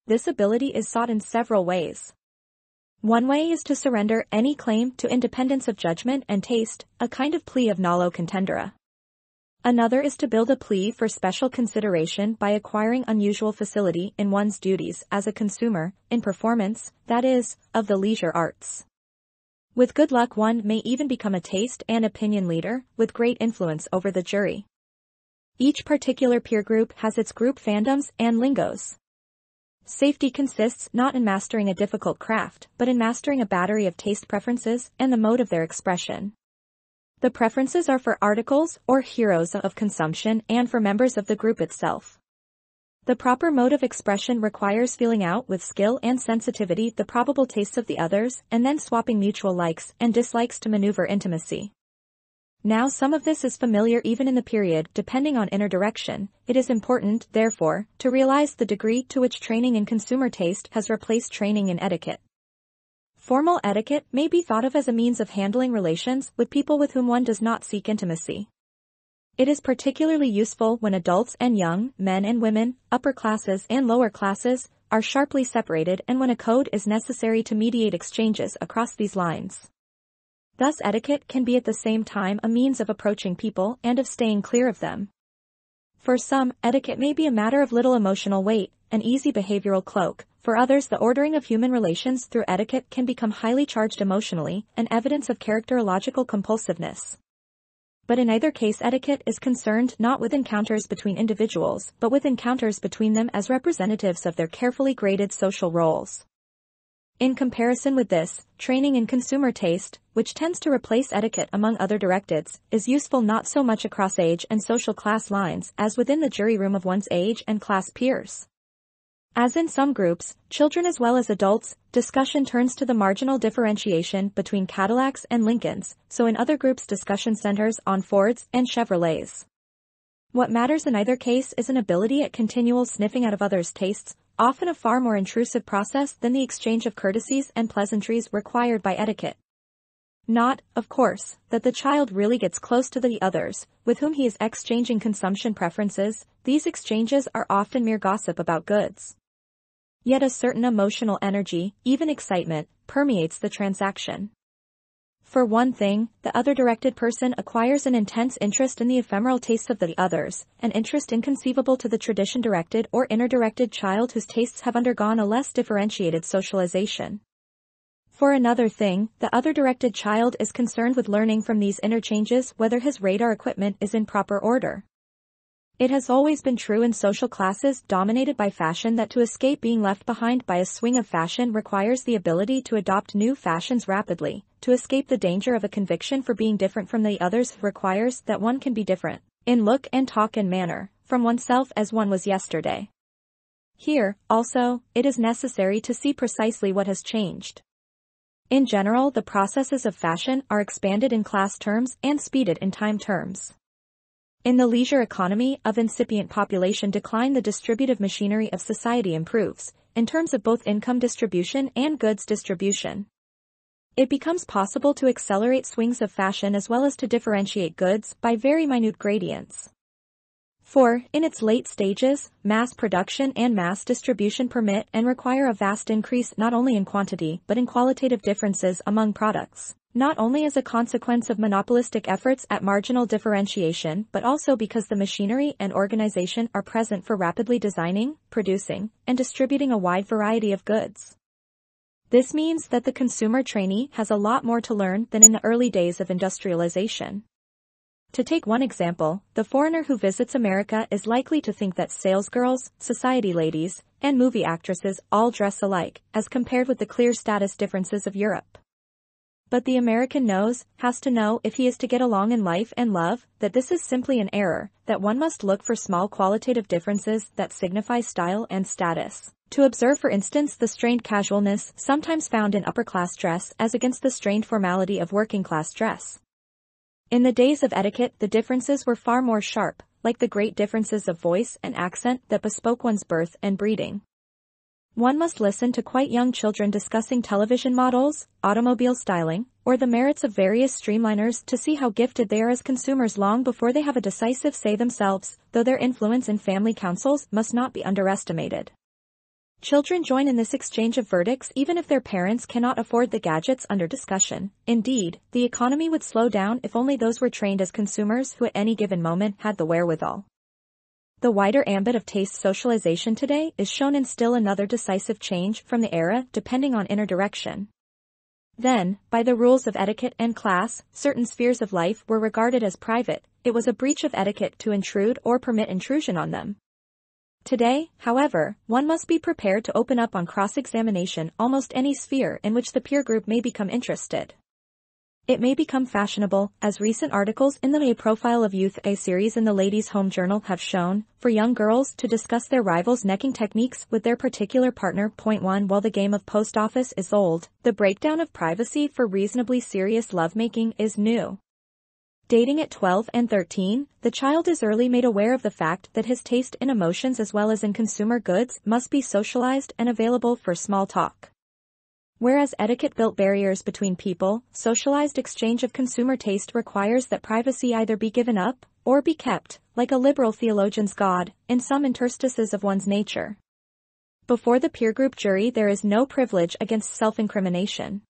This ability is sought in several ways. One way is to surrender any claim to independence of judgment and taste, a kind of plea of nolo contendere. Another is to build a plea for special consideration by acquiring unusual facility in one's duties as a consumer, in performance, that is, of the leisure arts. With good luck one may even become a taste and opinion leader, with great influence over the jury. Each particular peer group has its group fandoms and lingos. Safety consists not in mastering a difficult craft, but in mastering a battery of taste preferences and the mode of their expression. The preferences are for articles or heroes of consumption and for members of the group itself. The proper mode of expression requires feeling out with skill and sensitivity the probable tastes of the others and then swapping mutual likes and dislikes to maneuver intimacy. Now some of this is familiar even in the period, depending on inner direction. It is important, therefore, to realize the degree to which training in consumer taste has replaced training in etiquette. Formal etiquette may be thought of as a means of handling relations with people with whom one does not seek intimacy. It is particularly useful when adults and young, men and women, upper classes and lower classes, are sharply separated and when a code is necessary to mediate exchanges across these lines. Thus etiquette can be at the same time a means of approaching people and of staying clear of them. For some, etiquette may be a matter of little emotional weight, an easy behavioral cloak. For others, the ordering of human relations through etiquette can become highly charged emotionally, an evidence of characterological compulsiveness. But in either case, etiquette is concerned not with encounters between individuals, but with encounters between them as representatives of their carefully graded social roles. In comparison with this, training in consumer taste, which tends to replace etiquette among other directives, is useful not so much across age and social class lines as within the jury room of one's age and class peers. As in some groups, children as well as adults, discussion turns to the marginal differentiation between Cadillacs and Lincolns, so in other groups discussion centers on Fords and Chevrolets. What matters in either case is an ability at continual sniffing out of others' tastes, often a far more intrusive process than the exchange of courtesies and pleasantries required by etiquette. Not, of course, that the child really gets close to the others, with whom he is exchanging consumption preferences. These exchanges are often mere gossip about goods. Yet a certain emotional energy, even excitement, permeates the transaction. For one thing, the other-directed person acquires an intense interest in the ephemeral tastes of the others, an interest inconceivable to the tradition-directed or inner-directed child whose tastes have undergone a less differentiated socialization. For another thing, the other-directed child is concerned with learning from these interchanges whether his radar equipment is in proper order. It has always been true in social classes dominated by fashion that to escape being left behind by a swing of fashion requires the ability to adopt new fashions rapidly. To escape the danger of a conviction for being different from the others requires that one can be different, in look and talk and manner, from oneself as one was yesterday. Here, also, it is necessary to see precisely what has changed. In general, the processes of fashion are expanded in class terms and speeded in time terms. In the leisure economy of incipient population decline, the distributive machinery of society improves, in terms of both income distribution and goods distribution. It becomes possible to accelerate swings of fashion as well as to differentiate goods by very minute gradients. For, in its late stages, mass production and mass distribution permit and require a vast increase not only in quantity but in qualitative differences among products, not only as a consequence of monopolistic efforts at marginal differentiation but also because the machinery and organization are present for rapidly designing, producing, and distributing a wide variety of goods. This means that the consumer trainee has a lot more to learn than in the early days of industrialization. To take one example, the foreigner who visits America is likely to think that salesgirls, society ladies, and movie actresses all dress alike, as compared with the clear status differences of Europe. But the American has to know if he is to get along in life and love, that this is simply an error, that one must look for small qualitative differences that signify style and status. To observe, for instance, the strained casualness sometimes found in upper-class dress as against the strained formality of working-class dress. In the days of etiquette, the differences were far more sharp, like the great differences of voice and accent that bespoke one's birth and breeding. One must listen to quite young children discussing television models, automobile styling, or the merits of various streamliners to see how gifted they are as consumers long before they have a decisive say themselves, though their influence in family councils must not be underestimated. Children join in this exchange of verdicts even if their parents cannot afford the gadgets under discussion. Indeed, the economy would slow down if only those were trained as consumers who at any given moment had the wherewithal. The wider ambit of taste socialization today is shown in still another decisive change from the era depending on inner direction. Then, by the rules of etiquette and class, certain spheres of life were regarded as private. It was a breach of etiquette to intrude or permit intrusion on them. Today, however, one must be prepared to open up on cross-examination almost any sphere in which the peer group may become interested. It may become fashionable, as recent articles in the A Profile of Youth A series in the Ladies' Home Journal have shown, for young girls to discuss their rivals' necking techniques with their particular partner. 1. While the game of post office is old, the breakdown of privacy for reasonably serious lovemaking is new. Dating at 12 and 13, the child is early made aware of the fact that his taste in emotions as well as in consumer goods must be socialized and available for small talk. Whereas etiquette built barriers between people, socialized exchange of consumer taste requires that privacy either be given up, or be kept, like a liberal theologian's God, in some interstices of one's nature. Before the peer group jury there is no privilege against self-incrimination.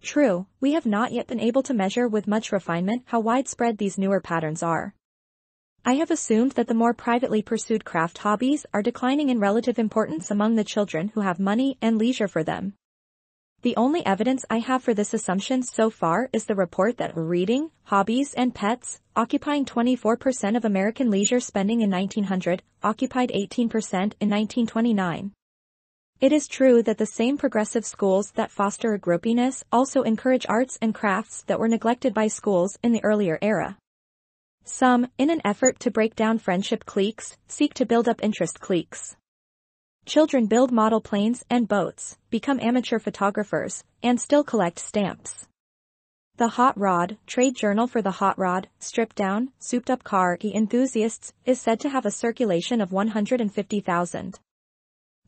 True, we have not yet been able to measure with much refinement how widespread these newer patterns are. I have assumed that the more privately pursued craft hobbies are declining in relative importance among the children who have money and leisure for them. The only evidence I have for this assumption so far is the report that reading, hobbies and pets, occupying 24% of American leisure spending in 1900, occupied 18% in 1929. It is true that the same progressive schools that foster a groupiness also encourage arts and crafts that were neglected by schools in the earlier era. Some, in an effort to break down friendship cliques, seek to build up interest cliques. Children build model planes and boats, become amateur photographers, and still collect stamps. The Hot Rod, trade journal for the hot rod, stripped-down, souped-up car enthusiasts, is said to have a circulation of 150,000.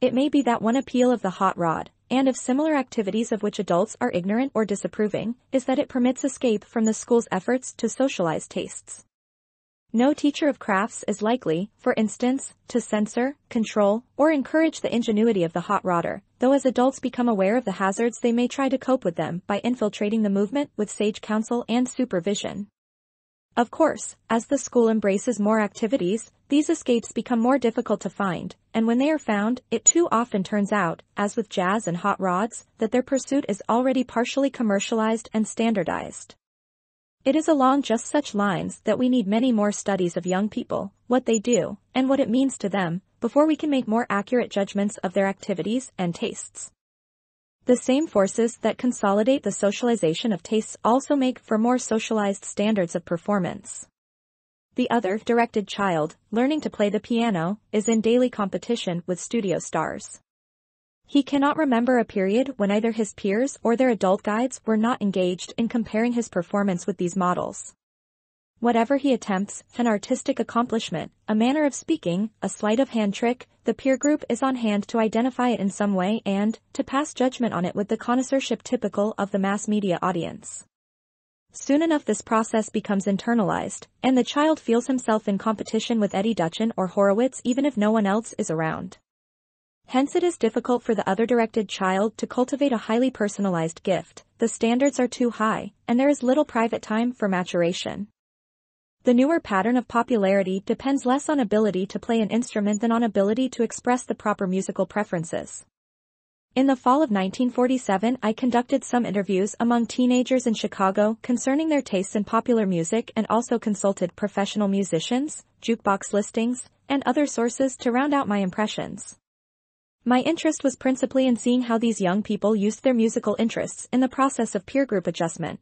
It may be that one appeal of the hot rod, and of similar activities of which adults are ignorant or disapproving, is that it permits escape from the school's efforts to socialize tastes. No teacher of crafts is likely, for instance, to censor, control, or encourage the ingenuity of the hot rodder, though as adults become aware of the hazards they may try to cope with them by infiltrating the movement with sage counsel and supervision. Of course, as the school embraces more activities, these escapes become more difficult to find, and when they are found, it too often turns out, as with jazz and hot rods, that their pursuit is already partially commercialized and standardized. It is along just such lines that we need many more studies of young people, what they do, and what it means to them, before we can make more accurate judgments of their activities and tastes. The same forces that consolidate the socialization of tastes also make for more socialized standards of performance. The other directed child, learning to play the piano, is in daily competition with studio stars. He cannot remember a period when either his peers or their adult guides were not engaged in comparing his performance with these models. Whatever he attempts, an artistic accomplishment, a manner of speaking, a sleight of hand trick, the peer group is on hand to identify it in some way and to pass judgment on it with the connoisseurship typical of the mass media audience. Soon enough this process becomes internalized, and the child feels himself in competition with Eddie Duchin or Horowitz even if no one else is around. Hence it is difficult for the other directed child to cultivate a highly personalized gift. The standards are too high, and there is little private time for maturation. The newer pattern of popularity depends less on ability to play an instrument than on ability to express the proper musical preferences. In the fall of 1947 I conducted some interviews among teenagers in Chicago concerning their tastes in popular music and also consulted professional musicians, jukebox listings, and other sources to round out my impressions. My interest was principally in seeing how these young people used their musical interests in the process of peer group adjustment.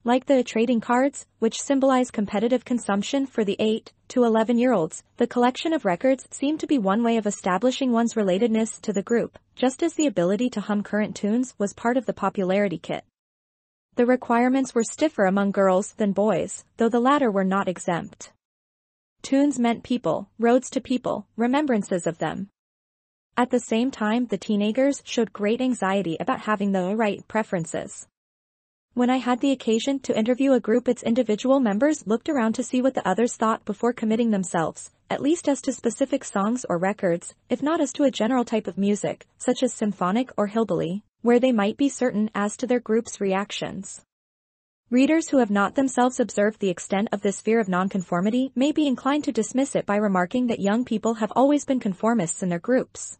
Like the trading cards, which symbolize competitive consumption for the 8 to 11-year-olds, the collection of records seemed to be one way of establishing one's relatedness to the group, just as the ability to hum current tunes was part of the popularity kit. The requirements were stiffer among girls than boys, though the latter were not exempt. Tunes meant people, roads to people, remembrances of them. At the same time, the teenagers showed great anxiety about having the right preferences. When I had the occasion to interview a group, its individual members looked around to see what the others thought before committing themselves, at least as to specific songs or records, if not as to a general type of music, such as symphonic or hillbilly, where they might be certain as to their group's reactions. Readers who have not themselves observed the extent of this fear of nonconformity may be inclined to dismiss it by remarking that young people have always been conformists in their groups.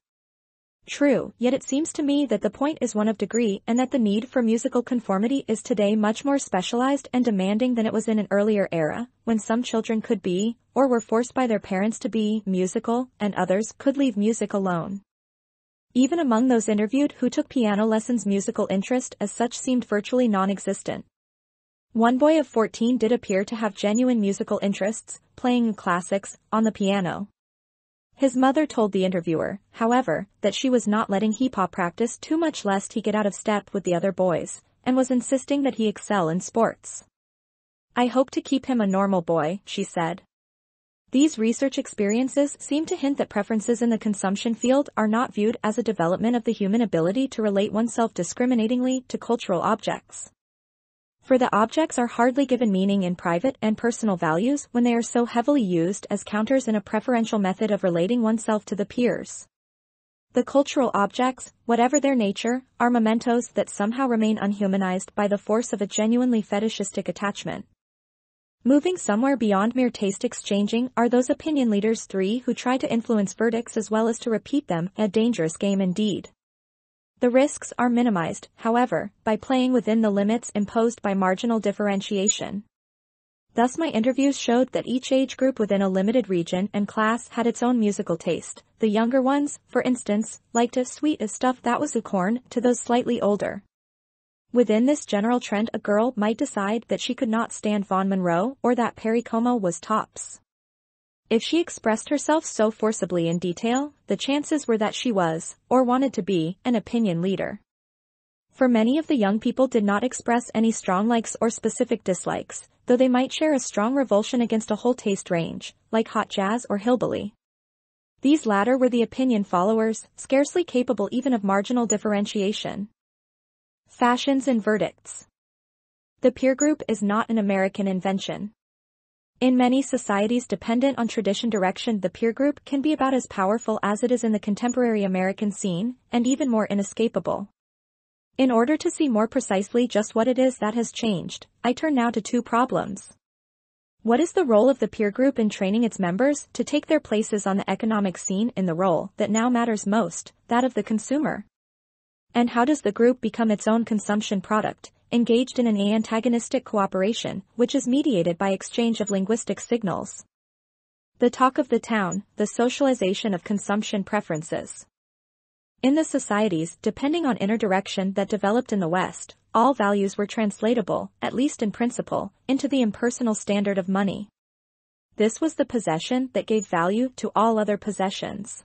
True, yet it seems to me that the point is one of degree and that the need for musical conformity is today much more specialized and demanding than it was in an earlier era, when some children could be, or were forced by their parents to be, musical, and others could leave music alone. Even among those interviewed who took piano lessons, musical interest as such seemed virtually non-existent. One boy of 14 did appear to have genuine musical interests, playing classics on the piano. His mother told the interviewer, however, that she was not letting hip-hop practice too much lest he get out of step with the other boys, and was insisting that he excel in sports. "I hope to keep him a normal boy," she said. These research experiences seem to hint that preferences in the consumption field are not viewed as a development of the human ability to relate oneself discriminatingly to cultural objects. For the objects are hardly given meaning in private and personal values when they are so heavily used as counters in a preferential method of relating oneself to the peers. The cultural objects, whatever their nature, are mementos that somehow remain unhumanized by the force of a genuinely fetishistic attachment. Moving somewhere beyond mere taste exchanging are those opinion leaders 3 who try to influence verdicts as well as to repeat them, a dangerous game indeed. The risks are minimized, however, by playing within the limits imposed by marginal differentiation. Thus my interviews showed that each age group within a limited region and class had its own musical taste. The younger ones, for instance, liked as sweet as stuff that was acorn to those slightly older. Within this general trend, a girl might decide that she could not stand Vaughn Monroe or that Perry Como was tops. If she expressed herself so forcibly in detail, the chances were that she was, or wanted to be, an opinion leader. For many of the young people did not express any strong likes or specific dislikes, though they might share a strong revulsion against a whole taste range, like hot jazz or hillbilly. These latter were the opinion followers, scarcely capable even of marginal differentiation. Fashions and verdicts. The peer group is not an American invention. In many societies dependent on tradition direction, the peer group can be about as powerful as it is in the contemporary American scene, and even more inescapable. In order to see more precisely just what it is that has changed, I turn now to 2 problems. What is the role of the peer group in training its members to take their places on the economic scene in the role that now matters most, that of the consumer? And how does the group become its own consumption product, engaged in an antagonistic cooperation, which is mediated by exchange of linguistic signals? The talk of the town, the socialization of consumption preferences. In the societies, depending on inner direction that developed in the West, all values were translatable, at least in principle, into the impersonal standard of money. This was the possession that gave value to all other possessions.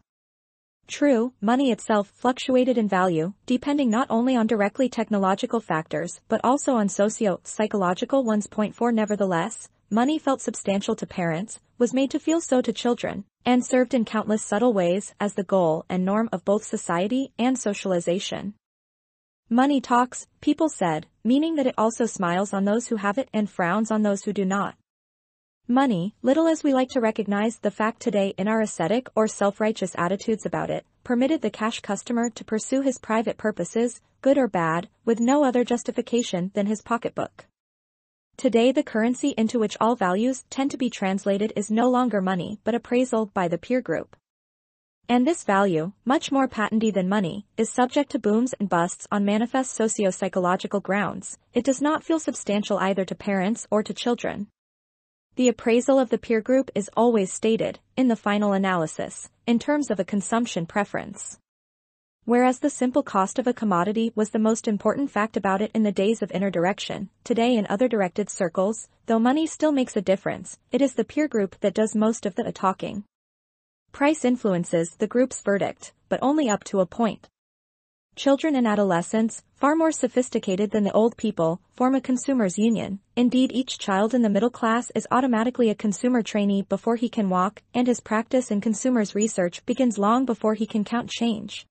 True, money itself fluctuated in value, depending not only on directly technological factors but also on socio-psychological ones. 4 Nevertheless, money felt substantial to parents, was made to feel so to children, and served in countless subtle ways as the goal and norm of both society and socialization. Money talks, people said, meaning that it also smiles on those who have it and frowns on those who do not. Money, little as we like to recognize the fact today in our ascetic or self-righteous attitudes about it, permitted the cash customer to pursue his private purposes, good or bad, with no other justification than his pocketbook. Today the currency into which all values tend to be translated is no longer money but appraisal by the peer group. And this value, much more patenty than money, is subject to booms and busts on manifest socio-psychological grounds. It does not feel substantial either to parents or to children. The appraisal of the peer group is always stated, in the final analysis, in terms of a consumption preference. Whereas the simple cost of a commodity was the most important fact about it in the days of inner direction, today in other directed circles, though money still makes a difference, it is the peer group that does most of the talking. Price influences the group's verdict, but only up to a point. Children and adolescents, far more sophisticated than the old people, form a consumers' union. Indeed, each child in the middle class is automatically a consumer trainee before he can walk, and his practice in consumers' research begins long before he can count change.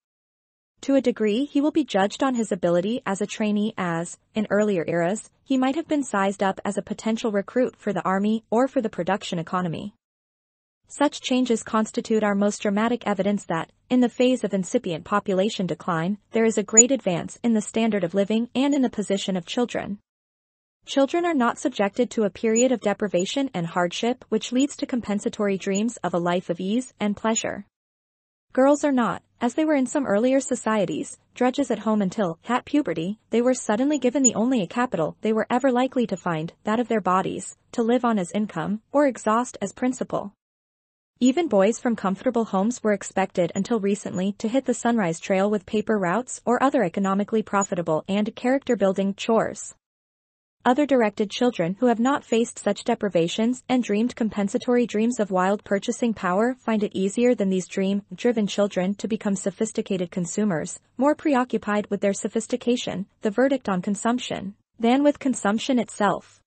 To a degree, he will be judged on his ability as a trainee as, in earlier eras, he might have been sized up as a potential recruit for the army or for the production economy. Such changes constitute our most dramatic evidence that, in the phase of incipient population decline, there is a great advance in the standard of living and in the position of children. Children are not subjected to a period of deprivation and hardship which leads to compensatory dreams of a life of ease and pleasure. Girls are not, as they were in some earlier societies, drudges at home until, at puberty, they were suddenly given the only capital they were ever likely to find, that of their bodies, to live on as income, or exhaust as principal. Even boys from comfortable homes were expected until recently to hit the sunrise trail with paper routes or other economically profitable and character-building chores. Other directed children who have not faced such deprivations and dreamed compensatory dreams of wild purchasing power find it easier than these dream-driven children to become sophisticated consumers, more preoccupied with their sophistication, the verdict on consumption, than with consumption itself.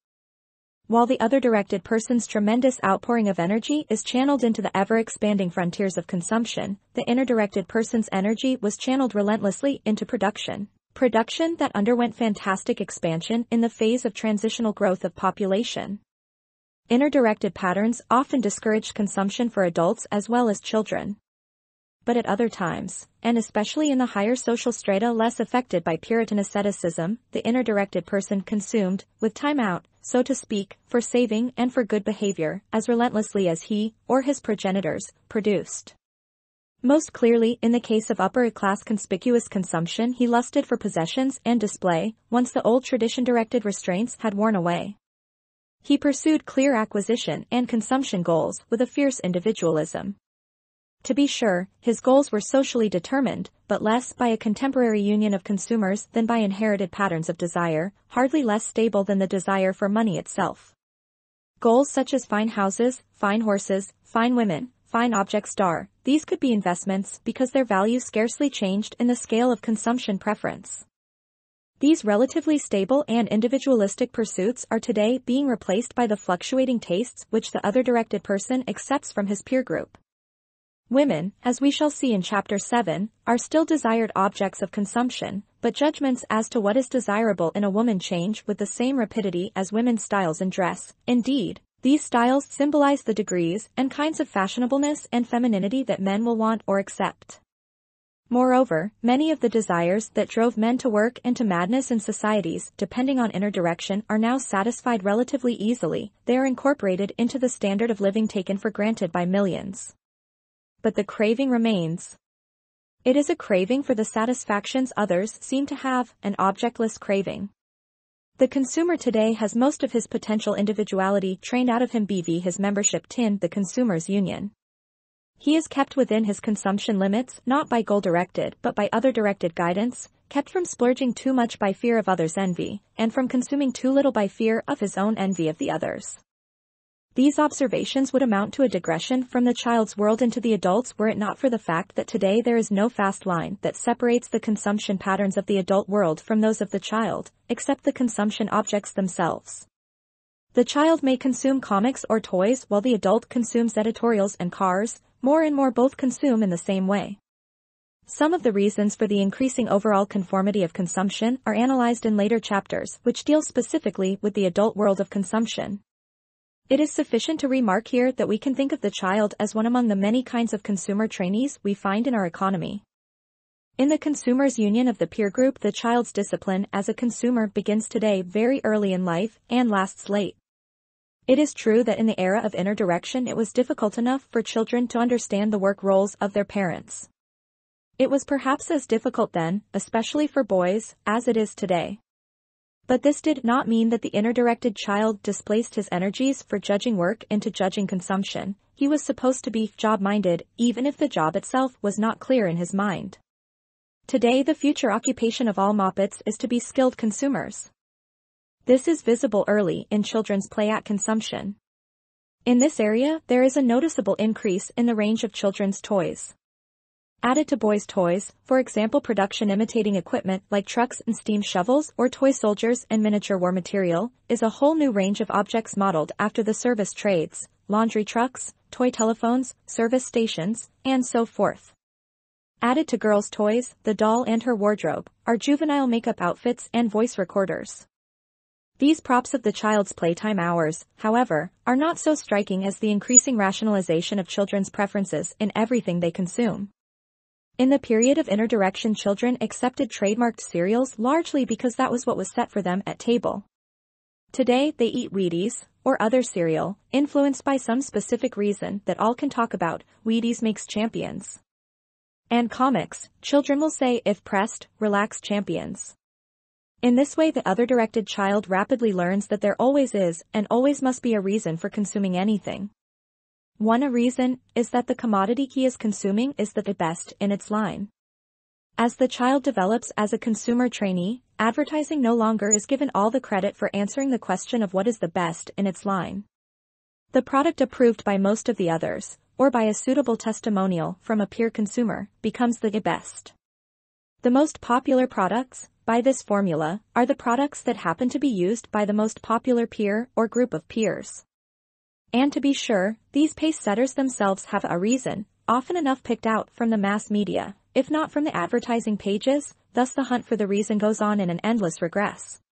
While the other directed person's tremendous outpouring of energy is channeled into the ever-expanding frontiers of consumption, the inner directed person's energy was channeled relentlessly into production. Production that underwent fantastic expansion in the phase of transitional growth of population. Inner directed patterns often discouraged consumption for adults as well as children. But at other times, and especially in the higher social strata less affected by Puritan asceticism, the inner directed person consumed, with time out, so to speak, for saving and for good behavior, as relentlessly as he, or his progenitors, produced. Most clearly in the case of upper-class conspicuous consumption, he lusted for possessions and display, once the old tradition-directed restraints had worn away. He pursued clear acquisition and consumption goals with a fierce individualism. To be sure, his goals were socially determined, but less by a contemporary union of consumers than by inherited patterns of desire, hardly less stable than the desire for money itself. Goals such as fine houses, fine horses, fine women, fine objects these could be investments because their value scarcely changed in the scale of consumption preference. These relatively stable and individualistic pursuits are today being replaced by the fluctuating tastes which the other directed person accepts from his peer group. Women, as we shall see in Chapter 7, are still desired objects of consumption, but judgments as to what is desirable in a woman change with the same rapidity as women's styles in dress. Indeed, these styles symbolize the degrees and kinds of fashionableness and femininity that men will want or accept. Moreover, many of the desires that drove men to work and to madness in societies, depending on inner direction, are now satisfied relatively easily. They are incorporated into the standard of living taken for granted by millions. But the craving remains. It is a craving for the satisfactions others seem to have, an objectless craving. The consumer today has most of his potential individuality trained out of him bv his membership in the consumers' union. He is kept within his consumption limits not by goal-directed but by other-directed guidance, kept from splurging too much by fear of others' envy, and from consuming too little by fear of his own envy of the others. These observations would amount to a digression from the child's world into the adult's were it not for the fact that today there is no fast line that separates the consumption patterns of the adult world from those of the child, except the consumption objects themselves. The child may consume comics or toys while the adult consumes editorials and cars, more and more both consume in the same way. Some of the reasons for the increasing overall conformity of consumption are analyzed in later chapters which deal specifically with the adult world of consumption. It is sufficient to remark here that we can think of the child as one among the many kinds of consumer trainees we find in our economy. In the consumers' union of the peer group, the child's discipline as a consumer begins today very early in life and lasts late. It is true that in the era of inner direction it was difficult enough for children to understand the work roles of their parents. It was perhaps as difficult then, especially for boys, as it is today. But this did not mean that the inner-directed child displaced his energies for judging work into judging consumption. He was supposed to be job-minded, even if the job itself was not clear in his mind. Today the future occupation of all moppets is to be skilled consumers. This is visible early in children's play at consumption. In this area, there is a noticeable increase in the range of children's toys. Added to boys' toys, for example production imitating equipment like trucks and steam shovels or toy soldiers and miniature war material, is a whole new range of objects modeled after the service trades, laundry trucks, toy telephones, service stations, and so forth. Added to girls' toys, the doll and her wardrobe, are juvenile makeup outfits and voice recorders. These props of the child's playtime hours, however, are not so striking as the increasing rationalization of children's preferences in everything they consume. In the period of interdirection, children accepted trademarked cereals largely because that was what was set for them at table. Today they eat Wheaties, or other cereal, influenced by some specific reason that all can talk about. Wheaties makes champions. And comics, children will say if pressed, relax champions. In this way the other-directed child rapidly learns that there always is and always must be a reason for consuming anything. One reason is that the commodity he is consuming is the best in its line. As the child develops as a consumer trainee, advertising no longer is given all the credit for answering the question of what is the best in its line. The product approved by most of the others, or by a suitable testimonial from a peer consumer, becomes the best. The most popular products, by this formula, are the products that happen to be used by the most popular peer or group of peers. And to be sure, these pace-setters themselves have a reason, often enough picked out from the mass media, if not from the advertising pages, thus the hunt for the reason goes on in an endless regress.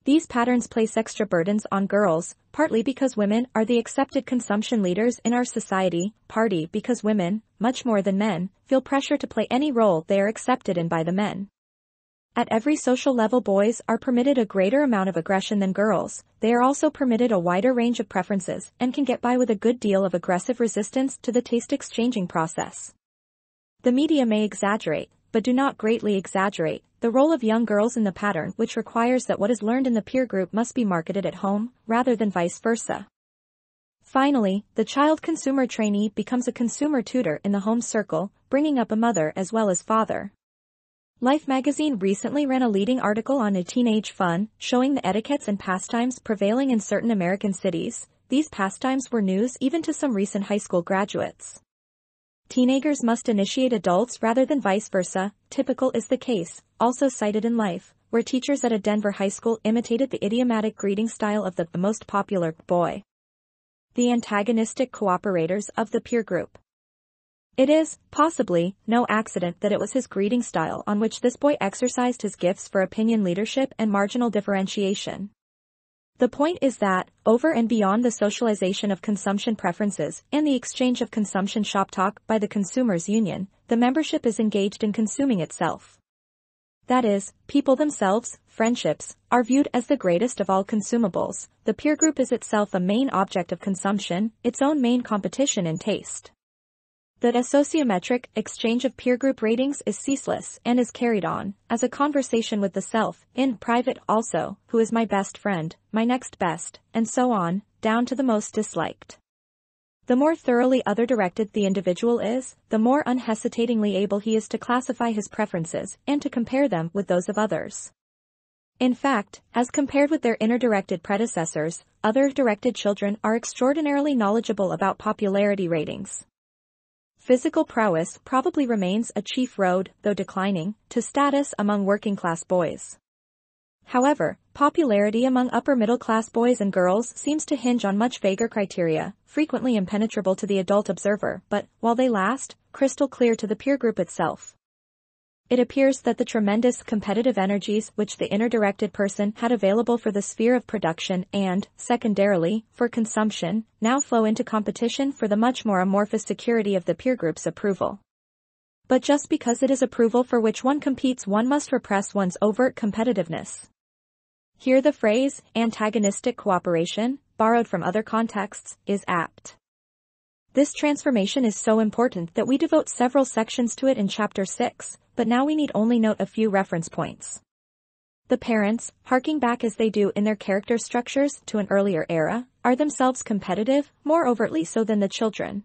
These patterns place extra burdens on girls, partly because women are the accepted consumption leaders in our society, partly because women, much more than men, feel pressure to play any role they are accepted in by the men. At every social level boys are permitted a greater amount of aggression than girls, they are also permitted a wider range of preferences and can get by with a good deal of aggressive resistance to the taste exchanging process. The media may exaggerate, but do not greatly exaggerate, the role of young girls in the pattern which requires that what is learned in the peer group must be marketed at home, rather than vice versa. Finally, the child consumer trainee becomes a consumer tutor in the home circle, bringing up a mother as well as father. Life magazine recently ran a leading article on a teenage fun, showing the etiquettes and pastimes prevailing in certain American cities. These pastimes were news even to some recent high school graduates. Teenagers must initiate adults rather than vice versa. Typical is the case, also cited in Life, where teachers at a Denver high school imitated the idiomatic greeting style of the most popular boy. The antagonistic cooperators of the peer group. It is, possibly, no accident that it was his greeting style on which this boy exercised his gifts for opinion leadership and marginal differentiation. The point is that, over and beyond the socialization of consumption preferences and the exchange of consumption shop talk by the consumers' union, the membership is engaged in consuming itself. That is, people themselves, friendships, are viewed as the greatest of all consumables. The peer group is itself a main object of consumption, its own main competition in taste. The sociometric exchange of peer group ratings is ceaseless and is carried on, as a conversation with the self, in private also, who is my best friend, my next best, and so on, down to the most disliked. The more thoroughly other-directed the individual is, the more unhesitatingly able he is to classify his preferences and to compare them with those of others. In fact, as compared with their inner-directed predecessors, other-directed children are extraordinarily knowledgeable about popularity ratings. Physical prowess probably remains a chief road, though declining, to status among working-class boys. However, popularity among upper-middle-class boys and girls seems to hinge on much vaguer criteria, frequently impenetrable to the adult observer, but, while they last, crystal clear to the peer group itself. It appears that the tremendous competitive energies which the inner-directed person had available for the sphere of production and, secondarily, for consumption, now flow into competition for the much more amorphous security of the peer group's approval. But just because it is approval for which one competes, one must repress one's overt competitiveness. Here the phrase, antagonistic cooperation, borrowed from other contexts, is apt. This transformation is so important that we devote several sections to it in Chapter 6, but now we need only note a few reference points. The parents, harking back as they do in their character structures to an earlier era, are themselves competitive, more overtly so than the children.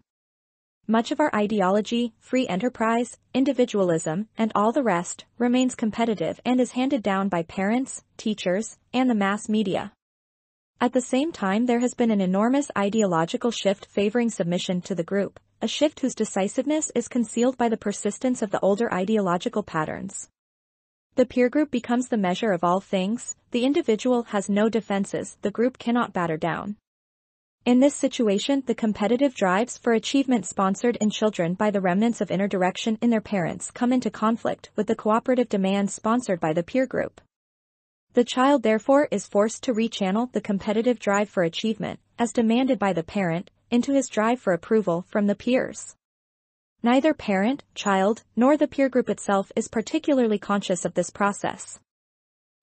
Much of our ideology, free enterprise, individualism, and all the rest, remains competitive and is handed down by parents, teachers, and the mass media. At the same time, there has been an enormous ideological shift favoring submission to the group, a shift whose decisiveness is concealed by the persistence of the older ideological patterns. The peer group becomes the measure of all things, the individual has no defenses, the group cannot batter down. In this situation, the competitive drives for achievement sponsored in children by the remnants of inner direction in their parents come into conflict with the cooperative demands sponsored by the peer group. The child therefore is forced to rechannel the competitive drive for achievement, as demanded by the parent, into his drive for approval from the peers. Neither parent, child, nor the peer group itself is particularly conscious of this process.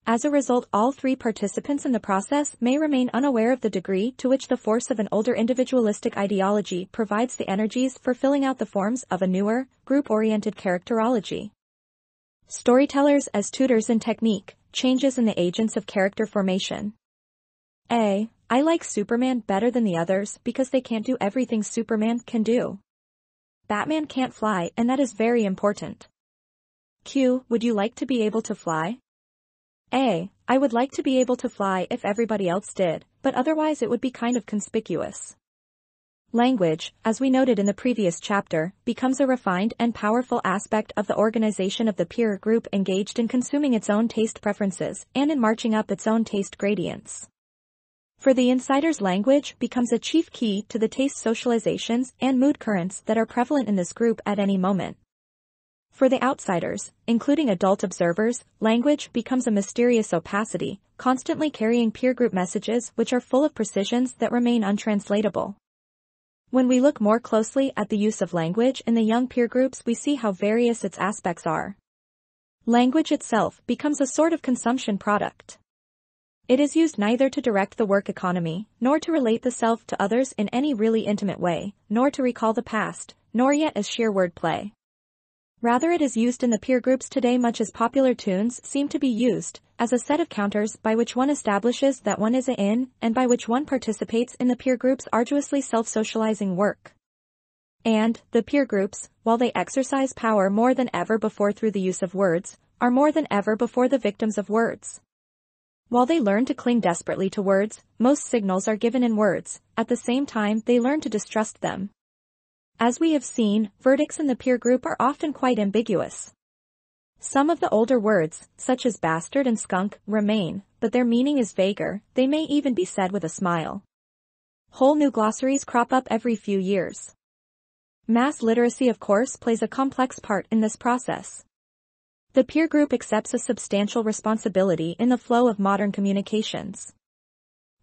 As a result, all three participants in the process may remain unaware of the degree to which the force of an older individualistic ideology provides the energies for filling out the forms of a newer, group-oriented characterology. Storytellers as tutors in technique, changes in the agents of character formation. A. I like Superman better than the others because they can't do everything Superman can do. Batman can't fly, and that is very important. Q. Would you like to be able to fly? A. I would like to be able to fly if everybody else did, but otherwise it would be kind of conspicuous. Language, as we noted in the previous chapter, becomes a refined and powerful aspect of the organization of the peer group engaged in consuming its own taste preferences and in marching up its own taste gradients. For the insiders, language becomes a chief key to the taste socializations and mood currents that are prevalent in this group at any moment. For the outsiders, including adult observers, language becomes a mysterious opacity, constantly carrying peer group messages which are full of precisions that remain untranslatable. When we look more closely at the use of language in the young peer groups, we see how various its aspects are. Language itself becomes a sort of consumption product. It is used neither to direct the work economy, nor to relate the self to others in any really intimate way, nor to recall the past, nor yet as sheer wordplay. Rather, it is used in the peer groups today much as popular tunes seem to be used, as a set of counters by which one establishes that one is in, and by which one participates in the peer group's arduously self-socializing work. And, the peer groups, while they exercise power more than ever before through the use of words, are more than ever before the victims of words. While they learn to cling desperately to words, most signals are given in words, at the same time they learn to distrust them. As we have seen, verdicts in the peer group are often quite ambiguous. Some of the older words, such as bastard and skunk, remain, but their meaning is vaguer, they may even be said with a smile. Whole new glossaries crop up every few years. Mass literacy, of course, plays a complex part in this process. The peer group accepts a substantial responsibility in the flow of modern communications.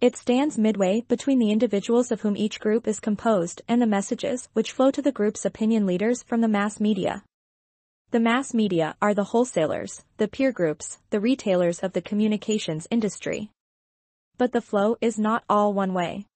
It stands midway between the individuals of whom each group is composed and the messages which flow to the group's opinion leaders from the mass media. The mass media are the wholesalers, the peer groups, the retailers of the communications industry. But the flow is not all one way.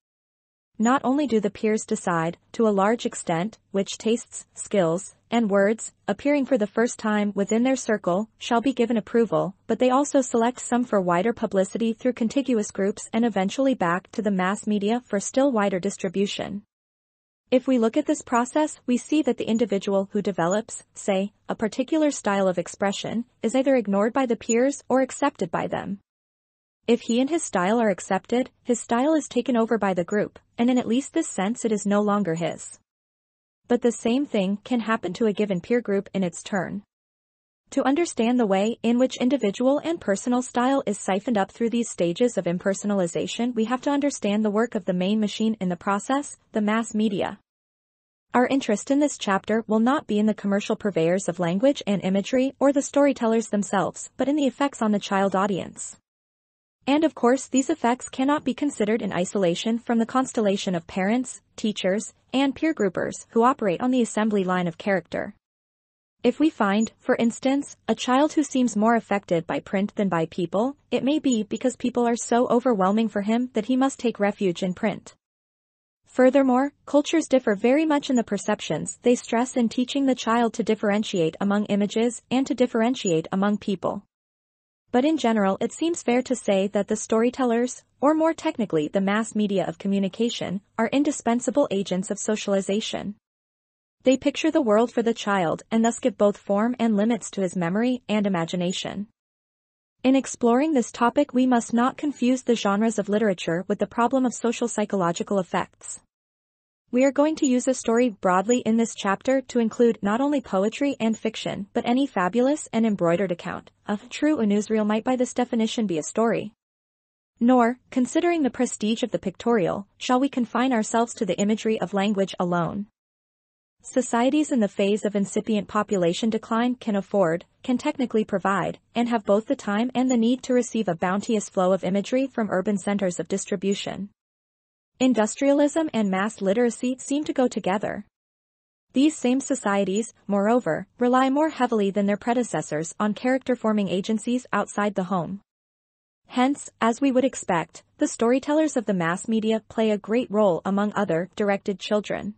Not only do the peers decide, to a large extent, which tastes, skills, and words, appearing for the first time within their circle, shall be given approval, but they also select some for wider publicity through contiguous groups and eventually back to the mass media for still wider distribution. If we look at this process, we see that the individual who develops, say, a particular style of expression, is either ignored by the peers or accepted by them. If he and his style are accepted, his style is taken over by the group, and in at least this sense it is no longer his. But the same thing can happen to a given peer group in its turn. To understand the way in which individual and personal style is siphoned up through these stages of impersonalization, we have to understand the work of the main machine in the process, the mass media. Our interest in this chapter will not be in the commercial purveyors of language and imagery or the storytellers themselves, but in the effects on the child audience. And of course, these effects cannot be considered in isolation from the constellation of parents, teachers, and peer groupers who operate on the assembly line of character. If we find, for instance, a child who seems more affected by print than by people, it may be because people are so overwhelming for him that he must take refuge in print. Furthermore, cultures differ very much in the perceptions they stress in teaching the child to differentiate among images and to differentiate among people. But in general, it seems fair to say that the storytellers, or more technically the mass media of communication, are indispensable agents of socialization. They picture the world for the child and thus give both form and limits to his memory and imagination. In exploring this topic, we must not confuse the genres of literature with the problem of social psychological effects. We are going to use a story broadly in this chapter to include not only poetry and fiction but any fabulous and embroidered account. A true newsreel might by this definition be a story. Nor, considering the prestige of the pictorial, shall we confine ourselves to the imagery of language alone. Societies in the phase of incipient population decline can technically provide, and have both the time and the need to receive a bounteous flow of imagery from urban centers of distribution. Industrialism and mass literacy seem to go together. These same societies, moreover, rely more heavily than their predecessors on character-forming agencies outside the home. Hence, as we would expect, the storytellers of the mass media play a great role among other directed children.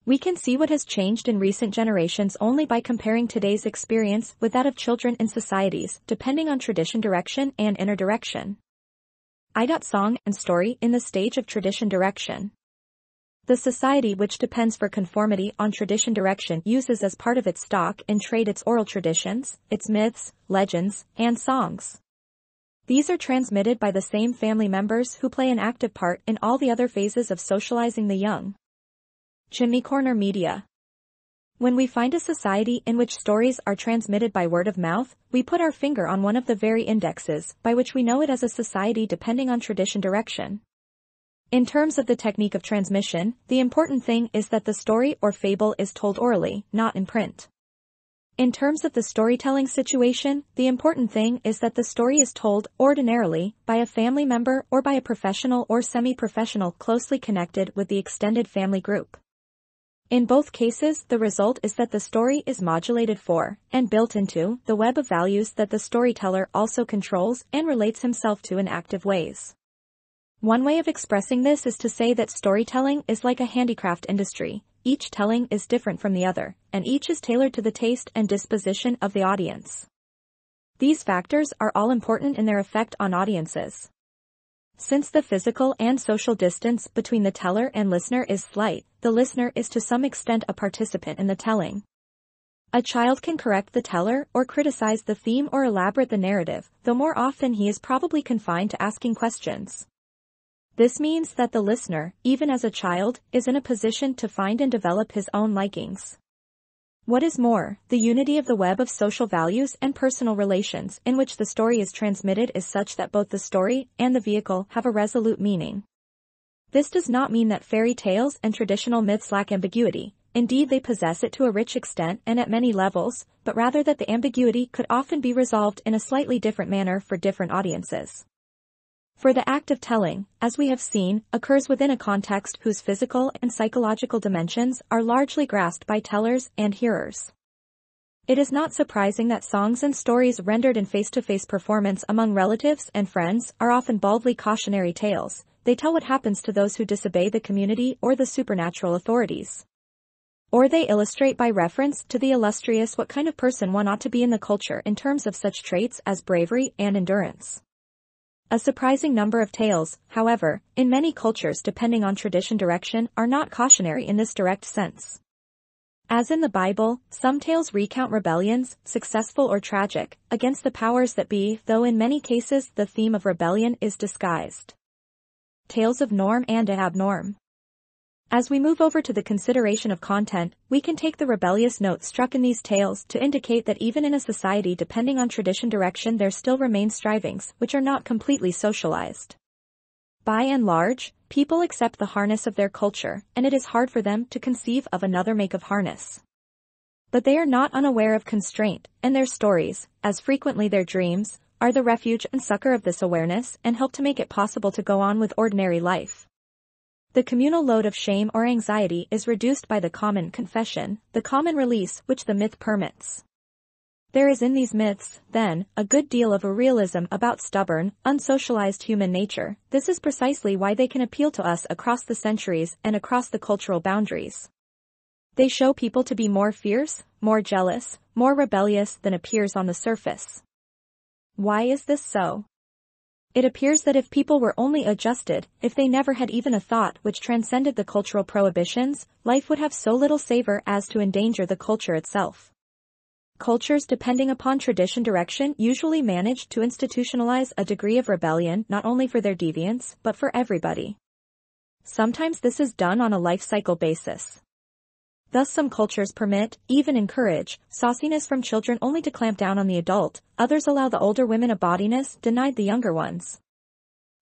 We can see what has changed in recent generations only by comparing today's experience with that of children in societies depending on tradition direction and inner direction. Song and story in the stage of tradition direction. The society which depends for conformity on tradition direction uses as part of its stock in trade its oral traditions, its myths, legends, and songs. These are transmitted by the same family members who play an active part in all the other phases of socializing the young. Chimney corner media. When we find a society in which stories are transmitted by word of mouth, we put our finger on one of the very indexes by which we know it as a society depending on tradition direction. In terms of the technique of transmission, the important thing is that the story or fable is told orally, not in print. In terms of the storytelling situation, the important thing is that the story is told, ordinarily, by a family member or by a professional or semi-professional closely connected with the extended family group. In both cases, the result is that the story is modulated for, and built into, the web of values that the storyteller also controls and relates himself to in active ways. One way of expressing this is to say that storytelling is like a handicraft industry. Each telling is different from the other, and each is tailored to the taste and disposition of the audience. These factors are all important in their effect on audiences. Since the physical and social distance between the teller and listener is slight, the listener is to some extent a participant in the telling. A child can correct the teller or criticize the theme or elaborate the narrative, though more often he is probably confined to asking questions. This means that the listener, even as a child, is in a position to find and develop his own likings. What is more, the unity of the web of social values and personal relations in which the story is transmitted is such that both the story and the vehicle have a resolute meaning. This does not mean that fairy tales and traditional myths lack ambiguity. Indeed, they possess it to a rich extent and at many levels, but rather that the ambiguity could often be resolved in a slightly different manner for different audiences. For the act of telling, as we have seen, occurs within a context whose physical and psychological dimensions are largely grasped by tellers and hearers. It is not surprising that songs and stories rendered in face-to-face performance among relatives and friends are often baldly cautionary tales. They tell what happens to those who disobey the community or the supernatural authorities. Or they illustrate by reference to the illustrious what kind of person one ought to be in the culture in terms of such traits as bravery and endurance. A surprising number of tales, however, in many cultures depending on tradition direction, are not cautionary in this direct sense. As in the Bible, some tales recount rebellions, successful or tragic, against the powers that be, though in many cases the theme of rebellion is disguised. Tales of norm and abnorm. As we move over to the consideration of content, we can take the rebellious note struck in these tales to indicate that even in a society depending on tradition direction there still remain strivings which are not completely socialized. By and large, people accept the harness of their culture, and it is hard for them to conceive of another make of harness. But they are not unaware of constraint, and their stories, as frequently their dreams, are the refuge and succor of this awareness and help to make it possible to go on with ordinary life. The communal load of shame or anxiety is reduced by the common confession, the common release which the myth permits. There is in these myths, then, a good deal of a realism about stubborn, unsocialized human nature. This is precisely why they can appeal to us across the centuries and across the cultural boundaries. They show people to be more fierce, more jealous, more rebellious than appears on the surface. Why is this so? It appears that if people were only adjusted, if they never had even a thought which transcended the cultural prohibitions, life would have so little savor as to endanger the culture itself. Cultures depending upon tradition direction usually manage to institutionalize a degree of rebellion not only for their deviants, but for everybody. Sometimes this is done on a life cycle basis. Thus some cultures permit, even encourage, sauciness from children only to clamp down on the adult, others allow the older women a bawdiness denied the younger ones.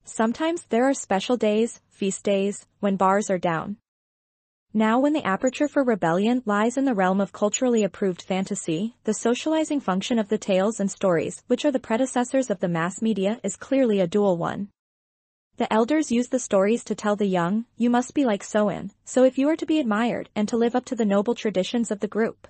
Sometimes there are special days, feast days, when bars are down. Now when the aperture for rebellion lies in the realm of culturally approved fantasy, the socializing function of the tales and stories, which are the predecessors of the mass media, is clearly a dual one. The elders use the stories to tell the young, you must be like so-and, so if you are to be admired and to live up to the noble traditions of the group.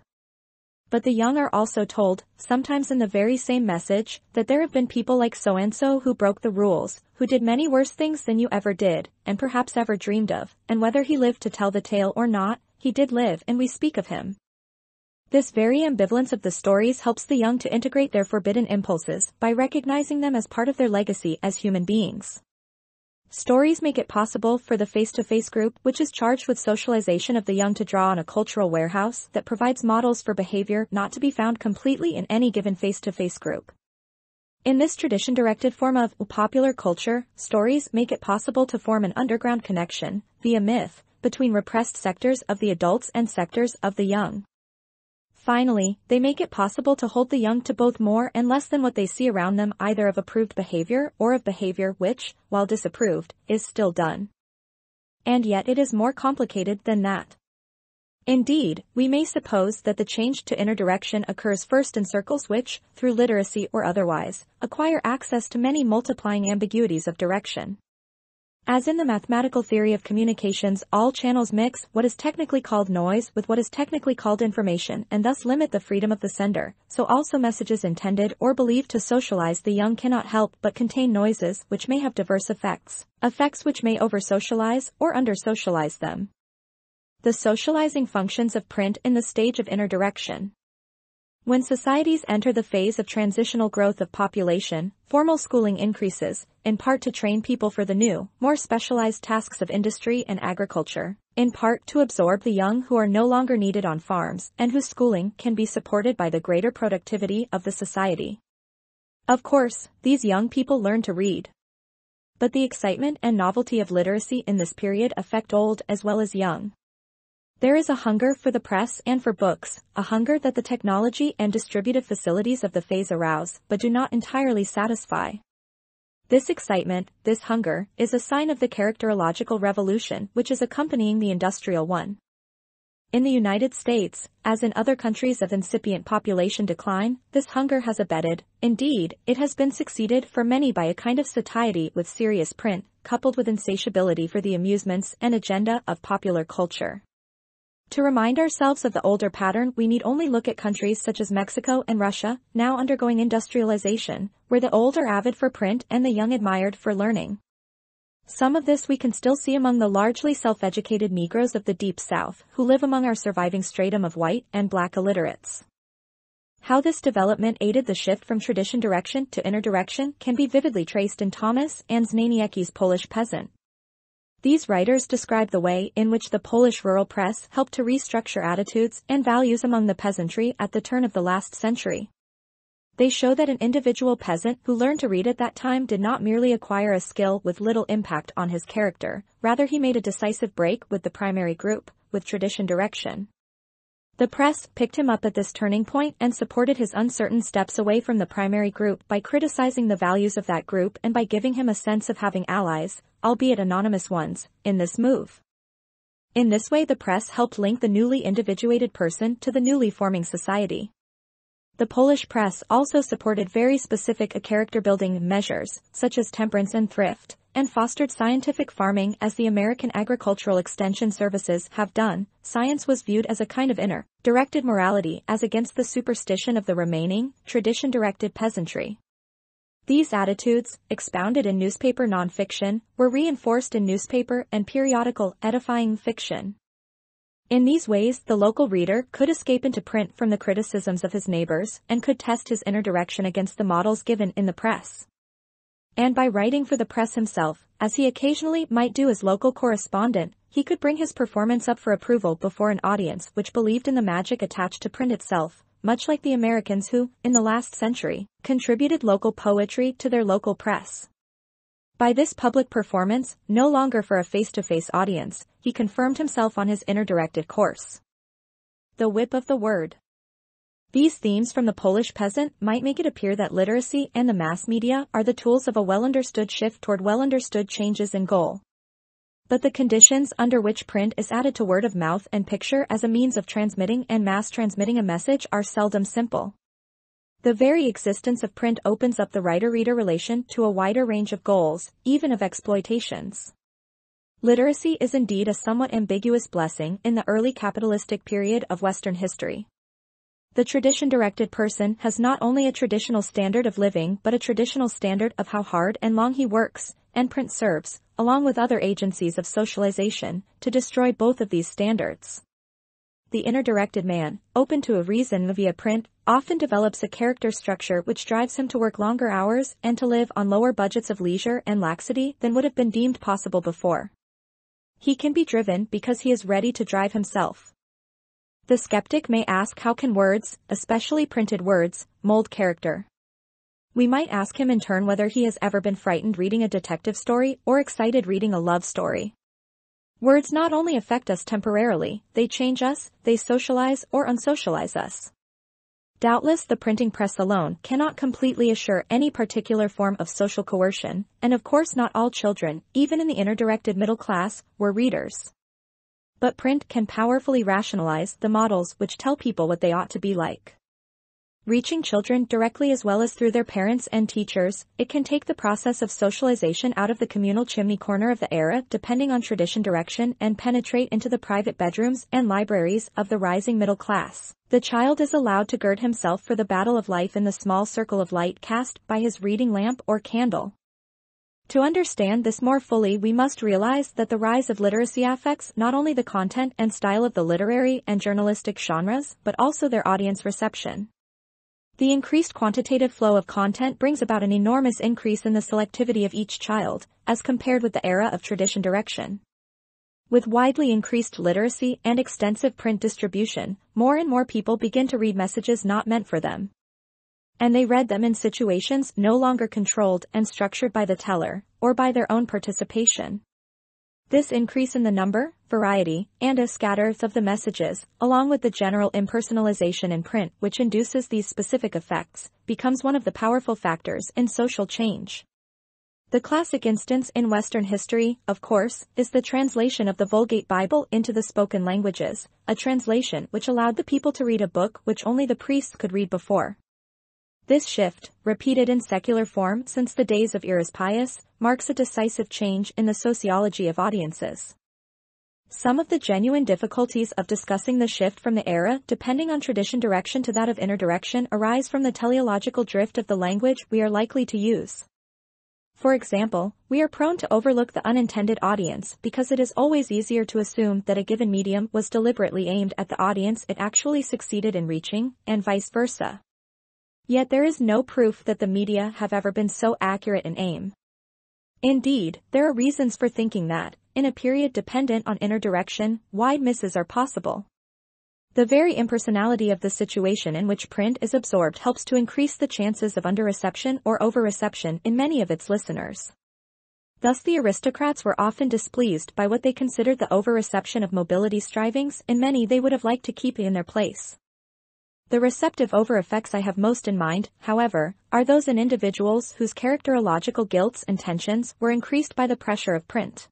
But the young are also told, sometimes in the very same message, that there have been people like so-and-so who broke the rules, who did many worse things than you ever did, and perhaps ever dreamed of, and whether he lived to tell the tale or not, he did live and we speak of him. This very ambivalence of the stories helps the young to integrate their forbidden impulses by recognizing them as part of their legacy as human beings. Stories make it possible for the face-to-face group, which is charged with socialization of the young, to draw on a cultural warehouse that provides models for behavior not to be found completely in any given face-to-face group. In this tradition-directed form of popular culture, stories make it possible to form an underground connection, via myth, between repressed sectors of the adults and sectors of the young. Finally, they make it possible to hold the young to both more and less than what they see around them, either of approved behavior or of behavior which, while disapproved, is still done. And yet it is more complicated than that. Indeed, we may suppose that the change to inner direction occurs first in circles which, through literacy or otherwise, acquire access to many multiplying ambiguities of direction. As in the mathematical theory of communications, all channels mix what is technically called noise with what is technically called information and thus limit the freedom of the sender, so also messages intended or believed to socialize the young cannot help but contain noises which may have diverse effects which may over-socialize or under-socialize them. The socializing functions of print in the stage of inner direction. When societies enter the phase of transitional growth of population, formal schooling increases, in part to train people for the new, more specialized tasks of industry and agriculture, in part to absorb the young who are no longer needed on farms and whose schooling can be supported by the greater productivity of the society. Of course, these young people learn to read. But the excitement and novelty of literacy in this period affect old as well as young. There is a hunger for the press and for books, a hunger that the technology and distributive facilities of the phase arouse, but do not entirely satisfy. This excitement, this hunger, is a sign of the characterological revolution which is accompanying the industrial one. In the United States, as in other countries of incipient population decline, this hunger has abated. Indeed, it has been succeeded for many by a kind of satiety with serious print, coupled with insatiability for the amusements and agenda of popular culture. To remind ourselves of the older pattern, we need only look at countries such as Mexico and Russia, now undergoing industrialization, where the old are avid for print and the young admired for learning. Some of this we can still see among the largely self-educated Negroes of the Deep South, who live among our surviving stratum of white and black illiterates. How this development aided the shift from tradition direction to inner direction can be vividly traced in Thomas and Znaniecki's Polish Peasant. These writers describe the way in which the Polish rural press helped to restructure attitudes and values among the peasantry at the turn of the last century. They show that an individual peasant who learned to read at that time did not merely acquire a skill with little impact on his character, rather he made a decisive break with the primary group, with tradition direction. The press picked him up at this turning point and supported his uncertain steps away from the primary group by criticizing the values of that group and by giving him a sense of having allies, albeit anonymous ones, in this move. In this way the press helped link the newly individuated person to the newly forming society. The Polish press also supported very specific character-building measures, such as temperance and thrift, and fostered scientific farming as the American agricultural extension services have done. Science was viewed as a kind of inner, directed morality as against the superstition of the remaining, tradition-directed peasantry. These attitudes, expounded in newspaper nonfiction, were reinforced in newspaper and periodical edifying fiction. In these ways the local reader could escape into print from the criticisms of his neighbors and could test his inner direction against the models given in the press. And by writing for the press himself, as he occasionally might do as local correspondent, he could bring his performance up for approval before an audience which believed in the magic attached to print itself, much like the Americans who, in the last century, contributed local poetry to their local press. By this public performance, no longer for a face-to-face audience, he confirmed himself on his inner-directed course. The whip of the word. These themes from the Polish peasant might make it appear that literacy and the mass media are the tools of a well-understood shift toward well-understood changes in goal. But the conditions under which print is added to word of mouth and picture as a means of transmitting and mass transmitting a message are seldom simple. The very existence of print opens up the writer-reader relation to a wider range of goals, even of exploitations. Literacy is indeed a somewhat ambiguous blessing in the early capitalistic period of Western history. The tradition-directed person has not only a traditional standard of living but a traditional standard of how hard and long he works, and print serves, along with other agencies of socialization, to destroy both of these standards. The inner-directed man, open to a reason via print, often develops a character structure which drives him to work longer hours and to live on lower budgets of leisure and laxity than would have been deemed possible before. He can be driven because he is ready to drive himself. The skeptic may ask, how can words, especially printed words, mold character? We might ask him in turn whether he has ever been frightened reading a detective story or excited reading a love story. Words not only affect us temporarily, they change us, they socialize or unsocialize us. Doubtless the printing press alone cannot completely assure any particular form of social coercion, and of course not all children, even in the inner-directed middle class, were readers. But print can powerfully rationalize the models which tell people what they ought to be like. Reaching children directly as well as through their parents and teachers, it can take the process of socialization out of the communal chimney corner of the era depending on tradition direction and penetrate into the private bedrooms and libraries of the rising middle class. The child is allowed to gird himself for the battle of life in the small circle of light cast by his reading lamp or candle. To understand this more fully, we must realize that the rise of literacy affects not only the content and style of the literary and journalistic genres, but also their audience reception. The increased quantitative flow of content brings about an enormous increase in the selectivity of each child, as compared with the era of tradition direction. With widely increased literacy and extensive print distribution, more and more people begin to read messages not meant for them. And they read them in situations no longer controlled and structured by the teller, or by their own participation. This increase in the number, variety, and scatters of the messages, along with the general impersonalization in print which induces these specific effects, becomes one of the powerful factors in social change. The classic instance in Western history, of course, is the translation of the Vulgate Bible into the spoken languages, a translation which allowed the people to read a book which only the priests could read before. This shift, repeated in secular form since the days of Eras Pius, marks a decisive change in the sociology of audiences. Some of the genuine difficulties of discussing the shift from the era depending on tradition direction to that of inner direction arise from the teleological drift of the language we are likely to use. For example, we are prone to overlook the unintended audience because it is always easier to assume that a given medium was deliberately aimed at the audience it actually succeeded in reaching, and vice versa. Yet there is no proof that the media have ever been so accurate in aim. Indeed, there are reasons for thinking that, in a period dependent on inner direction, wide misses are possible. The very impersonality of the situation in which print is absorbed helps to increase the chances of under-reception or over-reception in many of its listeners. Thus the aristocrats were often displeased by what they considered the over-reception of mobility strivings in many they would have liked to keep in their place. The receptive over-effects I have most in mind, however, are those in individuals whose characterological guilts and tensions were increased by the pressure of print.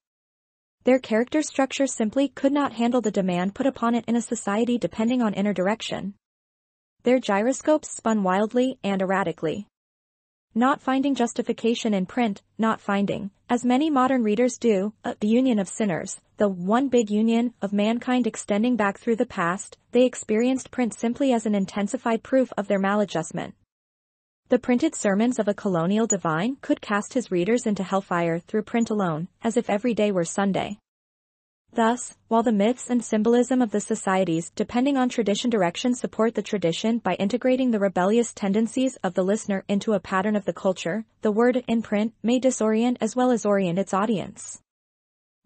Their character structure simply could not handle the demand put upon it in a society depending on inner direction. Their gyroscopes spun wildly and erratically. Not finding justification in print, not finding, as many modern readers do, the union of sinners, the one big union of mankind extending back through the past, they experienced print simply as an intensified proof of their maladjustment. The printed sermons of a colonial divine could cast his readers into hellfire through print alone, as if every day were Sunday. Thus, while the myths and symbolism of the societies depending on tradition direction support the tradition by integrating the rebellious tendencies of the listener into a pattern of the culture, the word in print may disorient as well as orient its audience.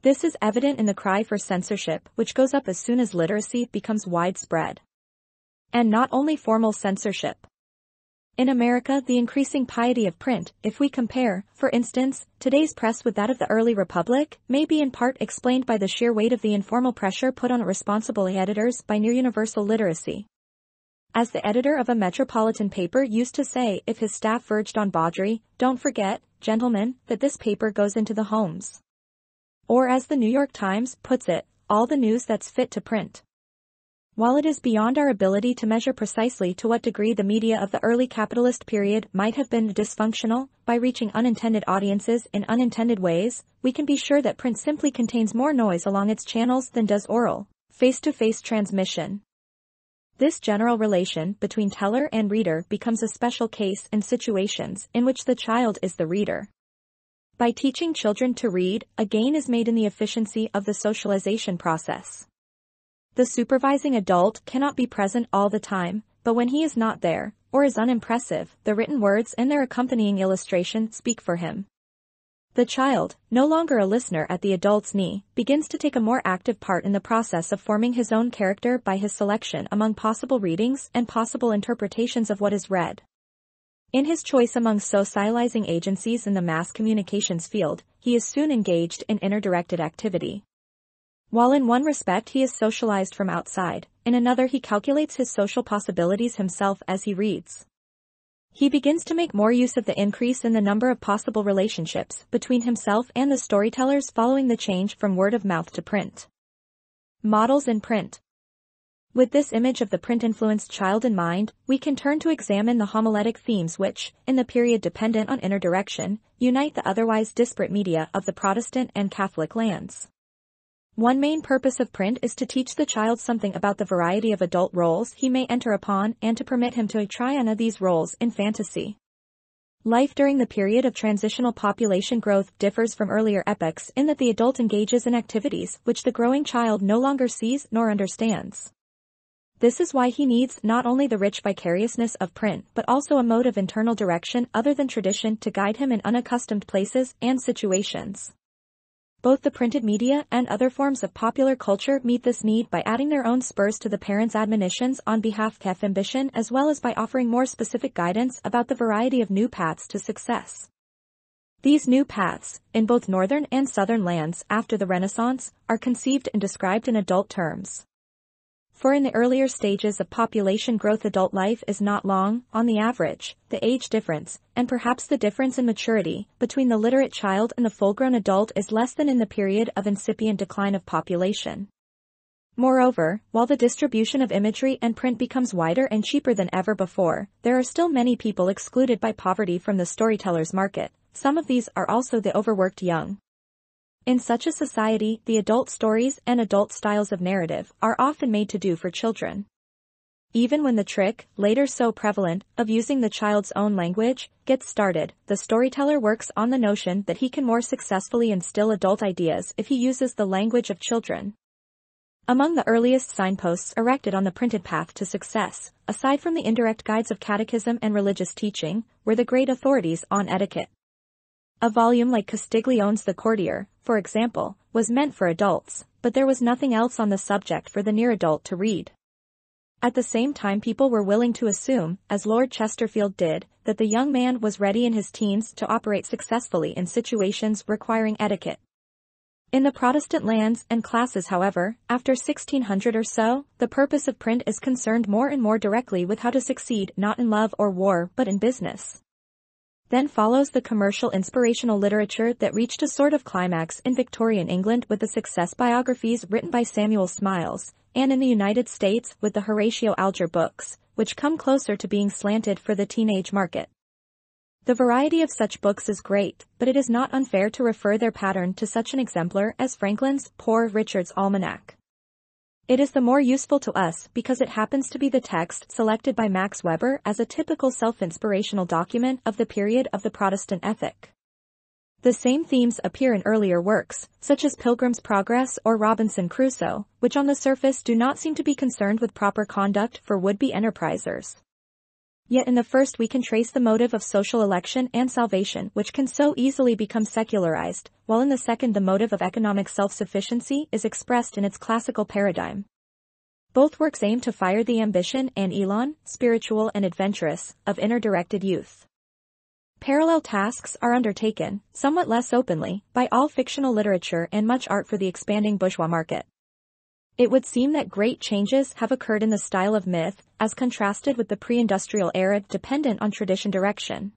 This is evident in the cry for censorship, which goes up as soon as literacy becomes widespread. And not only formal censorship. In America, the increasing piety of print, if we compare, for instance, today's press with that of the early republic, may be in part explained by the sheer weight of the informal pressure put on responsible editors by near-universal literacy. As the editor of a metropolitan paper used to say if his staff verged on bawdry, "Don't forget, gentlemen, that this paper goes into the homes." Or as the New York Times puts it, all the news that's fit to print. While it is beyond our ability to measure precisely to what degree the media of the early capitalist period might have been dysfunctional, by reaching unintended audiences in unintended ways, we can be sure that print simply contains more noise along its channels than does oral, face-to-face transmission. This general relation between teller and reader becomes a special case in situations in which the child is the reader. By teaching children to read, a gain is made in the efficiency of the socialization process. The supervising adult cannot be present all the time, but when he is not there, or is unimpressive, the written words and their accompanying illustration speak for him. The child, no longer a listener at the adult's knee, begins to take a more active part in the process of forming his own character by his selection among possible readings and possible interpretations of what is read. In his choice among socializing agencies in the mass communications field, he is soon engaged in inner-directed activity. While in one respect he is socialized from outside, in another he calculates his social possibilities himself as he reads. He begins to make more use of the increase in the number of possible relationships between himself and the storytellers following the change from word of mouth to print. Models in print. With this image of the print-influenced child in mind, we can turn to examine the homiletic themes which, in the period dependent on inner direction, unite the otherwise disparate media of the Protestant and Catholic lands. One main purpose of print is to teach the child something about the variety of adult roles he may enter upon and to permit him to try on these roles in fantasy. Life during the period of transitional population growth differs from earlier epochs in that the adult engages in activities which the growing child no longer sees nor understands. This is why he needs not only the rich vicariousness of print but also a mode of internal direction other than tradition to guide him in unaccustomed places and situations. Both the printed media and other forms of popular culture meet this need by adding their own spurs to the parents' admonitions on behalf of ambition as well as by offering more specific guidance about the variety of new paths to success. These new paths, in both northern and southern lands after the Renaissance, are conceived and described in adult terms. For in the earlier stages of population growth adult life is not long, on the average, the age difference, and perhaps the difference in maturity, between the literate child and the full-grown adult is less than in the period of incipient decline of population. Moreover, while the distribution of imagery and print becomes wider and cheaper than ever before, there are still many people excluded by poverty from the storyteller's market. Some of these are also the overworked young. In such a society, the adult stories and adult styles of narrative are often made to do for children. Even when the trick, later so prevalent, of using the child's own language, gets started, the storyteller works on the notion that he can more successfully instill adult ideas if he uses the language of children. Among the earliest signposts erected on the printed path to success, aside from the indirect guides of catechism and religious teaching, were the great authorities on etiquette. A volume like Castiglione's The Courtier, for example, was meant for adults, but there was nothing else on the subject for the near adult to read. At the same time people were willing to assume, as Lord Chesterfield did, that the young man was ready in his teens to operate successfully in situations requiring etiquette. In the Protestant lands and classes however, after 1600 or so, the purpose of print is concerned more and more directly with how to succeed not in love or war but in business. Then follows the commercial inspirational literature that reached a sort of climax in Victorian England with the success biographies written by Samuel Smiles, and in the United States with the Horatio Alger books, which come closer to being slanted for the teenage market. The variety of such books is great, but it is not unfair to refer their pattern to such an exemplar as Franklin's Poor Richard's Almanac. It is the more useful to us because it happens to be the text selected by Max Weber as a typical self-inspirational document of the period of the Protestant ethic. The same themes appear in earlier works, such as Pilgrim's Progress or Robinson Crusoe, which on the surface do not seem to be concerned with proper conduct for would-be enterprisers. Yet in the first we can trace the motive of social election and salvation, which can so easily become secularized, while in the second the motive of economic self-sufficiency is expressed in its classical paradigm. Both works aim to fire the ambition and elan, spiritual and adventurous, of inner-directed youth. Parallel tasks are undertaken, somewhat less openly, by all fictional literature and much art for the expanding bourgeois market. It would seem that great changes have occurred in the style of myth, as contrasted with the pre-industrial era dependent on tradition direction.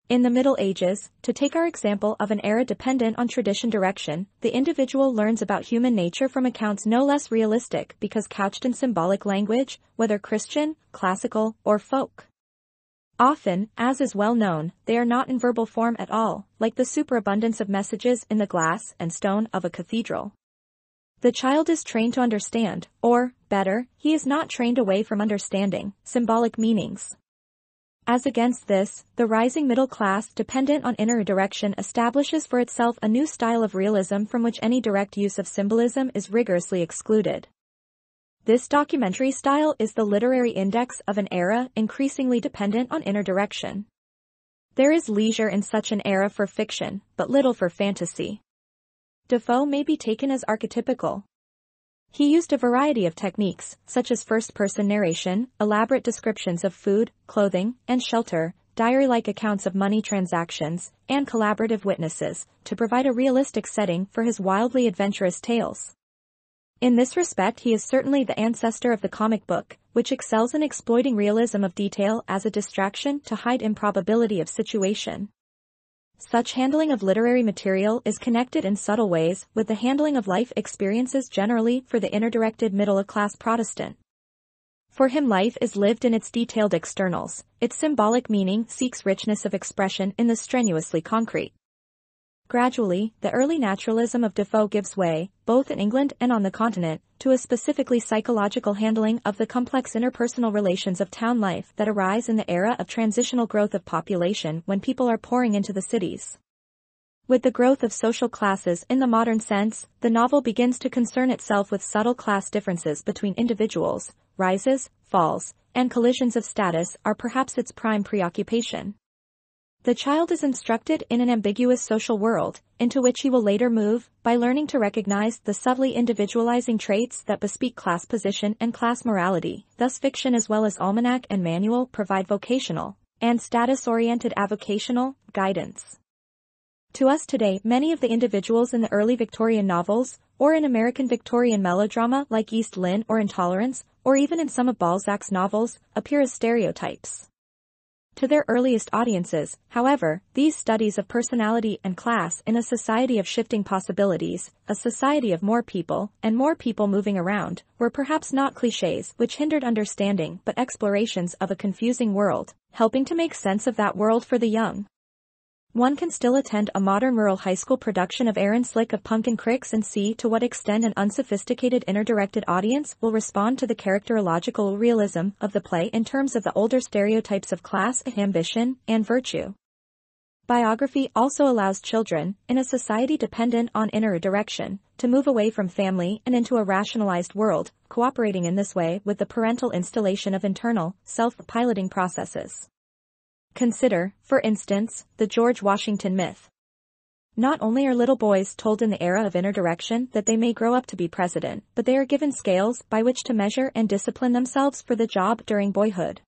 In the Middle Ages, to take our example of an era dependent on tradition direction, the individual learns about human nature from accounts no less realistic because couched in symbolic language, whether Christian, classical, or folk. Often, as is well known, they are not in verbal form at all, like the superabundance of messages in the glass and stone of a cathedral. The child is trained to understand, or, better, he is not trained away from understanding, symbolic meanings. As against this, the rising middle class dependent on inner direction establishes for itself a new style of realism from which any direct use of symbolism is rigorously excluded. This documentary style is the literary index of an era increasingly dependent on inner direction. There is leisure in such an era for fiction, but little for fantasy. Defoe may be taken as archetypical. He used a variety of techniques, such as first-person narration, elaborate descriptions of food, clothing, and shelter, diary-like accounts of money transactions, and collaborative witnesses, to provide a realistic setting for his wildly adventurous tales. In this respect he is certainly the ancestor of the comic book, which excels in exploiting realism of detail as a distraction to hide improbability of situation. Such handling of literary material is connected in subtle ways with the handling of life experiences generally for the inner-directed middle-class Protestant. For him life is lived in its detailed externals, its symbolic meaning seeks richness of expression in the strenuously concrete. Gradually, the early naturalism of Defoe gives way, both in England and on the continent, to a specifically psychological handling of the complex interpersonal relations of town life that arise in the era of transitional growth of population when people are pouring into the cities. With the growth of social classes in the modern sense, the novel begins to concern itself with subtle class differences between individuals. Rises, falls, and collisions of status are perhaps its prime preoccupation. The child is instructed in an ambiguous social world, into which he will later move, by learning to recognize the subtly individualizing traits that bespeak class position and class morality. Thus fiction as well as almanac and manual provide vocational, and status-oriented avocational, guidance. To us today, many of the individuals in the early Victorian novels, or in American Victorian melodrama like East Lynne or Intolerance, or even in some of Balzac's novels, appear as stereotypes. To their earliest audiences, however, these studies of personality and class in a society of shifting possibilities, a society of more people, and more people moving around, were perhaps not clichés which hindered understanding but explorations of a confusing world, helping to make sense of that world for the young. One can still attend a modern rural high school production of Aaron Slick of Pumpkin Cricks and see to what extent an unsophisticated inner-directed audience will respond to the characterological realism of the play in terms of the older stereotypes of class, ambition, and virtue. Biography also allows children, in a society dependent on inner direction, to move away from family and into a rationalized world, cooperating in this way with the parental installation of internal, self-piloting processes. Consider, for instance, the George Washington myth. Not only are little boys told in the era of inner direction that they may grow up to be president, but they are given scales by which to measure and discipline themselves for the job during boyhood.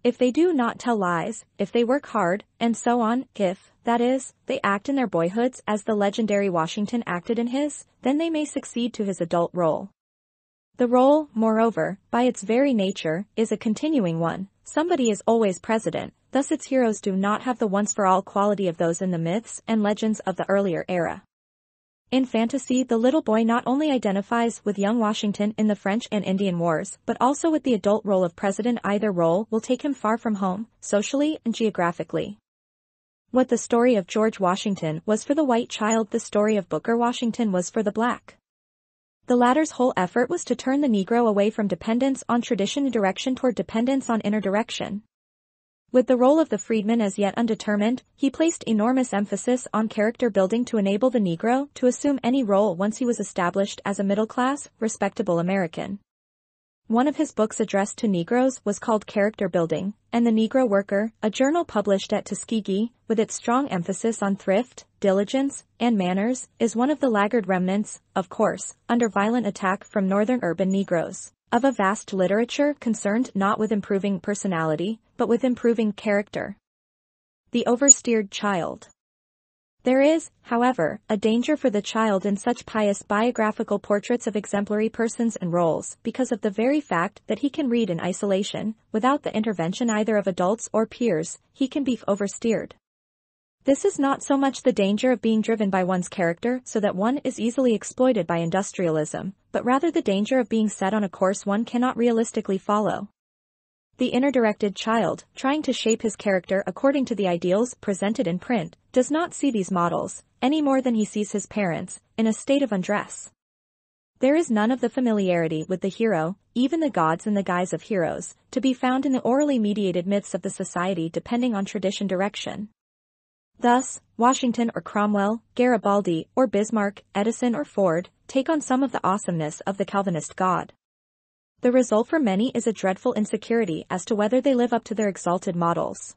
If they do not tell lies, if they work hard, and so on, if, that is, they act in their boyhoods as the legendary Washington acted in his, then they may succeed to his adult role. The role, moreover, by its very nature, is a continuing one. Somebody is always president, thus its heroes do not have the once-for-all quality of those in the myths and legends of the earlier era. In fantasy, the little boy not only identifies with young Washington in the French and Indian Wars, but also with the adult role of president. Either role will take him far from home, socially and geographically. What the story of George Washington was for the white child, the story of Booker Washington was for the black. The latter's whole effort was to turn the Negro away from dependence on tradition and direction toward dependence on inner direction. With the role of the freedman as yet undetermined, he placed enormous emphasis on character building to enable the Negro to assume any role once he was established as a middle-class, respectable American. One of his books addressed to Negroes was called Character Building, and The Negro Worker, a journal published at Tuskegee, with its strong emphasis on thrift, diligence, and manners, is one of the laggard remnants, of course, under violent attack from northern urban Negroes, of a vast literature concerned not with improving personality, but with improving character. The oversteered child. There is, however, a danger for the child in such pious biographical portraits of exemplary persons and roles, because of the very fact that he can read in isolation, without the intervention either of adults or peers, he can be oversteered. This is not so much the danger of being driven by one's character so that one is easily exploited by industrialism, but rather the danger of being set on a course one cannot realistically follow. The inner-directed child, trying to shape his character according to the ideals presented in print, does not see these models, any more than he sees his parents, in a state of undress. There is none of the familiarity with the hero, even the gods in the guise of heroes, to be found in the orally mediated myths of the society depending on tradition direction. Thus, Washington or Cromwell, Garibaldi or Bismarck, Edison or Ford, take on some of the awesomeness of the Calvinist God. The result for many is a dreadful insecurity as to whether they live up to their exalted models.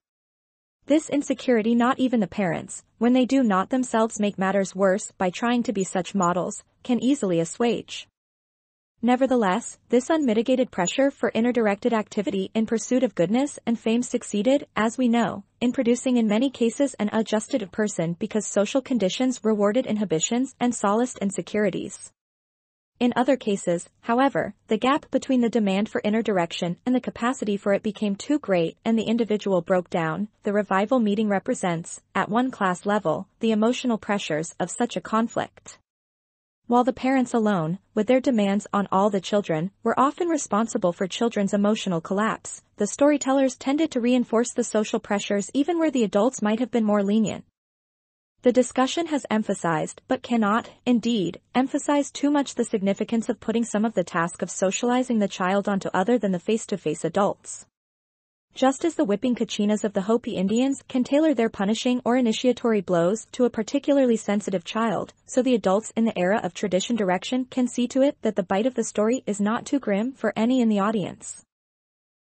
This insecurity not even the parents, when they do not themselves make matters worse by trying to be such models, can easily assuage. Nevertheless, this unmitigated pressure for inner-directed activity in pursuit of goodness and fame succeeded, as we know, in producing in many cases an adjusted person because social conditions rewarded inhibitions and solaced insecurities. In other cases, however, the gap between the demand for inner direction and the capacity for it became too great and the individual broke down. The revival meeting represents, at one class level, the emotional pressures of such a conflict. While the parents alone, with their demands on all the children, were often responsible for children's emotional collapse, the storytellers tended to reinforce the social pressures even where the adults might have been more lenient. The discussion has emphasized, but cannot, indeed, emphasize too much the significance of putting some of the task of socializing the child onto other than the face-to-face adults. Just as the whipping Kachinas of the Hopi Indians can tailor their punishing or initiatory blows to a particularly sensitive child, so the adults in the era of tradition direction can see to it that the bite of the story is not too grim for any in the audience.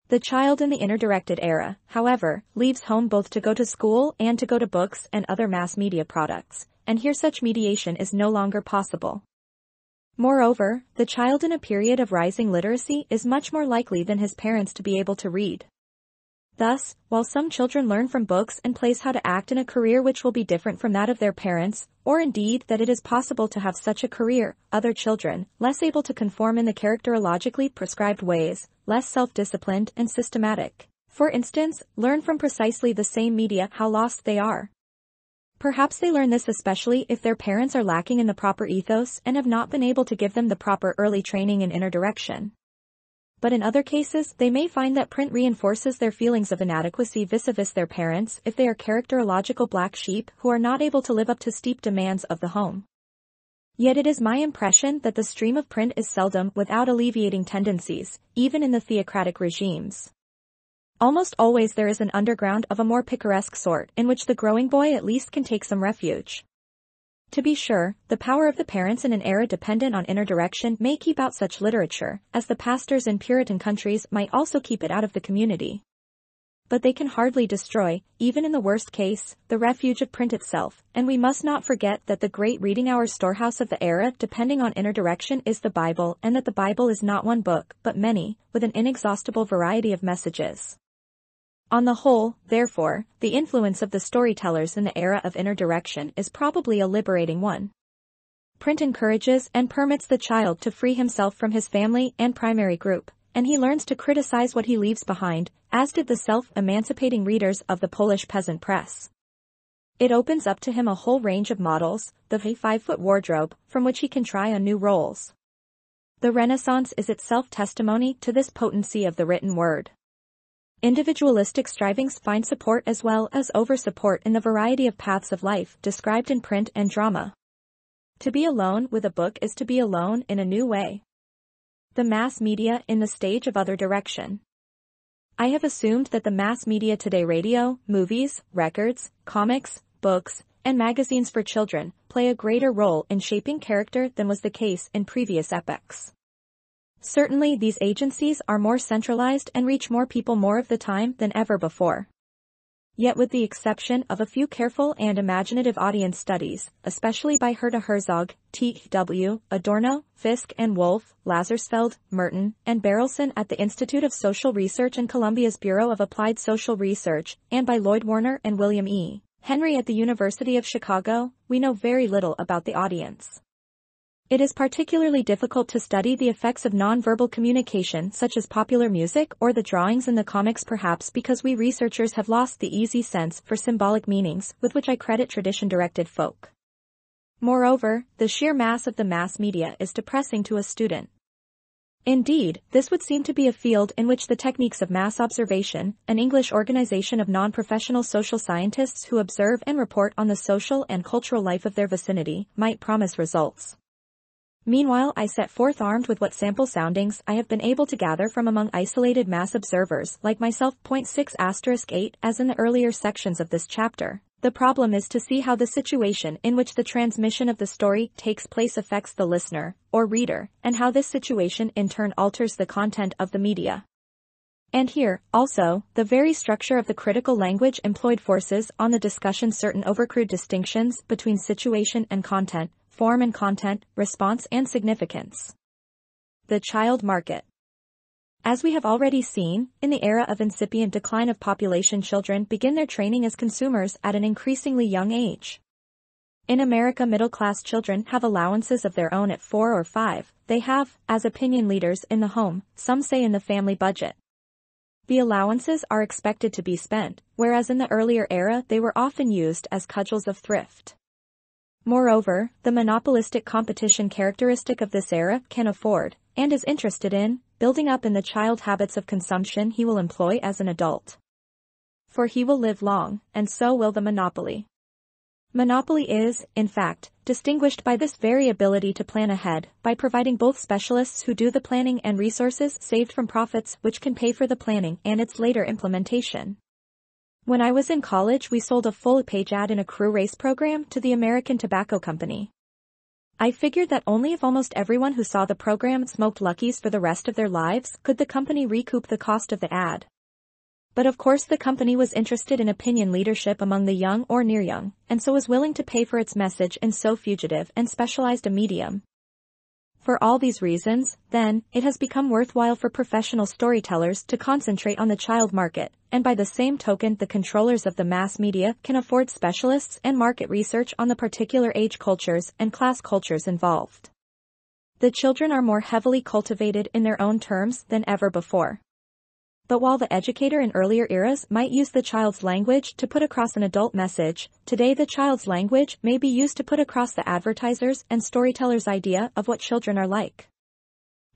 The child in the inner-directed era, however, leaves home both to go to school and to go to books and other mass media products, and here such mediation is no longer possible. Moreover, the child in a period of rising literacy is much more likely than his parents to be able to read. Thus, while some children learn from books and plays how to act in a career which will be different from that of their parents, or indeed that it is possible to have such a career, other children, less able to conform in the characterologically prescribed ways, less self-disciplined and systematic, for instance, learn from precisely the same media how lost they are. Perhaps they learn this especially if their parents are lacking in the proper ethos and have not been able to give them the proper early training in inner direction. But in other cases they may find that print reinforces their feelings of inadequacy vis-a-vis their parents if they are characterological black sheep who are not able to live up to steep demands of the home. Yet it is my impression that the stream of print is seldom without alleviating tendencies, even in the theocratic regimes. Almost always there is an underground of a more picaresque sort in which the growing boy at least can take some refuge. To be sure, the power of the parents in an era dependent on inner direction may keep out such literature, as the pastors in Puritan countries might also keep it out of the community. But they can hardly destroy, even in the worst case, the refuge of print itself, and we must not forget that the great reading hour storehouse of the era depending on inner direction is the Bible, and that the Bible is not one book, but many, with an inexhaustible variety of messages. On the whole, therefore, the influence of the storytellers in the era of inner direction is probably a liberating one. Print encourages and permits the child to free himself from his family and primary group, and he learns to criticize what he leaves behind, as did the self-emancipating readers of the Polish peasant press. It opens up to him a whole range of models, the 5-foot wardrobe, from which he can try on new roles. The Renaissance is itself testimony to this potency of the written word. Individualistic strivings find support as well as over-support in the variety of paths of life described in print and drama. To be alone with a book is to be alone in a new way. The mass media in the stage of other direction. I have assumed that the mass media today, radio, movies, records, comics, books, and magazines for children, play a greater role in shaping character than was the case in previous epochs. Certainly these agencies are more centralized and reach more people more of the time than ever before. Yet with the exception of a few careful and imaginative audience studies, especially by Herta Herzog, T.W., Adorno, Fisk and Wolf, Lazarsfeld, Merton, and Berelson at the Institute of Social Research and Columbia's Bureau of Applied Social Research, and by Lloyd Warner and William E. Henry at the University of Chicago, we know very little about the audience. It is particularly difficult to study the effects of nonverbal communication such as popular music or the drawings in the comics, perhaps because we researchers have lost the easy sense for symbolic meanings with which I credit tradition-directed folk. Moreover, the sheer mass of the mass media is depressing to a student. Indeed, this would seem to be a field in which the techniques of mass observation, an English organization of non-professional social scientists who observe and report on the social and cultural life of their vicinity, might promise results. Meanwhile, I set forth armed with what sample soundings I have been able to gather from among isolated mass observers like myself. 6*8 as in the earlier sections of this chapter. The problem is to see how the situation in which the transmission of the story takes place affects the listener, or reader, and how this situation in turn alters the content of the media. And here, also, the very structure of the critical language employed forces on the discussion certain overcrude distinctions between situation and content, form and content, response and significance. The child market. As we have already seen, in the era of incipient decline of population, children begin their training as consumers at an increasingly young age. In America, middle-class children have allowances of their own at 4 or 5, they have, as opinion leaders in the home, some say in the family budget. The allowances are expected to be spent, whereas in the earlier era they were often used as cudgels of thrift. Moreover, the monopolistic competition characteristic of this era can afford, and is interested in, building up in the child habits of consumption he will employ as an adult. For he will live long, and so will the monopoly. Monopoly is, in fact, distinguished by this very ability to plan ahead, by providing both specialists who do the planning and resources saved from profits which can pay for the planning and its later implementation. When I was in college, we sold a full-page ad in a crew race program to the American Tobacco Company. I figured that only if almost everyone who saw the program smoked Luckies for the rest of their lives could the company recoup the cost of the ad. But of course the company was interested in opinion leadership among the young or near young, and so was willing to pay for its message in so fugitive and specialized a medium. For all these reasons, then, it has become worthwhile for professional storytellers to concentrate on the child market, and by the same token the controllers of the mass media can afford specialists and market research on the particular age cultures and class cultures involved. The children are more heavily cultivated in their own terms than ever before. But while the educator in earlier eras might use the child's language to put across an adult message, today the child's language may be used to put across the advertiser's and storyteller's idea of what children are like.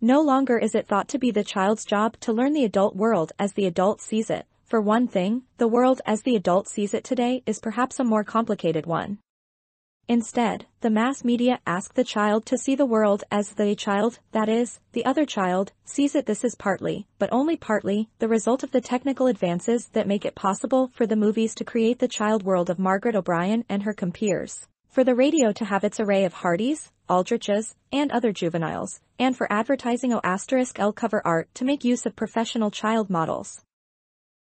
No longer is it thought to be the child's job to learn the adult world as the adult sees it. For one thing, the world as the adult sees it today is perhaps a more complicated one. Instead, the mass media ask the child to see the world as the child, that is, the other child, sees it. This is partly, but only partly, the result of the technical advances that make it possible for the movies to create the child world of Margaret O'Brien and her compeers, for the radio to have its array of Hardys, Aldriches, and other juveniles, and for advertising *L cover art to make use of professional child models.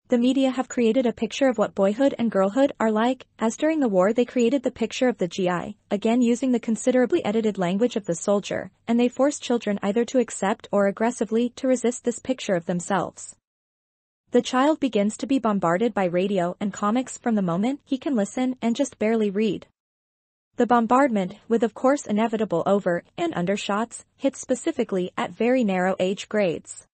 The media have created a picture of what boyhood and girlhood are like, as during the war they created the picture of the GI, again using the considerably edited language of the soldier, and they force children either to accept or aggressively to resist this picture of themselves. The child begins to be bombarded by radio and comics from the moment he can listen and just barely read. The bombardment, with of course inevitable over- and undershots, hits specifically at very narrow age grades.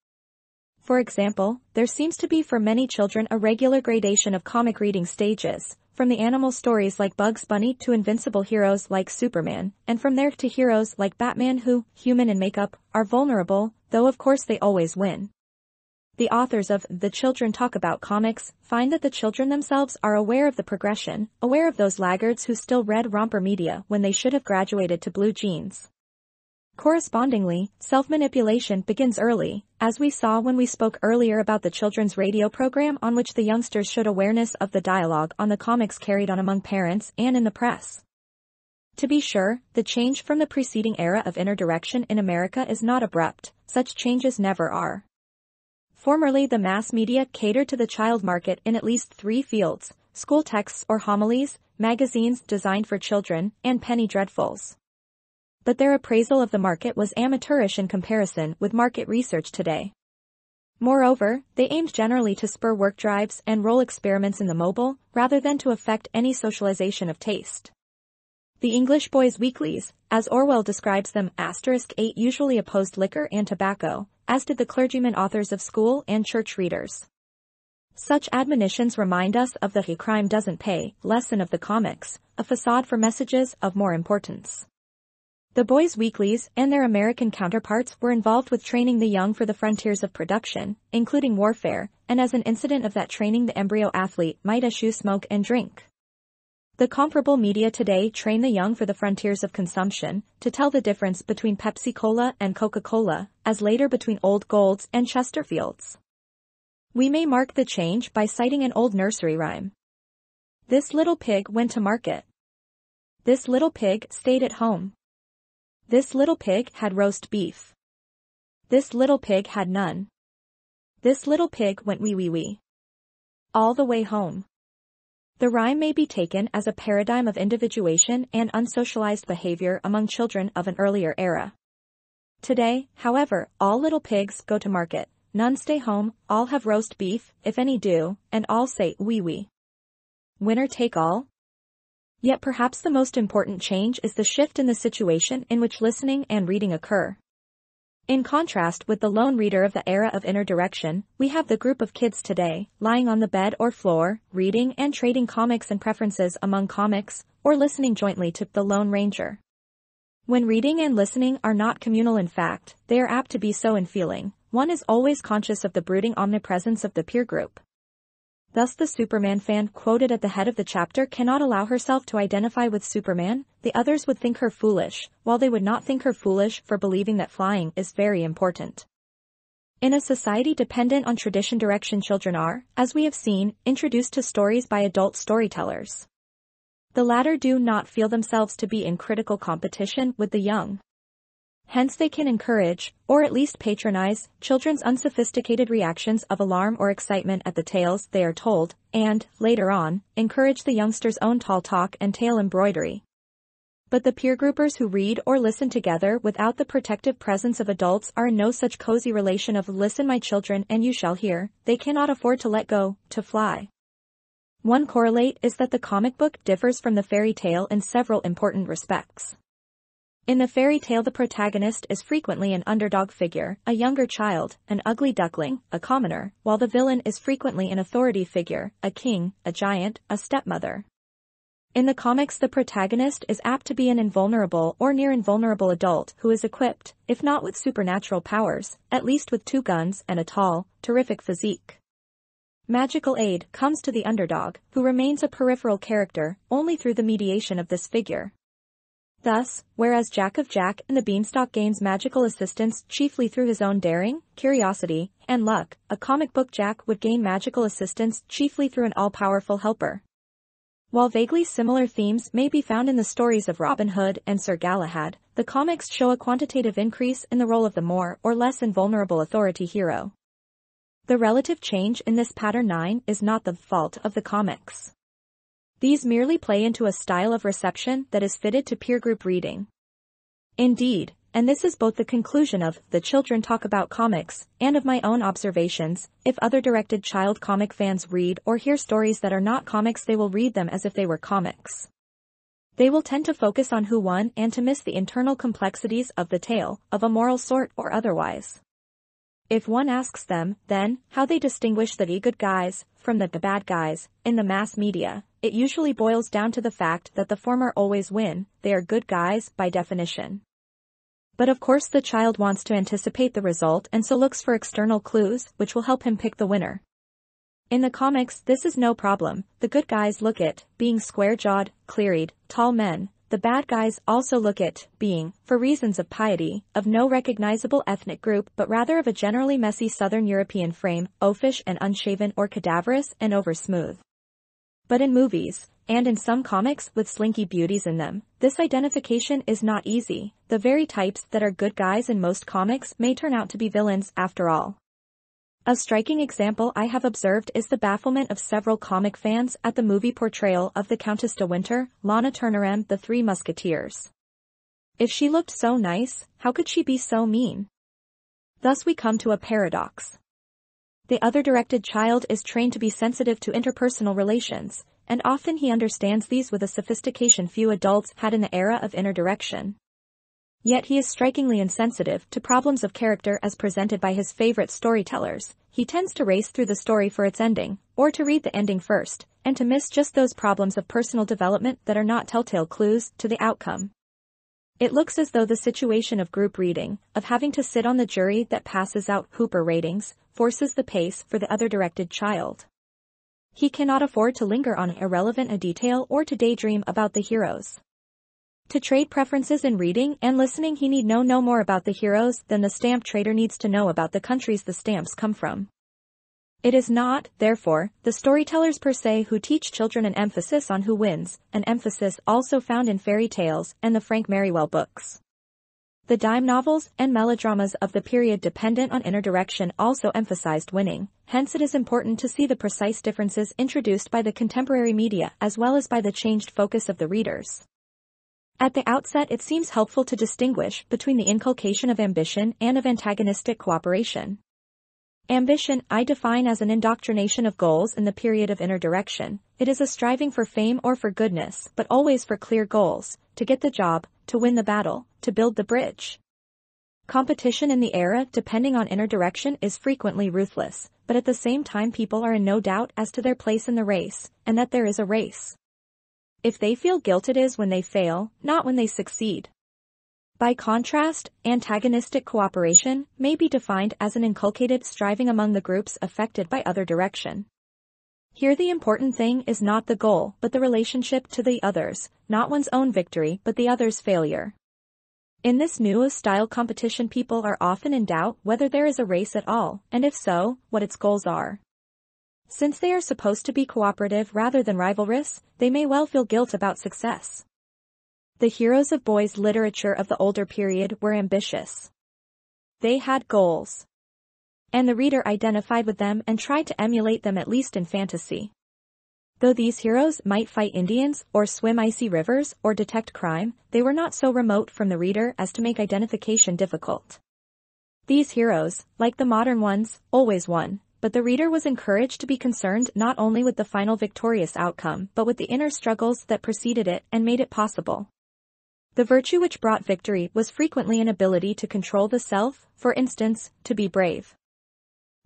For example, there seems to be for many children a regular gradation of comic reading stages, from the animal stories like Bugs Bunny to invincible heroes like Superman, and from there to heroes like Batman who, human in makeup, are vulnerable, though of course they always win. The authors of The Children Talk About Comics find that the children themselves are aware of the progression, aware of those laggards who still read romper media when they should have graduated to blue jeans. Correspondingly, self-manipulation begins early, as we saw when we spoke earlier about the children's radio program on which the youngsters showed awareness of the dialogue on the comics carried on among parents and in the press. To be sure, the change from the preceding era of inner direction in America is not abrupt. Such changes never are. Formerly, the mass media catered to the child market in at least 3 fields: school texts or homilies, magazines designed for children, and penny dreadfuls. But their appraisal of the market was amateurish in comparison with market research today. Moreover, they aimed generally to spur work drives and role experiments in the mobile, rather than to effect any socialization of taste. The English boys' weeklies, as Orwell describes them, *8 usually opposed liquor and tobacco, as did the clergymen authors of school and church readers. Such admonitions remind us of the crime doesn't pay lesson of the comics, a facade for messages of more importance. The boys' weeklies and their American counterparts were involved with training the young for the frontiers of production, including warfare, and as an incident of that training the embryo athlete might eschew smoke and drink. The comparable media today train the young for the frontiers of consumption, to tell the difference between Pepsi-Cola and Coca-Cola, as later between Old Golds and Chesterfields. We may mark the change by citing an old nursery rhyme. This little pig went to market. This little pig stayed at home. This little pig had roast beef. This little pig had none. This little pig went wee wee wee. All the way home. The rhyme may be taken as a paradigm of individuation and unsocialized behavior among children of an earlier era. Today, however, all little pigs go to market, none stay home, all have roast beef, if any do, and all say wee wee. Winner take all? Yet perhaps the most important change is the shift in the situation in which listening and reading occur. In contrast with the lone reader of the era of inner direction, we have the group of kids today, lying on the bed or floor, reading and trading comics and preferences among comics, or listening jointly to The Lone Ranger. When reading and listening are not communal in fact, they are apt to be so in feeling. One is always conscious of the brooding omnipresence of the peer group. Thus the Superman fan quoted at the head of the chapter cannot allow herself to identify with Superman. The others would think her foolish, while they would not think her foolish for believing that flying is very important. In a society dependent on tradition, direction, children are, as we have seen, introduced to stories by adult storytellers. The latter do not feel themselves to be in critical competition with the young. Hence they can encourage, or at least patronize, children's unsophisticated reactions of alarm or excitement at the tales they are told, and, later on, encourage the youngsters' own tall talk and tale embroidery. But the peer groupers who read or listen together without the protective presence of adults are in no such cozy relation of "listen my children and you shall hear." They cannot afford to let go, to fly. One correlate is that the comic book differs from the fairy tale in several important respects. In the fairy tale the protagonist is frequently an underdog figure, a younger child, an ugly duckling, a commoner, while the villain is frequently an authority figure, a king, a giant, a stepmother. In the comics the protagonist is apt to be an invulnerable or near invulnerable adult who is equipped, if not with supernatural powers, at least with 2 guns and a tall, terrific physique. Magical aid comes to the underdog, who remains a peripheral character only through the mediation of this figure. Thus, whereas Jack of Jack and the Beanstalk gains magical assistance chiefly through his own daring, curiosity, and luck, a comic book Jack would gain magical assistance chiefly through an all-powerful helper. While vaguely similar themes may be found in the stories of Robin Hood and Sir Galahad, the comics show a quantitative increase in the role of the more or less invulnerable authority hero. The relative change in this pattern 9 is not the fault of the comics. These merely play into a style of reception that is fitted to peer group reading. Indeed, and this is both the conclusion of The Children Talk About Comics and of my own observations, if other directed child comic fans read or hear stories that are not comics they will read them as if they were comics. They will tend to focus on who won and to miss the internal complexities of the tale, of a moral sort or otherwise. If one asks them, then, how they distinguish the good guys from the bad guys in the mass media, it usually boils down to the fact that the former always win. They are good guys by definition. But of course the child wants to anticipate the result and so looks for external clues which will help him pick the winner. In the comics this is no problem. The good guys look at being square-jawed, clear-eyed, tall men, the bad guys also look at being, for reasons of piety, of no recognizable ethnic group but rather of a generally messy Southern European frame, oafish and unshaven or cadaverous and over-smooth. But in movies, and in some comics with slinky beauties in them, this identification is not easy. The very types that are good guys in most comics may turn out to be villains after all. A striking example I have observed is the bafflement of several comic fans at the movie portrayal of the Countess de Winter, Lana Turner, The Three Musketeers. If she looked so nice, how could she be so mean? Thus we come to a paradox. The other directed child is trained to be sensitive to interpersonal relations, and often he understands these with a sophistication few adults had in the era of inner direction. Yet he is strikingly insensitive to problems of character as presented by his favorite storytellers. He tends to race through the story for its ending, or to read the ending first, and to miss just those problems of personal development that are not telltale clues to the outcome. It looks as though the situation of group reading, of having to sit on the jury that passes out Hooper ratings, forces the pace for the other directed child. He cannot afford to linger on irrelevant a detail or to daydream about the heroes. To trade preferences in reading and listening, he need know no more about the heroes than the stamp trader needs to know about the countries the stamps come from. It is not, therefore, the storytellers per se who teach children an emphasis on who wins, an emphasis also found in fairy tales and the Frank Merriwell books. The dime novels and melodramas of the period dependent on inner direction also emphasized winning, hence it is important to see the precise differences introduced by the contemporary media as well as by the changed focus of the readers. At the outset it seems helpful to distinguish between the inculcation of ambition and of antagonistic cooperation. Ambition I define as an indoctrination of goals in the period of inner direction. It is a striving for fame or for goodness, but always for clear goals, to get the job, to win the battle, to build the bridge. Competition in the era depending on inner direction is frequently ruthless, but at the same time people are in no doubt as to their place in the race, and that there is a race. If they feel guilt, it is when they fail, not when they succeed. By contrast, antagonistic cooperation may be defined as an inculcated striving among the groups affected by other direction. Here the important thing is not the goal but the relationship to the others, not one's own victory but the other's failure. In this new style competition people are often in doubt whether there is a race at all, and if so, what its goals are. Since they are supposed to be cooperative rather than rivalrous, they may well feel guilt about success. The heroes of boys' literature of the older period were ambitious. They had goals. And the reader identified with them and tried to emulate them at least in fantasy. Though these heroes might fight Indians, or swim icy rivers, or detect crime, they were not so remote from the reader as to make identification difficult. These heroes, like the modern ones, always won. But the reader was encouraged to be concerned not only with the final victorious outcome but with the inner struggles that preceded it and made it possible. The virtue which brought victory was frequently an ability to control the self, for instance, to be brave.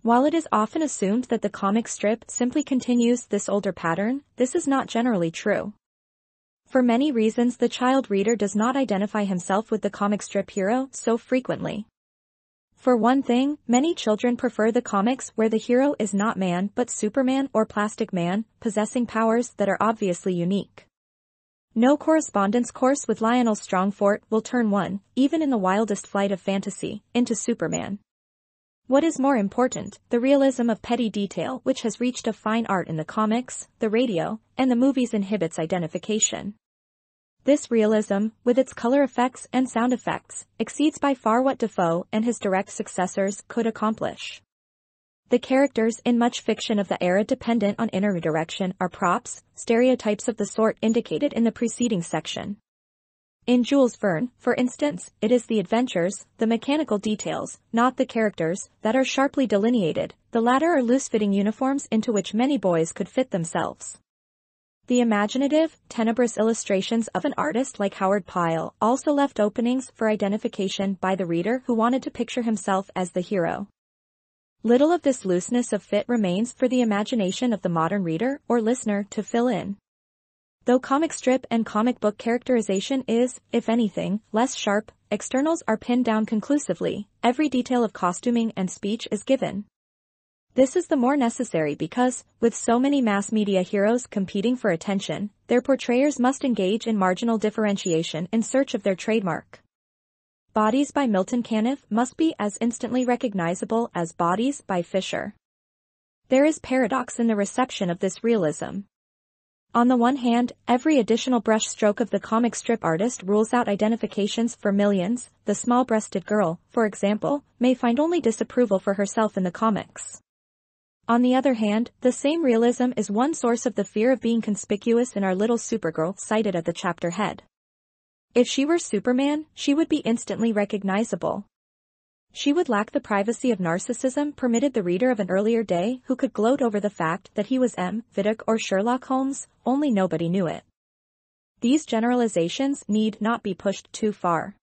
While it is often assumed that the comic strip simply continues this older pattern, this is not generally true. For many reasons the child reader does not identify himself with the comic strip hero so frequently. For one thing, many children prefer the comics where the hero is not man but Superman or Plastic Man, possessing powers that are obviously unique. No correspondence course with Lionel Strongfort will turn one, even in the wildest flight of fantasy, into Superman. What is more important, the realism of petty detail which has reached a fine art in the comics, the radio, and the movies inhibits identification. This realism, with its color effects and sound effects, exceeds by far what Defoe and his direct successors could accomplish. The characters in much fiction of the era dependent on inner direction are props, stereotypes of the sort indicated in the preceding section. In Jules Verne, for instance, it is the adventures, the mechanical details, not the characters, that are sharply delineated. The latter are loose-fitting uniforms into which many boys could fit themselves. The imaginative, tenebrous illustrations of an artist like Howard Pyle also left openings for identification by the reader who wanted to picture himself as the hero. Little of this looseness of fit remains for the imagination of the modern reader or listener to fill in. Though comic strip and comic book characterization is, if anything, less sharp, externals are pinned down conclusively, every detail of costuming and speech is given. This is the more necessary because, with so many mass media heroes competing for attention, their portrayers must engage in marginal differentiation in search of their trademark. Bodies by Milton Caniff must be as instantly recognizable as Bodies by Fisher. There is paradox in the reception of this realism. On the one hand, every additional brushstroke of the comic strip artist rules out identifications for millions. The small-breasted girl, for example, may find only disapproval for herself in the comics. On the other hand, the same realism is one source of the fear of being conspicuous in our little Supergirl cited at the chapter head. If she were Superman, she would be instantly recognizable. She would lack the privacy of narcissism permitted the reader of an earlier day who could gloat over the fact that he was M. Viddock or Sherlock Holmes, only nobody knew it. These generalizations need not be pushed too far.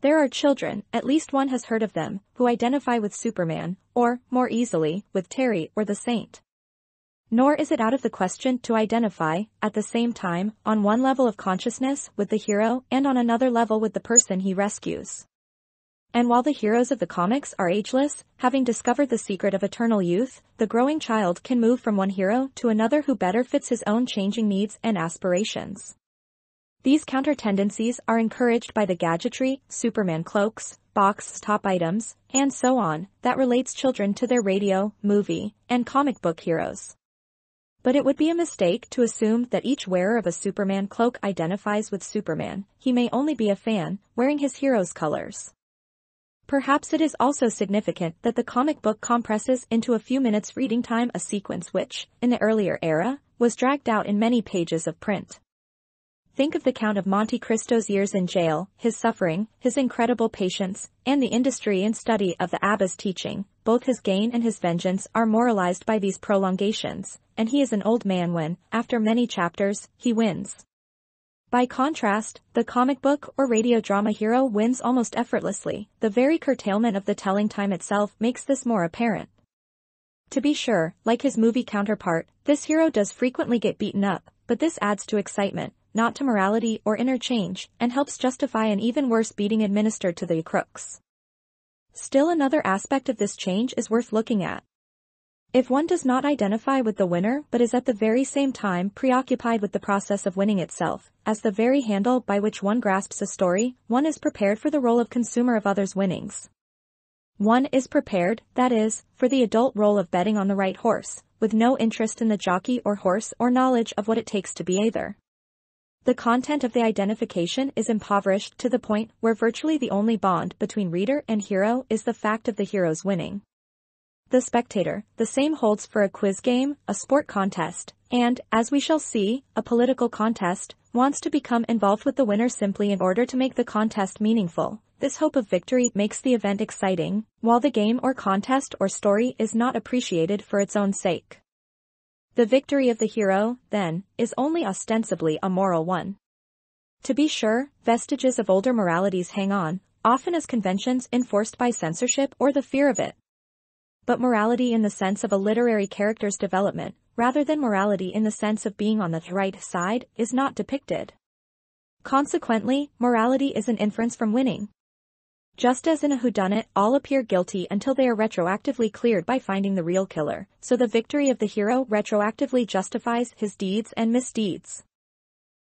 There are children, at least one has heard of them, who identify with Superman, or, more easily, with Terry or the Saint. Nor is it out of the question to identify, at the same time, on one level of consciousness with the hero and on another level with the person he rescues. And while the heroes of the comics are ageless, having discovered the secret of eternal youth, the growing child can move from one hero to another who better fits his own changing needs and aspirations. These counter-tendencies are encouraged by the gadgetry, Superman cloaks, box top items, and so on, that relates children to their radio, movie, and comic book heroes. But it would be a mistake to assume that each wearer of a Superman cloak identifies with Superman. He may only be a fan, wearing his hero's colors. Perhaps it is also significant that the comic book compresses into a few minutes reading time a sequence which, in the earlier era, was dragged out in many pages of print. Think of the Count of Monte Cristo's years in jail, his suffering, his incredible patience, and the industry and study of the Abba's teaching. Both his gain and his vengeance are moralized by these prolongations, and he is an old man when, after many chapters, he wins. By contrast, the comic book or radio drama hero wins almost effortlessly. The very curtailment of the telling time itself makes this more apparent. To be sure, like his movie counterpart, this hero does frequently get beaten up, but this adds to excitement, not to morality or interchange, and helps justify an even worse beating administered to the crooks. Still another aspect of this change is worth looking at. If one does not identify with the winner but is at the very same time preoccupied with the process of winning itself, as the very handle by which one grasps a story, one is prepared for the role of consumer of others' winnings. One is prepared, that is, for the adult role of betting on the right horse, with no interest in the jockey or horse or knowledge of what it takes to be either. The content of the identification is impoverished to the point where virtually the only bond between reader and hero is the fact of the hero's winning. The spectator, the same holds for a quiz game, a sport contest, and, as we shall see, a political contest, wants to become involved with the winner simply in order to make the contest meaningful. This hope of victory makes the event exciting, while the game or contest or story is not appreciated for its own sake. The victory of the hero, then, is only ostensibly a moral one. To be sure, vestiges of older moralities hang on, often as conventions enforced by censorship or the fear of it. But morality in the sense of a literary character's development, rather than morality in the sense of being on the right side, is not depicted. Consequently, morality is an inference from winning. Just as in a whodunit, all appear guilty until they are retroactively cleared by finding the real killer, so the victory of the hero retroactively justifies his deeds and misdeeds.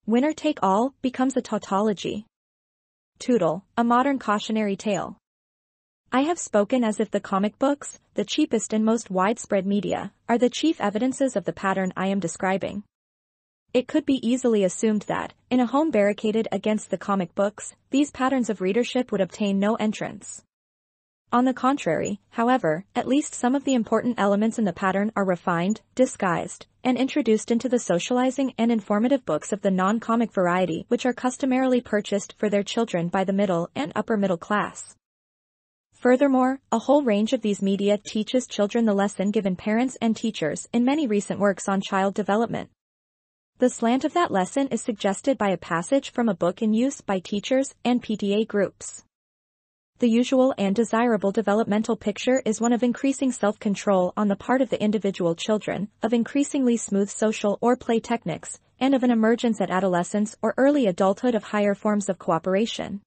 Winner take all becomes a tautology. Tootle, a modern cautionary tale. I have spoken as if the comic books, the cheapest and most widespread media, are the chief evidences of the pattern I am describing. It could be easily assumed that, in a home barricaded against the comic books, these patterns of readership would obtain no entrance. On the contrary, however, at least some of the important elements in the pattern are refined, disguised, and introduced into the socializing and informative books of the non-comic variety which are customarily purchased for their children by the middle and upper middle class. Furthermore, a whole range of these media teaches children the lesson given parents and teachers in many recent works on child development. The slant of that lesson is suggested by a passage from a book in use by teachers and PTA groups. The usual and desirable developmental picture is one of increasing self-control on the part of the individual children, of increasingly smooth social or play techniques, and of an emergence at adolescence or early adulthood of higher forms of cooperation.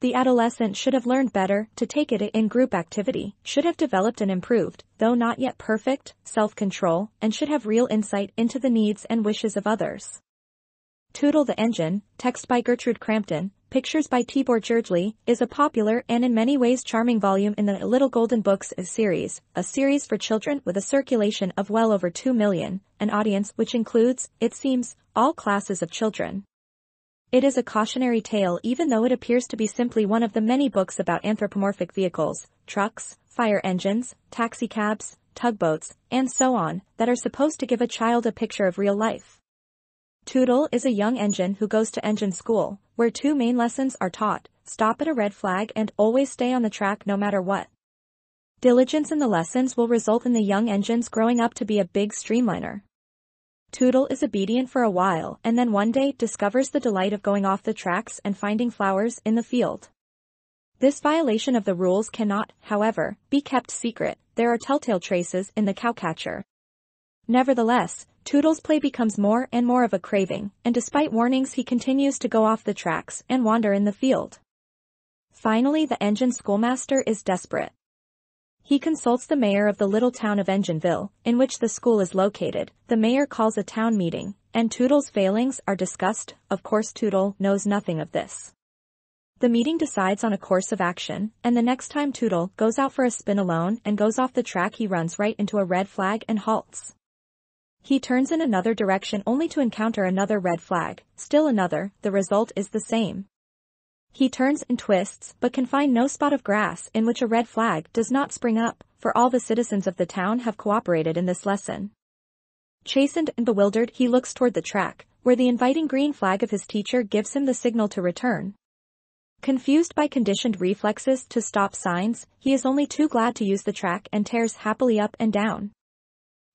The adolescent should have learned better to take it in group activity, should have developed and improved, though not yet perfect, self-control, and should have real insight into the needs and wishes of others. Tootle the Engine, text by Gertrude Crampton, pictures by Tibor Gitlin, is a popular and in many ways charming volume in the Little Golden Books series, a series for children with a circulation of well over 2 million, an audience which includes, it seems, all classes of children. It is a cautionary tale even though it appears to be simply one of the many books about anthropomorphic vehicles, trucks, fire engines, taxicabs, tugboats, and so on, that are supposed to give a child a picture of real life. Tootle is a young engine who goes to engine school, where 2 main lessons are taught: stop at a red flag and always stay on the track no matter what. Diligence in the lessons will result in the young engines growing up to be a big streamliner. Tootle is obedient for a while and then one day discovers the delight of going off the tracks and finding flowers in the field. This violation of the rules cannot, however, be kept secret. There are telltale traces in the cowcatcher. Nevertheless, Tootle's play becomes more and more of a craving, and despite warnings he continues to go off the tracks and wander in the field. Finally, the engine schoolmaster is desperate. He consults the mayor of the little town of Engineville, in which the school is located. The mayor calls a town meeting, and Tootle's failings are discussed. Of course, Tootle knows nothing of this. The meeting decides on a course of action, and the next time Tootle goes out for a spin alone and goes off the track, he runs right into a red flag and halts. He turns in another direction only to encounter another red flag, still another. The result is the same. He turns and twists, but can find no spot of grass in which a red flag does not spring up, for all the citizens of the town have cooperated in this lesson. Chastened and bewildered, he looks toward the track, where the inviting green flag of his teacher gives him the signal to return. Confused by conditioned reflexes to stop signs, he is only too glad to use the track and tears happily up and down.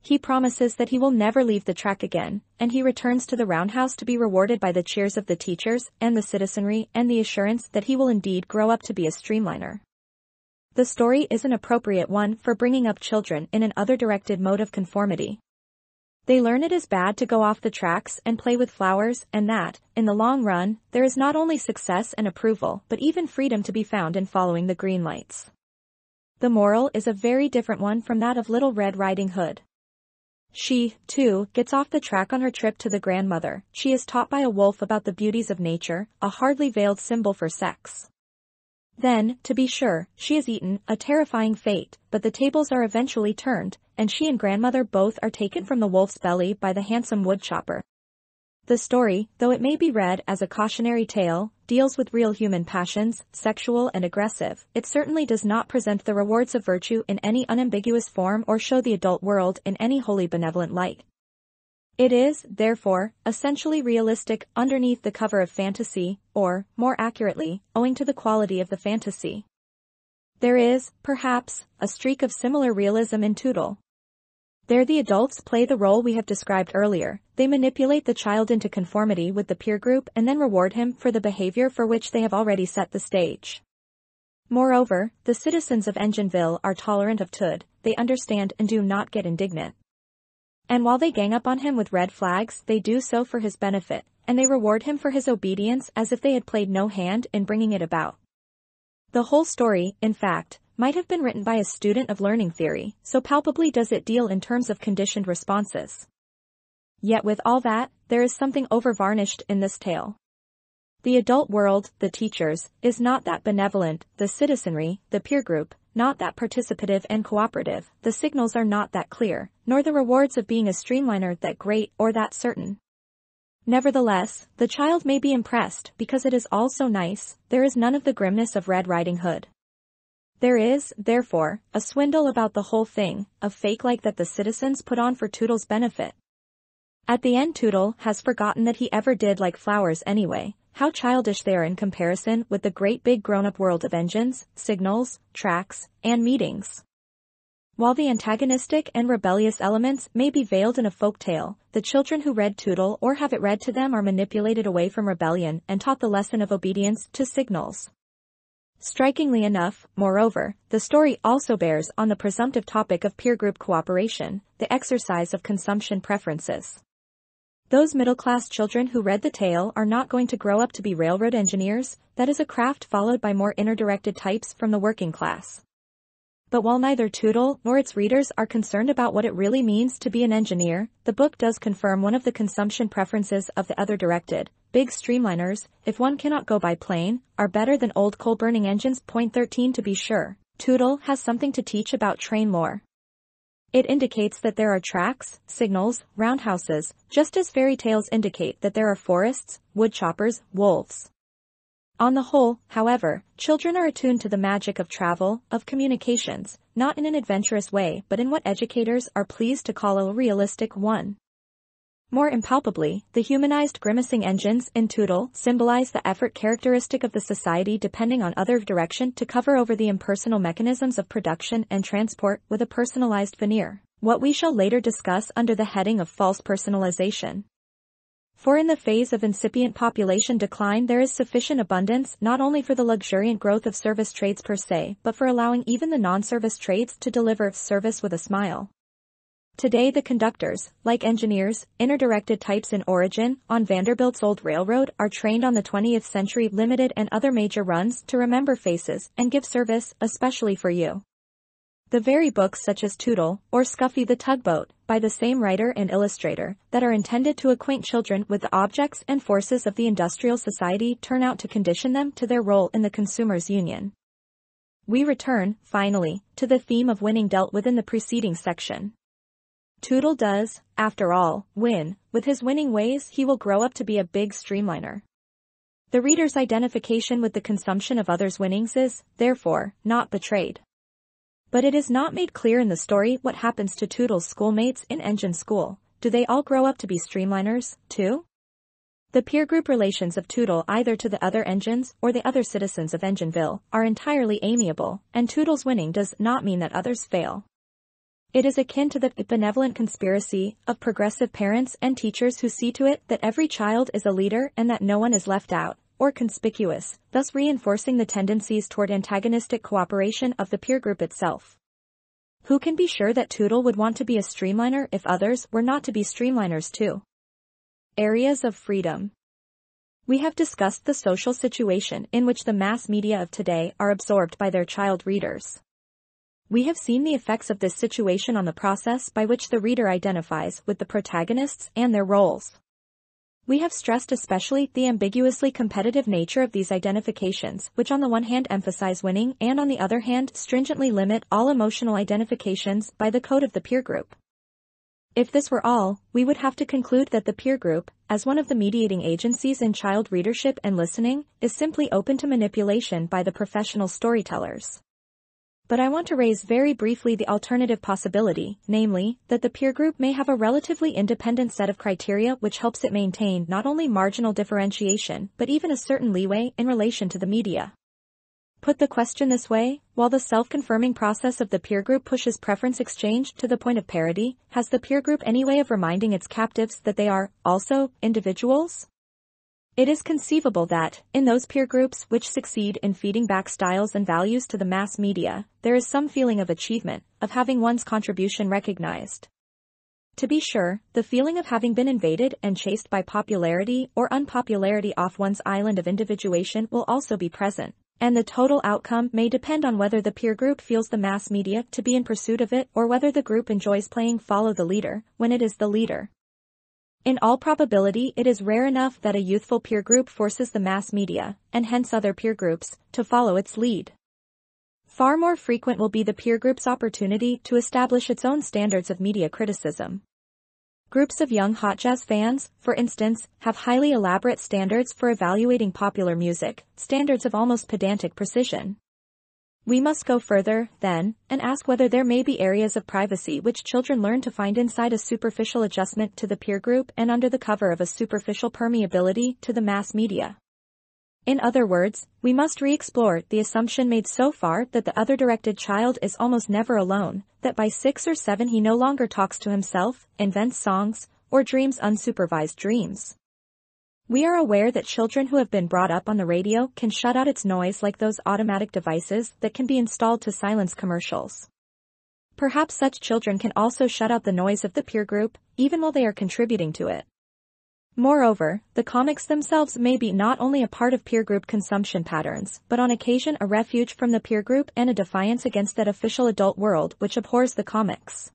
He promises that he will never leave the track again, and he returns to the roundhouse to be rewarded by the cheers of the teachers and the citizenry and the assurance that he will indeed grow up to be a streamliner. The story is an appropriate one for bringing up children in an other-directed mode of conformity. They learn it is bad to go off the tracks and play with flowers, and that, in the long run, there is not only success and approval but even freedom to be found in following the green lights. The moral is a very different one from that of Little Red Riding Hood. She, too, gets off the track on her trip to the grandmother. She is taught by a wolf about the beauties of nature, a hardly veiled symbol for sex. Then, to be sure, she is eaten, a terrifying fate, but the tables are eventually turned, and she and grandmother both are taken from the wolf's belly by the handsome woodchopper. The story, though it may be read as a cautionary tale, deals with real human passions, sexual and aggressive. It certainly does not present the rewards of virtue in any unambiguous form or show the adult world in any wholly benevolent light. It is, therefore, essentially realistic underneath the cover of fantasy, or, more accurately, owing to the quality of the fantasy. There is, perhaps, a streak of similar realism in Tootle. There the adults play the role we have described earlier. They manipulate the child into conformity with the peer group and then reward him for the behavior for which they have already set the stage. Moreover, the citizens of Engineville are tolerant of Todd. They understand and do not get indignant. And while they gang up on him with red flags, they do so for his benefit, and they reward him for his obedience as if they had played no hand in bringing it about. The whole story, in fact, might have been written by a student of learning theory, so palpably does it deal in terms of conditioned responses. Yet with all that, there is something over-varnished in this tale. The adult world, the teachers, is not that benevolent, the citizenry, the peer group, not that participative and cooperative, the signals are not that clear, nor the rewards of being a streamliner that great or that certain. Nevertheless, the child may be impressed because it is all so nice. There is none of the grimness of Red Riding Hood. There is, therefore, a swindle about the whole thing, a fake like that the citizens put on for Tootle's benefit. At the end Tootle has forgotten that he ever did like flowers anyway. How childish they are in comparison with the great big grown-up world of engines, signals, tracks, and meetings. While the antagonistic and rebellious elements may be veiled in a folk tale, the children who read Tootle or have it read to them are manipulated away from rebellion and taught the lesson of obedience to signals. Strikingly enough, moreover, the story also bears on the presumptive topic of peer group cooperation, the exercise of consumption preferences. Those middle-class children who read the tale are not going to grow up to be railroad engineers. That is a craft followed by more inner-directed types from the working class. But while neither Tootle nor its readers are concerned about what it really means to be an engineer, the book does confirm one of the consumption preferences of the other-directed. Big streamliners, if one cannot go by plane, are better than old coal-burning engines. Point 13 To be sure, Tootle has something to teach about train lore. It indicates that there are tracks, signals, roundhouses, just as fairy tales indicate that there are forests, woodchoppers, wolves. On the whole, however, children are attuned to the magic of travel, of communications, not in an adventurous way but in what educators are pleased to call a realistic one. More impalpably, the humanized grimacing engines in Tootle symbolize the effort characteristic of the society depending on other direction to cover over the impersonal mechanisms of production and transport with a personalized veneer, what we shall later discuss under the heading of false personalization. For in the phase of incipient population decline there is sufficient abundance not only for the luxuriant growth of service trades per se, but for allowing even the non-service trades to deliver service with a smile. Today the conductors, like engineers, inner-directed types in origin, on Vanderbilt's old railroad are trained on the 20th Century Limited and other major runs to remember faces and give service, especially for you. The very books such as Tootle, or Scuffy the Tugboat, by the same writer and illustrator, that are intended to acquaint children with the objects and forces of the industrial society turn out to condition them to their role in the consumer's union. We return, finally, to the theme of winning dealt with in the preceding section. Tootle does, after all, win. With his winning ways he will grow up to be a big streamliner. The reader's identification with the consumption of others' winnings is, therefore, not betrayed. But it is not made clear in the story what happens to Tootle's schoolmates in engine school. Do they all grow up to be streamliners, too? The peer group relations of Tootle either to the other engines or the other citizens of Engineville are entirely amiable, and Tootle's winning does not mean that others fail. It is akin to the benevolent conspiracy of progressive parents and teachers who see to it that every child is a leader and that no one is left out, or conspicuous, thus reinforcing the tendencies toward antagonistic cooperation of the peer group itself. Who can be sure that Tootle would want to be a streamliner if others were not to be streamliners too? Areas of freedom. We have discussed the social situation in which the mass media of today are absorbed by their child readers. We have seen the effects of this situation on the process by which the reader identifies with the protagonists and their roles. We have stressed especially the ambiguously competitive nature of these identifications, which on the one hand emphasize winning and on the other hand stringently limit all emotional identifications by the code of the peer group. If this were all, we would have to conclude that the peer group, as one of the mediating agencies in child readership and listening, is simply open to manipulation by the professional storytellers. But I want to raise very briefly the alternative possibility, namely, that the peer group may have a relatively independent set of criteria which helps it maintain not only marginal differentiation but even a certain leeway in relation to the media. Put the question this way, while the self-confirming process of the peer group pushes preference exchange to the point of parity, has the peer group any way of reminding its captives that they are, also, individuals? It is conceivable that, in those peer groups which succeed in feeding back styles and values to the mass media, there is some feeling of achievement, of having one's contribution recognized. To be sure, the feeling of having been invaded and chased by popularity or unpopularity off one's island of individuation will also be present, and the total outcome may depend on whether the peer group feels the mass media to be in pursuit of it or whether the group enjoys playing follow the leader, when it is the leader. In all probability it is rare enough that a youthful peer group forces the mass media, and hence other peer groups, to follow its lead. Far more frequent will be the peer group's opportunity to establish its own standards of media criticism. Groups of young hot jazz fans, for instance, have highly elaborate standards for evaluating popular music, standards of almost pedantic precision. We must go further, then, and ask whether there may be areas of privacy which children learn to find inside a superficial adjustment to the peer group and under the cover of a superficial permeability to the mass media. In other words, we must re-explore the assumption made so far that the other-directed child is almost never alone, that by 6 or 7 he no longer talks to himself, invents songs, or dreams unsupervised dreams. We are aware that children who have been brought up on the radio can shut out its noise like those automatic devices that can be installed to silence commercials. Perhaps such children can also shut out the noise of the peer group, even while they are contributing to it. Moreover, the comics themselves may be not only a part of peer group consumption patterns, but on occasion a refuge from the peer group and a defiance against that official adult world which abhors the comics.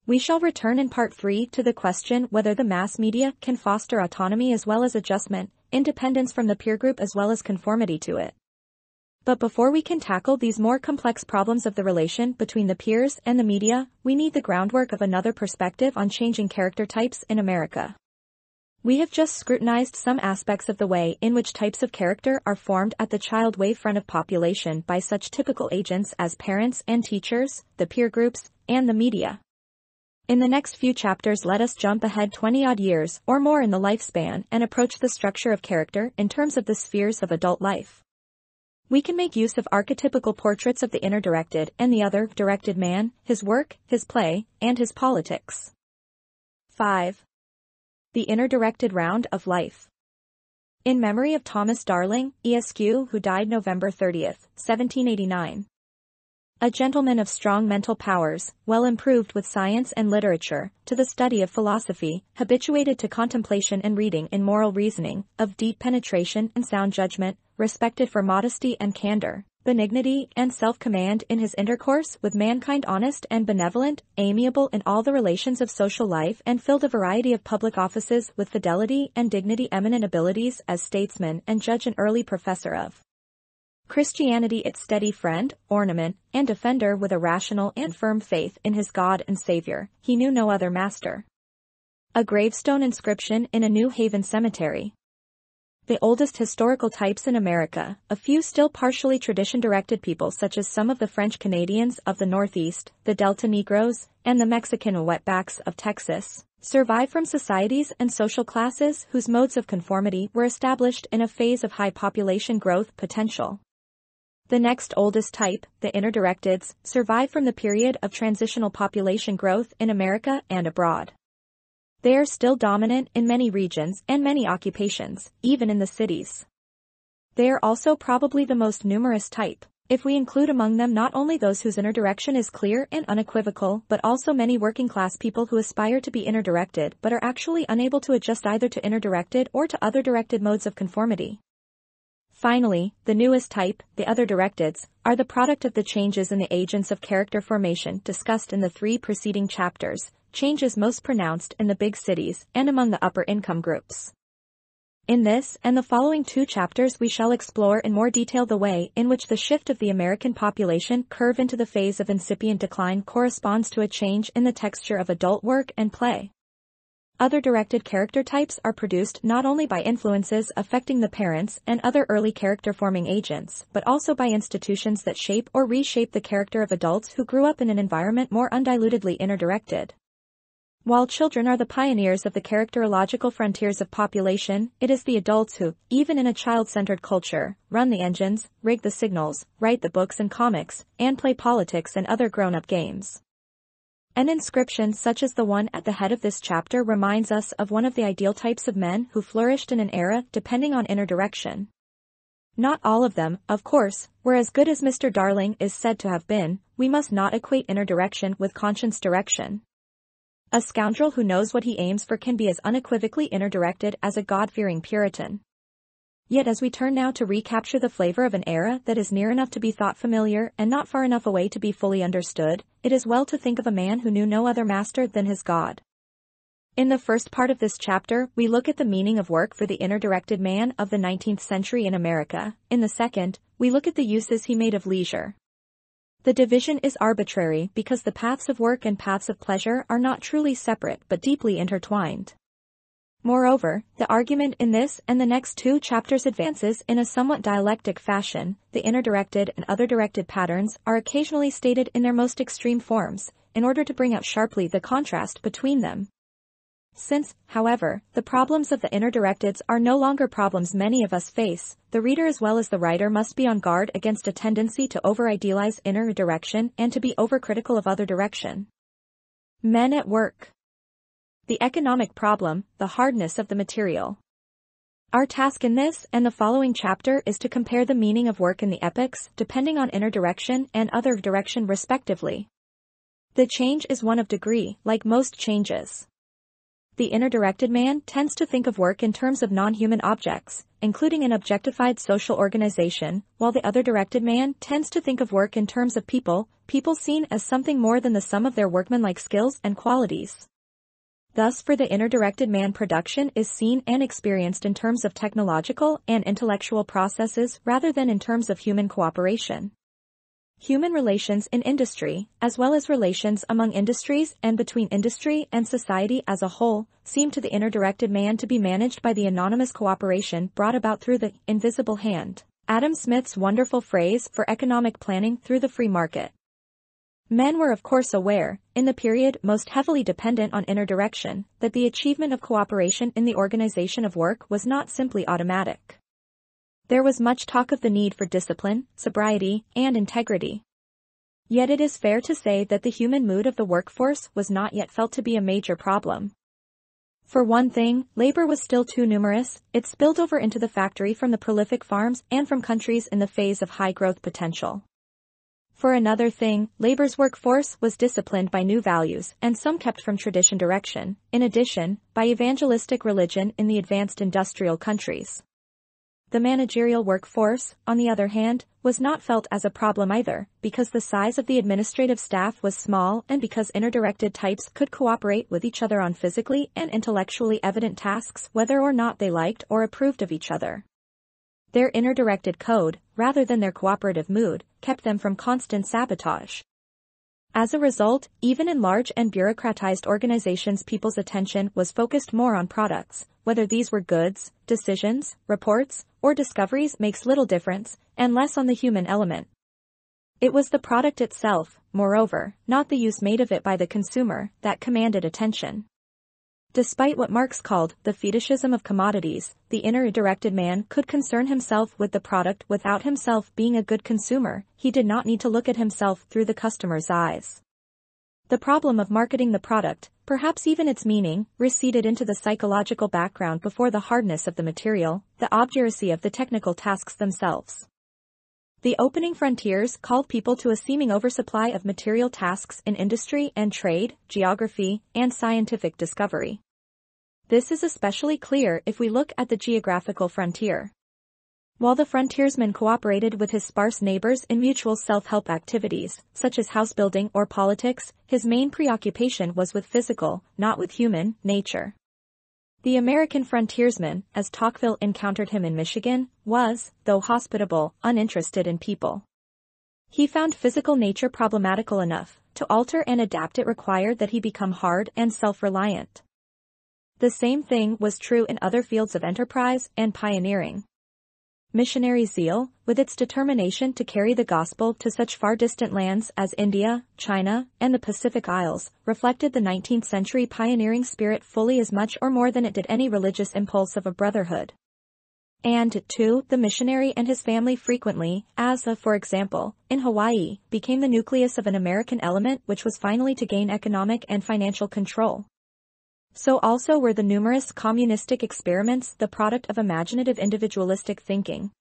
We shall return in part 3 to the question whether the mass media can foster autonomy as well as adjustment, independence from the peer group as well as conformity to it. But before we can tackle these more complex problems of the relation between the peers and the media, we need the groundwork of another perspective on changing character types in America. We have just scrutinized some aspects of the way in which types of character are formed at the child wavefront of population by such typical agents as parents and teachers, the peer groups, and the media. In the next few chapters, let us jump ahead 20-odd years or more in the lifespan and approach the structure of character in terms of the spheres of adult life. We can make use of archetypical portraits of the inner directed and the other directed man, his work, his play, and his politics. 5. The inner directed round of life. In memory of Thomas Darling, Esq., who died November 30th, 1789. A gentleman of strong mental powers, well improved with science and literature, to the study of philosophy, habituated to contemplation and reading in moral reasoning, of deep penetration and sound judgment, respected for modesty and candor, benignity and self-command in his intercourse with mankind, honest and benevolent, amiable in all the relations of social life, and filled a variety of public offices with fidelity and dignity, eminent abilities as statesman and judge, and early professor of Christianity, its steady friend, ornament, and defender, with a rational and firm faith in his God and Savior. He knew no other master. A gravestone inscription in a New Haven cemetery. The oldest historical types in America, a few still partially tradition-directed people such as some of the French Canadians of the Northeast, the Delta Negroes, and the Mexican wetbacks of Texas, survive from societies and social classes whose modes of conformity were established in a phase of high population growth potential. The next oldest type, the inner directeds, survive from the period of transitional population growth in America and abroad. They are still dominant in many regions and many occupations, even in the cities. They are also probably the most numerous type, if we include among them not only those whose inner direction is clear and unequivocal, but also many working-class people who aspire to be inner-directed but are actually unable to adjust either to inner-directed or to other-directed modes of conformity. Finally, the newest type, the other directeds, are the product of the changes in the agents of character formation discussed in the 3 preceding chapters, changes most pronounced in the big cities and among the upper income groups. In this and the following 2 chapters we shall explore in more detail the way in which the shift of the American population curve into the phase of incipient decline corresponds to a change in the texture of adult work and play. Other directed character types are produced not only by influences affecting the parents and other early character-forming agents, but also by institutions that shape or reshape the character of adults who grew up in an environment more undilutedly inner-directed. While children are the pioneers of the characterological frontiers of population, it is the adults who, even in a child-centered culture, run the engines, rig the signals, write the books and comics, and play politics and other grown-up games. An inscription such as the one at the head of this chapter reminds us of one of the ideal types of men who flourished in an era depending on inner direction. Not all of them, of course, were as good as Mr. Darling is said to have been. We must not equate inner direction with conscience direction. A scoundrel who knows what he aims for can be as unequivocally inner-directed as a God-fearing Puritan. Yet as we turn now to recapture the flavor of an era that is near enough to be thought familiar and not far enough away to be fully understood, it is well to think of a man who knew no other master than his God. In the first part of this chapter, we look at the meaning of work for the inner-directed man of the 19th century in America. In the second, we look at the uses he made of leisure. The division is arbitrary because the paths of work and paths of pleasure are not truly separate but deeply intertwined. Moreover, the argument in this and the next 2 chapters advances in a somewhat dialectic fashion. The inner-directed and other-directed patterns are occasionally stated in their most extreme forms, in order to bring out sharply the contrast between them. Since, however, the problems of the inner-directeds are no longer problems many of us face, the reader as well as the writer must be on guard against a tendency to over-idealize inner direction and to be overcritical of other direction. Men at work. The economic problem, the hardness of the material. Our task in this and the following chapter is to compare the meaning of work in the epochs, depending on inner direction and other direction respectively. The change is one of degree, like most changes. The inner-directed man tends to think of work in terms of non-human objects, including an objectified social organization, while the other-directed man tends to think of work in terms of people seen as something more than the sum of their workmanlike skills and qualities. Thus, for the inner-directed man, production is seen and experienced in terms of technological and intellectual processes rather than in terms of human cooperation. Human relations in industry, as well as relations among industries and between industry and society as a whole, seem to the inner-directed man to be managed by the anonymous cooperation brought about through the invisible hand. Adam Smith's wonderful phrase for economic planning through the free market. Men were of course aware, in the period most heavily dependent on inner direction, that the achievement of cooperation in the organization of work was not simply automatic. There was much talk of the need for discipline, sobriety, and integrity. Yet it is fair to say that the human mood of the workforce was not yet felt to be a major problem. For one thing, labor was still too numerous. It spilled over into the factory from the prolific farms and from countries in the phase of high growth potential. For another thing, labor's workforce was disciplined by new values, and some kept from tradition direction, in addition, by evangelistic religion in the advanced industrial countries. The managerial workforce, on the other hand, was not felt as a problem either, because the size of the administrative staff was small and because inner-directed types could cooperate with each other on physically and intellectually evident tasks whether or not they liked or approved of each other. Their inner-directed code, rather than their cooperative mood, kept them from constant sabotage. As a result, even in large and bureaucratized organizations, people's attention was focused more on products. Whether these were goods, decisions, reports, or discoveries makes little difference, and less on the human element. It was the product itself, moreover, not the use made of it by the consumer, that commanded attention. Despite what Marx called the fetishism of commodities, the inner-directed man could concern himself with the product without himself being a good consumer. He did not need to look at himself through the customer's eyes. The problem of marketing the product, perhaps even its meaning, receded into the psychological background before the hardness of the material, the obduracy of the technical tasks themselves. The opening frontiers called people to a seeming oversupply of material tasks in industry and trade, geography, and scientific discovery. This is especially clear if we look at the geographical frontier. While the frontiersman cooperated with his sparse neighbors in mutual self-help activities, such as house building or politics, his main preoccupation was with physical, not with human, nature. The American frontiersman, as Tocqueville encountered him in Michigan, was, though hospitable, uninterested in people. He found physical nature problematical enough. To alter and adapt it required that he become hard and self-reliant. The same thing was true in other fields of enterprise and pioneering. Missionary zeal, with its determination to carry the gospel to such far distant lands as India, China, and the Pacific Isles, reflected the 19th century pioneering spirit fully as much or more than it did any religious impulse of a brotherhood. And, too, the missionary and his family frequently, as, for example, in Hawaii, became the nucleus of an American element which was finally to gain economic and financial control. So also were the numerous communistic experiments the product of imaginative individualistic thinking.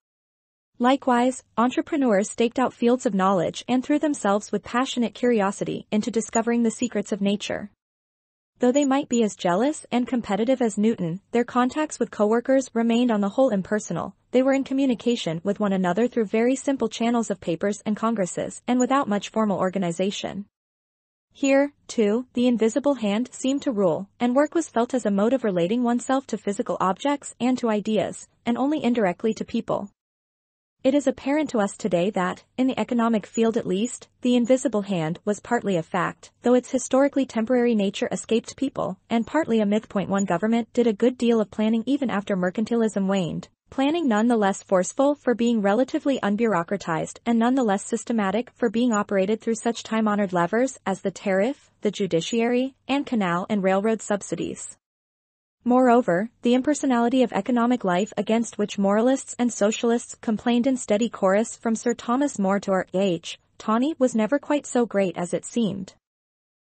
Likewise, entrepreneurs staked out fields of knowledge and threw themselves with passionate curiosity into discovering the secrets of nature. Though they might be as jealous and competitive as Newton, their contacts with coworkers remained on the whole impersonal. They were in communication with one another through very simple channels of papers and congresses, and without much formal organization. Here, too, the invisible hand seemed to rule, and work was felt as a mode of relating oneself to physical objects and to ideas, and only indirectly to people. It is apparent to us today that, in the economic field at least, the invisible hand was partly a fact, though its historically temporary nature escaped people, and partly a myth. One government did a good deal of planning even after mercantilism waned. Planning none the less forceful for being relatively unbureaucratized and none the less systematic for being operated through such time-honored levers as the tariff, the judiciary, and canal and railroad subsidies. Moreover, the impersonality of economic life against which moralists and socialists complained in steady chorus from Sir Thomas More to R.H. Tawney was never quite so great as it seemed.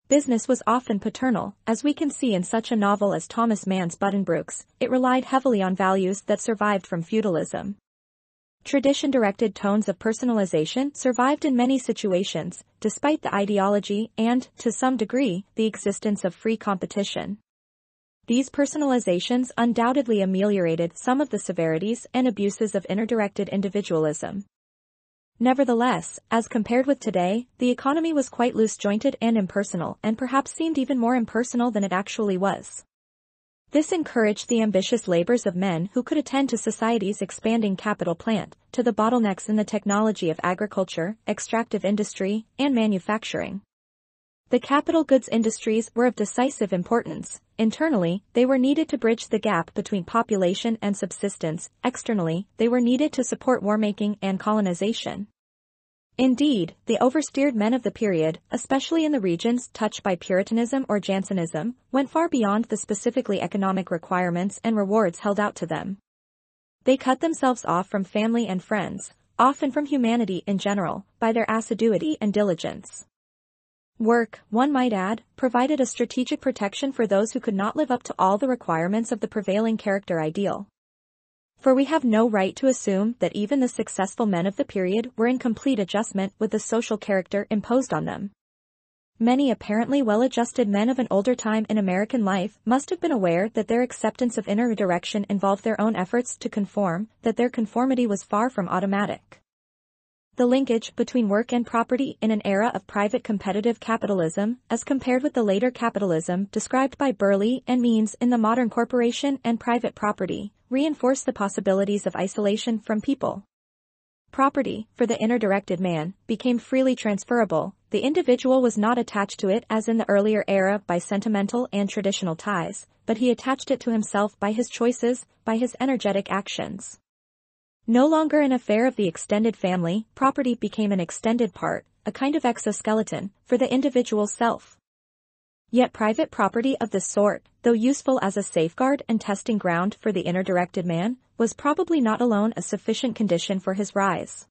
Business was often paternal, as we can see in such a novel as Thomas Mann's Buddenbrooks. It relied heavily on values that survived from feudalism. Tradition-directed tones of personalization survived in many situations, despite the ideology and, to some degree, the existence of free competition. These personalizations undoubtedly ameliorated some of the severities and abuses of inner-directed individualism. Nevertheless, as compared with today, the economy was quite loose-jointed and impersonal, and perhaps seemed even more impersonal than it actually was. This encouraged the ambitious labors of men who could attend to society's expanding capital plant, to the bottlenecks in the technology of agriculture, extractive industry, and manufacturing. The capital goods industries were of decisive importance. Internally, they were needed to bridge the gap between population and subsistence. Externally, they were needed to support war-making and colonization. Indeed, the oversteered men of the period, especially in the regions touched by Puritanism or Jansenism, went far beyond the specifically economic requirements and rewards held out to them. They cut themselves off from family and friends, often from humanity in general, by their assiduity and diligence. Work, one might add, provided a strategic protection for those who could not live up to all the requirements of the prevailing character ideal. For we have no right to assume that even the successful men of the period were in complete adjustment with the social character imposed on them. Many apparently well-adjusted men of an older time in American life must have been aware that their acceptance of inner direction involved their own efforts to conform, that their conformity was far from automatic. The linkage between work and property in an era of private competitive capitalism, as compared with the later capitalism described by Burley and Means in The Modern Corporation and Private Property, reinforced the possibilities of isolation from people. Property, for the inner-directed man, became freely transferable. The individual was not attached to it as in the earlier era by sentimental and traditional ties, but he attached it to himself by his choices, by his energetic actions. No longer an affair of the extended family, property became an extended part, a kind of exoskeleton, for the individual's self. Yet private property of this sort, though useful as a safeguard and testing ground for the inner-directed man, was probably not alone a sufficient condition for his rise.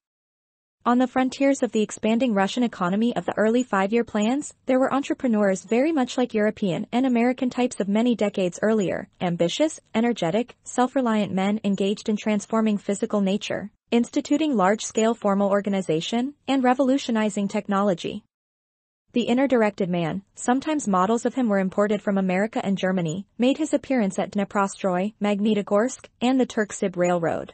On the frontiers of the expanding Russian economy of the early five-year plans, there were entrepreneurs very much like European and American types of many decades earlier, ambitious, energetic, self-reliant men engaged in transforming physical nature, instituting large-scale formal organization, and revolutionizing technology. The inner-directed man, sometimes models of him were imported from America and Germany, made his appearance at Dneprostroi, Magnitogorsk, and the Turk-Sib Railroad.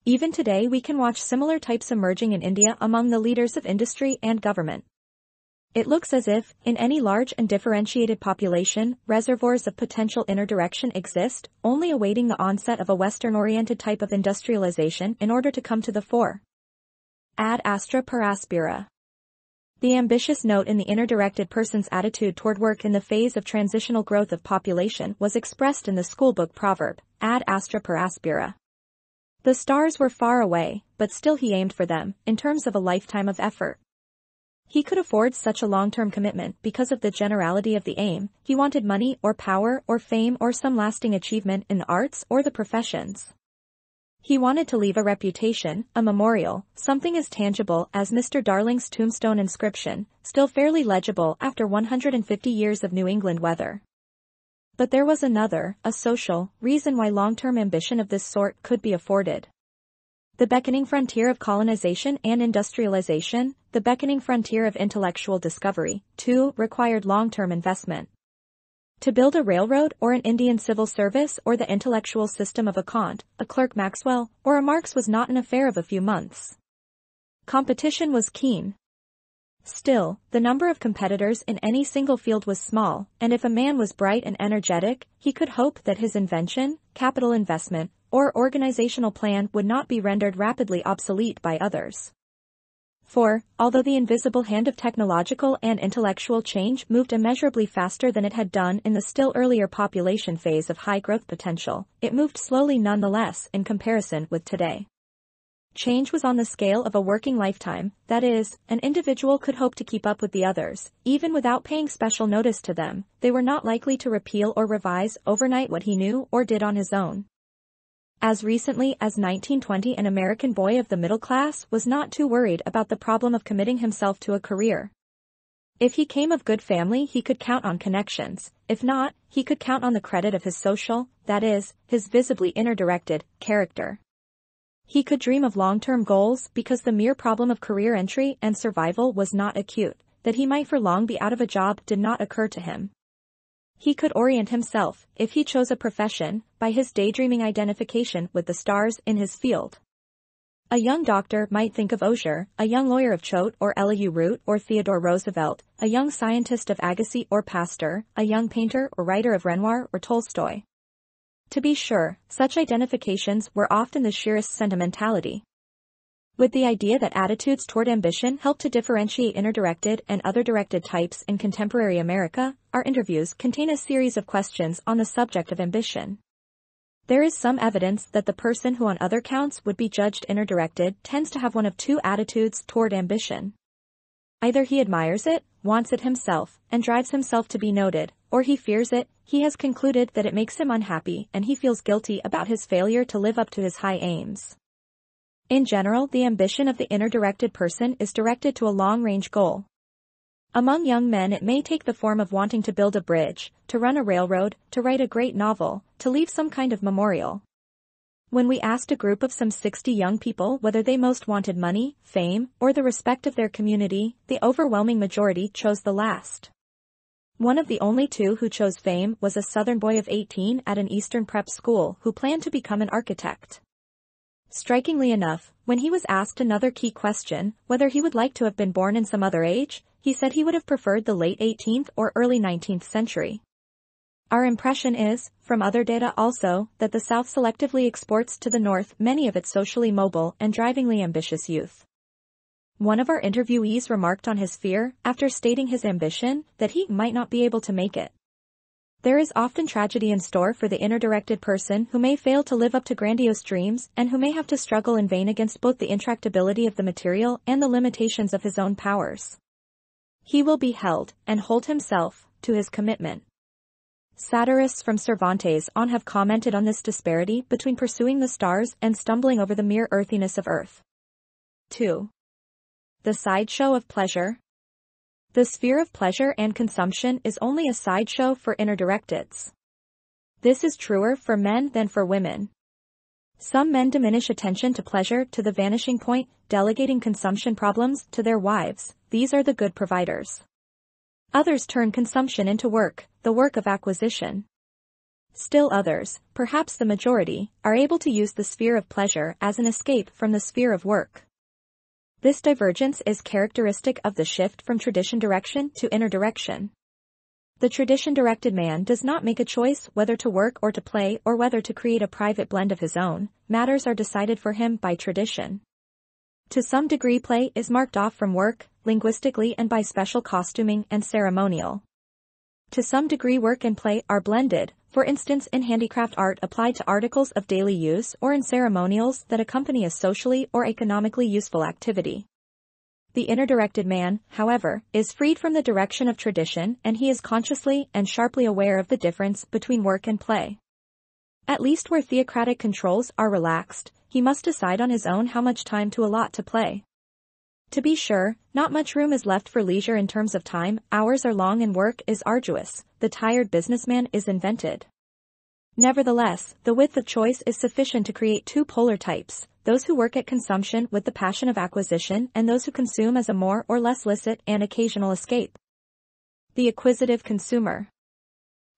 Even today we can watch similar types emerging in India among the leaders of industry and government. It looks as if, in any large and differentiated population, reservoirs of potential inner direction exist, only awaiting the onset of a Western-oriented type of industrialization in order to come to the fore. Ad astra per aspera. The ambitious note in the inner-directed person's attitude toward work in the phase of transitional growth of population was expressed in the schoolbook proverb, ad astra per aspera. The stars were far away, but still he aimed for them, in terms of a lifetime of effort. He could afford such a long-term commitment because of the generality of the aim. He wanted money or power or fame or some lasting achievement in the arts or the professions. He wanted to leave a reputation, a memorial, something as tangible as Mr. Darling's tombstone inscription, still fairly legible after 150 years of New England weather. But there was another, a social, reason why long-term ambition of this sort could be afforded. The beckoning frontier of colonization and industrialization, the beckoning frontier of intellectual discovery, too, required long-term investment. To build a railroad or an Indian civil service or the intellectual system of a Kant, a Clerk Maxwell, or a Marx was not an affair of a few months. Competition was keen. Still, the number of competitors in any single field was small, and if a man was bright and energetic, he could hope that his invention, capital investment, or organizational plan would not be rendered rapidly obsolete by others. For, although the invisible hand of technological and intellectual change moved immeasurably faster than it had done in the still earlier population phase of high growth potential, it moved slowly nonetheless in comparison with today. Change was on the scale of a working lifetime, that is, an individual could hope to keep up with the others, even without paying special notice to them. They were not likely to repeal or revise overnight what he knew or did on his own. As recently as 1920, an American boy of the middle class was not too worried about the problem of committing himself to a career. If he came of good family, he could count on connections. If not, he could count on the credit of his social, that is, his visibly inner-directed, character. He could dream of long-term goals because the mere problem of career entry and survival was not acute. That he might for long be out of a job did not occur to him. He could orient himself, if he chose a profession, by his daydreaming identification with the stars in his field. A young doctor might think of Auger, a young lawyer of Choate or Elihu Root or Theodore Roosevelt, a young scientist of Agassiz or Pasteur, a young painter or writer of Renoir or Tolstoy. To be sure, such identifications were often the sheerest sentimentality. With the idea that attitudes toward ambition help to differentiate inner-directed and other-directed types in contemporary America, our interviews contain a series of questions on the subject of ambition. There is some evidence that the person who on other counts would be judged inner-directed tends to have one of two attitudes toward ambition. Either he admires it, wants it himself, and drives himself to be noted, or he fears it, he has concluded that it makes him unhappy and he feels guilty about his failure to live up to his high aims. In general, the ambition of the inner-directed person is directed to a long-range goal. Among young men it may take the form of wanting to build a bridge, to run a railroad, to write a great novel, to leave some kind of memorial. When we asked a group of some 60 young people whether they most wanted money, fame, or the respect of their community, the overwhelming majority chose the last. One of the only two who chose fame was a Southern boy of 18 at an Eastern prep school who planned to become an architect. Strikingly enough, when he was asked another key question, whether he would like to have been born in some other age, he said he would have preferred the late 18th or early 19th century. Our impression is, from other data also, that the South selectively exports to the North many of its socially mobile and drivingly ambitious youth. One of our interviewees remarked on his fear, after stating his ambition, that he might not be able to make it. There is often tragedy in store for the inner-directed person who may fail to live up to grandiose dreams and who may have to struggle in vain against both the intractability of the material and the limitations of his own powers. He will be held, and hold himself, to his commitment. Satirists from Cervantes on have commented on this disparity between pursuing the stars and stumbling over the mere earthiness of earth. 2. The sideshow of pleasure. The sphere of pleasure and consumption is only a sideshow for inner-directeds. This is truer for men than for women. Some men diminish attention to pleasure to the vanishing point, delegating consumption problems to their wives. These are the good providers. Others turn consumption into work, the work of acquisition. Still others, perhaps the majority, are able to use the sphere of pleasure as an escape from the sphere of work. This divergence is characteristic of the shift from tradition direction to inner direction. The tradition-directed man does not make a choice whether to work or to play or whether to create a private blend of his own. Matters are decided for him by tradition. To some degree play is marked off from work, linguistically and by special costuming and ceremonial. To some degree work and play are blended, for instance in handicraft art applied to articles of daily use or in ceremonials that accompany a socially or economically useful activity. The inner-directed man, however, is freed from the direction of tradition and he is consciously and sharply aware of the difference between work and play. At least where theocratic controls are relaxed, he must decide on his own how much time to allot to play. To be sure, not much room is left for leisure in terms of time, hours are long and work is arduous, the tired businessman is invented. Nevertheless, the width of choice is sufficient to create two polar types, those who work at consumption with the passion of acquisition and those who consume as a more or less licit and occasional escape. The acquisitive consumer.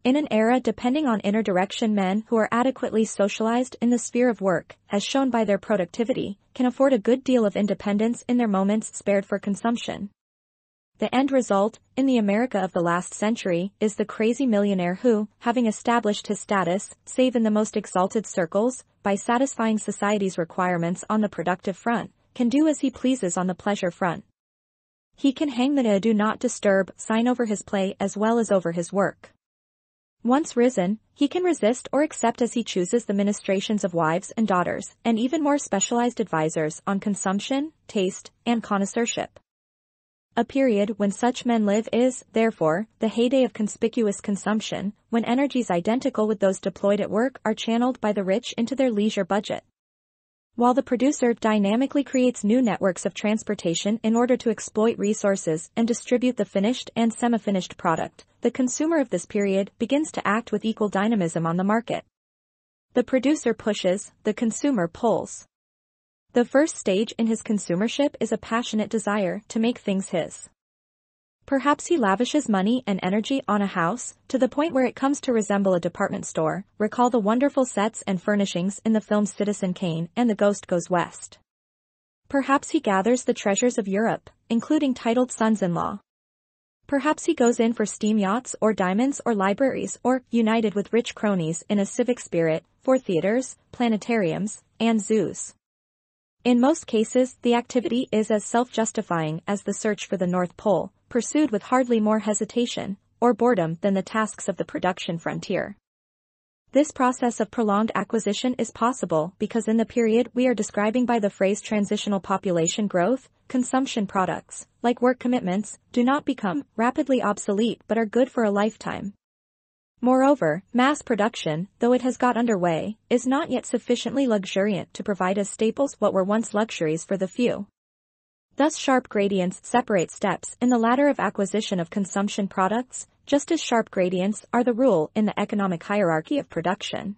In an era depending on inner direction, men who are adequately socialized in the sphere of work, as shown by their productivity, can afford a good deal of independence in their moments spared for consumption. The end result, in the America of the last century, is the crazy millionaire who, having established his status, save in the most exalted circles, by satisfying society's requirements on the productive front, can do as he pleases on the pleasure front. He can hang the "do not disturb" sign over his play as well as over his work. Once risen, he can resist or accept as he chooses the ministrations of wives and daughters, and even more specialized advisors on consumption, taste, and connoisseurship. A period when such men live is, therefore, the heyday of conspicuous consumption, when energies identical with those deployed at work are channeled by the rich into their leisure budget. While the producer dynamically creates new networks of transportation in order to exploit resources and distribute the finished and semi-finished product, the consumer of this period begins to act with equal dynamism on the market. The producer pushes, the consumer pulls. The first stage in his consumership is a passionate desire to make things his. Perhaps he lavishes money and energy on a house, to the point where it comes to resemble a department store. Recall the wonderful sets and furnishings in the films Citizen Kane and The Ghost Goes West. Perhaps he gathers the treasures of Europe, including titled sons-in-law. Perhaps he goes in for steam yachts or diamonds or libraries or, united with rich cronies in a civic spirit, for theaters, planetariums, and zoos. In most cases, the activity is as self-justifying as the search for the North Pole, pursued with hardly more hesitation or boredom than the tasks of the production frontier. This process of prolonged acquisition is possible because in the period we are describing by the phrase transitional population growth, consumption products, like work commitments, do not become rapidly obsolete but are good for a lifetime. Moreover, mass production, though it has got underway, is not yet sufficiently luxuriant to provide as staples what were once luxuries for the few. Thus sharp gradients separate steps in the ladder of acquisition of consumption products, just as sharp gradients are the rule in the economic hierarchy of production.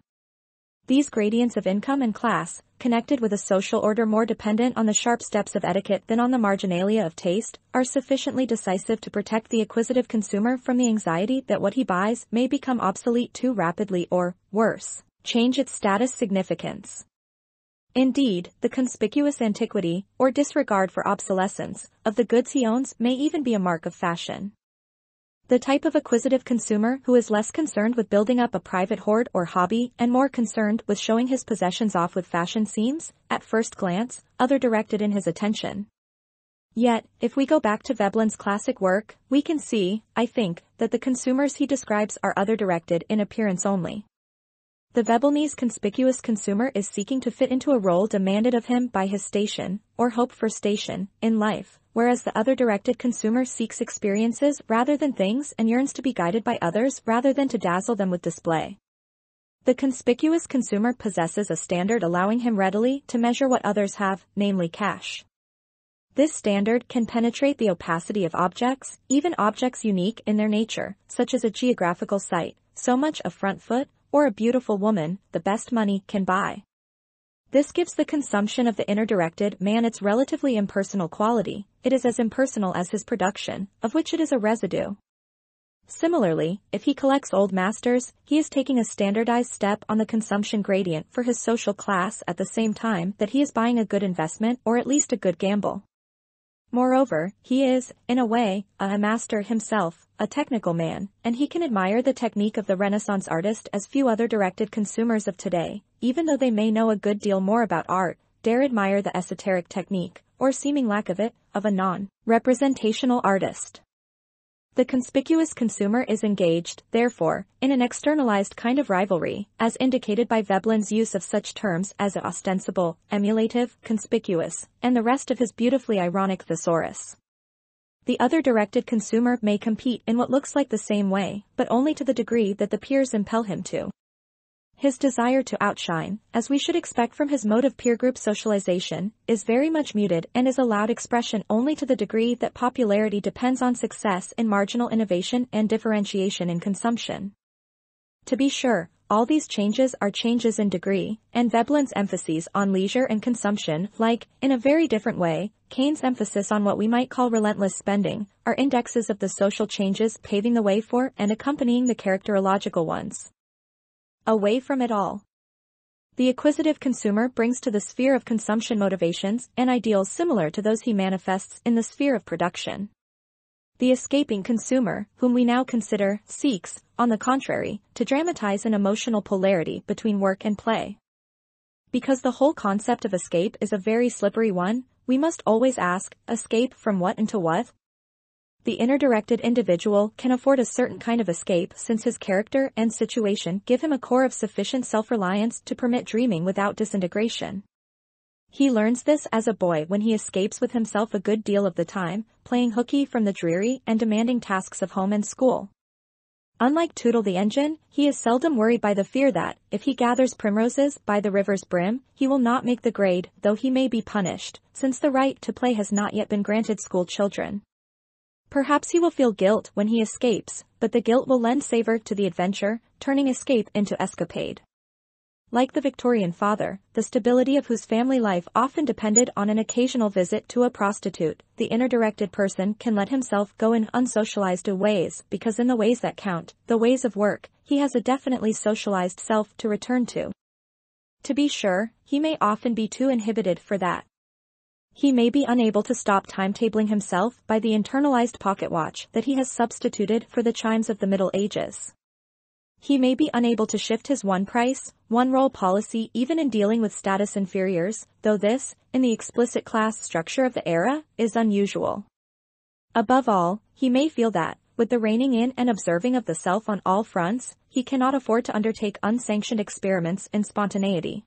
These gradients of income and class, connected with a social order more dependent on the sharp steps of etiquette than on the marginalia of taste, are sufficiently decisive to protect the acquisitive consumer from the anxiety that what he buys may become obsolete too rapidly or, worse, change its status significance. Indeed, the conspicuous antiquity, or disregard for obsolescence, of the goods he owns may even be a mark of fashion. The type of acquisitive consumer who is less concerned with building up a private hoard or hobby and more concerned with showing his possessions off with fashion seems, at first glance, other-directed in his attention. Yet, if we go back to Veblen's classic work, we can see, I think, that the consumers he describes are other-directed in appearance only. The Veblenese conspicuous consumer is seeking to fit into a role demanded of him by his station, or hope for station, in life, whereas the other-directed consumer seeks experiences rather than things and yearns to be guided by others rather than to dazzle them with display. The conspicuous consumer possesses a standard allowing him readily to measure what others have, namely cash. This standard can penetrate the opacity of objects, even objects unique in their nature, such as a geographical site, so much a front foot, or a beautiful woman, the best money can buy. This gives the consumption of the inner-directed man its relatively impersonal quality. It is as impersonal as his production, of which it is a residue. Similarly, if he collects old masters, he is taking a standardized step on the consumption gradient for his social class at the same time that he is buying a good investment or at least a good gamble. Moreover, he is, in a way, a master himself, a technical man, and he can admire the technique of the Renaissance artist as few other directed consumers of today, even though they may know a good deal more about art, dare admire the esoteric technique, or seeming lack of it, of a non-representational artist. The conspicuous consumer is engaged, therefore, in an externalized kind of rivalry, as indicated by Veblen's use of such terms as ostensible, emulative, conspicuous, and the rest of his beautifully ironic thesaurus. The other-directed consumer may compete in what looks like the same way, but only to the degree that the peers impel him to. His desire to outshine, as we should expect from his mode of peer group socialization, is very much muted and is allowed expression only to the degree that popularity depends on success in marginal innovation and differentiation in consumption. To be sure, all these changes are changes in degree, and Veblen's emphases on leisure and consumption, like, in a very different way, Kane's emphasis on what we might call relentless spending, are indexes of the social changes paving the way for and accompanying the characterological ones. Away from it all. The acquisitive consumer brings to the sphere of consumption motivations and ideals similar to those he manifests in the sphere of production. The escaping consumer, whom we now consider, seeks, on the contrary, to dramatize an emotional polarity between work and play. Because the whole concept of escape is a very slippery one, we must always ask, escape from what into what? The inner-directed individual can afford a certain kind of escape since his character and situation give him a core of sufficient self-reliance to permit dreaming without disintegration. He learns this as a boy when he escapes with himself a good deal of the time, playing hooky from the dreary and demanding tasks of home and school. Unlike Tootle the engine, he is seldom worried by the fear that, if he gathers primroses by the river's brim, he will not make the grade, though he may be punished, since the right to play has not yet been granted school children. Perhaps he will feel guilt when he escapes, but the guilt will lend savor to the adventure, turning escape into escapade. Like the Victorian father, the stability of whose family life often depended on an occasional visit to a prostitute, the inner-directed person can let himself go in unsocialized ways because in the ways that count, the ways of work, he has a definitely socialized self to return to. To be sure, he may often be too inhibited for that. He may be unable to stop timetabling himself by the internalized pocket watch that he has substituted for the chimes of the Middle Ages. He may be unable to shift his one price, one role policy even in dealing with status inferiors, though this, in the explicit class structure of the era, is unusual. Above all, he may feel that, with the reining in and observing of the self on all fronts, he cannot afford to undertake unsanctioned experiments in spontaneity.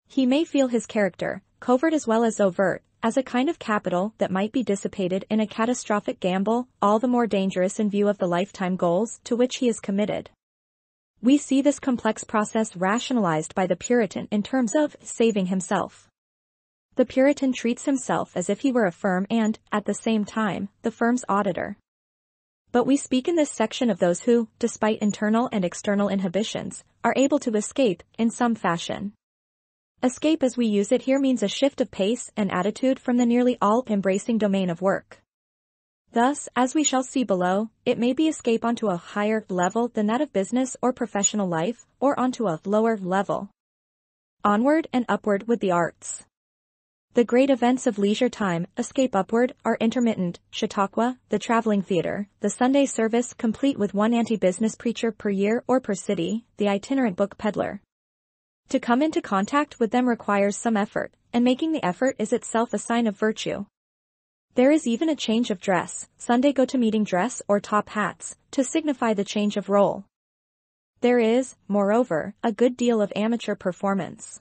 He may feel his character, covert as well as overt, as a kind of capital that might be dissipated in a catastrophic gamble, all the more dangerous in view of the lifetime goals to which he is committed. We see this complex process rationalized by the Puritan in terms of saving himself. The Puritan treats himself as if he were a firm and, at the same time, the firm's auditor. But we speak in this section of those who, despite internal and external inhibitions, are able to escape, in some fashion. Escape as we use it here means a shift of pace and attitude from the nearly all-embracing domain of work. Thus, as we shall see below, it may be escape onto a higher level than that of business or professional life, or onto a lower level. Onward and upward with the arts. The great events of leisure time, escape upward, are intermittent, Chautauqua, the traveling theater, the Sunday service complete with one anti-business preacher per year or per city, the itinerant book peddler. To come into contact with them requires some effort, and making the effort is itself a sign of virtue. There is even a change of dress, Sunday go-to-meeting dress or top hats, to signify the change of role. There is, moreover, a good deal of amateur performance.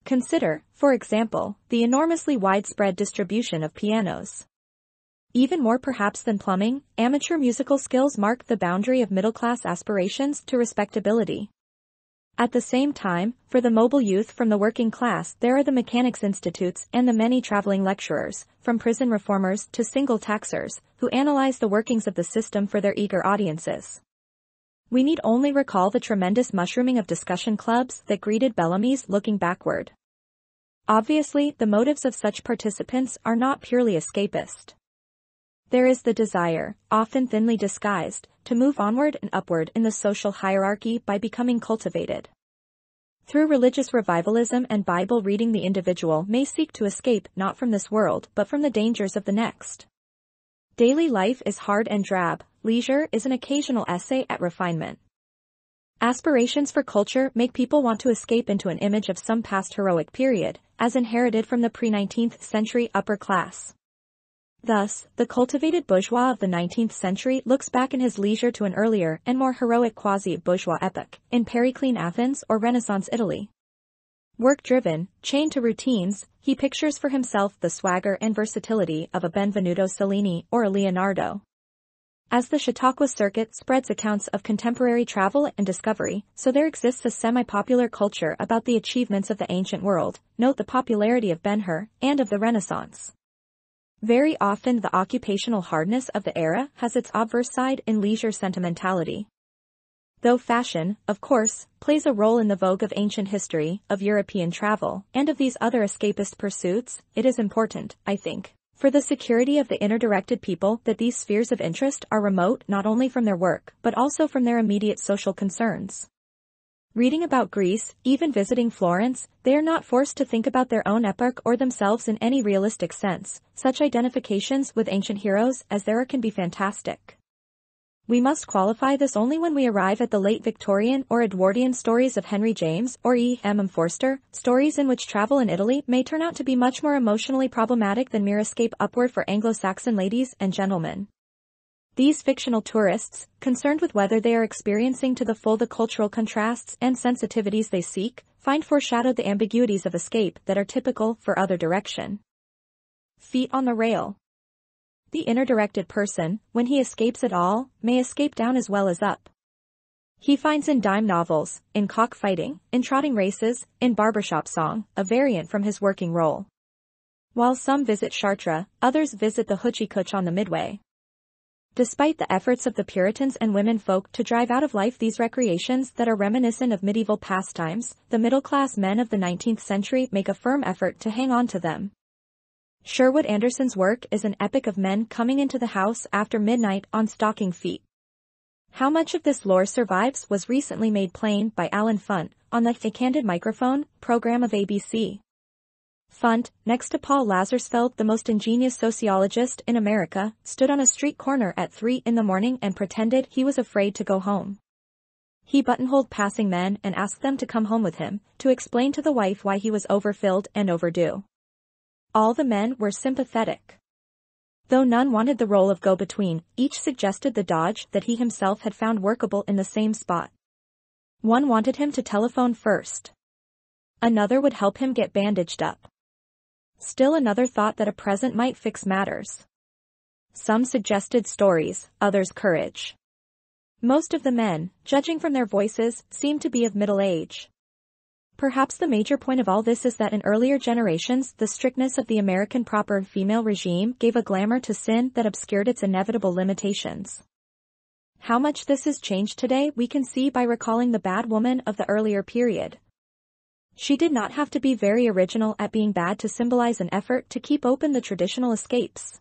Consider, for example, the enormously widespread distribution of pianos. Even more perhaps than plumbing, amateur musical skills mark the boundary of middle-class aspirations to respectability. At the same time, for the mobile youth from the working class there are the mechanics institutes and the many traveling lecturers, from prison reformers to single taxers, who analyze the workings of the system for their eager audiences. We need only recall the tremendous mushrooming of discussion clubs that greeted Bellamy's looking backward. Obviously, the motives of such participants are not purely escapist. There is the desire, often thinly disguised, to move onward and upward in the social hierarchy by becoming cultivated. Through religious revivalism and Bible reading the individual may seek to escape not from this world but from the dangers of the next. Daily life is hard and drab, leisure is an occasional essay at refinement. Aspirations for culture make people want to escape into an image of some past heroic period, as inherited from the pre-19th century upper class. Thus, the cultivated bourgeois of the 19th century looks back in his leisure to an earlier and more heroic quasi-bourgeois epoch, in Periclean Athens or Renaissance Italy. Work-driven, chained to routines, he pictures for himself the swagger and versatility of a Benvenuto Cellini or a Leonardo. As the Chautauqua circuit spreads accounts of contemporary travel and discovery, so there exists a semi-popular culture about the achievements of the ancient world, note the popularity of Ben-Hur, and of the Renaissance. Very often the occupational hardness of the era has its obverse side in leisure sentimentality. Though fashion, of course, plays a role in the vogue of ancient history, of European travel, and of these other escapist pursuits, it is important, I think, for the security of the inner-directed people that these spheres of interest are remote not only from their work but also from their immediate social concerns. Reading about Greece, even visiting Florence, they are not forced to think about their own epoch or themselves in any realistic sense. Such identifications with ancient heroes as there are can be fantastic. We must qualify this only when we arrive at the late Victorian or Edwardian stories of Henry James or E. M. Forster, stories in which travel in Italy may turn out to be much more emotionally problematic than mere escape upward for Anglo-Saxon ladies and gentlemen. These fictional tourists, concerned with whether they are experiencing to the full the cultural contrasts and sensitivities they seek, find foreshadowed the ambiguities of escape that are typical for other direction. Feet on the rail. The inner-directed person, when he escapes at all, may escape down as well as up. He finds in dime novels, in cockfighting, in trotting races, in barbershop song, a variant from his working role. While some visit Chartres, others visit the hoochie cooch on the midway. Despite the efforts of the Puritans and women folk to drive out of life these recreations that are reminiscent of medieval pastimes, the middle-class men of the 19th century make a firm effort to hang on to them. Sherwood Anderson's work is an epic of men coming into the house after midnight on stocking feet. How much of this lore survives was recently made plain by Alan Funt on the A Candid Microphone program of ABC. Funt, next to Paul Lazarsfeld, the most ingenious sociologist in America, stood on a street corner at 3 in the morning and pretended he was afraid to go home. He buttonholed passing men and asked them to come home with him, to explain to the wife why he was overfilled and overdue. All the men were sympathetic. Though none wanted the role of go-between, each suggested the dodge that he himself had found workable in the same spot. One wanted him to telephone first. Another would help him get bandaged up. Still another thought that a present might fix matters. Some suggested stories, others courage. Most of the men, judging from their voices, seemed to be of middle age. Perhaps the major point of all this is that in earlier generations the strictness of the American proper female regime gave a glamour to sin that obscured its inevitable limitations. How much this has changed today we can see by recalling the bad woman of the earlier period. She did not have to be very original at being bad to symbolize an effort to keep open the traditional escapes.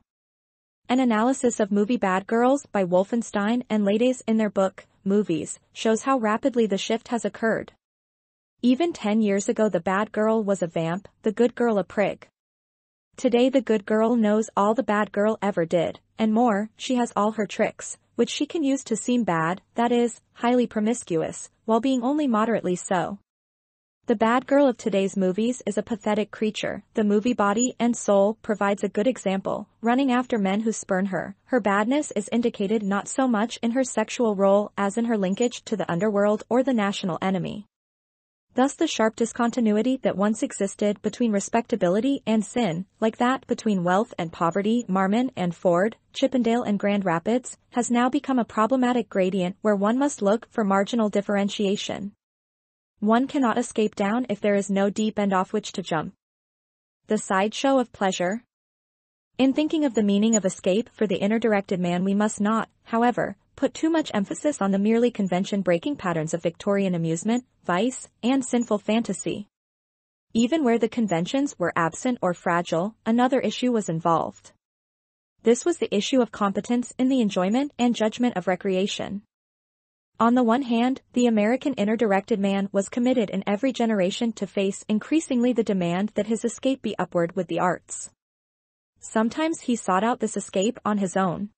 An analysis of movie Bad Girls by Wolfenstein and Lades in their book, Movies, shows how rapidly the shift has occurred. Even 10 years ago the bad girl was a vamp, the good girl a prig. Today the good girl knows all the bad girl ever did, and more, she has all her tricks, which she can use to seem bad, that is, highly promiscuous, while being only moderately so. The bad girl of today's movies is a pathetic creature. The movie Body and Soul provides a good example, running after men who spurn her. Her badness is indicated not so much in her sexual role as in her linkage to the underworld or the national enemy. Thus the sharp discontinuity that once existed between respectability and sin, like that between wealth and poverty, Marmon and Ford, Chippendale and Grand Rapids, has now become a problematic gradient where one must look for marginal differentiation. One cannot escape down if there is no deep end off which to jump. The sideshow of pleasure. In thinking of the meaning of escape for the inner-directed man we must not, however, put too much emphasis on the merely convention-breaking patterns of Victorian amusement, vice, and sinful fantasy. Even where the conventions were absent or fragile, another issue was involved. This was the issue of competence in the enjoyment and judgment of recreation. On the one hand, the American inner-directed man was committed in every generation to face increasingly the demand that his escape be upward with the arts. Sometimes he sought out this escape on his own.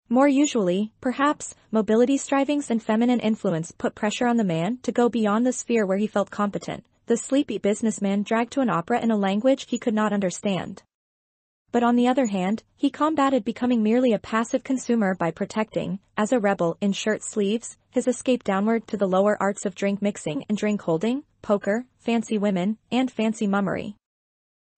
More usually, perhaps, mobility strivings and feminine influence put pressure on the man to go beyond the sphere where he felt competent, the sleepy businessman dragged to an opera in a language he could not understand. But on the other hand, he combated becoming merely a passive consumer by protecting, as a rebel in shirt sleeves, his escape downward to the lower arts of drink mixing and drink holding, poker, fancy women, and fancy mummery.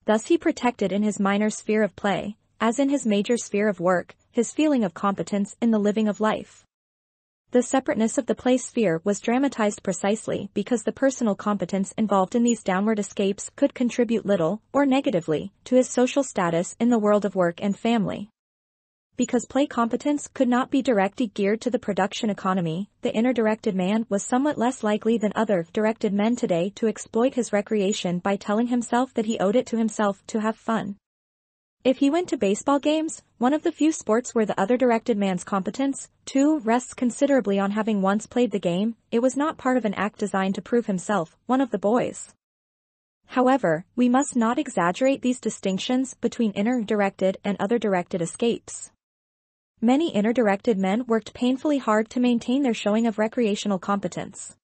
Thus he protected in his minor sphere of play, as in his major sphere of work, his feeling of competence in the living of life. The separateness of the play sphere was dramatized precisely because the personal competence involved in these downward escapes could contribute little, or negatively, to his social status in the world of work and family. Because play competence could not be directly geared to the production economy, the inner-directed man was somewhat less likely than other directed men today to exploit his recreation by telling himself that he owed it to himself to have fun. If he went to baseball games, one of the few sports where the other directed man's competence, too, rests considerably on having once played the game, it was not part of an act designed to prove himself one of the boys. However, we must not exaggerate these distinctions between inner-directed and other-directed escapes. Many inner-directed men worked painfully hard to maintain their showing of recreational competence.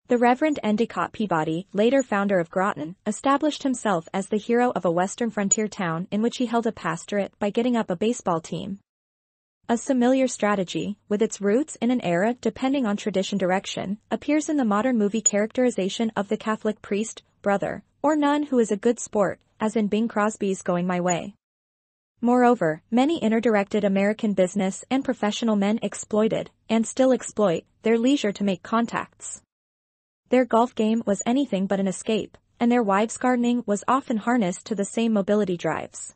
The Reverend Endicott Peabody, later founder of Groton, established himself as the hero of a western frontier town in which he held a pastorate by getting up a baseball team. A similar strategy, with its roots in an era depending on tradition direction, appears in the modern movie characterization of the Catholic priest, brother, or nun who is a good sport, as in Bing Crosby's Going My Way. Moreover, many inner-directed American business and professional men exploited, and still exploit, their leisure to make contacts. Their golf game was anything but an escape, and their wives' gardening was often harnessed to the same mobility drives.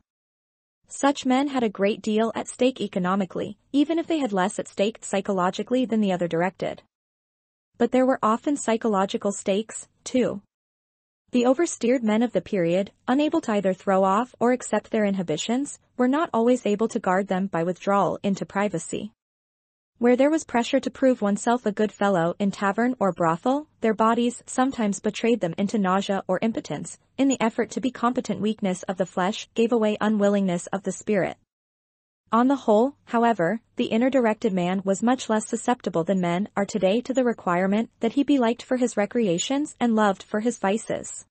Such men had a great deal at stake economically, even if they had less at stake psychologically than the other directed. But there were often psychological stakes, too. The oversteered men of the period, unable to either throw off or accept their inhibitions, were not always able to guard them by withdrawal into privacy. Where there was pressure to prove oneself a good fellow in tavern or brothel, their bodies sometimes betrayed them into nausea or impotence. In the effort to be competent, weakness of the flesh gave away unwillingness of the spirit. On the whole, however, the inner-directed man was much less susceptible than men are today to the requirement that he be liked for his recreations and loved for his vices.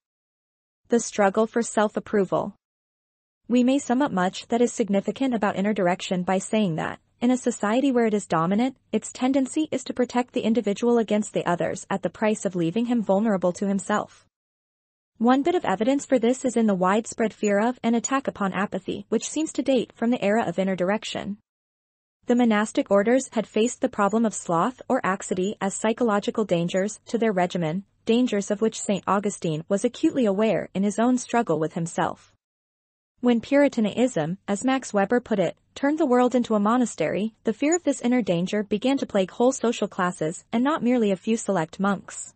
The struggle for self-approval. We may sum up much that is significant about inner direction by saying that, in a society where it is dominant, its tendency is to protect the individual against the others at the price of leaving him vulnerable to himself. One bit of evidence for this is in the widespread fear of and attack upon apathy, which seems to date from the era of inner direction. The monastic orders had faced the problem of sloth or laxity as psychological dangers to their regimen, dangers of which St. Augustine was acutely aware in his own struggle with himself. When Puritanism, as Max Weber put it, turned the world into a monastery, the fear of this inner danger began to plague whole social classes and not merely a few select monks.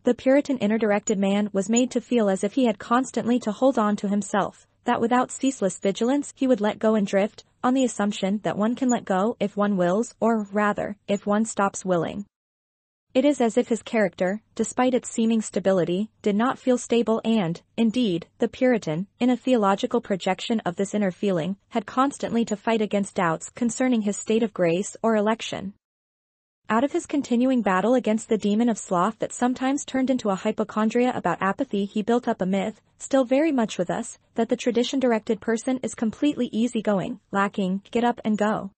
The Puritan inner-directed man was made to feel as if he had constantly to hold on to himself, that without ceaseless vigilance he would let go and drift, on the assumption that one can let go if one wills, or rather, if one stops willing. It is as if his character, despite its seeming stability, did not feel stable and, indeed, the Puritan, in a theological projection of this inner feeling, had constantly to fight against doubts concerning his state of grace or election. Out of his continuing battle against the demon of sloth that sometimes turned into a hypochondria about apathy, he built up a myth, still very much with us, that the tradition-directed person is completely easygoing, lacking get up and go.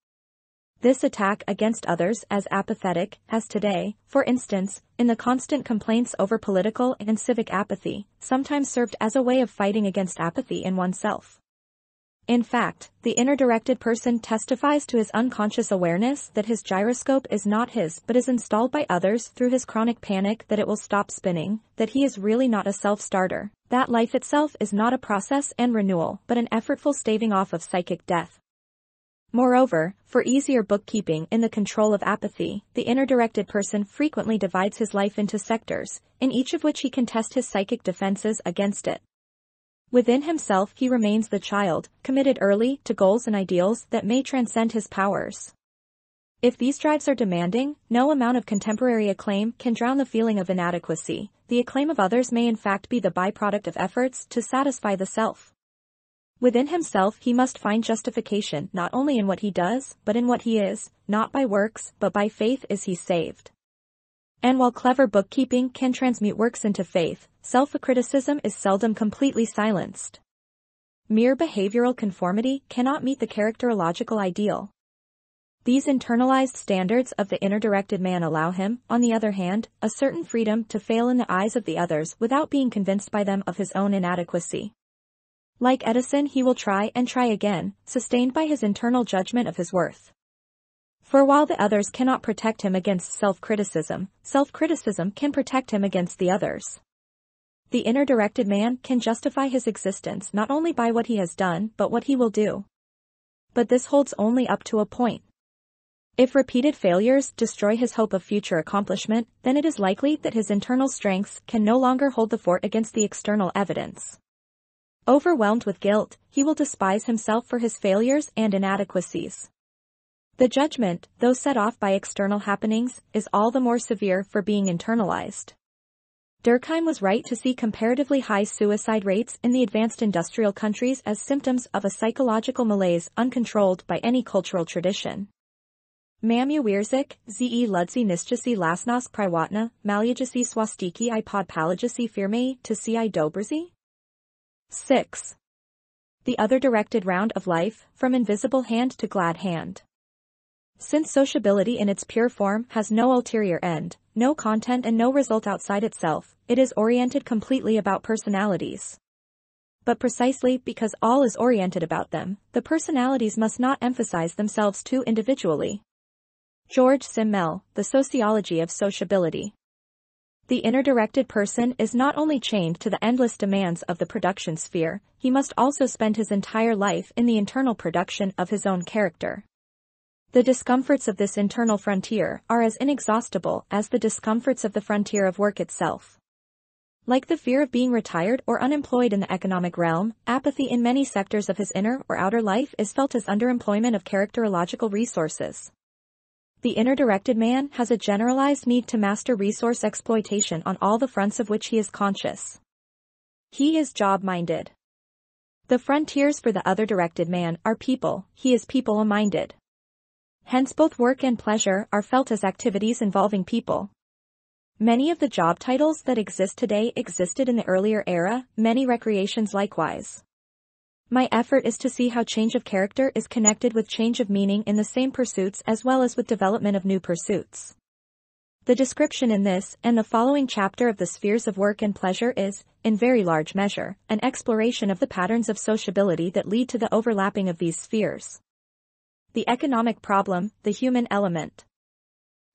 This attack against others as apathetic has today, for instance, in the constant complaints over political and civic apathy, sometimes served as a way of fighting against apathy in oneself. In fact, the inner-directed person testifies to his unconscious awareness that his gyroscope is not his but is installed by others through his chronic panic that it will stop spinning, that he is really not a self-starter, that life itself is not a process and renewal but an effortful staving off of psychic death. Moreover, for easier bookkeeping in the control of apathy, the inner-directed person frequently divides his life into sectors, in each of which he can test his psychic defenses against it. Within himself he remains the child, committed early to goals and ideals that may transcend his powers. If these drives are demanding, no amount of contemporary acclaim can drown the feeling of inadequacy. The acclaim of others may in fact be the byproduct of efforts to satisfy the self. Within himself he must find justification not only in what he does, but in what he is, not by works, but by faith is he saved. And while clever bookkeeping can transmute works into faith, self-criticism is seldom completely silenced. Mere behavioral conformity cannot meet the characterological ideal. These internalized standards of the inner-directed man allow him, on the other hand, a certain freedom to fail in the eyes of the others without being convinced by them of his own inadequacy. Like Edison, he will try and try again, sustained by his internal judgment of his worth. For while the others cannot protect him against self-criticism can protect him against the others. The inner-directed man can justify his existence not only by what he has done but what he will do. But this holds only up to a point. If repeated failures destroy his hope of future accomplishment, then it is likely that his internal strengths can no longer hold the fort against the external evidence. Overwhelmed with guilt, he will despise himself for his failures and inadequacies. The judgment, though set off by external happenings, is all the more severe for being internalized. Durkheim was right to see comparatively high suicide rates in the advanced industrial countries as symptoms of a psychological malaise uncontrolled by any cultural tradition. Mam uwierzyk, ze ludzi niszczysi lasnas prywatna, maljajasi swastiki I podpalajasi firmy to si I dobrzy? 6. The other directed round of life, from invisible hand to glad hand. Since sociability in its pure form has no ulterior end, no content and no result outside itself, it is oriented completely about personalities. But precisely because all is oriented about them, the personalities must not emphasize themselves too individually. George Simmel, The Sociology of Sociability. The inner-directed person is not only chained to the endless demands of the production sphere, he must also spend his entire life in the internal production of his own character. The discomforts of this internal frontier are as inexhaustible as the discomforts of the frontier of work itself. Like the fear of being retired or unemployed in the economic realm, apathy in many sectors of his inner or outer life is felt as underemployment of characterological resources. The inner-directed man has a generalized need to master resource exploitation on all the fronts of which he is conscious. He is job-minded. The frontiers for the other-directed man are people, he is people-minded. Hence both work and pleasure are felt as activities involving people. Many of the job titles that exist today existed in the earlier era, many recreations likewise. My effort is to see how change of character is connected with change of meaning in the same pursuits as well as with development of new pursuits. The description in this and the following chapter of the spheres of work and pleasure is, in very large measure, an exploration of the patterns of sociability that lead to the overlapping of these spheres. The economic problem, the human element.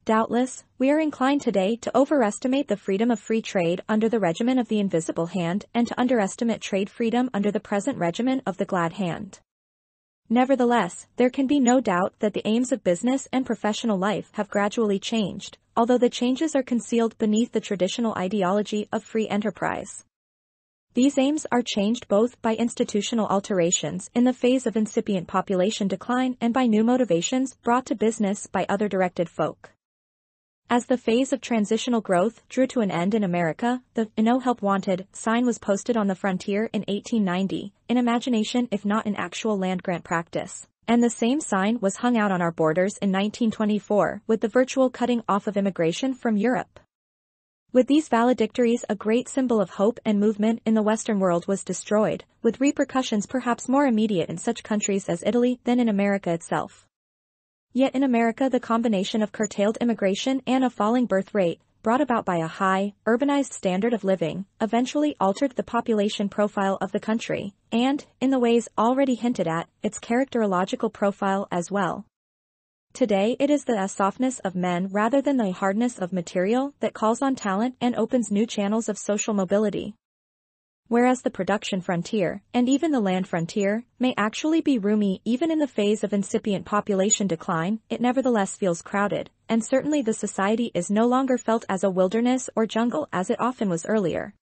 Doubtless, we are inclined today to overestimate the freedom of free trade under the regimen of the invisible hand and to underestimate trade freedom under the present regimen of the glad hand. Nevertheless, there can be no doubt that the aims of business and professional life have gradually changed, although the changes are concealed beneath the traditional ideology of free enterprise. These aims are changed both by institutional alterations in the phase of incipient population decline and by new motivations brought to business by other directed folk. As the phase of transitional growth drew to an end in America, the "No Help Wanted" sign was posted on the frontier in 1890, in imagination if not in actual land-grant practice, and the same sign was hung out on our borders in 1924 with the virtual cutting off of immigration from Europe. With these valedictories, a great symbol of hope and movement in the Western world was destroyed, with repercussions perhaps more immediate in such countries as Italy than in America itself. Yet in America the combination of curtailed immigration and a falling birth rate, brought about by a high, urbanized standard of living, eventually altered the population profile of the country, and, in the ways already hinted at, its characterological profile as well. Today it is the softness of men rather than the hardness of material that calls on talent and opens new channels of social mobility. Whereas the production frontier, and even the land frontier, may actually be roomy even in the phase of incipient population decline, it nevertheless feels crowded, and certainly the society is no longer felt as a wilderness or jungle as it often was earlier.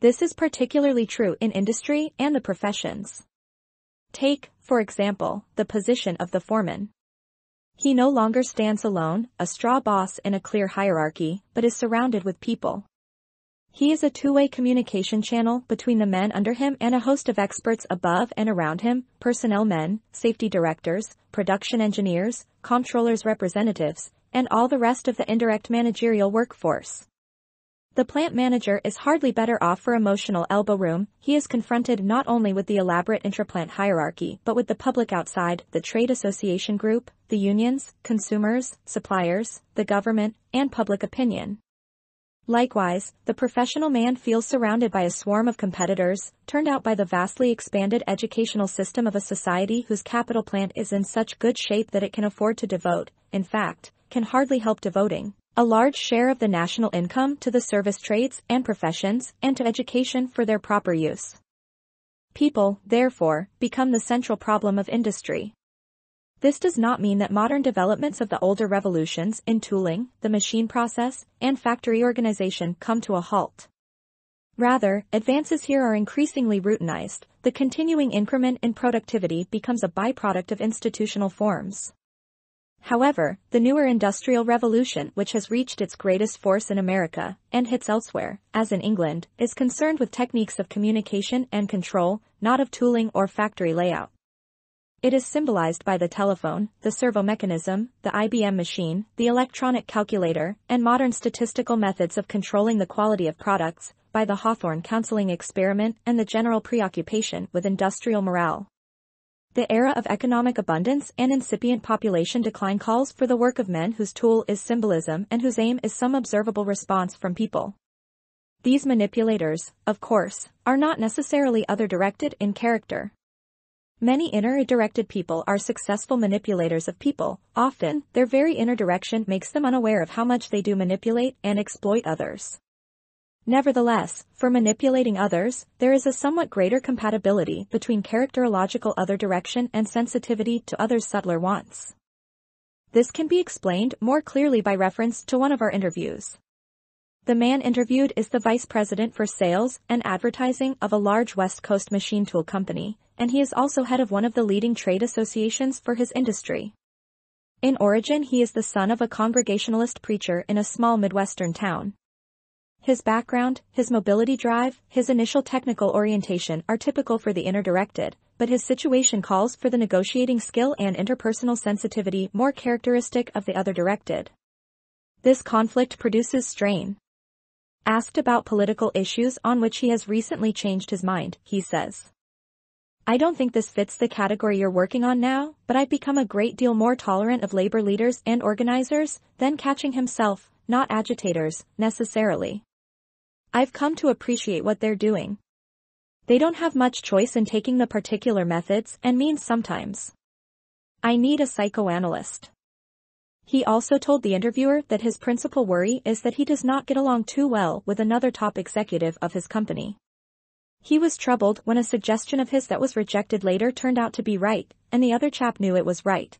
This is particularly true in industry and the professions. Take, for example, the position of the foreman. He no longer stands alone, a straw boss in a clear hierarchy, but is surrounded with people. He is a two-way communication channel between the men under him and a host of experts above and around him, personnel men, safety directors, production engineers, comptrollers' representatives, and all the rest of the indirect managerial workforce. The plant manager is hardly better off for emotional elbow room. He is confronted not only with the elaborate intraplant hierarchy but with the public outside, the trade association group, the unions, consumers, suppliers, the government, and public opinion. Likewise, the professional man feels surrounded by a swarm of competitors, turned out by the vastly expanded educational system of a society whose capital plant is in such good shape that it can afford to devote, in fact, can hardly help devoting, a large share of the national income to the service trades and professions and to education for their proper use. People, therefore, become the central problem of industry. This does not mean that modern developments of the older revolutions in tooling, the machine process, and factory organization come to a halt. Rather, advances here are increasingly routinized. The continuing increment in productivity becomes a byproduct of institutional forms. However, the newer industrial revolution, which has reached its greatest force in America, and hits elsewhere, as in England, is concerned with techniques of communication and control, not of tooling or factory layout. It is symbolized by the telephone, the servo mechanism, the IBM machine, the electronic calculator, and modern statistical methods of controlling the quality of products, by the Hawthorne counseling experiment and the general preoccupation with industrial morale. The era of economic abundance and incipient population decline calls for the work of men whose tool is symbolism and whose aim is some observable response from people. These manipulators, of course, are not necessarily other-directed in character. Many inner-directed people are successful manipulators of people. Often, their very inner direction makes them unaware of how much they do manipulate and exploit others. Nevertheless, for manipulating others, there is a somewhat greater compatibility between characterological other direction and sensitivity to others' subtler wants. This can be explained more clearly by reference to one of our interviews. The man interviewed is the vice president for sales and advertising of a large West Coast machine tool company, and he is also head of one of the leading trade associations for his industry. In origin, he is the son of a Congregationalist preacher in a small Midwestern town. His background, his mobility drive, his initial technical orientation are typical for the inner-directed, but his situation calls for the negotiating skill and interpersonal sensitivity more characteristic of the other-directed. This conflict produces strain. Asked about political issues on which he has recently changed his mind, he says, "I don't think this fits the category you're working on now, but I've become a great deal more tolerant of labor leaders and organizers than catching himself, not agitators, necessarily. I've come to appreciate what they're doing. They don't have much choice in taking the particular methods and means sometimes. I need a psychoanalyst." He also told the interviewer that his principal worry is that he does not get along too well with another top executive of his company. He was troubled when a suggestion of his that was rejected later turned out to be right, and the other chap knew it was right.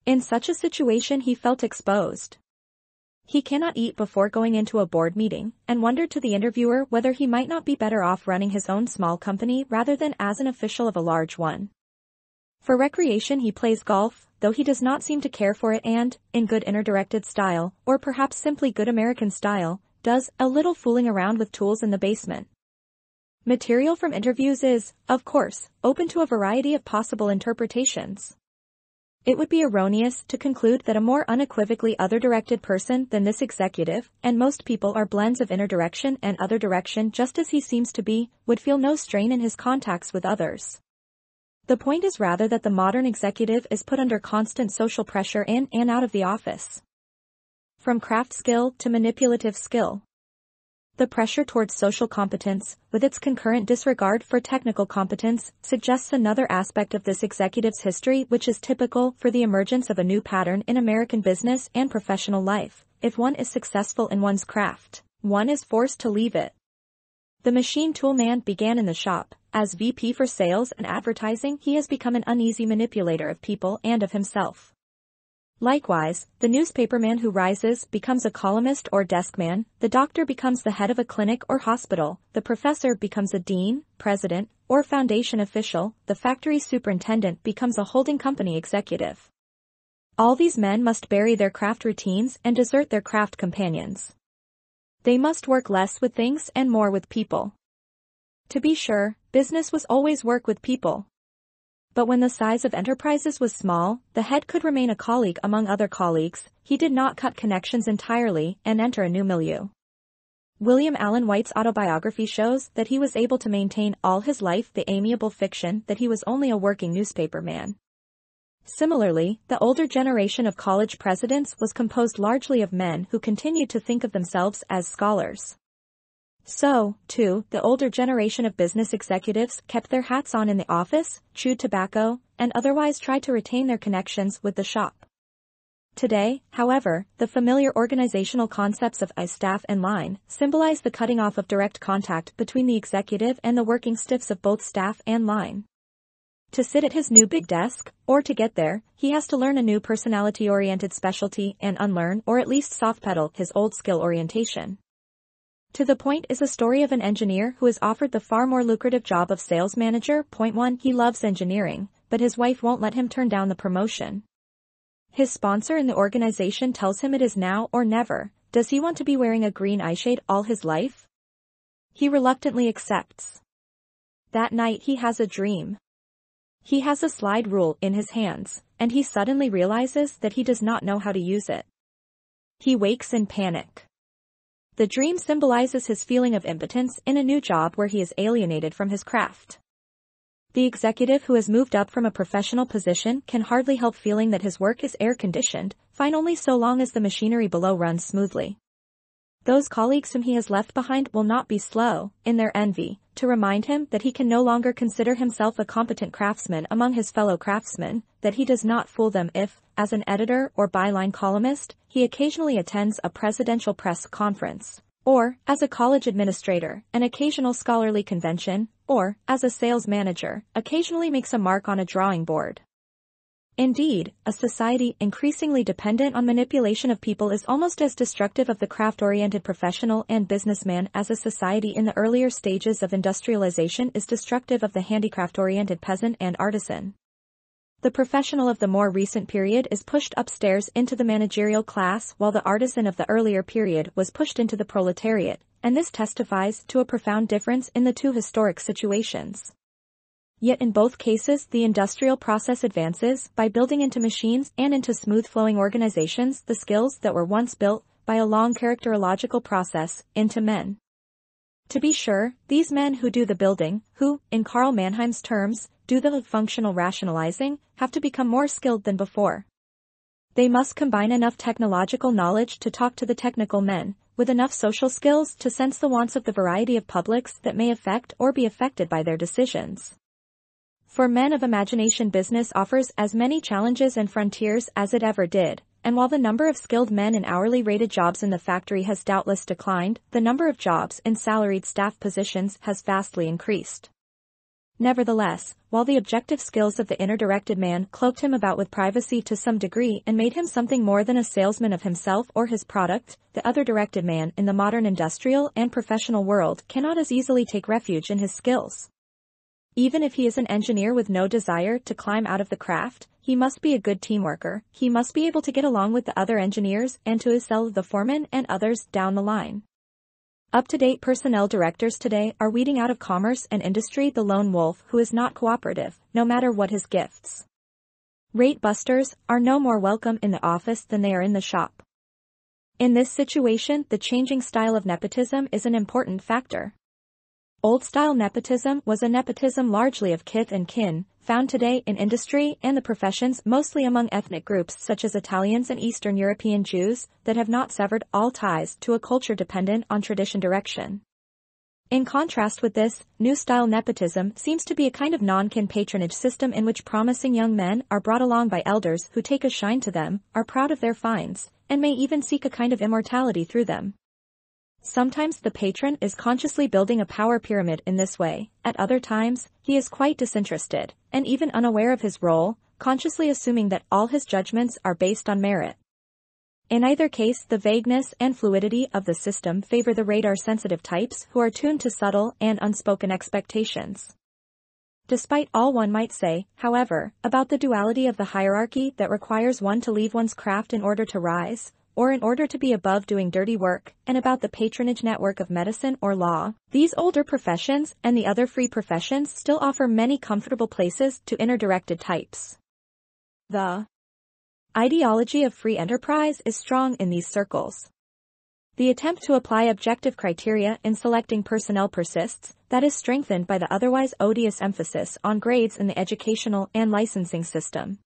In such a situation he felt exposed. He cannot eat before going into a board meeting, and wondered to the interviewer whether he might not be better off running his own small company rather than as an official of a large one. For recreation he plays golf, though he does not seem to care for it and, in good inner-directed style, or perhaps simply good American style, does a little fooling around with tools in the basement. Material from interviews is, of course, open to a variety of possible interpretations. It would be erroneous to conclude that a more unequivocally other-directed person than this executive, and most people are blends of inner direction and other direction just as he seems to be, would feel no strain in his contacts with others. The point is rather that the modern executive is put under constant social pressure in and out of the office. From craft skill to manipulative skill. The pressure towards social competence, with its concurrent disregard for technical competence, suggests another aspect of this executive's history which is typical for the emergence of a new pattern in American business and professional life. If one is successful in one's craft, one is forced to leave it. The machine tool man began in the shop. As VP for sales and advertising, he has become an uneasy manipulator of people and of himself. Likewise, the newspaperman who rises becomes a columnist or desk man, the doctor becomes the head of a clinic or hospital, the professor becomes a dean, president, or foundation official, the factory superintendent becomes a holding company executive. All these men must bury their craft routines and desert their craft companions. They must work less with things and more with people. To be sure, business was always work with people. But when the size of enterprises was small, the head could remain a colleague among other colleagues, he did not cut connections entirely and enter a new milieu. William Allen White's autobiography shows that he was able to maintain all his life the amiable fiction that he was only a working newspaperman. Similarly, the older generation of college presidents was composed largely of men who continued to think of themselves as scholars. So, too, the older generation of business executives kept their hats on in the office, chewed tobacco, and otherwise tried to retain their connections with the shop. Today, however, the familiar organizational concepts of staff and line symbolize the cutting off of direct contact between the executive and the working stiffs of both staff and line. To sit at his new big desk, or to get there, he has to learn a new personality-oriented specialty and unlearn or at least soft-pedal his old skill orientation. To the point is a story of an engineer who is offered the far more lucrative job of sales manager. Point 1. He loves engineering, but his wife won't let him turn down the promotion. His sponsor in the organization tells him it is now or never. Does he want to be wearing a green eyeshade all his life? He reluctantly accepts. That night he has a dream. He has a slide rule in his hands, and he suddenly realizes that he does not know how to use it. He wakes in panic. The dream symbolizes his feeling of impotence in a new job where he is alienated from his craft. The executive who has moved up from a professional position can hardly help feeling that his work is air-conditioned, fine only so long as the machinery below runs smoothly. Those colleagues whom he has left behind will not be slow, in their envy, to remind him that he can no longer consider himself a competent craftsman among his fellow craftsmen, that he does not fool them if, as an editor or byline columnist, he occasionally attends a presidential press conference, or, as a college administrator, an occasional scholarly convention, or, as a sales manager, occasionally makes a mark on a drawing board. Indeed, a society increasingly dependent on manipulation of people is almost as destructive of the craft-oriented professional and businessman as a society in the earlier stages of industrialization is destructive of the handicraft-oriented peasant and artisan. The professional of the more recent period is pushed upstairs into the managerial class while the artisan of the earlier period was pushed into the proletariat, and this testifies to a profound difference in the two historic situations. Yet in both cases the industrial process advances by building into machines and into smooth-flowing organizations the skills that were once built, by a long characterological process, into men. To be sure, these men who do the building, who, in Karl Mannheim's terms, do the functional rationalizing, have to become more skilled than before. They must combine enough technological knowledge to talk to the technical men, with enough social skills to sense the wants of the variety of publics that may affect or be affected by their decisions. For men of imagination, business offers as many challenges and frontiers as it ever did, and while the number of skilled men in hourly rated jobs in the factory has doubtless declined, the number of jobs in salaried staff positions has vastly increased. Nevertheless, while the objective skills of the inner-directed man cloaked him about with privacy to some degree and made him something more than a salesman of himself or his product, the other-directed man in the modern industrial and professional world cannot as easily take refuge in his skills. Even if he is an engineer with no desire to climb out of the craft, he must be a good team worker, he must be able to get along with the other engineers and to excel the foreman and others down the line. Up-to-date personnel directors today are weeding out of commerce and industry the lone wolf who is not cooperative, no matter what his gifts. Rate busters are no more welcome in the office than they are in the shop. In this situation, the changing style of nepotism is an important factor. Old-style nepotism was a nepotism largely of kith and kin, found today in industry and the professions mostly among ethnic groups such as Italians and Eastern European Jews that have not severed all ties to a culture dependent on tradition direction. In contrast with this, new-style nepotism seems to be a kind of non-kin patronage system in which promising young men are brought along by elders who take a shine to them, are proud of their finds, and may even seek a kind of immortality through them. Sometimes the patron is consciously building a power pyramid in this way, at other times, he is quite disinterested, and even unaware of his role, consciously assuming that all his judgments are based on merit. In either case, the vagueness and fluidity of the system favor the radar-sensitive types who are tuned to subtle and unspoken expectations. Despite all one might say, however, about the duality of the hierarchy that requires one to leave one's craft in order to rise, or in order to be above doing dirty work, and about the patronage network of medicine or law, these older professions and the other free professions still offer many comfortable places to inner-directed types. The ideology of free enterprise is strong in these circles. The attempt to apply objective criteria in selecting personnel persists, that is strengthened by the otherwise odious emphasis on grades in the educational and licensing system.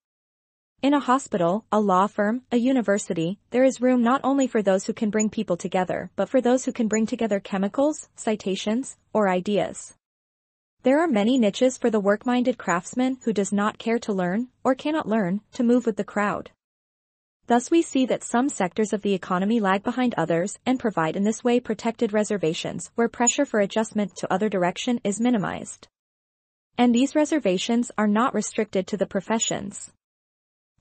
In a hospital, a law firm, a university, there is room not only for those who can bring people together, but for those who can bring together chemicals, citations, or ideas. There are many niches for the work-minded craftsman who does not care to learn, or cannot learn, to move with the crowd. Thus we see that some sectors of the economy lag behind others and provide in this way protected reservations where pressure for adjustment to other direction is minimized. And these reservations are not restricted to the professions.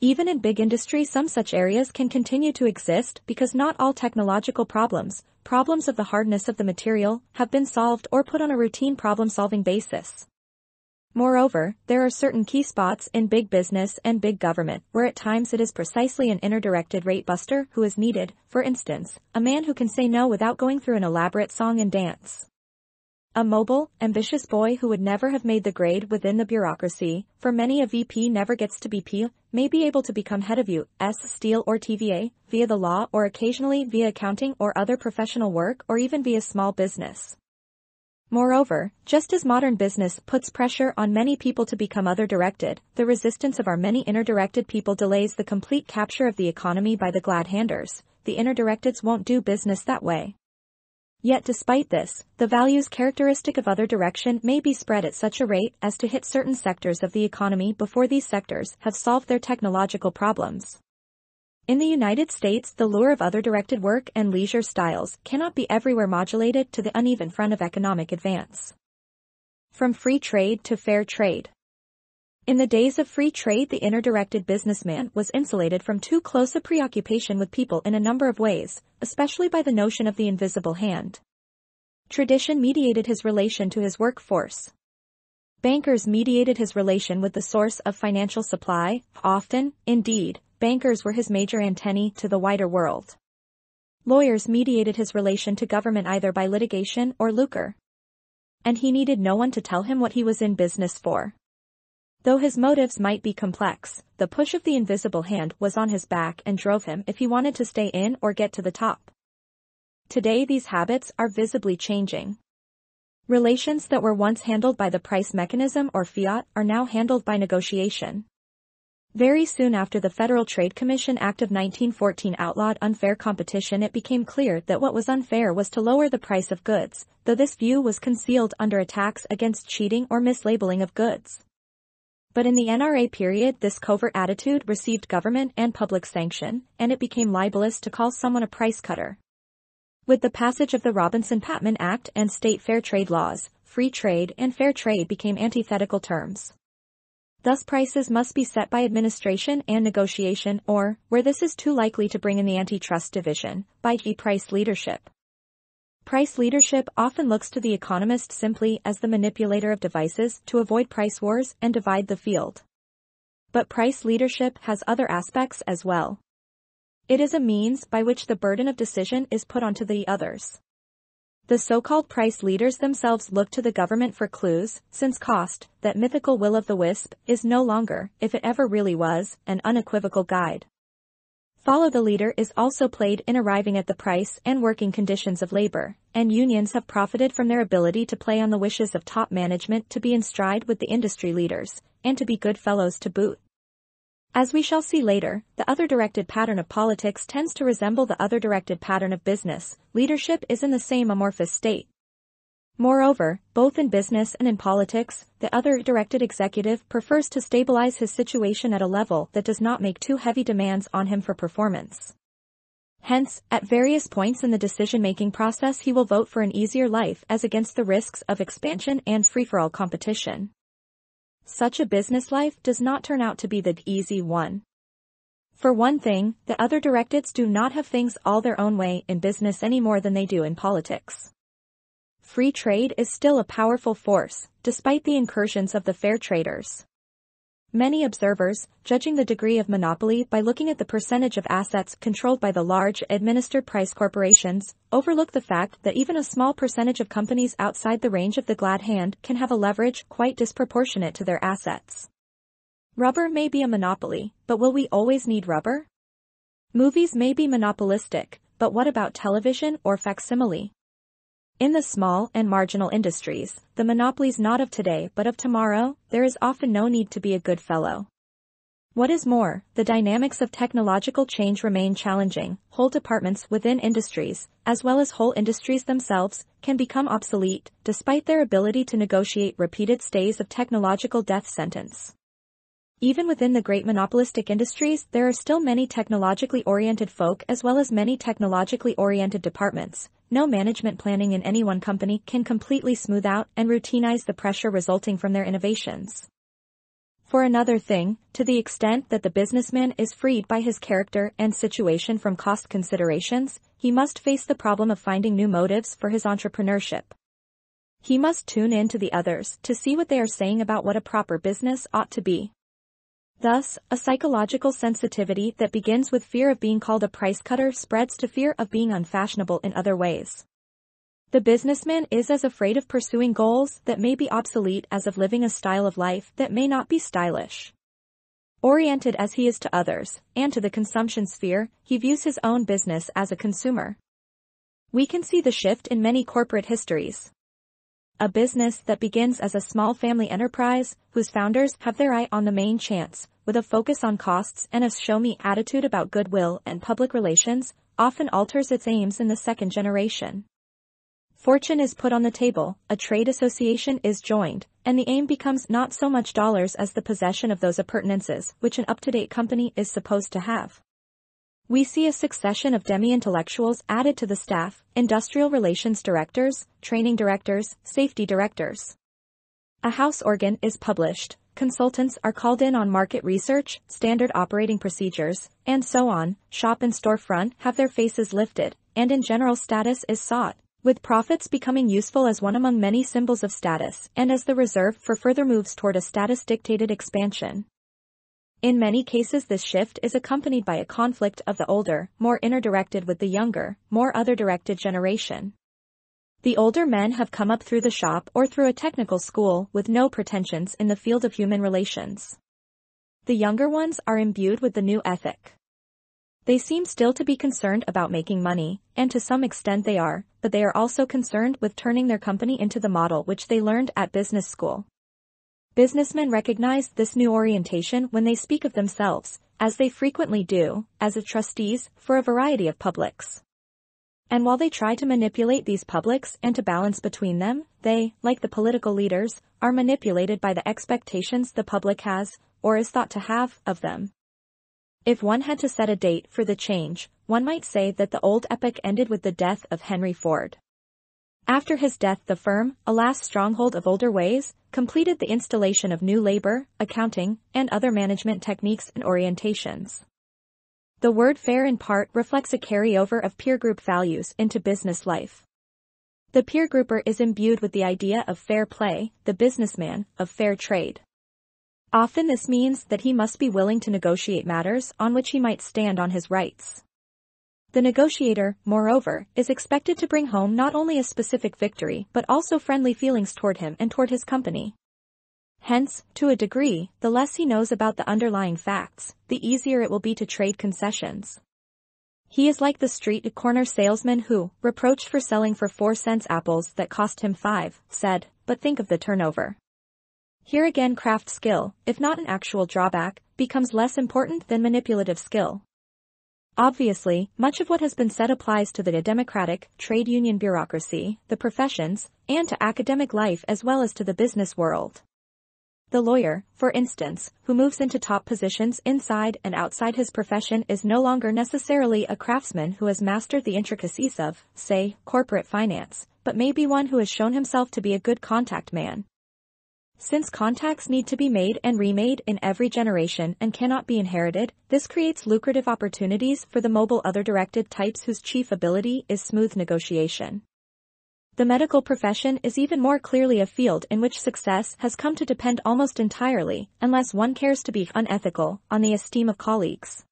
Even in big industry, some such areas can continue to exist because not all technological problems of the hardness of the material, have been solved or put on a routine problem-solving basis. Moreover, there are certain key spots in big business and big government where at times it is precisely an inner-directed rate buster who is needed, for instance, a man who can say no without going through an elaborate song and dance. A mobile, ambitious boy who would never have made the grade within the bureaucracy, for many a VP never gets to be P, may be able to become head of U.S. Steel or TVA, via the law or occasionally via accounting or other professional work or even via small business. Moreover, just as modern business puts pressure on many people to become other-directed, the resistance of our many inner-directed people delays the complete capture of the economy by the glad-handers. The inner-directeds won't do business that way. Yet despite this, the values characteristic of other direction may be spread at such a rate as to hit certain sectors of the economy before these sectors have solved their technological problems. In the United States, the lure of other-directed work and leisure styles cannot be everywhere modulated to the uneven front of economic advance. From free trade to fair trade. In the days of free trade, the inner-directed businessman was insulated from too close a preoccupation with people in a number of ways, especially by the notion of the invisible hand. Tradition mediated his relation to his workforce. Bankers mediated his relation with the source of financial supply. Often, indeed, bankers were his major antennae to the wider world. Lawyers mediated his relation to government either by litigation or lucre. And he needed no one to tell him what he was in business for. Though his motives might be complex, the push of the invisible hand was on his back and drove him if he wanted to stay in or get to the top. Today these habits are visibly changing. Relations that were once handled by the price mechanism or fiat are now handled by negotiation. Very soon after the Federal Trade Commission Act of 1914 outlawed unfair competition, it became clear that what was unfair was to lower the price of goods, though this view was concealed under attacks against cheating or mislabeling of goods. But in the NRA period, this covert attitude received government and public sanction, and it became libelous to call someone a price cutter. With the passage of the Robinson-Patman Act and state fair trade laws, free trade and fair trade became antithetical terms. Thus prices must be set by administration and negotiation or, where this is too likely to bring in the antitrust division, by price leadership. Price leadership often looks to the economist simply as the manipulator of devices to avoid price wars and divide the field. But price leadership has other aspects as well. It is a means by which the burden of decision is put onto the others. The so-called price leaders themselves look to the government for clues, since cost, that mythical will-o'-the-wisp, is no longer, if it ever really was, an unequivocal guide. Follow the leader is also played in arriving at the price and working conditions of labor, and unions have profited from their ability to play on the wishes of top management to be in stride with the industry leaders, and to be good fellows to boot. As we shall see later, the other-directed pattern of politics tends to resemble the other-directed pattern of business. Leadership is in the same amorphous state. Moreover, both in business and in politics, the other-directed executive prefers to stabilize his situation at a level that does not make too heavy demands on him for performance. Hence, at various points in the decision-making process he will vote for an easier life as against the risks of expansion and free-for-all competition. Such a business life does not turn out to be the easy one. For one thing, the other-directeds do not have things all their own way in business any more than they do in politics. Free trade is still a powerful force, despite the incursions of the fair traders. Many observers, judging the degree of monopoly by looking at the percentage of assets controlled by the large, administered price corporations, overlook the fact that even a small percentage of companies outside the range of the glad hand can have a leverage quite disproportionate to their assets. Rubber may be a monopoly, but will we always need rubber? Movies may be monopolistic, but what about television or facsimile? In the small and marginal industries, the monopolies not of today but of tomorrow, there is often no need to be a good fellow. What is more, the dynamics of technological change remain challenging. Whole departments within industries, as well as whole industries themselves, can become obsolete, despite their ability to negotiate repeated stays of technological death sentence. Even within the great monopolistic industries, there are still many technologically oriented folk as well as many technologically oriented departments. No management planning in any one company can completely smooth out and routinize the pressure resulting from their innovations. For another thing, to the extent that the businessman is freed by his character and situation from cost considerations, he must face the problem of finding new motives for his entrepreneurship. He must tune in to the others to see what they are saying about what a proper business ought to be. Thus, a psychological sensitivity that begins with fear of being called a price cutter spreads to fear of being unfashionable in other ways. The businessman is as afraid of pursuing goals that may be obsolete as of living a style of life that may not be stylish. Oriented as he is to others, and to the consumption sphere, he views his own business as a consumer. We can see the shift in many corporate histories. A business that begins as a small family enterprise, whose founders have their eye on the main chance, with a focus on costs and a show-me attitude about goodwill and public relations, often alters its aims in the second generation. Fortune is put on the table, a trade association is joined, and the aim becomes not so much dollars as the possession of those appurtenances which an up-to-date company is supposed to have. We see a succession of demi-intellectuals added to the staff: industrial relations directors, training directors, safety directors. A house organ is published, consultants are called in on market research, standard operating procedures, and so on. Shop and storefront have their faces lifted, and in general status is sought, with profits becoming useful as one among many symbols of status and as the reserve for further moves toward a status-dictated expansion. In many cases this shift is accompanied by a conflict of the older, more inner-directed with the younger, more other-directed generation. The older men have come up through the shop or through a technical school with no pretensions in the field of human relations. The younger ones are imbued with the new ethic. They seem still to be concerned about making money, and to some extent they are, but they are also concerned with turning their company into the model which they learned at business school. Businessmen recognize this new orientation when they speak of themselves, as they frequently do, as trustees for a variety of publics. And while they try to manipulate these publics and to balance between them, they, like the political leaders, are manipulated by the expectations the public has, or is thought to have, of them. If one had to set a date for the change, one might say that the old epoch ended with the death of Henry Ford. After his death the firm, a last stronghold of older ways, completed the installation of new labor, accounting, and other management techniques and orientations. The word fair in part reflects a carryover of peer group values into business life. The peer grouper is imbued with the idea of fair play, the businessman, of fair trade. Often this means that he must be willing to negotiate matters on which he might stand on his rights. The negotiator, moreover, is expected to bring home not only a specific victory but also friendly feelings toward him and toward his company. Hence, to a degree, the less he knows about the underlying facts, the easier it will be to trade concessions. He is like the street corner salesman who, reproached for selling for 4 cents apples that cost him 5, said, "But think of the turnover." Here again craft skill, if not an actual drawback, becomes less important than manipulative skill. Obviously, much of what has been said applies to the democratic, trade union bureaucracy, the professions, and to academic life as well as to the business world. The lawyer, for instance, who moves into top positions inside and outside his profession is no longer necessarily a craftsman who has mastered the intricacies of, say, corporate finance, but may be one who has shown himself to be a good contact man. Since contacts need to be made and remade in every generation and cannot be inherited, this creates lucrative opportunities for the mobile other-directed types whose chief ability is smooth negotiation. The medical profession is even more clearly a field in which success has come to depend almost entirely, unless one cares to be unethical, on the esteem of colleagues.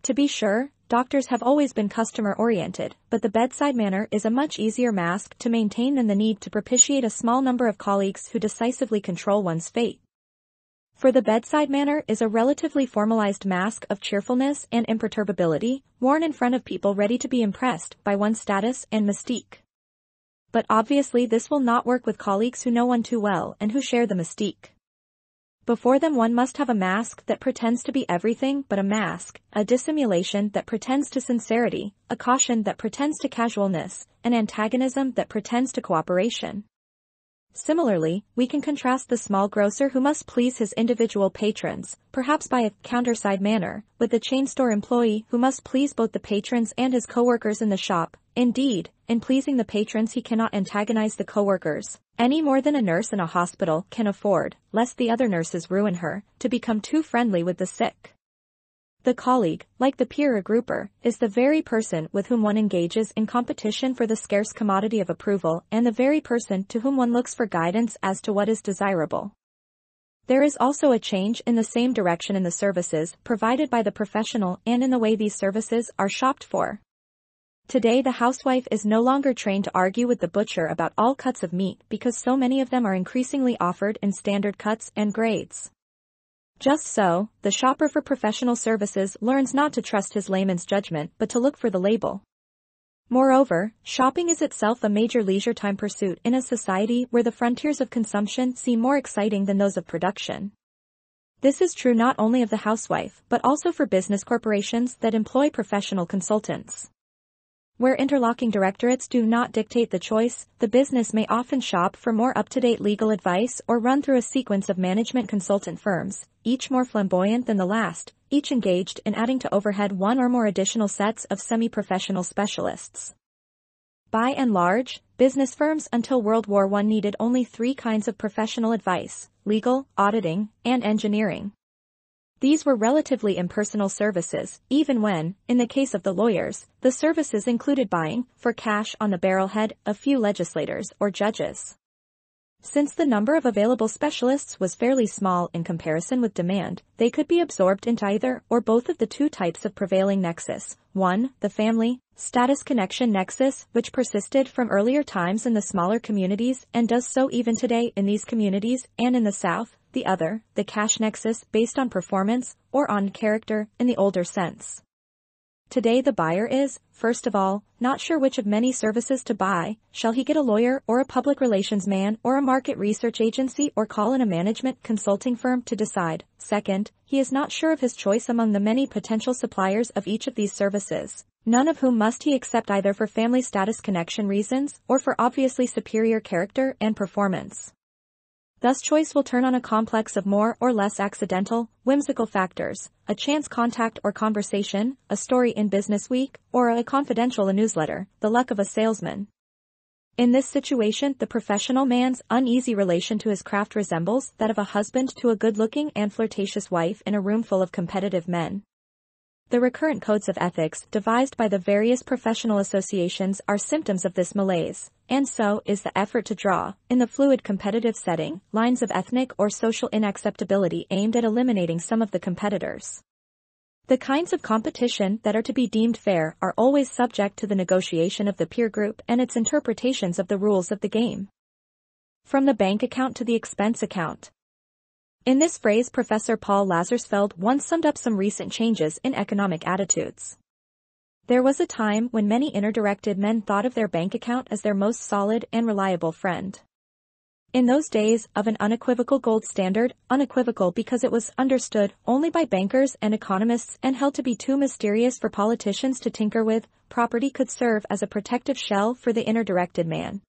To be sure, doctors have always been customer-oriented, but the bedside manner is a much easier mask to maintain than the need to propitiate a small number of colleagues who decisively control one's fate. For the bedside manner is a relatively formalized mask of cheerfulness and imperturbability, worn in front of people ready to be impressed by one's status and mystique. But obviously this will not work with colleagues who know one too well and who share the mystique. Before them one must have a mask that pretends to be everything but a mask, a dissimulation that pretends to sincerity, a caution that pretends to casualness, an antagonism that pretends to cooperation. Similarly, we can contrast the small grocer who must please his individual patrons, perhaps by a counterside manner, with the chain store employee who must please both the patrons and his coworkers in the shop. Indeed, in pleasing the patrons he cannot antagonize the coworkers, any more than a nurse in a hospital can afford, lest the other nurses ruin her, to become too friendly with the sick. The colleague, like the peer or grouper, is the very person with whom one engages in competition for the scarce commodity of approval and the very person to whom one looks for guidance as to what is desirable. There is also a change in the same direction in the services provided by the professional and in the way these services are shopped for. Today the housewife is no longer trained to argue with the butcher about all cuts of meat because so many of them are increasingly offered in standard cuts and grades. Just so, the shopper for professional services learns not to trust his layman's judgment but to look for the label. Moreover, shopping is itself a major leisure time pursuit in a society where the frontiers of consumption seem more exciting than those of production. This is true not only of the housewife but also for business corporations that employ professional consultants. Where interlocking directorates do not dictate the choice, the business may often shop for more up-to-date legal advice or run through a sequence of management consultant firms, each more flamboyant than the last, each engaged in adding to overhead one or more additional sets of semi-professional specialists. By and large, business firms until World War I needed only three kinds of professional advice: legal, auditing, and engineering. These were relatively impersonal services, even when, in the case of the lawyers, the services included buying, for cash on the barrelhead, a few legislators or judges. Since the number of available specialists was fairly small in comparison with demand, they could be absorbed into either or both of the two types of prevailing nexus. 1. The family status connection nexus, which persisted from earlier times in the smaller communities and does so even today in these communities and in the South. The other, the cash nexus, based on performance or on character in the older sense. Today the buyer is, first of all, not sure which of many services to buy. Shall he get a lawyer or a public relations man or a market research agency or call in a management consulting firm to decide? Second, he is not sure of his choice among the many potential suppliers of each of these services, none of whom must he accept either for family status connection reasons or for obviously superior character and performance. Thus choice will turn on a complex of more or less accidental, whimsical factors: a chance contact or conversation, a story in Business Week, or a confidential newsletter, the luck of a salesman. In this situation, the professional man's uneasy relation to his craft resembles that of a husband to a good-looking and flirtatious wife in a room full of competitive men. The recurrent codes of ethics devised by the various professional associations are symptoms of this malaise, and so is the effort to draw, in the fluid competitive setting, lines of ethnic or social inacceptability aimed at eliminating some of the competitors. The kinds of competition that are to be deemed fair are always subject to the negotiation of the peer group and its interpretations of the rules of the game. From the bank account to the expense account. In this phrase, Professor Paul Lazarsfeld once summed up some recent changes in economic attitudes. There was a time when many inner-directed men thought of their bank account as their most solid and reliable friend. In those days of an unequivocal gold standard, unequivocal because it was understood only by bankers and economists and held to be too mysterious for politicians to tinker with, property could serve as a protective shell for the inner-directed man.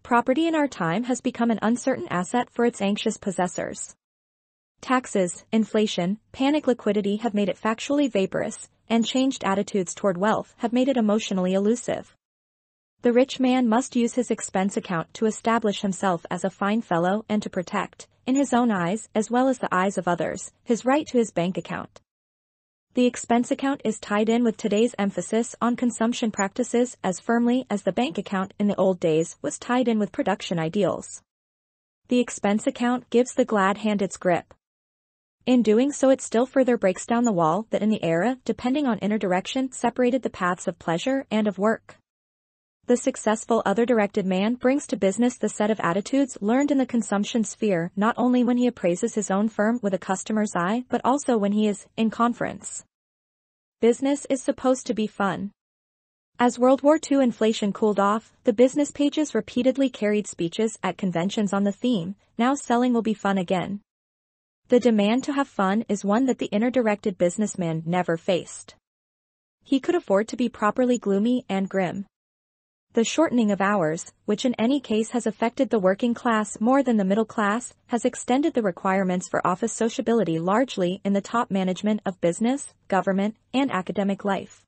Property in our time has become an uncertain asset for its anxious possessors. Taxes, inflation, panic liquidity have made it factually vaporous, and changed attitudes toward wealth have made it emotionally elusive. The rich man must use his expense account to establish himself as a fine fellow and to protect, in his own eyes as well as the eyes of others, his right to his bank account. The expense account is tied in with today's emphasis on consumption practices as firmly as the bank account in the old days was tied in with production ideals. The expense account gives the glad hand its grip. In doing so, it still further breaks down the wall that in the era, depending on inner direction, separated the paths of pleasure and of work. The successful other-directed man brings to business the set of attitudes learned in the consumption sphere not only when he appraises his own firm with a customer's eye but also when he is in conference. Business is supposed to be fun. As World War II inflation cooled off, the business pages repeatedly carried speeches at conventions on the theme, "Now selling will be fun again." The demand to have fun is one that the inner-directed businessman never faced. He could afford to be properly gloomy and grim. The shortening of hours, which in any case has affected the working class more than the middle class, has extended the requirements for office sociability largely in the top management of business, government, and academic life.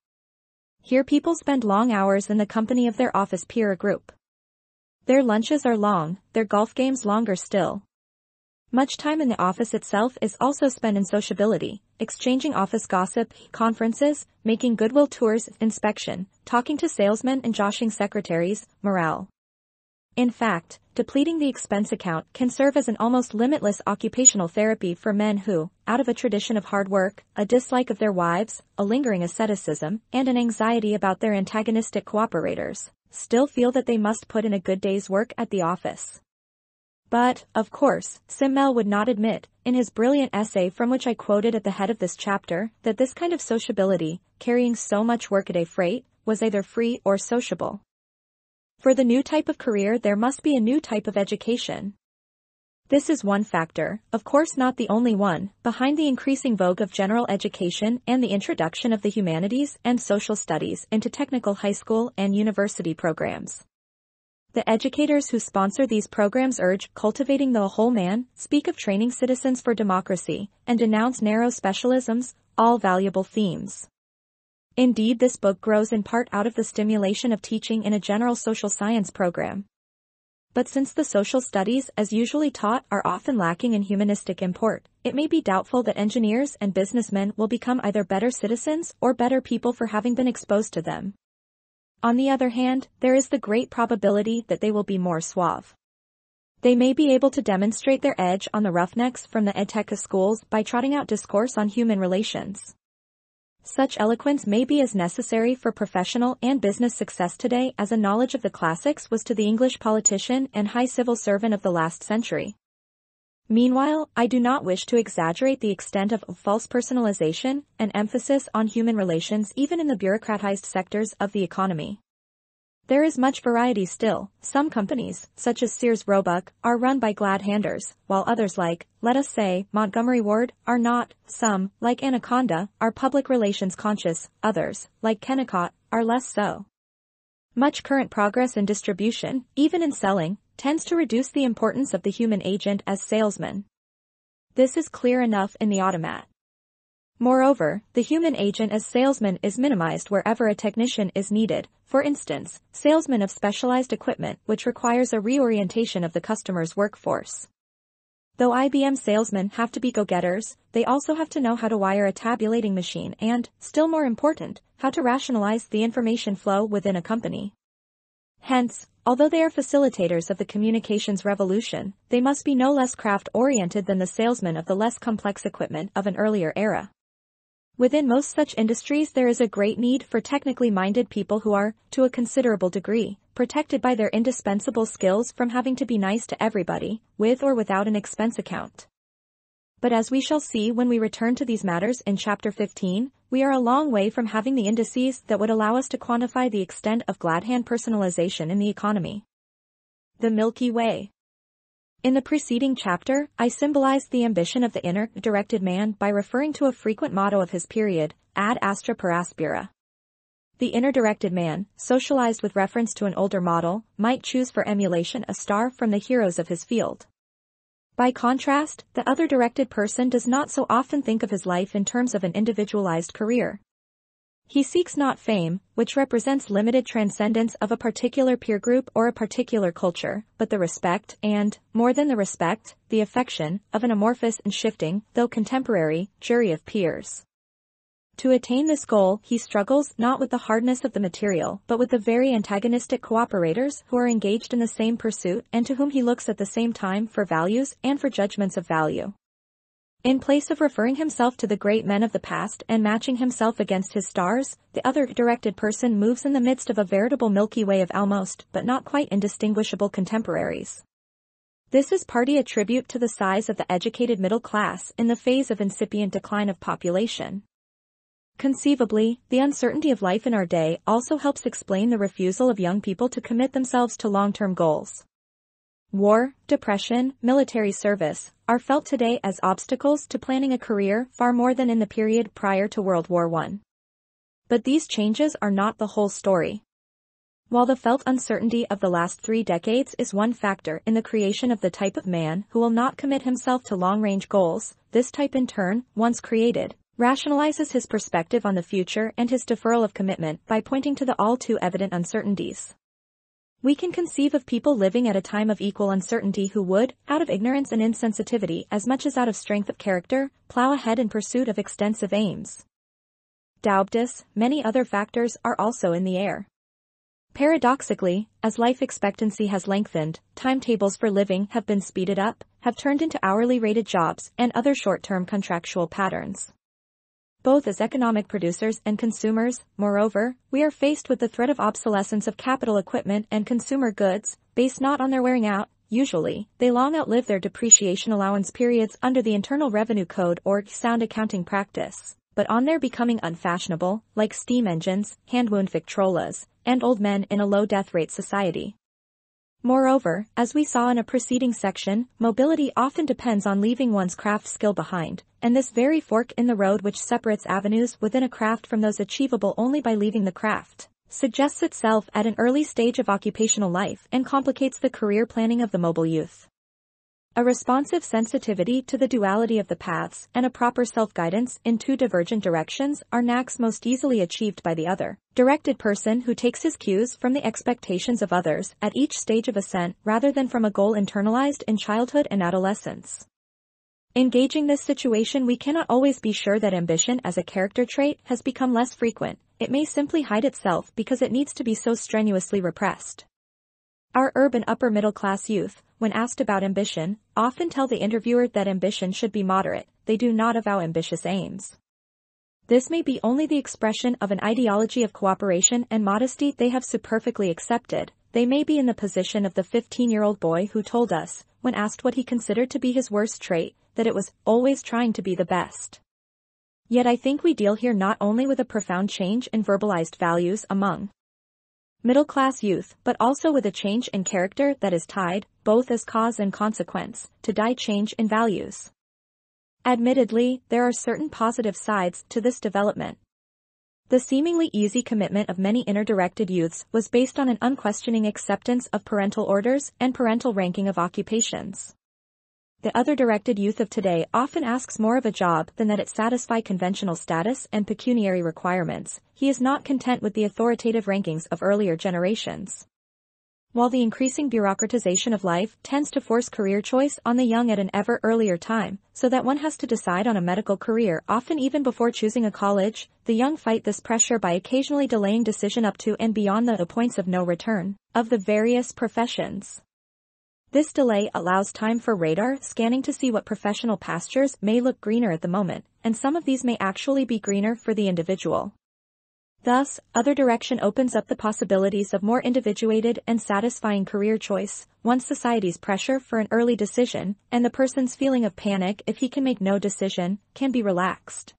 Here people spend long hours in the company of their office peer group. Their lunches are long, their golf games longer still. Much time in the office itself is also spent in sociability, exchanging office gossip, conferences, making goodwill tours, inspection, talking to salesmen and joshing secretaries, morale. In fact, depleting the expense account can serve as an almost limitless occupational therapy for men who, out of a tradition of hard work, a dislike of their wives, a lingering asceticism, and an anxiety about their antagonistic cooperators, still feel that they must put in a good day's work at the office. But, of course, Simmel would not admit, in his brilliant essay from which I quoted at the head of this chapter, that this kind of sociability, carrying so much workaday freight, was either free or sociable. For the new type of career there must be a new type of education. This is one factor, of course not the only one, behind the increasing vogue of general education and the introduction of the humanities and social studies into technical high school and university programs. The educators who sponsor these programs urge cultivating the whole man, speak of training citizens for democracy, and denounce narrow specialisms, all valuable themes. Indeed, this book grows in part out of the stimulation of teaching in a general social science program. But since the social studies as usually taught are often lacking in humanistic import, it may be doubtful that engineers and businessmen will become either better citizens or better people for having been exposed to them. On the other hand, there is the great probability that they will be more suave. They may be able to demonstrate their edge on the roughnecks from the edtech schools by trotting out discourse on human relations. Such eloquence may be as necessary for professional and business success today as a knowledge of the classics was to the English politician and high civil servant of the last century. Meanwhile, I do not wish to exaggerate the extent of false personalization and emphasis on human relations even in the bureaucratized sectors of the economy. There is much variety still. Some companies, such as Sears Roebuck, are run by glad-handers, while others like, let us say, Montgomery Ward, are not. Some, like Anaconda, are public relations conscious, others, like Kennicott, are less so. Much current progress in distribution, even in selling, tends to reduce the importance of the human agent as salesman. This is clear enough in the automat. Moreover, the human agent as salesman is minimized wherever a technician is needed, for instance, salesman of specialized equipment which requires a reorientation of the customer's workforce. Though IBM salesmen have to be go-getters, they also have to know how to wire a tabulating machine and, still more important, how to rationalize the information flow within a company. Hence, although they are facilitators of the communications revolution, they must be no less craft-oriented than the salesmen of the less complex equipment of an earlier era. Within most such industries there is a great need for technically minded people who are, to a considerable degree, protected by their indispensable skills from having to be nice to everybody, with or without an expense account. But as we shall see when we return to these matters in Chapter 15, we are a long way from having the indices that would allow us to quantify the extent of glad-hand personalization in the economy. The Milky Way. In the preceding chapter, I symbolized the ambition of the inner-directed man by referring to a frequent motto of his period, ad astra per aspera. The inner-directed man, socialized with reference to an older model, might choose for emulation a star from the heroes of his field. By contrast, the other-directed person does not so often think of his life in terms of an individualized career. He seeks not fame, which represents limited transcendence of a particular peer group or a particular culture, but the respect and, more than the respect, the affection, of an amorphous and shifting, though contemporary, jury of peers. To attain this goal, he struggles not with the hardness of the material, but with the very antagonistic cooperators who are engaged in the same pursuit and to whom he looks at the same time for values and for judgments of value. In place of referring himself to the great men of the past and matching himself against his stars, the other-directed person moves in the midst of a veritable Milky Way of almost, but not quite indistinguishable contemporaries. This is partly a tribute to the size of the educated middle class in the phase of incipient decline of population. Conceivably, the uncertainty of life in our day also helps explain the refusal of young people to commit themselves to long-term goals. War, depression, military service, are felt today as obstacles to planning a career far more than in the period prior to World War I. But these changes are not the whole story. While the felt uncertainty of the last 3 decades is one factor in the creation of the type of man who will not commit himself to long-range goals, this type in turn, once created, rationalizes his perspective on the future and his deferral of commitment by pointing to the all-too-evident uncertainties. We can conceive of people living at a time of equal uncertainty who would, out of ignorance and insensitivity as much as out of strength of character, plow ahead in pursuit of extensive aims. Doubtless, many other factors are also in the air. Paradoxically, as life expectancy has lengthened, timetables for living have been speeded up, have turned into hourly rated jobs and other short-term contractual patterns. Both as economic producers and consumers, moreover, we are faced with the threat of obsolescence of capital equipment and consumer goods, based not on their wearing out. Usually, they long outlive their depreciation allowance periods under the Internal Revenue Code or sound accounting practice, but on their becoming unfashionable, like steam engines, hand-wound Victrolas, and old men in a low death rate society. Moreover, as we saw in a preceding section, mobility often depends on leaving one's craft skill behind, and this very fork in the road which separates avenues within a craft from those achievable only by leaving the craft, suggests itself at an early stage of occupational life and complicates the career planning of the mobile youth. A responsive sensitivity to the duality of the paths and a proper self-guidance in two divergent directions are knacks most easily achieved by the other directed person who takes his cues from the expectations of others at each stage of ascent rather than from a goal internalized in childhood and adolescence. In gauging this situation, we cannot always be sure that ambition as a character trait has become less frequent. It may simply hide itself because it needs to be so strenuously repressed. Our urban upper-middle-class youth, when asked about ambition, often tell the interviewer that ambition should be moderate. They do not avow ambitious aims. This may be only the expression of an ideology of cooperation and modesty they have superficially accepted. They may be in the position of the 15-year-old boy who told us, when asked what he considered to be his worst trait, that it was always trying to be the best. Yet I think we deal here not only with a profound change in verbalized values among middle-class youth, but also with a change in character that is tied, both as cause and consequence, to die change in values. Admittedly, there are certain positive sides to this development. The seemingly easy commitment of many inner-directed youths was based on an unquestioning acceptance of parental orders and parental ranking of occupations. The other-directed youth of today often asks more of a job than that it satisfy conventional status and pecuniary requirements. He is not content with the authoritative rankings of earlier generations. While the increasing bureaucratization of life tends to force career choice on the young at an ever earlier time, so that one has to decide on a medical career often even before choosing a college, the young fight this pressure by occasionally delaying decision up to and beyond the points of no return of the various professions. This delay allows time for radar scanning to see what professional pastures may look greener at the moment, and some of these may actually be greener for the individual. Thus, other direction opens up the possibilities of more individuated and satisfying career choice, once society's pressure for an early decision, and the person's feeling of panic if he can make no decision, can be relaxed.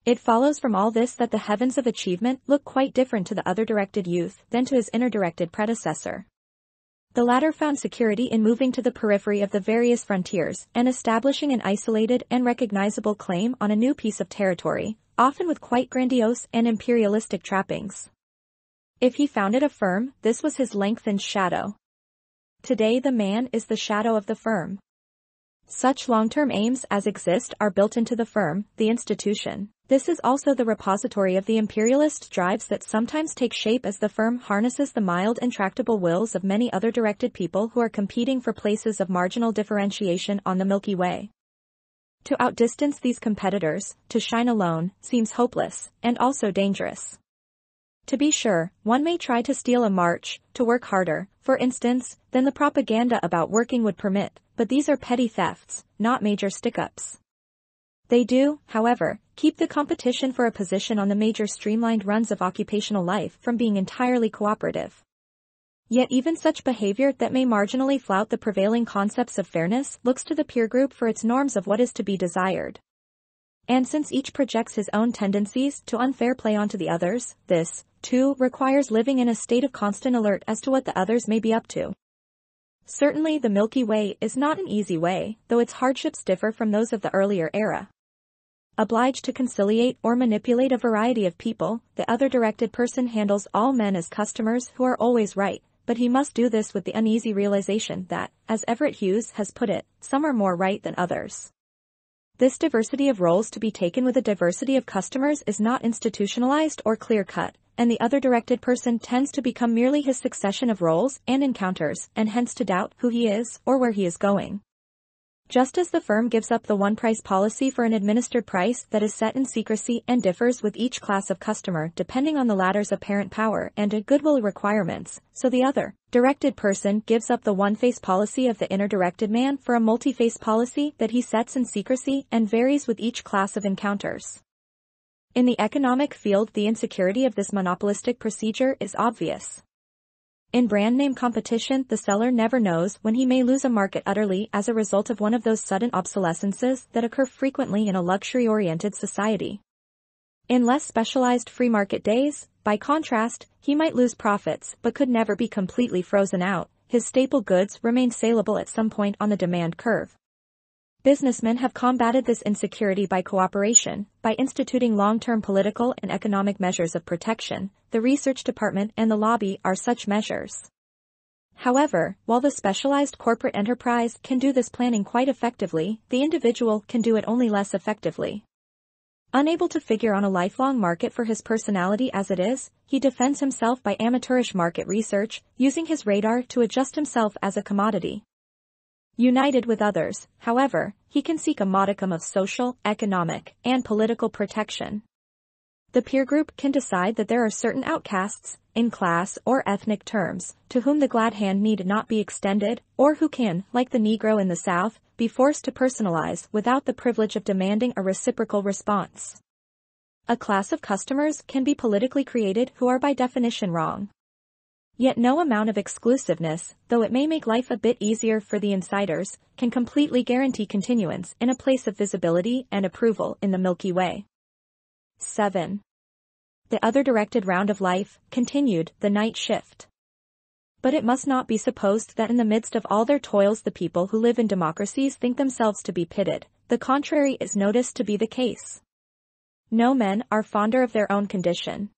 It follows from all this that the heavens of achievement look quite different to the other-directed youth than to his inner-directed predecessor. The latter found security in moving to the periphery of the various frontiers and establishing an isolated and recognizable claim on a new piece of territory, often with quite grandiose and imperialistic trappings. If he founded a firm, this was his lengthened shadow. Today the man is the shadow of the firm. Such long-term aims as exist are built into the firm, the institution. This is also the repository of the imperialist drives that sometimes take shape as the firm harnesses the mild and tractable wills of many other directed people who are competing for places of marginal differentiation on the Milky Way. To outdistance these competitors, to shine alone, seems hopeless, and also dangerous. To be sure, one may try to steal a march, to work harder, for instance, than the propaganda about working would permit, but these are petty thefts, not major stick-ups. They do, however, keep the competition for a position on the major streamlined runs of occupational life from being entirely cooperative. Yet even such behavior that may marginally flout the prevailing concepts of fairness looks to the peer group for its norms of what is to be desired. And since each projects his own tendencies to unfair play onto the others, this, too, requires living in a state of constant alert as to what the others may be up to. Certainly the Milky Way is not an easy way, though its hardships differ from those of the earlier era. Obliged to conciliate or manipulate a variety of people, the other-directed person handles all men as customers who are always right, but he must do this with the uneasy realization that, as Everett Hughes has put it, some are more right than others. This diversity of roles to be taken with a diversity of customers is not institutionalized or clear-cut, and the other-directed person tends to become merely his succession of roles and encounters, and hence to doubt who he is or where he is going. Just as the firm gives up the one-price policy for an administered price that is set in secrecy and differs with each class of customer depending on the latter's apparent power and goodwill requirements, so the other-directed person gives up the one-face policy of the inner-directed man for a multi-face policy that he sets in secrecy and varies with each class of encounters. In the economic field, the insecurity of this monopolistic procedure is obvious. In brand name competition, the seller never knows when he may lose a market utterly as a result of one of those sudden obsolescences that occur frequently in a luxury-oriented society. In less specialized free market days, by contrast, he might lose profits but could never be completely frozen out, his staple goods remain saleable at some point on the demand curve. Businessmen have combated this insecurity by cooperation, by instituting long-term political and economic measures of protection. The research department and the lobby are such measures. However, while the specialized corporate enterprise can do this planning quite effectively, the individual can do it only less effectively. Unable to figure on a lifelong market for his personality as it is, he defends himself by amateurish market research, using his radar to adjust himself as a commodity. United with others, however, he can seek a modicum of social, economic, and political protection. The peer group can decide that there are certain outcasts, in class or ethnic terms, to whom the glad hand need not be extended, or who can, like the Negro in the South, be forced to personalize without the privilege of demanding a reciprocal response. A class of customers can be politically created who are by definition wrong. Yet no amount of exclusiveness, though it may make life a bit easier for the insiders, can completely guarantee continuance in a place of visibility and approval in the Milky Way. 7. The other directed round of life, continued, the night shift. But it must not be supposed that in the midst of all their toils the people who live in democracies think themselves to be pitted. The contrary is noticed to be the case. No men are fonder of their own condition.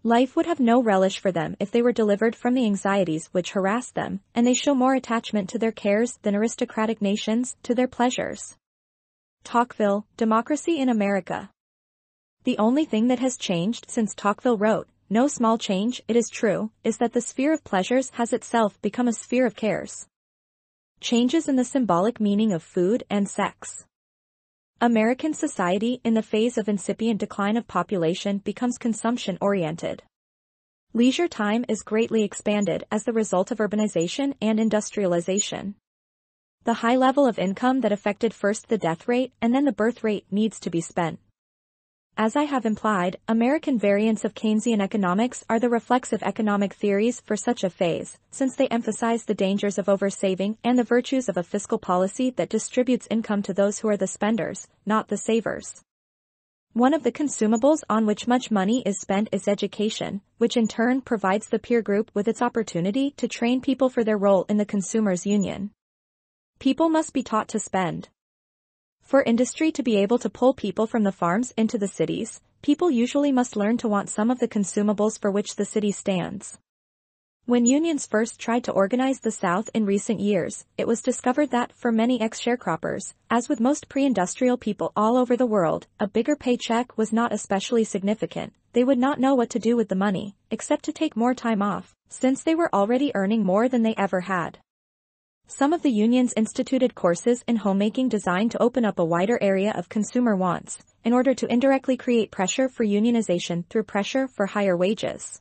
Life would have no relish for them if they were delivered from the anxieties which harass them, and they show more attachment to their cares than aristocratic nations to their pleasures. Tocqueville, Democracy in America. The only thing that has changed since Tocqueville wrote, no small change, it is true, is that the sphere of pleasures has itself become a sphere of cares. Changes in the symbolic meaning of food and sex. American society in the phase of incipient decline of population becomes consumption-oriented. Leisure time is greatly expanded as the result of urbanization and industrialization. The high level of income that affected first the death rate and then the birth rate needs to be spent. As I have implied, American variants of Keynesian economics are the reflexive economic theories for such a phase, since they emphasize the dangers of oversaving and the virtues of a fiscal policy that distributes income to those who are the spenders, not the savers. One of the consumables on which much money is spent is education, which in turn provides the peer group with its opportunity to train people for their role in the consumers' union. People must be taught to spend. For industry to be able to pull people from the farms into the cities, people usually must learn to want some of the consumables for which the city stands. When unions first tried to organize the South in recent years, it was discovered that for many ex-sharecroppers, as with most pre-industrial people all over the world, a bigger paycheck was not especially significant. They would not know what to do with the money, except to take more time off, since they were already earning more than they ever had. Some of the unions instituted courses in homemaking designed to open up a wider area of consumer wants, in order to indirectly create pressure for unionization through pressure for higher wages.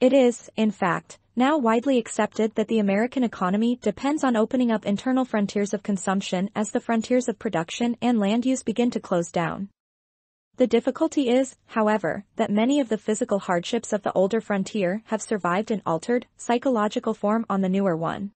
It is, in fact, now widely accepted that the American economy depends on opening up internal frontiers of consumption as the frontiers of production and land use begin to close down. The difficulty is, however, that many of the physical hardships of the older frontier have survived an altered, psychological form on the newer one.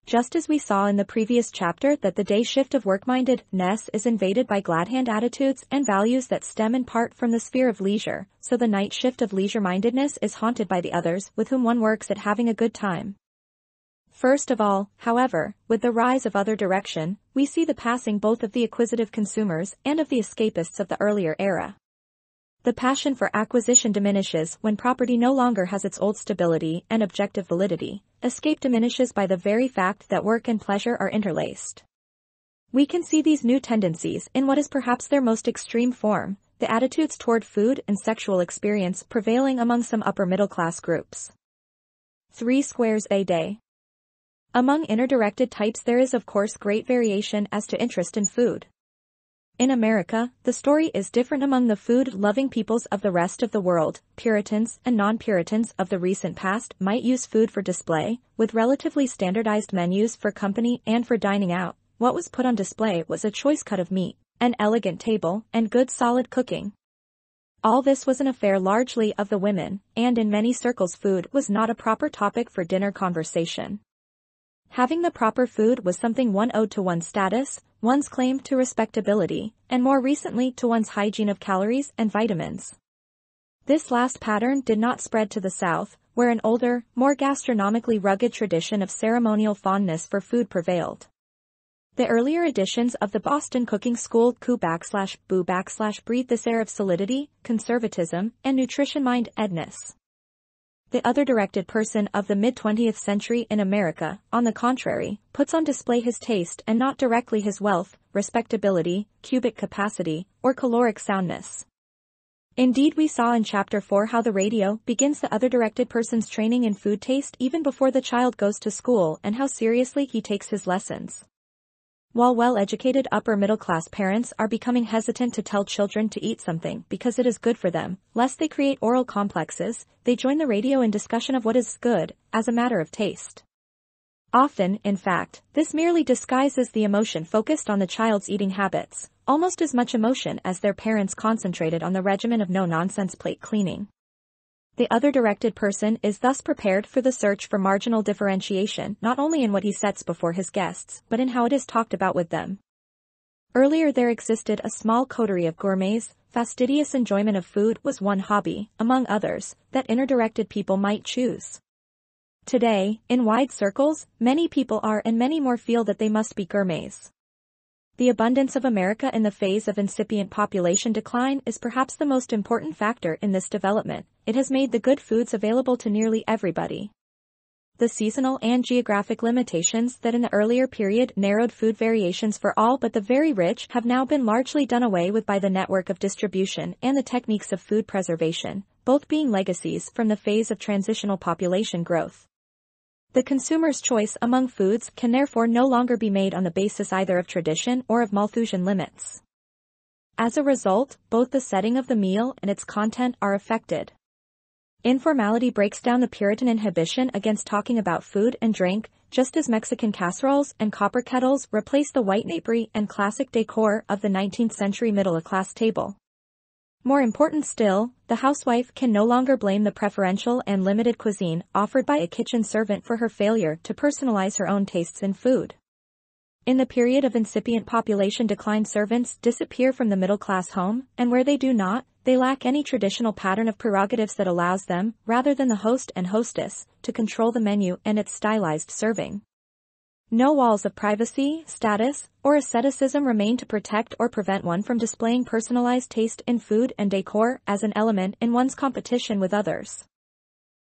Just as we saw in the previous chapter that the day shift of work-mindedness is invaded by glad-hand attitudes and values that stem in part from the sphere of leisure, so the night shift of leisure-mindedness is haunted by the others with whom one works at having a good time. First of all, however, with the rise of other direction, we see the passing both of the acquisitive consumers and of the escapists of the earlier era. The passion for acquisition diminishes when property no longer has its old stability and objective validity. Escape diminishes by the very fact that work and pleasure are interlaced. We can see these new tendencies in what is perhaps their most extreme form, the attitudes toward food and sexual experience prevailing among some upper middle-class groups. 3 squares a day. Among inner-directed types there is of course great variation as to interest in food. In America, the story is different among the food-loving peoples of the rest of the world. Puritans and non-Puritans of the recent past might use food for display, with relatively standardized menus for company and for dining out. What was put on display was a choice cut of meat, an elegant table, and good solid cooking. All this was an affair largely of the women, and in many circles food was not a proper topic for dinner conversation. Having the proper food was something one owed to one's status, one's claim to respectability, and more recently to one's hygiene of calories and vitamins. This last pattern did not spread to the South, where an older, more gastronomically rugged tradition of ceremonial fondness for food prevailed. The earlier editions of the Boston cooking school boo breathed this air of solidity, conservatism, and nutrition-mindedness. The other directed person of the mid-20th century in America, on the contrary, puts on display his taste and not directly his wealth, respectability, cubic capacity, or caloric soundness. Indeed, we saw in Chapter 4 how the radio begins the other directed person's training in food taste even before the child goes to school and how seriously he takes his lessons. While well-educated upper-middle-class parents are becoming hesitant to tell children to eat something because it is good for them, lest they create oral complexes, they join the radio in discussion of what is good, as a matter of taste. Often, in fact, this merely disguises the emotion focused on the child's eating habits, almost as much emotion as their parents concentrated on the regimen of no-nonsense plate cleaning. The other directed person is thus prepared for the search for marginal differentiation not only in what he sets before his guests, but in how it is talked about with them. Earlier there existed a small coterie of gourmets. Fastidious enjoyment of food was one hobby, among others, that inner-directed people might choose. Today, in wide circles, many people are and many more feel that they must be gourmets. The abundance of America in the phase of incipient population decline is perhaps the most important factor in this development. It has made the good foods available to nearly everybody. The seasonal and geographic limitations that in the earlier period narrowed food variations for all but the very rich have now been largely done away with by the network of distribution and the techniques of food preservation, both being legacies from the phase of transitional population growth. The consumer's choice among foods can therefore no longer be made on the basis either of tradition or of Malthusian limits. As a result, both the setting of the meal and its content are affected. Informality breaks down the Puritan inhibition against talking about food and drink, just as Mexican casseroles and copper kettles replace the white napery and classic decor of the 19th century middle-class table. More important still, the housewife can no longer blame the preferential and limited cuisine offered by a kitchen servant for her failure to personalize her own tastes in food. In the period of incipient population decline, servants disappear from the middle-class home, and where they do not, they lack any traditional pattern of prerogatives that allows them, rather than the host and hostess, to control the menu and its stylized serving. No walls of privacy, status, or asceticism remain to protect or prevent one from displaying personalized taste in food and decor as an element in one's competition with others.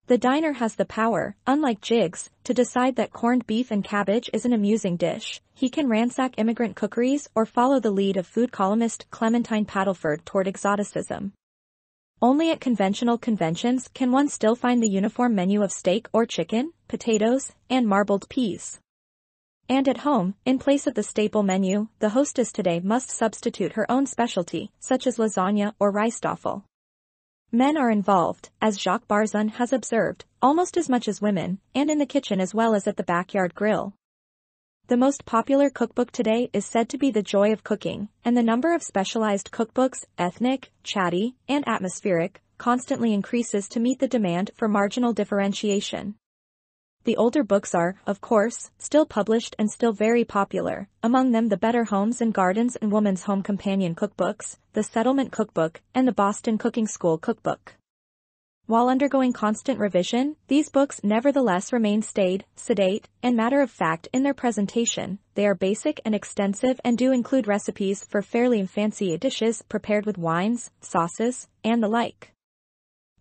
The diner has the power, unlike Jiggs, to decide that corned beef and cabbage is an amusing dish. He can ransack immigrant cookeries or follow the lead of food columnist Clementine Paddleford toward exoticism. Only at conventional conventions can one still find the uniform menu of steak or chicken, potatoes, and marbled peas. And at home, in place of the staple menu, the hostess today must substitute her own specialty, such as lasagna or Reisstoffel. Men are involved, as Jacques Barzun has observed, almost as much as women, and in the kitchen as well as at the backyard grill. The most popular cookbook today is said to be The Joy of Cooking, and the number of specialized cookbooks, ethnic, chatty, and atmospheric, constantly increases to meet the demand for marginal differentiation. The older books are, of course, still published and still very popular, among them the Better Homes and Gardens and Woman's Home Companion cookbooks, the Settlement Cookbook, and the Boston Cooking School Cookbook. While undergoing constant revision, these books nevertheless remain staid, sedate, and matter-of-fact in their presentation. They are basic and extensive and do include recipes for fairly fancy dishes prepared with wines, sauces, and the like.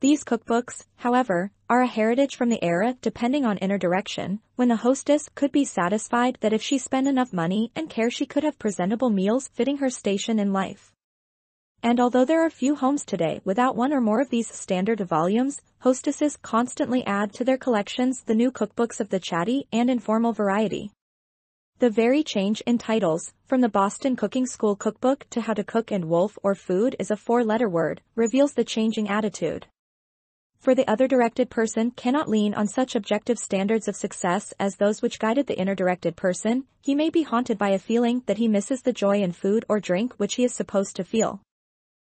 These cookbooks, however, are a heritage from the era depending on inner direction, when the hostess could be satisfied that if she spent enough money and care she could have presentable meals fitting her station in life. And although there are few homes today without one or more of these standard volumes, hostesses constantly add to their collections the new cookbooks of the chatty and informal variety. The very change in titles, from the Boston Cooking School Cookbook to How to Cook and Wolf or Food is a four-letter word, reveals the changing attitude. For the other directed person cannot lean on such objective standards of success as those which guided the inner directed person. He may be haunted by a feeling that he misses the joy in food or drink which he is supposed to feel.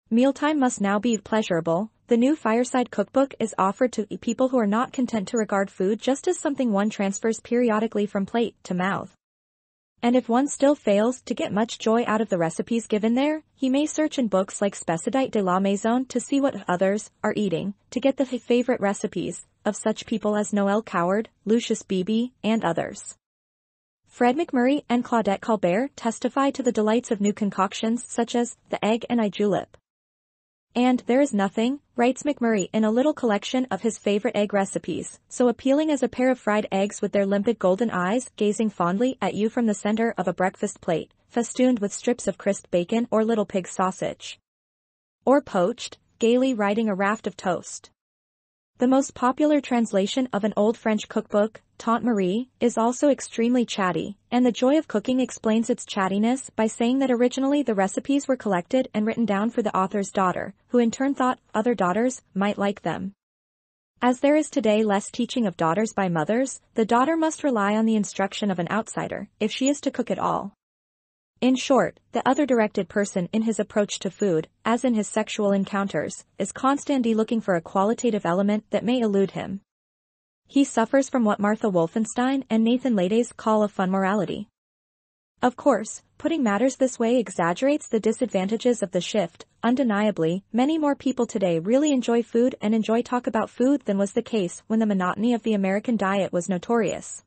Mealtime must now be pleasurable. The new Fireside Cookbook is offered to people who are not content to regard food just as something one transfers periodically from plate to mouth. And if one still fails to get much joy out of the recipes given there, he may search in books like Spécialité de la Maison to see what others are eating, to get the favorite recipes, of such people as Noel Coward, Lucius Beebe, and others. Fred McMurray and Claudette Colbert testify to the delights of new concoctions such as the egg and eye julep. And there is nothing, writes McMurray in a little collection of his favorite egg recipes, so appealing as a pair of fried eggs with their limpid golden eyes gazing fondly at you from the center of a breakfast plate, festooned with strips of crisp bacon or little pig sausage. Or poached, gaily riding a raft of toast. The most popular translation of an old French cookbook, Tante Marie, is also extremely chatty, and The Joy of Cooking explains its chattiness by saying that originally the recipes were collected and written down for the author's daughter, who in turn thought other daughters might like them. As there is today less teaching of daughters by mothers, the daughter must rely on the instruction of an outsider, if she is to cook at all. In short, the other-directed person in his approach to food, as in his sexual encounters, is constantly looking for a qualitative element that may elude him. He suffers from what Martha Wolfenstein and Nathan Lades call a fun morality. Of course, putting matters this way exaggerates the disadvantages of the shift. Undeniably, many more people today really enjoy food and enjoy talk about food than was the case when the monotony of the American diet was notorious.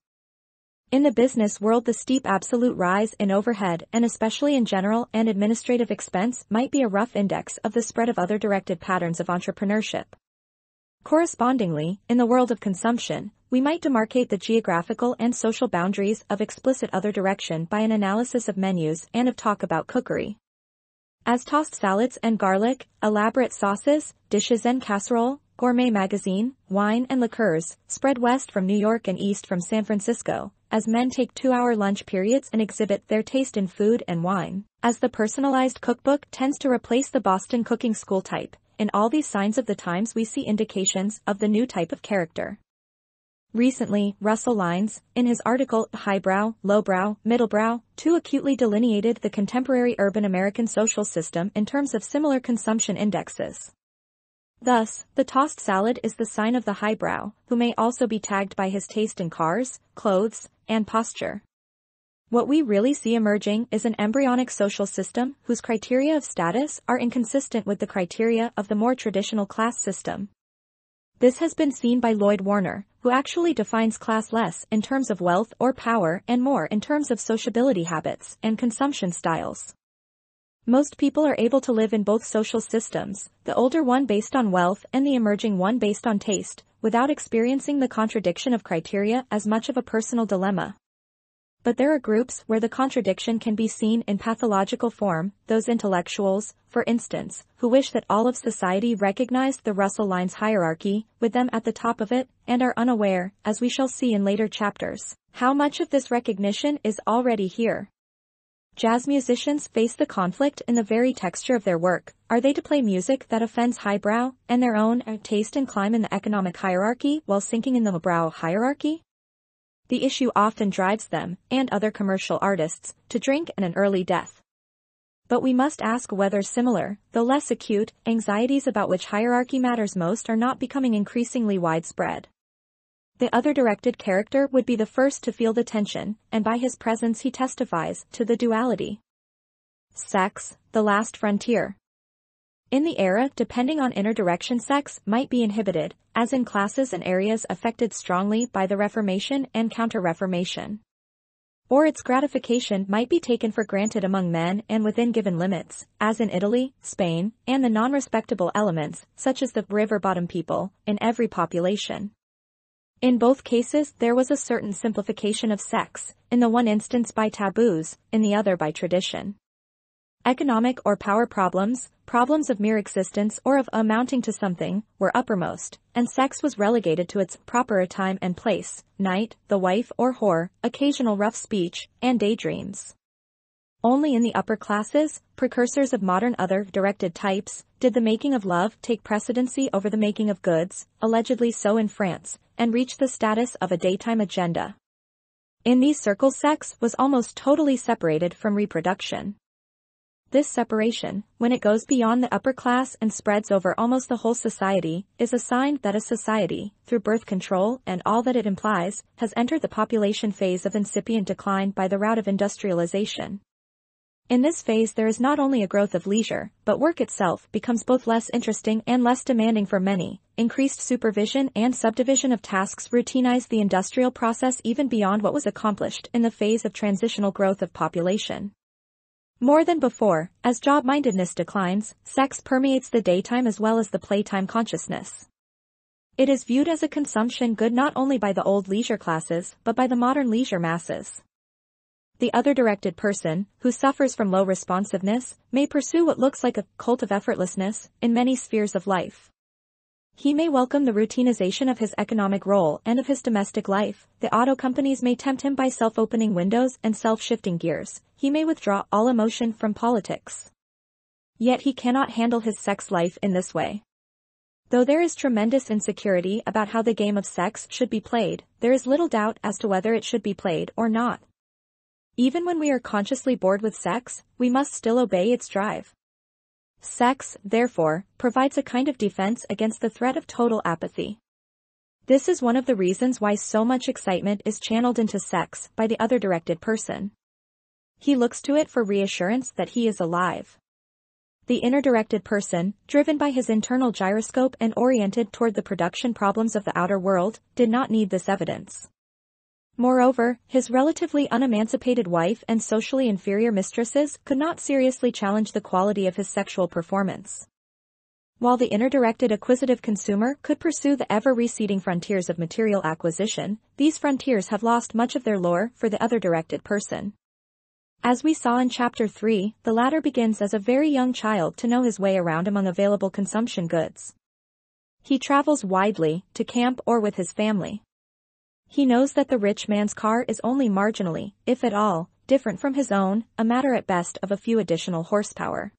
In the business world, the steep absolute rise in overhead and especially in general and administrative expense might be a rough index of the spread of other directed patterns of entrepreneurship. Correspondingly, in the world of consumption, we might demarcate the geographical and social boundaries of explicit other direction by an analysis of menus and of talk about cookery. As tossed salads and garlic, elaborate sauces, dishes and casserole, gourmet magazine, wine and liqueurs, spread west from New York and east from San Francisco, as men take 2-hour lunch periods and exhibit their taste in food and wine, as the personalized cookbook tends to replace the Boston cooking school type. In all these signs of the times we see indications of the new type of character. Recently, Russell Lines, in his article Highbrow, Lowbrow, Middlebrow, too acutely delineated the contemporary urban American social system in terms of similar consumption indexes. Thus, the tossed salad is the sign of the highbrow, who may also be tagged by his taste in cars, clothes, and posture. What we really see emerging is an embryonic social system whose criteria of status are inconsistent with the criteria of the more traditional class system. This has been seen by Lloyd Warner, who actually defines class less in terms of wealth or power and more in terms of sociability habits and consumption styles. Most people are able to live in both social systems, the older one based on wealth and the emerging one based on taste, without experiencing the contradiction of criteria as much of a personal dilemma. But there are groups where the contradiction can be seen in pathological form, those intellectuals, for instance, who wish that all of society recognized the Russell Lines hierarchy, with them at the top of it, and are unaware, as we shall see in later chapters, how much of this recognition is already here. Jazz musicians face the conflict in the very texture of their work. Are they to play music that offends highbrow, and their own taste and climb in the economic hierarchy while sinking in the lowbrow hierarchy? The issue often drives them, and other commercial artists, to drink and an early death. But we must ask whether similar, though less acute, anxieties about which hierarchy matters most are not becoming increasingly widespread. The other-directed character would be the first to feel the tension, and by his presence he testifies to the duality. Sex, the last frontier. In the era depending on inner direction, sex might be inhibited, as in classes and areas affected strongly by the Reformation and Counter-Reformation. Or its gratification might be taken for granted among men and within given limits, as in Italy, Spain, and the non-respectable elements, such as the river-bottom people, in every population. In both cases there was a certain simplification of sex, in the one instance by taboos, in the other by tradition. Economic or power problems, problems of mere existence or of amounting to something, were uppermost, and sex was relegated to its proper time and place, night, the wife or whore, occasional rough speech, and daydreams. Only in the upper classes, precursors of modern other-directed types, did the making of love take precedency over the making of goods, allegedly so in France, and reach the status of a daytime agenda. In these circles sex was almost totally separated from reproduction. This separation, when it goes beyond the upper class and spreads over almost the whole society, is a sign that a society, through birth control and all that it implies, has entered the population phase of incipient decline by the route of industrialization. In this phase there is not only a growth of leisure, but work itself becomes both less interesting and less demanding for many. Increased supervision and subdivision of tasks routinize the industrial process even beyond what was accomplished in the phase of transitional growth of population. More than before, as job-mindedness declines, sex permeates the daytime as well as the playtime consciousness. It is viewed as a consumption good not only by the old leisure classes, but by the modern leisure masses. The other-directed person, who suffers from low responsiveness, may pursue what looks like a cult of effortlessness in many spheres of life. He may welcome the routinization of his economic role and of his domestic life. The auto companies may tempt him by self-opening windows and self-shifting gears. He may withdraw all emotion from politics. Yet he cannot handle his sex life in this way. Though there is tremendous insecurity about how the game of sex should be played, there is little doubt as to whether it should be played or not. Even when we are consciously bored with sex, we must still obey its drive. Sex, therefore, provides a kind of defense against the threat of total apathy. This is one of the reasons why so much excitement is channeled into sex by the other-directed person. He looks to it for reassurance that he is alive. The inner-directed person, driven by his internal gyroscope and oriented toward the production problems of the outer world, did not need this evidence. Moreover, his relatively unemancipated wife and socially inferior mistresses could not seriously challenge the quality of his sexual performance. While the inner-directed acquisitive consumer could pursue the ever-receding frontiers of material acquisition, these frontiers have lost much of their lure for the other-directed person. As we saw in Chapter 3, the latter begins as a very young child to know his way around among available consumption goods. He travels widely, to camp or with his family. He knows that the rich man's car is only marginally, if at all, different from his own, a matter at best of a few additional horsepower.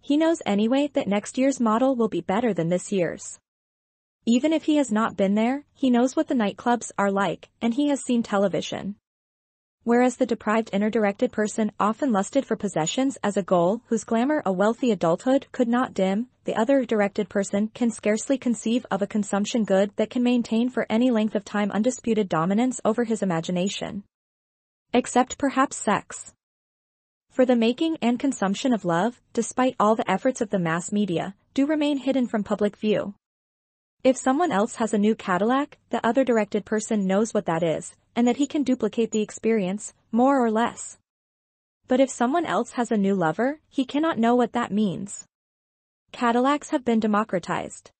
He knows anyway that next year's model will be better than this year's. Even if he has not been there, he knows what the nightclubs are like, and he has seen television. Whereas the deprived inner-directed person often lusted for possessions as a goal whose glamour a wealthy adulthood could not dim, the other-directed person can scarcely conceive of a consumption good that can maintain for any length of time undisputed dominance over his imagination. Except perhaps sex. For the making and consumption of love, despite all the efforts of the mass media, do remain hidden from public view. If someone else has a new Cadillac, the other-directed person knows what that is, and that he can duplicate the experience, more or less. But if someone else has a new lover, he cannot know what that means. Cadillacs have been democratized.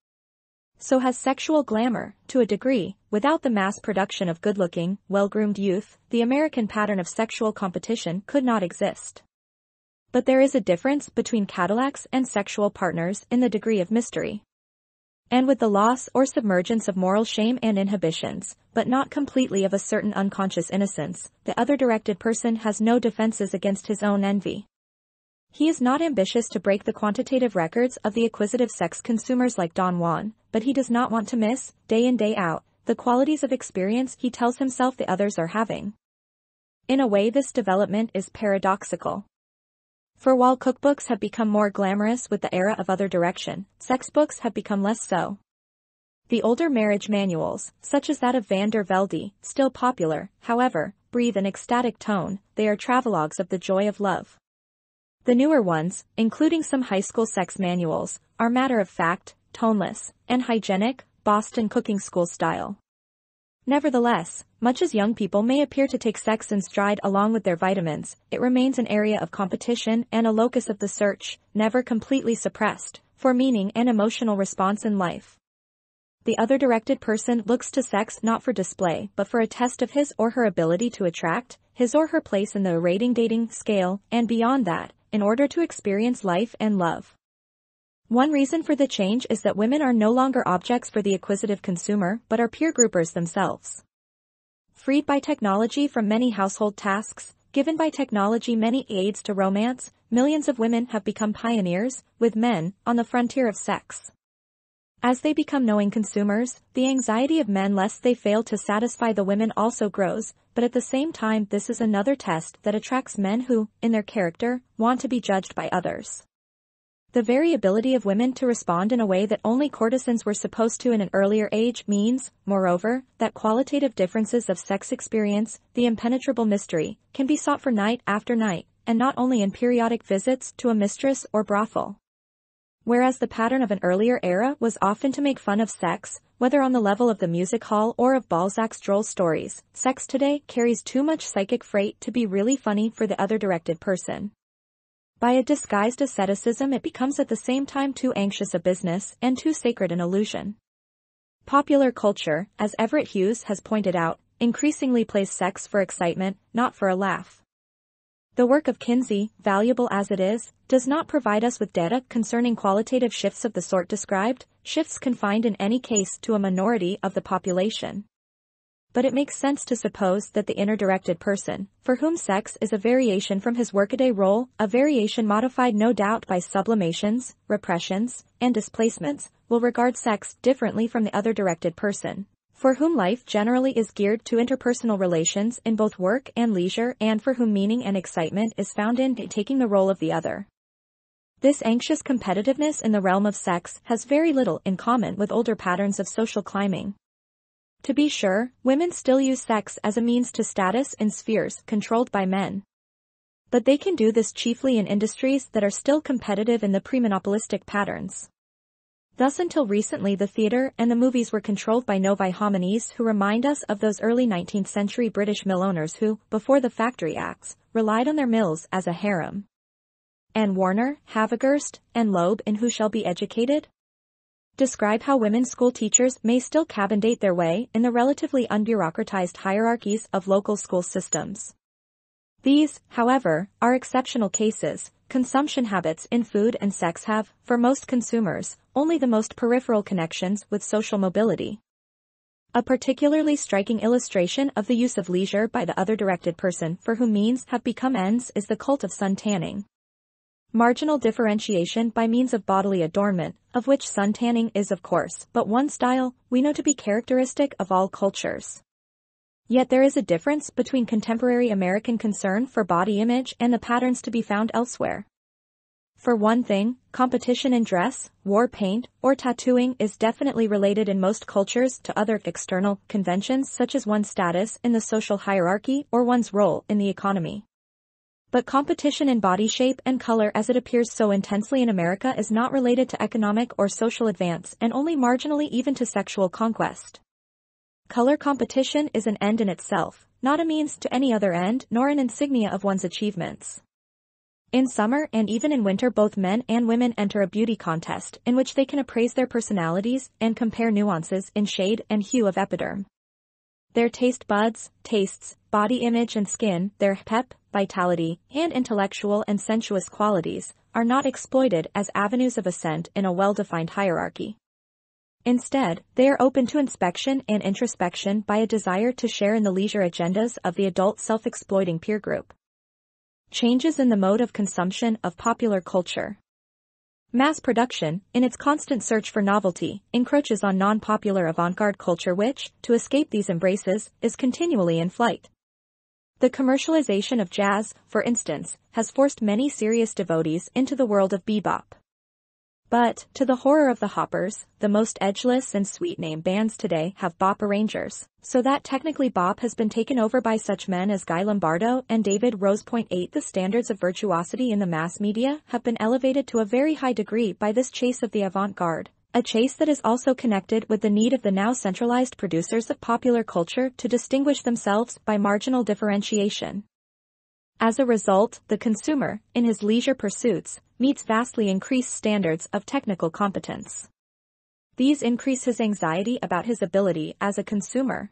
So has sexual glamour, to a degree. Without the mass production of good-looking, well-groomed youth, the American pattern of sexual competition could not exist. But there is a difference between Cadillacs and sexual partners in the degree of mystery. And with the loss or submergence of moral shame and inhibitions, but not completely of a certain unconscious innocence, the other-directed person has no defenses against his own envy. He is not ambitious to break the quantitative records of the acquisitive sex consumers like Don Juan, but he does not want to miss, day in day out, the qualities of experience he tells himself the others are having. In a way this development is paradoxical. For while cookbooks have become more glamorous with the era of other direction, sex books have become less so. The older marriage manuals, such as that of van der Velde, still popular, however, breathe an ecstatic tone. They are travelogues of the joy of love. The newer ones, including some high school sex manuals, are matter of fact, toneless, and hygienic, Boston cooking school style. Nevertheless, much as young people may appear to take sex in stride along with their vitamins, it remains an area of competition and a locus of the search, never completely suppressed, for meaning and emotional response in life. The other-directed person looks to sex not for display but for a test of his or her ability to attract, his or her place in the rating dating scale, and beyond that, in order to experience life and love. One reason for the change is that women are no longer objects for the acquisitive consumer but are peer groupers themselves. Freed by technology from many household tasks, given by technology many aids to romance, millions of women have become pioneers, with men, on the frontier of sex. As they become knowing consumers, the anxiety of men lest they fail to satisfy the women also grows, but at the same time this is another test that attracts men who, in their character, want to be judged by others. The very ability of women to respond in a way that only courtesans were supposed to in an earlier age means, moreover, that qualitative differences of sex experience, the impenetrable mystery, can be sought for night after night, and not only in periodic visits to a mistress or brothel. Whereas the pattern of an earlier era was often to make fun of sex, whether on the level of the music hall or of Balzac's droll stories, sex today carries too much psychic freight to be really funny for the other directed person. By a disguised asceticism, it becomes at the same time too anxious a business and too sacred an illusion. Popular culture, as Everett Hughes has pointed out, increasingly plays sex for excitement, not for a laugh. The work of Kinsey, valuable as it is, does not provide us with data concerning qualitative shifts of the sort described, shifts confined in any case to a minority of the population. But it makes sense to suppose that the inner-directed person, for whom sex is a variation from his workaday role, a variation modified no doubt by sublimations, repressions, and displacements, will regard sex differently from the other-directed person, for whom life generally is geared to interpersonal relations in both work and leisure, and for whom meaning and excitement is found in taking the role of the other. This anxious competitiveness in the realm of sex has very little in common with older patterns of social climbing. To be sure, women still use sex as a means to status in spheres controlled by men. But they can do this chiefly in industries that are still competitive in the pre-monopolistic patterns. Thus until recently the theatre and the movies were controlled by novi homines who remind us of those early 19th century British mill owners who, before the factory acts, relied on their mills as a harem. And Warner, Havergurst, and Loeb in Who Shall Be Educated? Describe how women school teachers may still cabindate their way in the relatively unbureaucratized hierarchies of local school systems. These, however, are exceptional cases. Consumption habits in food and sex have, for most consumers, only the most peripheral connections with social mobility. A particularly striking illustration of the use of leisure by the other-directed person for whom means have become ends is the cult of sun tanning. Marginal differentiation by means of bodily adornment, of which sun tanning is of course but one style, we know to be characteristic of all cultures. Yet there is a difference between contemporary American concern for body image and the patterns to be found elsewhere. For one thing, competition in dress, war paint, or tattooing is definitely related in most cultures to other external conventions such as one's status in the social hierarchy or one's role in the economy. But competition in body shape and color as it appears so intensely in America is not related to economic or social advance and only marginally even to sexual conquest. Color competition is an end in itself, not a means to any other end nor an insignia of one's achievements. In summer and even in winter both men and women enter a beauty contest in which they can appraise their personalities and compare nuances in shade and hue of epiderm. Their taste buds, tastes, body image and skin, their pep, vitality, and intellectual and sensuous qualities, are not exploited as avenues of ascent in a well-defined hierarchy. Instead, they are open to inspection and introspection by a desire to share in the leisure agendas of the adult self-exploiting peer group. Changes in the mode of consumption of popular culture. Mass production, in its constant search for novelty, encroaches on non-popular avant-garde culture which, to escape these embraces, is continually in flight. The commercialization of jazz, for instance, has forced many serious devotees into the world of bebop. But, to the horror of the hoppers, the most edgeless and sweet-name bands today have bop arrangers, so that technically bop has been taken over by such men as Guy Lombardo and David Rose. 8 The standards of virtuosity in the mass media have been elevated to a very high degree by this chase of the avant-garde, a chase that is also connected with the need of the now centralized producers of popular culture to distinguish themselves by marginal differentiation. As a result, the consumer, in his leisure pursuits, meets vastly increased standards of technical competence. These increase his anxiety about his ability as a consumer.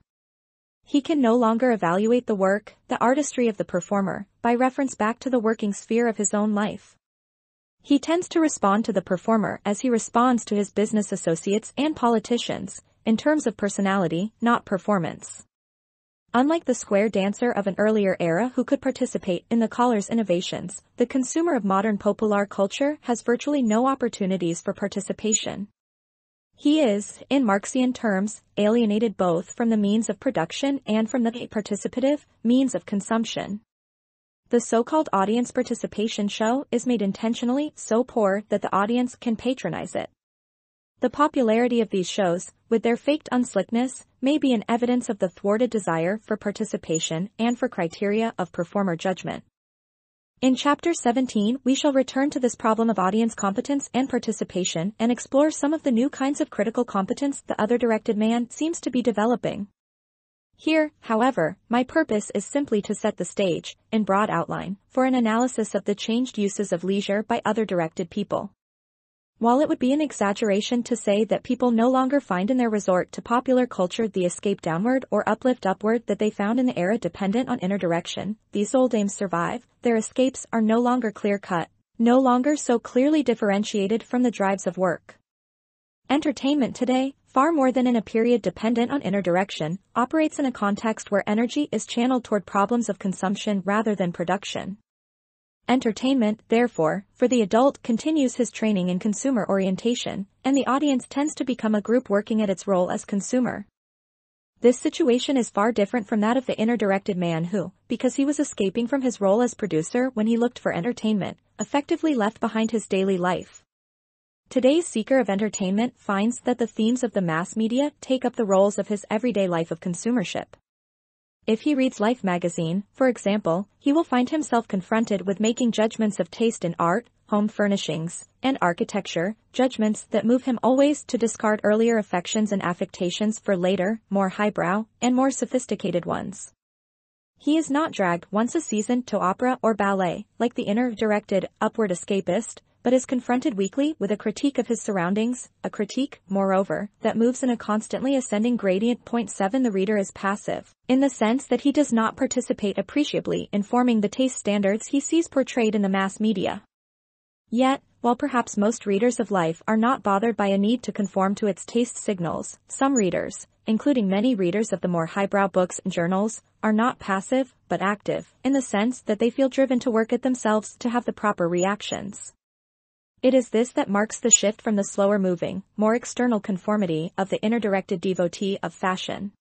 He can no longer evaluate the work, the artistry of the performer, by reference back to the working sphere of his own life. He tends to respond to the performer as he responds to his business associates and politicians, in terms of personality, not performance. Unlike the square dancer of an earlier era who could participate in the caller's innovations, the consumer of modern popular culture has virtually no opportunities for participation. He is, in Marxian terms, alienated both from the means of production and from the participative means of consumption. The so-called audience participation show is made intentionally so poor that the audience can patronize it. The popularity of these shows, with their faked unslickness, may be an evidence of the thwarted desire for participation and for criteria of performer judgment. In Chapter 17, we shall return to this problem of audience competence and participation and explore some of the new kinds of critical competence the other-directed man seems to be developing. Here, however, my purpose is simply to set the stage, in broad outline, for an analysis of the changed uses of leisure by other-directed people. While it would be an exaggeration to say that people no longer find in their resort to popular culture the escape downward or uplift upward that they found in the era dependent on inner direction, these old aims survive, their escapes are no longer clear-cut, no longer so clearly differentiated from the drives of work. Entertainment today, far more than in a period dependent on inner direction, operates in a context where energy is channeled toward problems of consumption rather than production. Entertainment, therefore, for the adult continues his training in consumer orientation, and the audience tends to become a group working at its role as consumer. This situation is far different from that of the inner-directed man who, because he was escaping from his role as producer when he looked for entertainment, effectively left behind his daily life. Today's seeker of entertainment finds that the themes of the mass media take up the roles of his everyday life of consumership. If he reads Life magazine, for example, he will find himself confronted with making judgments of taste in art, home furnishings, and architecture, judgments that move him always to discard earlier affections and affectations for later, more highbrow, and more sophisticated ones. He is not dragged once a season to opera or ballet, like the inner-directed, upward escapist, but is confronted weekly with a critique of his surroundings, a critique, moreover, that moves in a constantly ascending gradient. 7 The reader is passive, in the sense that he does not participate appreciably in forming the taste standards he sees portrayed in the mass media. Yet, while perhaps most readers of Life are not bothered by a need to conform to its taste signals, some readers, including many readers of the more highbrow books and journals, are not passive, but active, in the sense that they feel driven to work at themselves to have the proper reactions. It is this that marks the shift from the slower-moving, more external conformity of the inner-directed devotee of fashion.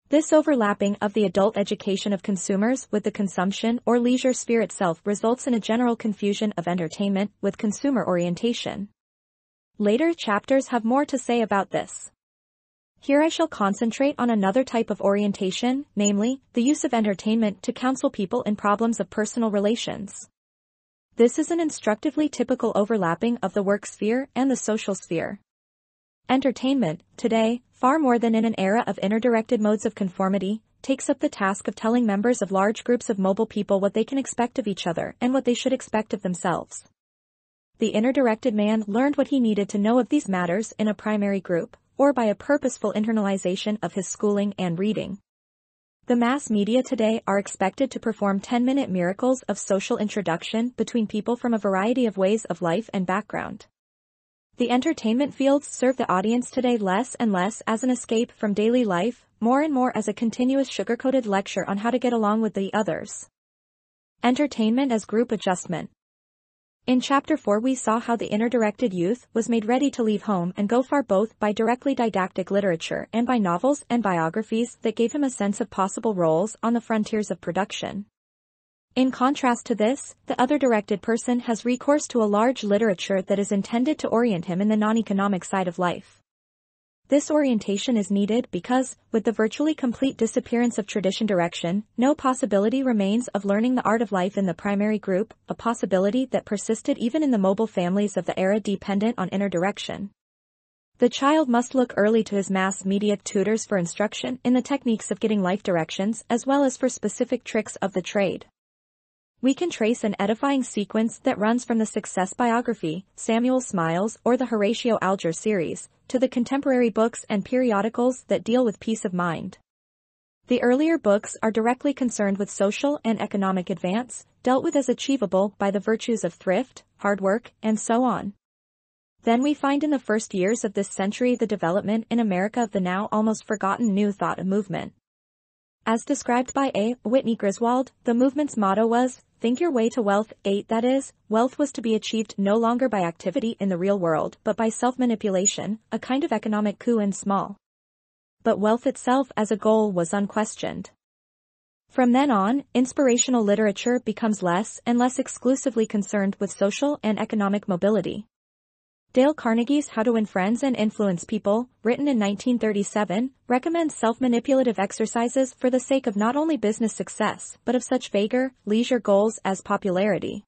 This overlapping of the adult education of consumers with the consumption or leisure sphere itself results in a general confusion of entertainment with consumer orientation. Later chapters have more to say about this. Here I shall concentrate on another type of orientation, namely, the use of entertainment to counsel people in problems of personal relations. This is an instructively typical overlapping of the work sphere and the social sphere. Entertainment, today, far more than in an era of inner-directed modes of conformity, takes up the task of telling members of large groups of mobile people what they can expect of each other and what they should expect of themselves. The inner-directed man learned what he needed to know of these matters in a primary group, or by a purposeful internalization of his schooling and reading. The mass media today are expected to perform 10-minute miracles of social introduction between people from a variety of ways of life and background. The entertainment fields serve the audience today less and less as an escape from daily life, more and more as a continuous sugar-coated lecture on how to get along with the others. Entertainment as group adjustment. In Chapter 4 we saw how the inner-directed youth was made ready to leave home and go far both by directly didactic literature and by novels and biographies that gave him a sense of possible roles on the frontiers of production. In contrast to this, the other-directed person has recourse to a large literature that is intended to orient him in the non-economic side of life. This orientation is needed because, with the virtually complete disappearance of tradition direction, no possibility remains of learning the art of life in the primary group, a possibility that persisted even in the mobile families of the era dependent on inner direction. The child must look early to his mass media tutors for instruction in the techniques of getting life directions as well as for specific tricks of the trade. We can trace an edifying sequence that runs from the Success biography, Samuel Smiles, or the Horatio Alger series, to the contemporary books and periodicals that deal with peace of mind. The earlier books are directly concerned with social and economic advance, dealt with as achievable by the virtues of thrift, hard work, and so on. Then we find in the first years of this century the development in America of the now almost forgotten New Thought movement. As described by A. Whitney Griswold, the movement's motto was, "Think your way to wealth." That is, wealth was to be achieved no longer by activity in the real world but by self-manipulation, a kind of economic coup in small. But wealth itself as a goal was unquestioned. From then on, inspirational literature becomes less and less exclusively concerned with social and economic mobility. Dale Carnegie's How to Win Friends and Influence People, written in 1937, recommends self-manipulative exercises for the sake of not only business success, but of such vaguer, leisure goals as popularity.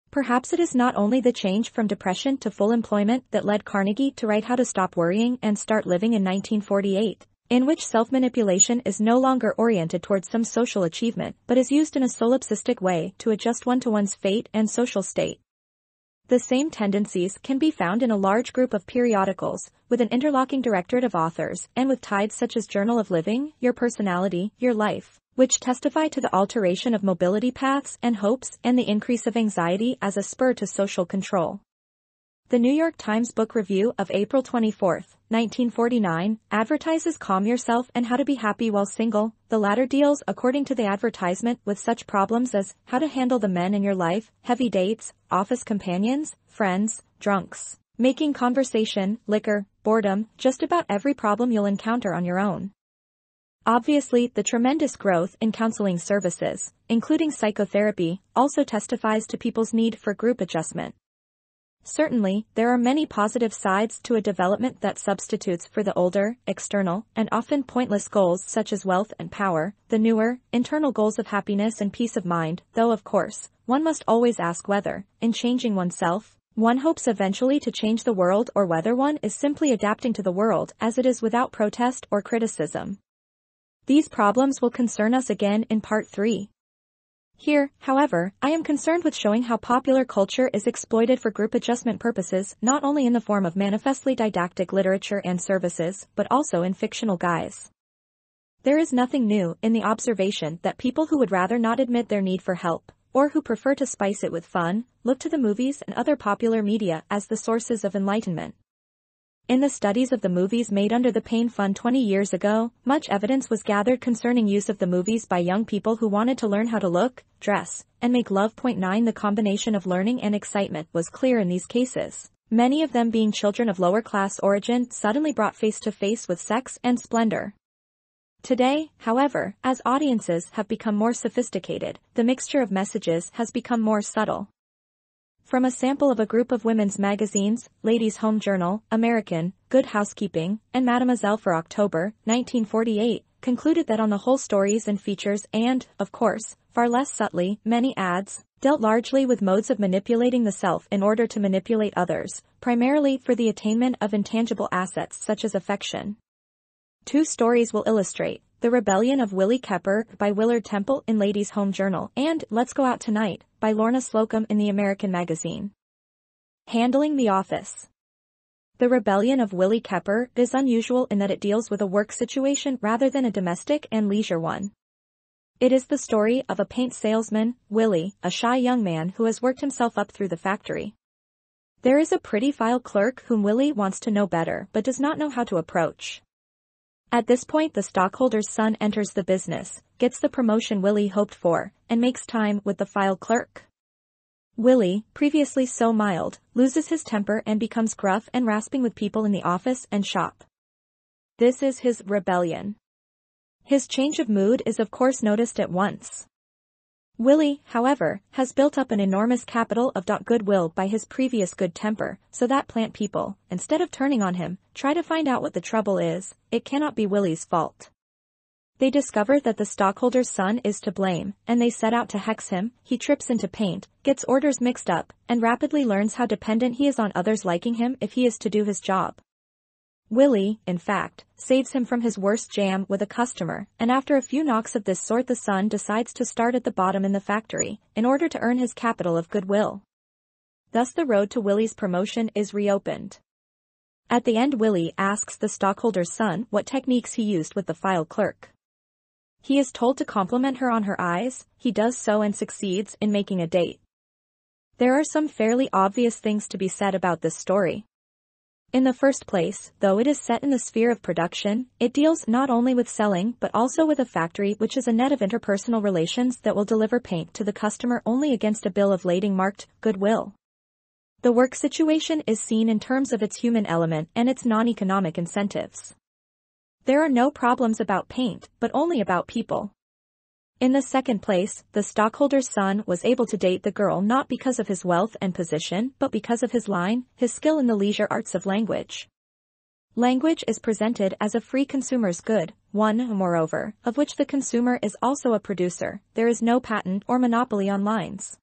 Perhaps it is not only the change from depression to full employment that led Carnegie to write How to Stop Worrying and Start Living in 1948, in which self-manipulation is no longer oriented towards some social achievement, but is used in a solipsistic way to adjust one to one's fate and social state. The same tendencies can be found in a large group of periodicals, with an interlocking directorate of authors, and with tides such as Journal of Living, Your Personality, Your Life, which testify to the alteration of mobility paths and hopes and the increase of anxiety as a spur to social control. The New York Times Book Review of April 24, 1949, advertises Calm Yourself and How to Be Happy While Single. The latter deals, according to the advertisement, with such problems as how to handle the men in your life, heavy dates, office companions, friends, drunks, making conversation, liquor, boredom, just about every problem you'll encounter on your own. Obviously, the tremendous growth in counseling services, including psychotherapy, also testifies to people's need for group adjustment. Certainly, there are many positive sides to a development that substitutes for the older, external, and often pointless goals such as wealth and power, the newer, internal goals of happiness and peace of mind, though of course, one must always ask whether, in changing oneself, one hopes eventually to change the world or whether one is simply adapting to the world as it is without protest or criticism. These problems will concern us again in Part 3. Here, however, I am concerned with showing how popular culture is exploited for group adjustment purposes, not only in the form of manifestly didactic literature and services, but also in fictional guise. There is nothing new in the observation that people who would rather not admit their need for help, or who prefer to spice it with fun, look to the movies and other popular media as the sources of enlightenment. In the studies of the movies made under the Pain Fund 20 years ago, much evidence was gathered concerning use of the movies by young people who wanted to learn how to look, dress, and make love. 9 The combination of learning and excitement was clear in these cases, many of them being children of lower class origin suddenly brought face to face with sex and splendor. Today, however, as audiences have become more sophisticated, the mixture of messages has become more subtle. From a sample of a group of women's magazines, Ladies' Home Journal, American, Good Housekeeping, and Mademoiselle for October, 1948, concluded that on the whole stories and features and, of course, far less subtly, many ads, dealt largely with modes of manipulating the self in order to manipulate others, primarily for the attainment of intangible assets such as affection. 2 stories will illustrate: The Rebellion of Willie Kepper by Willard Temple in Ladies' Home Journal and Let's Go Out Tonight by Lorna Slocum in the American Magazine. Handling the Office. The Rebellion of Willie Kepper is unusual in that it deals with a work situation rather than a domestic and leisure one. It is the story of a paint salesman, Willie, a shy young man who has worked himself up through the factory. There is a pretty file clerk whom Willie wants to know better but does not know how to approach. At this point, the stockholder's son enters the business, gets the promotion Willie hoped for, and makes time with the file clerk. Willie, previously so mild, loses his temper and becomes gruff and rasping with people in the office and shop. This is his rebellion. His change of mood is of course noticed at once. Willie, however, has built up an enormous capital of goodwill by his previous good temper, so that plant people, instead of turning on him, try to find out what the trouble is. It cannot be Willie's fault. They discover that the stockholder's son is to blame, and they set out to hex him. He trips into paint, gets orders mixed up, and rapidly learns how dependent he is on others liking him if he is to do his job. Willie, in fact, saves him from his worst jam with a customer, and after a few knocks of this sort the son decides to start at the bottom in the factory, in order to earn his capital of goodwill. Thus the road to Willie's promotion is reopened. At the end, Willie asks the stockholder's son what techniques he used with the file clerk. He is told to compliment her on her eyes. He does so and succeeds in making a date. There are some fairly obvious things to be said about this story. In the first place, though it is set in the sphere of production, it deals not only with selling but also with a factory which is a net of interpersonal relations that will deliver paint to the customer only against a bill of lading marked goodwill. The work situation is seen in terms of its human element and its non-economic incentives. There are no problems about paint, but only about people. In the second place, the stockholder's son was able to date the girl not because of his wealth and position but because of his skill in the leisure arts of language. Language is presented as a free consumer's good, one, moreover, of which the consumer is also a producer. There is no patent or monopoly on lines.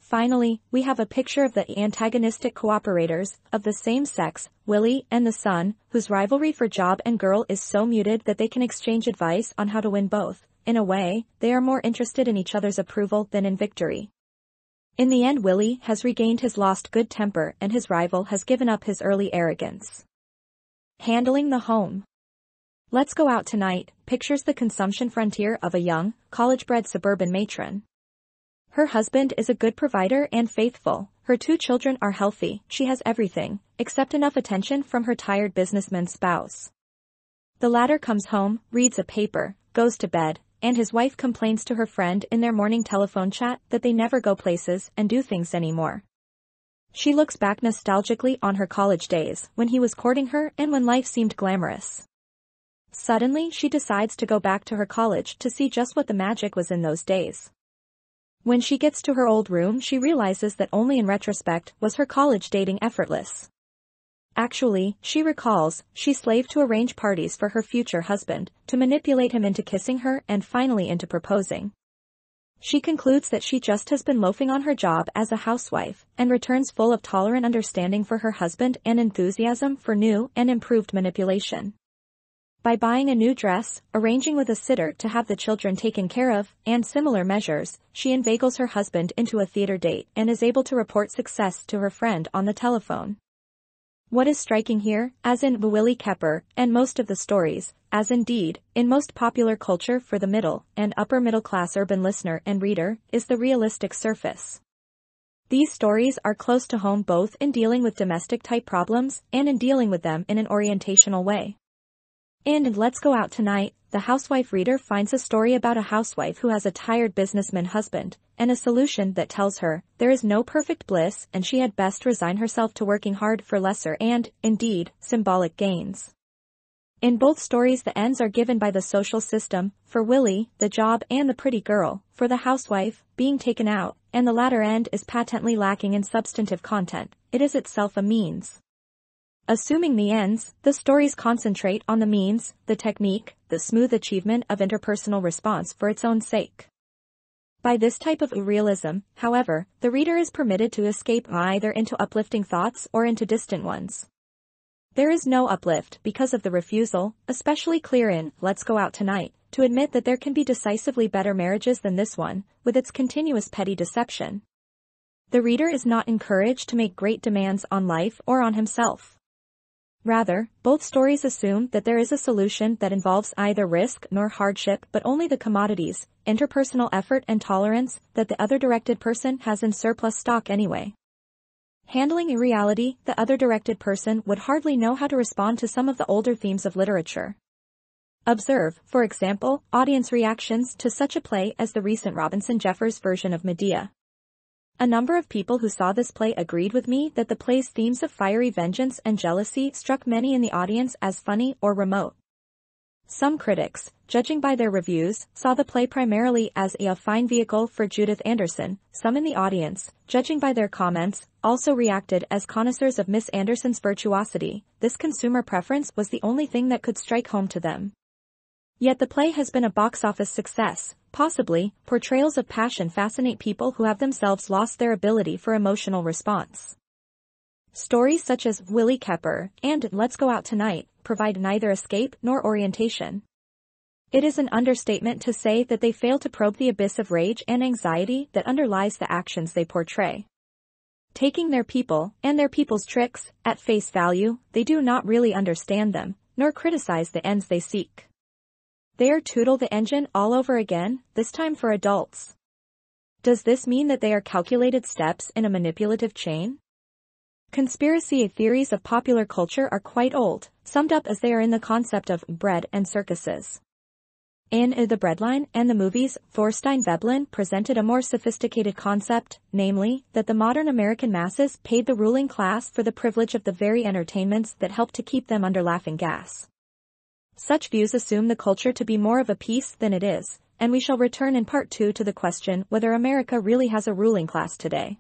Finally, we have a picture of the antagonistic cooperators of the same sex, Willie and the son, whose rivalry for job and girl is so muted that they can exchange advice on how to win both. In a way, they are more interested in each other's approval than in victory. In the end, Willie has regained his lost good temper and his rival has given up his early arrogance. Handling the home. Let's Go Out Tonight pictures the consumption frontier of a young, college-bred suburban matron. Her husband is a good provider and faithful. Her 2 children are healthy. She has everything, except enough attention from her tired businessman spouse. The latter comes home, reads a paper, goes to bed, and his wife complains to her friend in their morning telephone chat that they never go places and do things anymore. She looks back nostalgically on her college days, when he was courting her and when life seemed glamorous. Suddenly, she decides to go back to her college to see just what the magic was in those days. When she gets to her old room, she realizes that only in retrospect was her college dating effortless. Actually, she recalls, she slaved to arrange parties for her future husband, to manipulate him into kissing her and finally into proposing. She concludes that she just has been loafing on her job as a housewife, and returns full of tolerant understanding for her husband and enthusiasm for new and improved manipulation. By buying a new dress, arranging with a sitter to have the children taken care of, and similar measures, she inveigles her husband into a theater date and is able to report success to her friend on the telephone. What is striking here, as in Willie Kepper, and most of the stories, as indeed, in most popular culture for the middle and upper middle class urban listener and reader, is the realistic surface. These stories are close to home both in dealing with domestic-type problems and in dealing with them in an orientational way. In Let's Go Out Tonight, the housewife reader finds a story about a housewife who has a tired businessman husband, and a solution that tells her there is no perfect bliss and she had best resign herself to working hard for lesser and, indeed, symbolic gains. In both stories, the ends are given by the social system, for Willie, the job, and the pretty girl, for the housewife, being taken out, and the latter end is patently lacking in substantive content. It is itself a means. Assuming the ends, the stories concentrate on the means, the technique, the smooth achievement of interpersonal response for its own sake. By this type of realism, however, the reader is permitted to escape either into uplifting thoughts or into distant ones. There is no uplift because of the refusal, especially clear in Let's Go Out Tonight, to admit that there can be decisively better marriages than this one, with its continuous petty deception. The reader is not encouraged to make great demands on life or on himself. Rather, both stories assume that there is a solution that involves either risk nor hardship but only the commodities, interpersonal effort and tolerance, that the other directed person has in surplus stock anyway. Handling a reality, the other directed person would hardly know how to respond to some of the older themes of literature. Observe, for example, audience reactions to such a play as the recent Robinson Jeffers version of Medea. A number of people who saw this play agreed with me that the play's themes of fiery vengeance and jealousy struck many in the audience as funny or remote. Some critics, judging by their reviews, saw the play primarily as a fine vehicle for Judith Anderson. Some in the audience, judging by their comments, also reacted as connoisseurs of Miss Anderson's virtuosity. This consumer preference was the only thing that could strike home to them. Yet the play has been a box office success. Possibly, portrayals of passion fascinate people who have themselves lost their ability for emotional response. Stories such as Willie Kepper and Let's Go Out Tonight provide neither escape nor orientation. It is an understatement to say that they fail to probe the abyss of rage and anxiety that underlies the actions they portray. Taking their people and their people's tricks at face value, they do not really understand them, nor criticize the ends they seek. They are tootle the engine all over again, this time for adults. Does this mean that they are calculated steps in a manipulative chain? Conspiracy theories of popular culture are quite old, summed up as they are in the concept of bread and circuses. In The Breadline and the movies, Thorstein Veblen presented a more sophisticated concept, namely, that the modern American masses paid the ruling class for the privilege of the very entertainments that helped to keep them under laughing gas. Such views assume the culture to be more of a piece than it is, and we shall return in part 2 to the question whether America really has a ruling class today.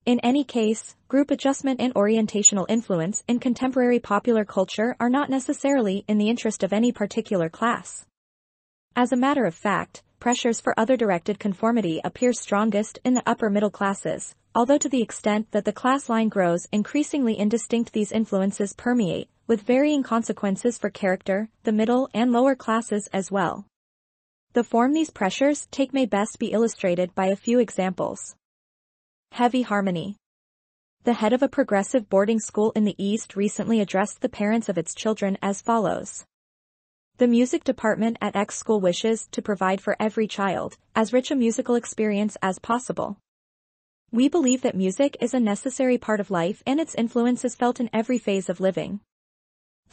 In any case, group adjustment and orientational influence in contemporary popular culture are not necessarily in the interest of any particular class. As a matter of fact, pressures for other-directed conformity appear strongest in the upper middle classes, although to the extent that the class line grows increasingly indistinct, these influences permeate, with varying consequences for character, the middle and lower classes as well. The form these pressures take may best be illustrated by a few examples. Heavy harmony. The head of a progressive boarding school in the East recently addressed the parents of its children as follows. The music department at X school wishes to provide for every child as rich a musical experience as possible. We believe that music is a necessary part of life and its influence is felt in every phase of living.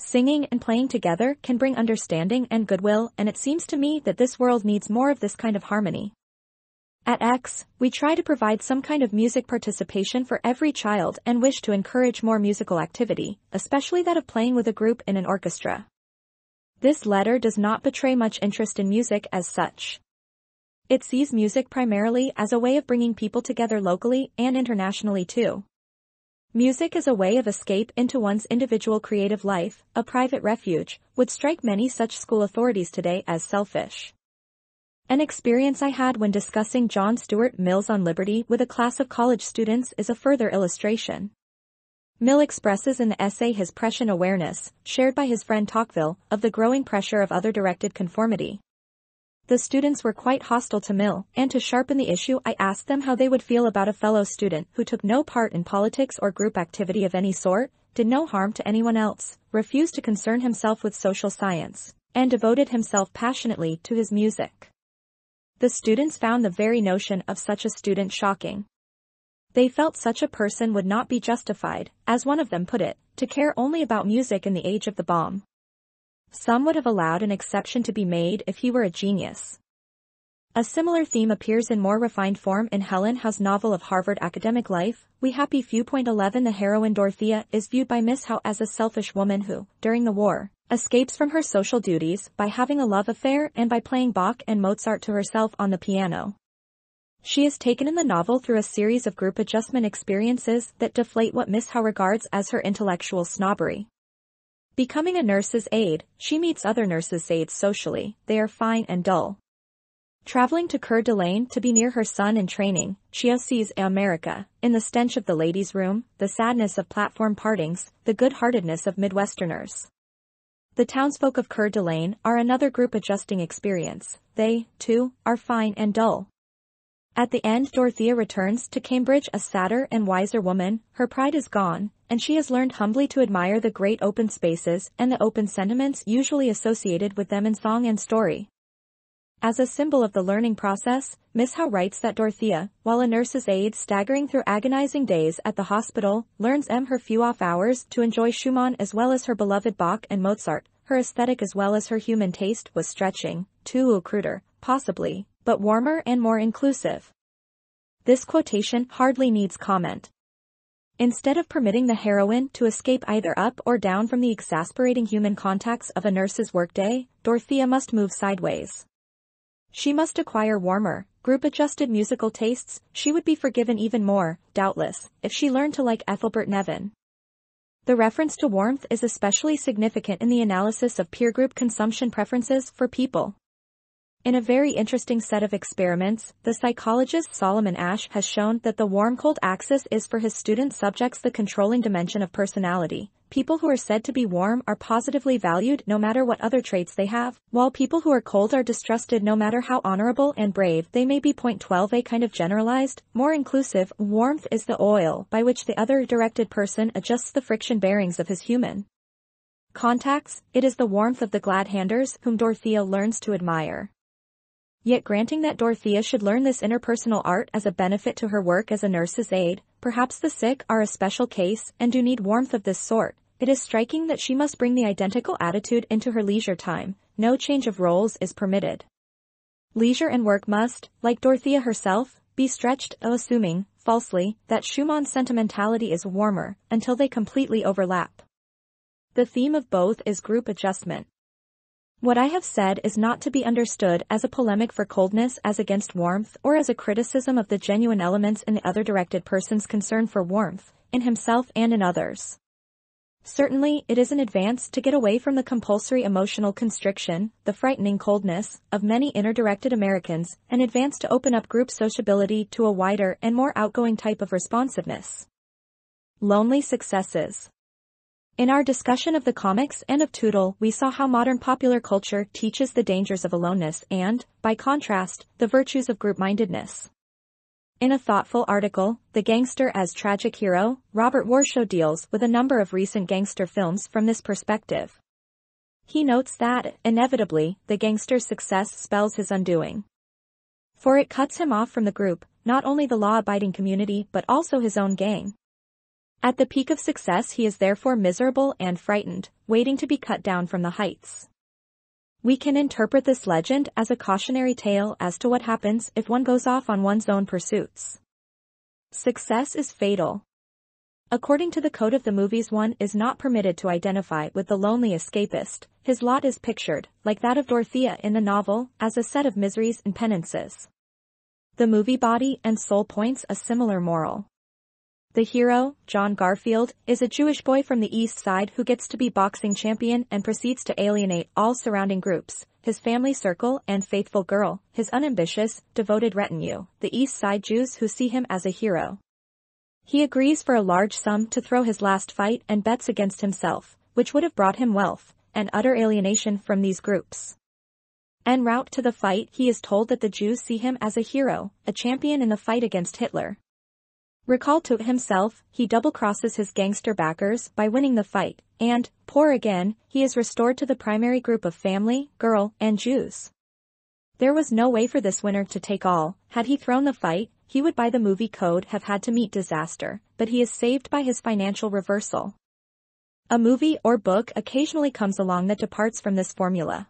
Singing and playing together can bring understanding and goodwill, and it seems to me that this world needs more of this kind of harmony. At X, we try to provide some kind of music participation for every child and wish to encourage more musical activity, especially that of playing with a group in an orchestra. This letter does not betray much interest in music as such. It sees music primarily as a way of bringing people together locally and internationally too. Music as a way of escape into one's individual creative life, a private refuge, would strike many such school authorities today as selfish. An experience I had when discussing John Stuart Mill's On Liberty with a class of college students is a further illustration. Mill expresses in the essay his prescient awareness, shared by his friend Tocqueville, of the growing pressure of other-directed conformity. The students were quite hostile to Mill, and to sharpen the issue I asked them how they would feel about a fellow student who took no part in politics or group activity of any sort, did no harm to anyone else, refused to concern himself with social science, and devoted himself passionately to his music. The students found the very notion of such a student shocking. They felt such a person would not be justified, as one of them put it, to care only about music in the age of the bomb. Some would have allowed an exception to be made if he were a genius. A similar theme appears in more refined form in Helen Howe's novel of Harvard academic life, We Happy Few. 11 The heroine Dorothea is viewed by Miss Howe as a selfish woman who, during the war, escapes from her social duties by having a love affair and by playing Bach and Mozart to herself on the piano. She is taken in the novel through a series of group adjustment experiences that deflate what Miss Howe regards as her intellectual snobbery. Becoming a nurse's aide, she meets other nurses' aides socially. They are fine and dull. Traveling to Coeur d'Alene to be near her son in training, she sees America, in the stench of the ladies' room, the sadness of platform partings, the good-heartedness of Midwesterners. The townsfolk of Coeur d'Alene are another group-adjusting experience. They, too, are fine and dull. At the end, Dorothea returns to Cambridge a sadder and wiser woman. Her pride is gone, and she has learned humbly to admire the great open spaces and the open sentiments usually associated with them in song and story. As a symbol of the learning process, Miss Howe writes that Dorothea, while a nurse's aide staggering through agonizing days at the hospital, learns her few off hours to enjoy Schumann as well as her beloved Bach and Mozart. Her aesthetic as well as her human taste was stretching, too cruder, possibly, but warmer and more inclusive. This quotation hardly needs comment. Instead of permitting the heroine to escape either up or down from the exasperating human contacts of a nurse's workday, Dorothea must move sideways. She must acquire warmer, group-adjusted musical tastes. She would be forgiven even more, doubtless, if she learned to like Ethelbert Nevin. The reference to warmth is especially significant in the analysis of peer group consumption preferences for people. In a very interesting set of experiments, the psychologist Solomon Asch has shown that the warm-cold axis is for his student subjects the controlling dimension of personality. People who are said to be warm are positively valued no matter what other traits they have, while people who are cold are distrusted no matter how honorable and brave they may be. 12 A kind of generalized, more inclusive, warmth is the oil by which the other-directed person adjusts the friction bearings of his human contacts. It is the warmth of the glad-handers whom Dorothea learns to admire. Yet granting that Dorothea should learn this interpersonal art as a benefit to her work as a nurse's aide, perhaps the sick are a special case and do need warmth of this sort. It is striking that she must bring the identical attitude into her leisure time. No change of roles is permitted. Leisure and work must, like Dorothea herself, be stretched, assuming, falsely, that Schumann's sentimentality is warmer, until they completely overlap. The theme of both is group adjustment. What I have said is not to be understood as a polemic for coldness as against warmth or as a criticism of the genuine elements in the other directed person's concern for warmth, in himself and in others. Certainly, it is an advance to get away from the compulsory emotional constriction, the frightening coldness, of many inner-directed Americans, and advance to open up group sociability to a wider and more outgoing type of responsiveness. Lonely successes. In our discussion of the comics and of Tootle, we saw how modern popular culture teaches the dangers of aloneness and, by contrast, the virtues of group-mindedness. In a thoughtful article, The Gangster as Tragic Hero, Robert Warshaw deals with a number of recent gangster films from this perspective. He notes that, inevitably, the gangster's success spells his undoing. For it cuts him off from the group, not only the law-abiding community but also his own gang. At the peak of success he is therefore miserable and frightened, waiting to be cut down from the heights. We can interpret this legend as a cautionary tale as to what happens if one goes off on one's own pursuits. Success is fatal. According to the code of the movies, one is not permitted to identify with the lonely escapist. His lot is pictured, like that of Dorothea in the novel, as a set of miseries and penances. The movie Body and Soul points a similar moral. The hero, John Garfield, is a Jewish boy from the East Side who gets to be boxing champion and proceeds to alienate all surrounding groups, his family circle and faithful girl, his unambitious, devoted retinue, the East Side Jews who see him as a hero. He agrees for a large sum to throw his last fight and bets against himself, which would have brought him wealth, and utter alienation from these groups. En route to the fight, he is told that the Jews see him as a hero, a champion in the fight against Hitler. Recalled to himself, he double-crosses his gangster backers by winning the fight, and, poor again, he is restored to the primary group of family, girl, and Jews. There was no way for this winner to take all. Had he thrown the fight, he would by the movie code have had to meet disaster, but he is saved by his financial reversal. A movie or book occasionally comes along that departs from this formula.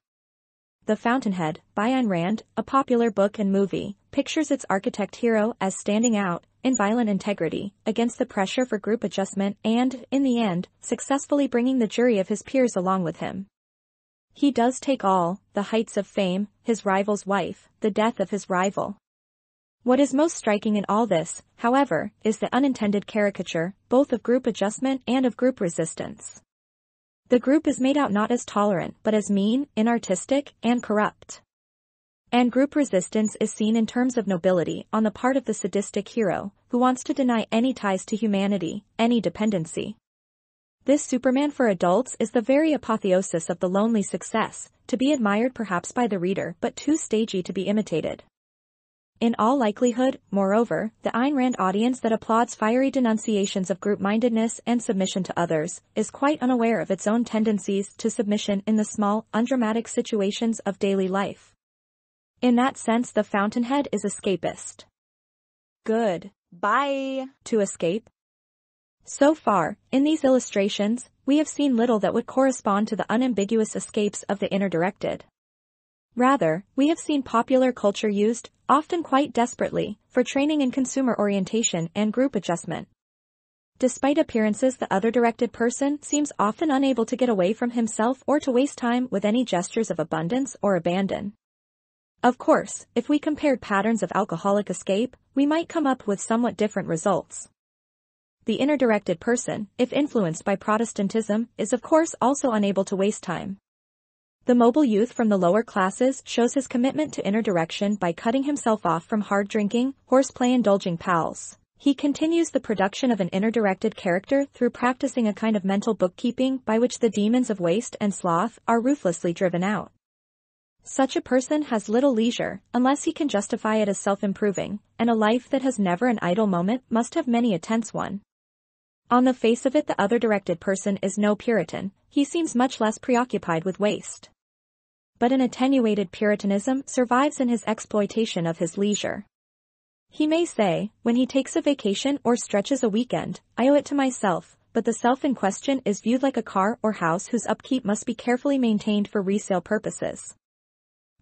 The Fountainhead, by Ayn Rand, a popular book and movie, pictures its architect hero as standing out, in violent integrity, against the pressure for group adjustment and, in the end, successfully bringing the jury of his peers along with him. He does take all, the heights of fame, his rival's wife, the death of his rival. What is most striking in all this, however, is the unintended caricature, both of group adjustment and of group resistance. The group is made out not as tolerant but as mean, inartistic, and corrupt. And group resistance is seen in terms of nobility on the part of the sadistic hero, who wants to deny any ties to humanity, any dependency. This Superman for adults is the very apotheosis of the lonely success, to be admired perhaps by the reader but too stagey to be imitated. In all likelihood, moreover, the Ayn Rand audience that applauds fiery denunciations of group-mindedness and submission to others is quite unaware of its own tendencies to submission in the small, undramatic situations of daily life. In that sense, the Fountainhead is escapist. Good. Bye. To escape. So far, in these illustrations, we have seen little that would correspond to the unambiguous escapes of the inner-directed. Rather, we have seen popular culture used, often quite desperately, for training in consumer orientation and group adjustment. Despite appearances, the other-directed person seems often unable to get away from himself or to waste time with any gestures of abundance or abandon. Of course, if we compared patterns of alcoholic escape, we might come up with somewhat different results. The inner-directed person, if influenced by Protestantism, is of course also unable to waste time. The mobile youth from the lower classes shows his commitment to inner direction by cutting himself off from hard-drinking, horseplay-indulging pals. He continues the production of an inner-directed character through practicing a kind of mental bookkeeping by which the demons of waste and sloth are ruthlessly driven out. Such a person has little leisure, unless he can justify it as self-improving, and a life that has never an idle moment must have many a tense one. On the face of it, the other-directed person is no Puritan. He seems much less preoccupied with waste. But an attenuated Puritanism survives in his exploitation of his leisure. He may say, when he takes a vacation or stretches a weekend, I owe it to myself, but the self in question is viewed like a car or house whose upkeep must be carefully maintained for resale purposes.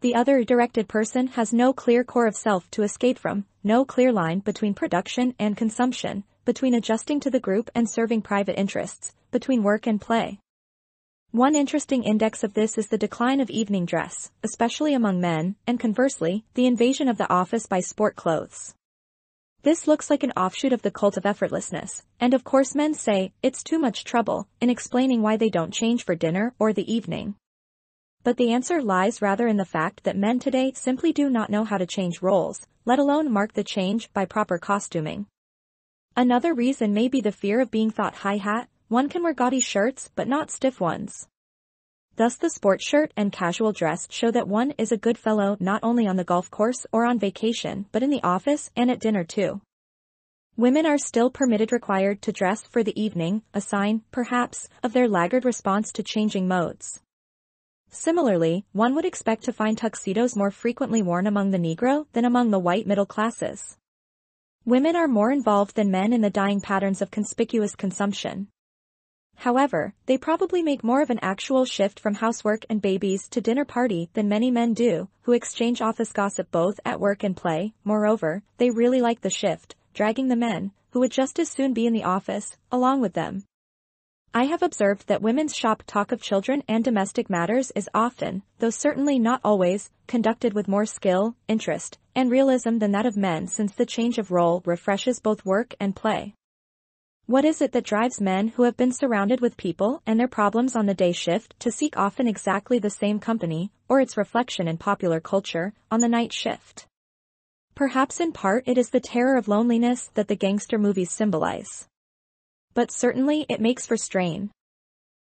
The other-directed person has no clear core of self to escape from, no clear line between production and consumption, between adjusting to the group and serving private interests, between work and play. One interesting index of this is the decline of evening dress, especially among men, and conversely, the invasion of the office by sport clothes. This looks like an offshoot of the cult of effortlessness, and of course men say, it's too much trouble, in explaining why they don't change for dinner or the evening. But the answer lies rather in the fact that men today simply do not know how to change roles, let alone mark the change by proper costuming. Another reason may be the fear of being thought high-hat. One can wear gaudy shirts but not stiff ones. Thus the sport shirt and casual dress show that one is a good fellow not only on the golf course or on vacation but in the office and at dinner too. Women are still required to dress for the evening, a sign, perhaps, of their laggard response to changing modes. Similarly, one would expect to find tuxedos more frequently worn among the Negro than among the white middle classes. Women are more involved than men in the dyeing patterns of conspicuous consumption. However, they probably make more of an actual shift from housework and babies to dinner party than many men do, who exchange office gossip both at work and play. Moreover, they really like the shift, dragging the men, who would just as soon be in the office, along with them. I have observed that women's shop talk of children and domestic matters is often, though certainly not always, conducted with more skill, interest, and realism than that of men, since the change of role refreshes both work and play. What is it that drives men who have been surrounded with people and their problems on the day shift to seek often exactly the same company, or its reflection in popular culture, on the night shift? Perhaps in part it is the terror of loneliness that the gangster movies symbolize. But certainly it makes for strain.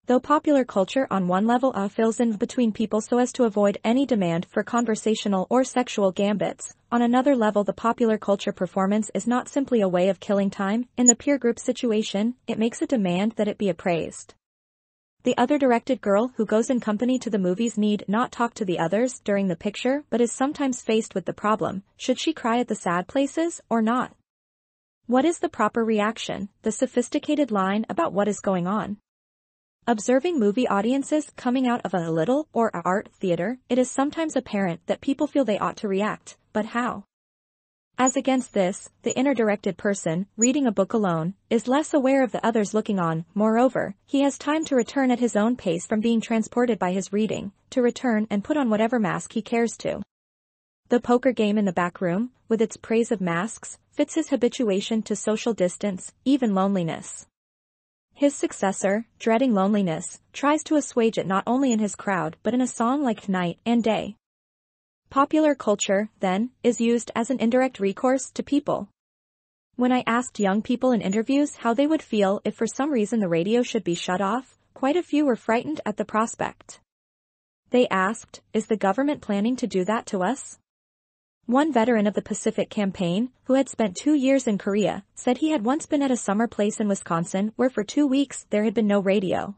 Though popular culture on one level fills in between people so as to avoid any demand for conversational or sexual gambits, on another level the popular culture performance is not simply a way of killing time. In the peer group situation, it makes a demand that it be appraised. The other directed girl who goes in company to the movies need not talk to the others during the picture but is sometimes faced with the problem, should she cry at the sad places or not? What is the proper reaction, the sophisticated line about what is going on? Observing movie audiences coming out of a little or art theater, it is sometimes apparent that people feel they ought to react, but how? As against this, the inner-directed person, reading a book alone, is less aware of the others looking on. Moreover, he has time to return at his own pace from being transported by his reading, to return and put on whatever mask he cares to. The poker game in the back room, with its praise of masks, fits his habituation to social distance, even loneliness. His successor, dreading loneliness, tries to assuage it not only in his crowd but in a song like Night and Day. Popular culture, then, is used as an indirect recourse to people. When I asked young people in interviews how they would feel if for some reason the radio should be shut off, quite a few were frightened at the prospect. They asked, is the government planning to do that to us? One veteran of the Pacific Campaign, who had spent 2 years in Korea, said he had once been at a summer place in Wisconsin where for 2 weeks there had been no radio.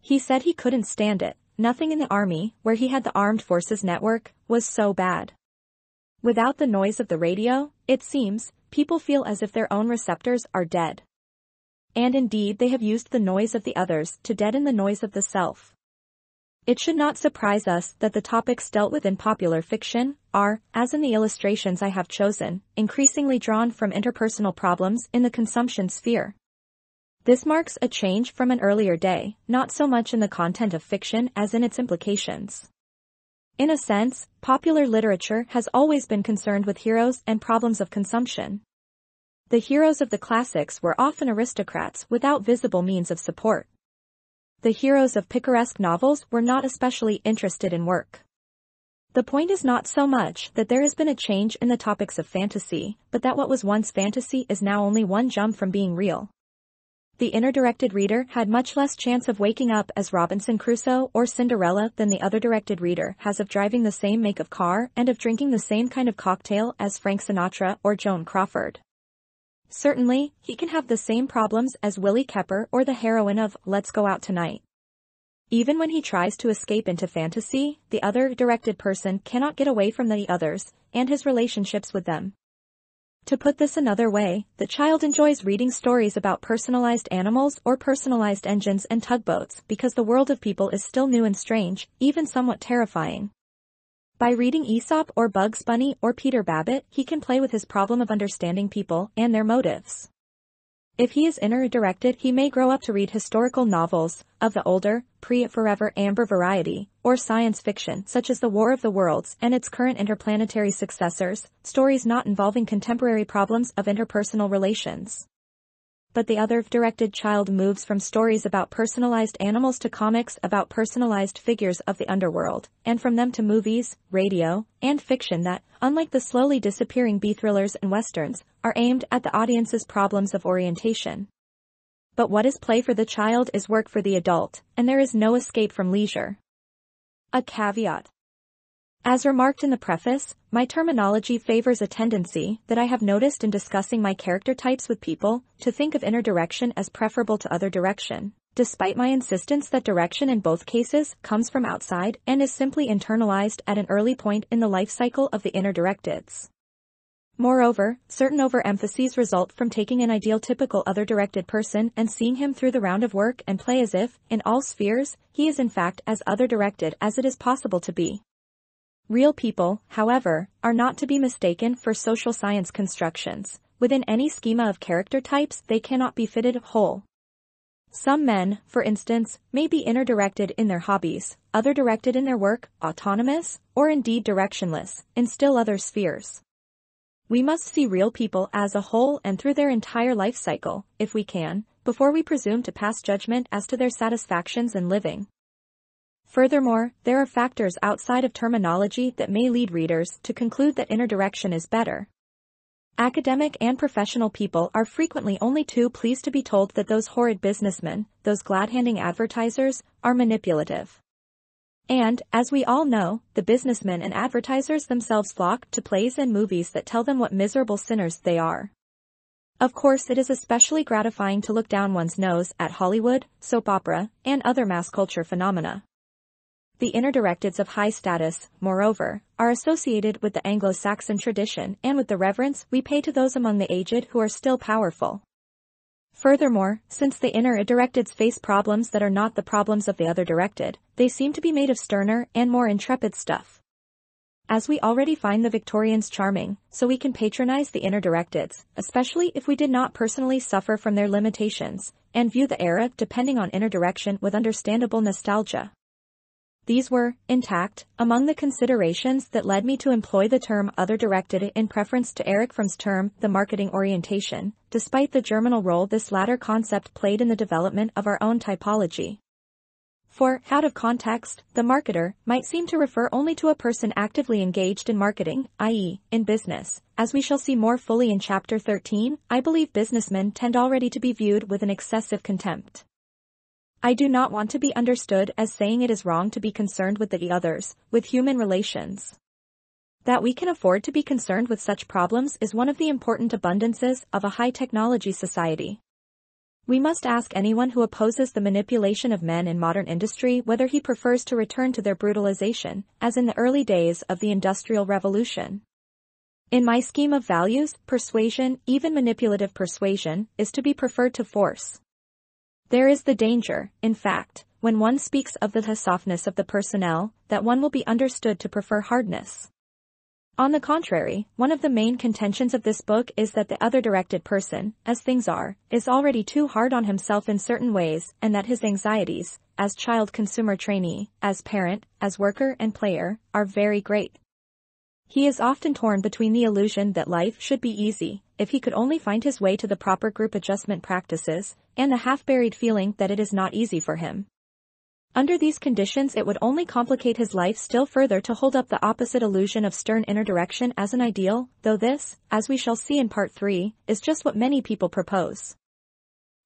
He said he couldn't stand it. Nothing in the army, where he had the armed forces network, was so bad. Without the noise of the radio, it seems, people feel as if their own receptors are dead. And indeed they have used the noise of the others to deaden the noise of the self. It should not surprise us that the topics dealt with in popular fiction are, as in the illustrations I have chosen, increasingly drawn from interpersonal problems in the consumption sphere. This marks a change from an earlier day, not so much in the content of fiction as in its implications. In a sense, popular literature has always been concerned with heroes and problems of consumption. The heroes of the classics were often aristocrats without visible means of support. The heroes of picaresque novels were not especially interested in work. The point is not so much that there has been a change in the topics of fantasy, but that what was once fantasy is now only one jump from being real. The inner-directed reader had much less chance of waking up as Robinson Crusoe or Cinderella than the other-directed reader has of driving the same make of car and of drinking the same kind of cocktail as Frank Sinatra or Joan Crawford. Certainly, he can have the same problems as Willie Kepper or the heroine of Let's Go Out Tonight. Even when he tries to escape into fantasy, the other-directed person cannot get away from the others and his relationships with them. To put this another way, the child enjoys reading stories about personalized animals or personalized engines and tugboats because the world of people is still new and strange, even somewhat terrifying. By reading Aesop or Bugs Bunny or Peter Babbitt, he can play with his problem of understanding people and their motives. If he is inner-directed, he may grow up to read historical novels of the older, pre-Forever Amber variety, or science fiction such as The War of the Worlds and its current interplanetary successors, stories not involving contemporary problems of interpersonal relations. But the other-directed child moves from stories about personalized animals to comics about personalized figures of the underworld, and from them to movies, radio, and fiction that, unlike the slowly disappearing B-thrillers and westerns, are aimed at the audience's problems of orientation. But what is play for the child is work for the adult, and there is no escape from leisure. A caveat. As remarked in the preface, my terminology favors a tendency that I have noticed in discussing my character types with people to think of inner direction as preferable to other direction, despite my insistence that direction in both cases comes from outside and is simply internalized at an early point in the life cycle of the inner directeds. Moreover, certain overemphases result from taking an ideal typical other-directed person and seeing him through the round of work and play as if, in all spheres, he is in fact as other-directed as it is possible to be. Real people, however, are not to be mistaken for social science constructions. Within any schema of character types, they cannot be fitted whole. Some men, for instance, may be inner-directed in their hobbies, other-directed in their work, autonomous, or indeed directionless, in still other spheres. We must see real people as a whole and through their entire life cycle, if we can, before we presume to pass judgment as to their satisfactions in living. Furthermore, there are factors outside of terminology that may lead readers to conclude that inner direction is better. Academic and professional people are frequently only too pleased to be told that those horrid businessmen, those glad-handing advertisers, are manipulative. And, as we all know, the businessmen and advertisers themselves flock to plays and movies that tell them what miserable sinners they are. Of course, it is especially gratifying to look down one's nose at Hollywood, soap opera, and other mass culture phenomena. The inner-directeds of high status, moreover, are associated with the Anglo-Saxon tradition and with the reverence we pay to those among the aged who are still powerful. Furthermore, since the inner-directeds face problems that are not the problems of the other-directed, they seem to be made of sterner and more intrepid stuff. As we already find the Victorians charming, so we can patronize the inner-directeds, especially if we did not personally suffer from their limitations, and view the era depending on inner direction with understandable nostalgia. These were, intact, among the considerations that led me to employ the term other-directed in preference to Erich Fromm's term, the marketing orientation, despite the germinal role this latter concept played in the development of our own typology. For, out of context, the marketer might seem to refer only to a person actively engaged in marketing, i.e., in business. As we shall see more fully in Chapter 13, I believe businessmen tend already to be viewed with an excessive contempt. I do not want to be understood as saying it is wrong to be concerned with the others, with human relations. That we can afford to be concerned with such problems is one of the important abundances of a high-technology society. We must ask anyone who opposes the manipulation of men in modern industry whether he prefers to return to their brutalization, as in the early days of the Industrial Revolution. In my scheme of values, persuasion, even manipulative persuasion, is to be preferred to force. There is the danger, in fact, when one speaks of the softness of the personnel, that one will be understood to prefer hardness. On the contrary, one of the main contentions of this book is that the other-directed person, as things are, is already too hard on himself in certain ways, and that his anxieties, as child consumer trainee, as parent, as worker and player, are very great. He is often torn between the illusion that life should be easy, if he could only find his way to the proper group adjustment practices, and the half-buried feeling that it is not easy for him. Under these conditions it would only complicate his life still further to hold up the opposite illusion of stern inner direction as an ideal, though this, as we shall see in Part 3, is just what many people propose.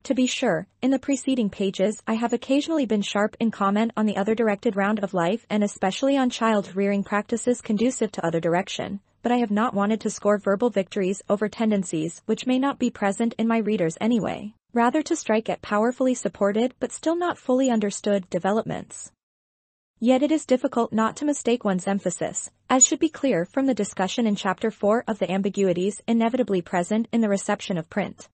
To be sure, in the preceding pages I have occasionally been sharp in comment on the other-directed round of life and especially on child-rearing practices conducive to other direction, but I have not wanted to score verbal victories over tendencies which may not be present in my readers anyway, rather to strike at powerfully supported but still not fully understood developments. Yet it is difficult not to mistake one's emphasis, as should be clear from the discussion in Chapter 4 of the ambiguities inevitably present in the reception of print.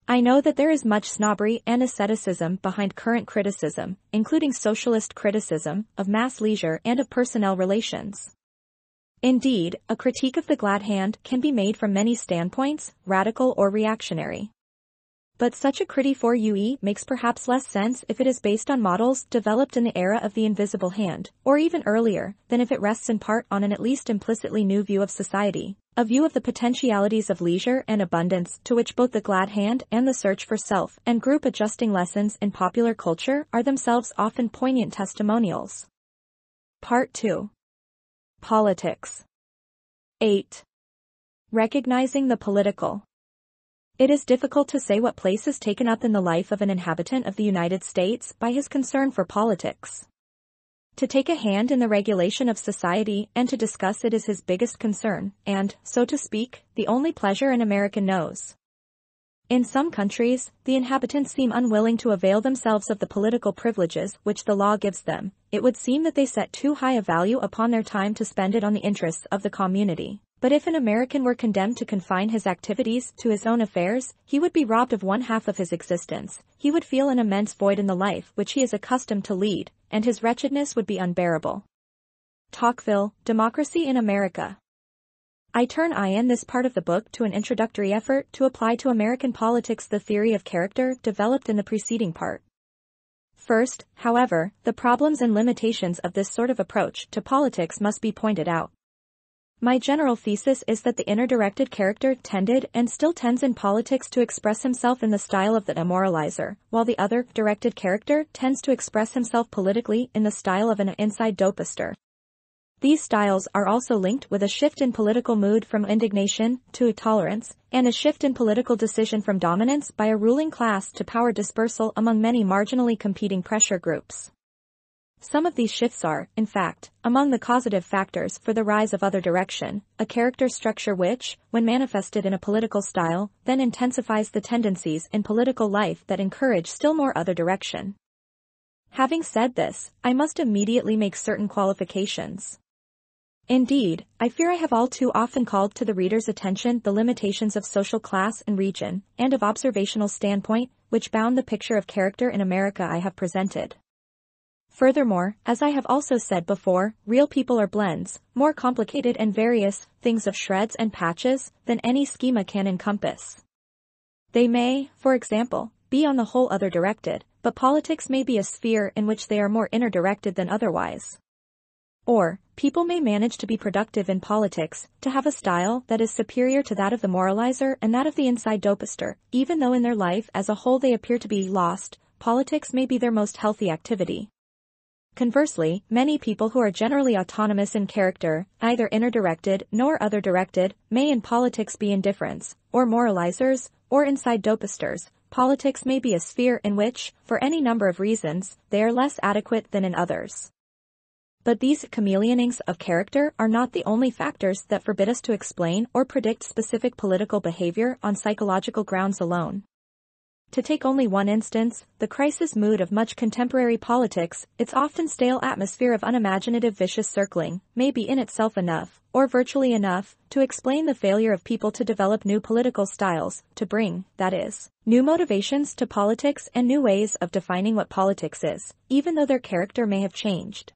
I know that there is much snobbery and asceticism behind current criticism, including socialist criticism, of mass leisure and of personnel relations. Indeed, a critique of the glad hand can be made from many standpoints, radical or reactionary. But such a critique for UE makes perhaps less sense if it is based on models developed in the era of the invisible hand, or even earlier, than if it rests in part on an at least implicitly new view of society, a view of the potentialities of leisure and abundance to which both the glad hand and the search for self and group-adjusting lessons in popular culture are themselves often poignant testimonials. Part 2. Politics. 8. Recognizing the political. It is difficult to say what place is taken up in the life of an inhabitant of the United States by his concern for politics. To take a hand in the regulation of society and to discuss it is his biggest concern, and, so to speak, the only pleasure an American knows. In some countries, the inhabitants seem unwilling to avail themselves of the political privileges which the law gives them. It would seem that they set too high a value upon their time to spend it on the interests of the community. But if an American were condemned to confine his activities to his own affairs, he would be robbed of one half of his existence. He would feel an immense void in the life which he is accustomed to lead, and his wretchedness would be unbearable. Tocqueville, Democracy in America. I turn in this part of the book to an introductory effort to apply to American politics the theory of character developed in the preceding part. First, however, the problems and limitations of this sort of approach to politics must be pointed out. My general thesis is that the inner-directed character tended and still tends in politics to express himself in the style of the immoralizer, while the other-directed character tends to express himself politically in the style of an inside dopister. These styles are also linked with a shift in political mood from indignation to tolerance, and a shift in political decision from dominance by a ruling class to power dispersal among many marginally competing pressure groups. Some of these shifts are, in fact, among the causative factors for the rise of other direction, a character structure which, when manifested in a political style, then intensifies the tendencies in political life that encourage still more other direction. Having said this, I must immediately make certain qualifications. Indeed, I fear I have all too often called to the reader's attention the limitations of social class and region, and of observational standpoint, which bound the picture of character in America I have presented. Furthermore, as I have also said before, real people are blends, more complicated and various, things of shreds and patches, than any schema can encompass. They may, for example, be on the whole other-directed, but politics may be a sphere in which they are more inner-directed than otherwise. Or, people may manage to be productive in politics, to have a style that is superior to that of the moralizer and that of the inside dopister, even though in their life as a whole they appear to be lost. Politics may be their most healthy activity. Conversely, many people who are generally autonomous in character, neither inner-directed nor other-directed, may in politics be indifferents, or moralizers, or inside dopisters. Politics may be a sphere in which, for any number of reasons, they are less adequate than in others. But these chameleonings of character are not the only factors that forbid us to explain or predict specific political behavior on psychological grounds alone. To take only one instance, the crisis mood of much contemporary politics, its often stale atmosphere of unimaginative vicious circling, may be in itself enough, or virtually enough, to explain the failure of people to develop new political styles, to bring, that is, new motivations to politics and new ways of defining what politics is, even though their character may have changed.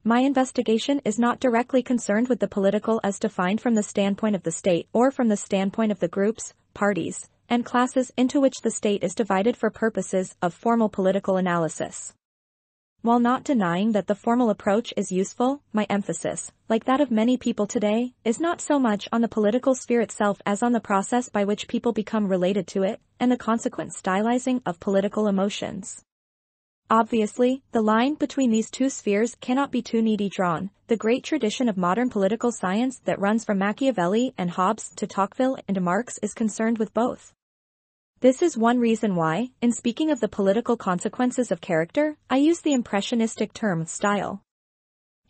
My investigation is not directly concerned with the political as defined from the standpoint of the state or from the standpoint of the groups, parties, and classes into which the state is divided for purposes of formal political analysis. While not denying that the formal approach is useful, my emphasis, like that of many people today, is not so much on the political sphere itself as on the process by which people become related to it, and the consequent stylizing of political emotions. Obviously, the line between these two spheres cannot be too neatly drawn. The great tradition of modern political science that runs from Machiavelli and Hobbes to Tocqueville and Marx is concerned with both. This is one reason why, in speaking of the political consequences of character, I use the impressionistic term style.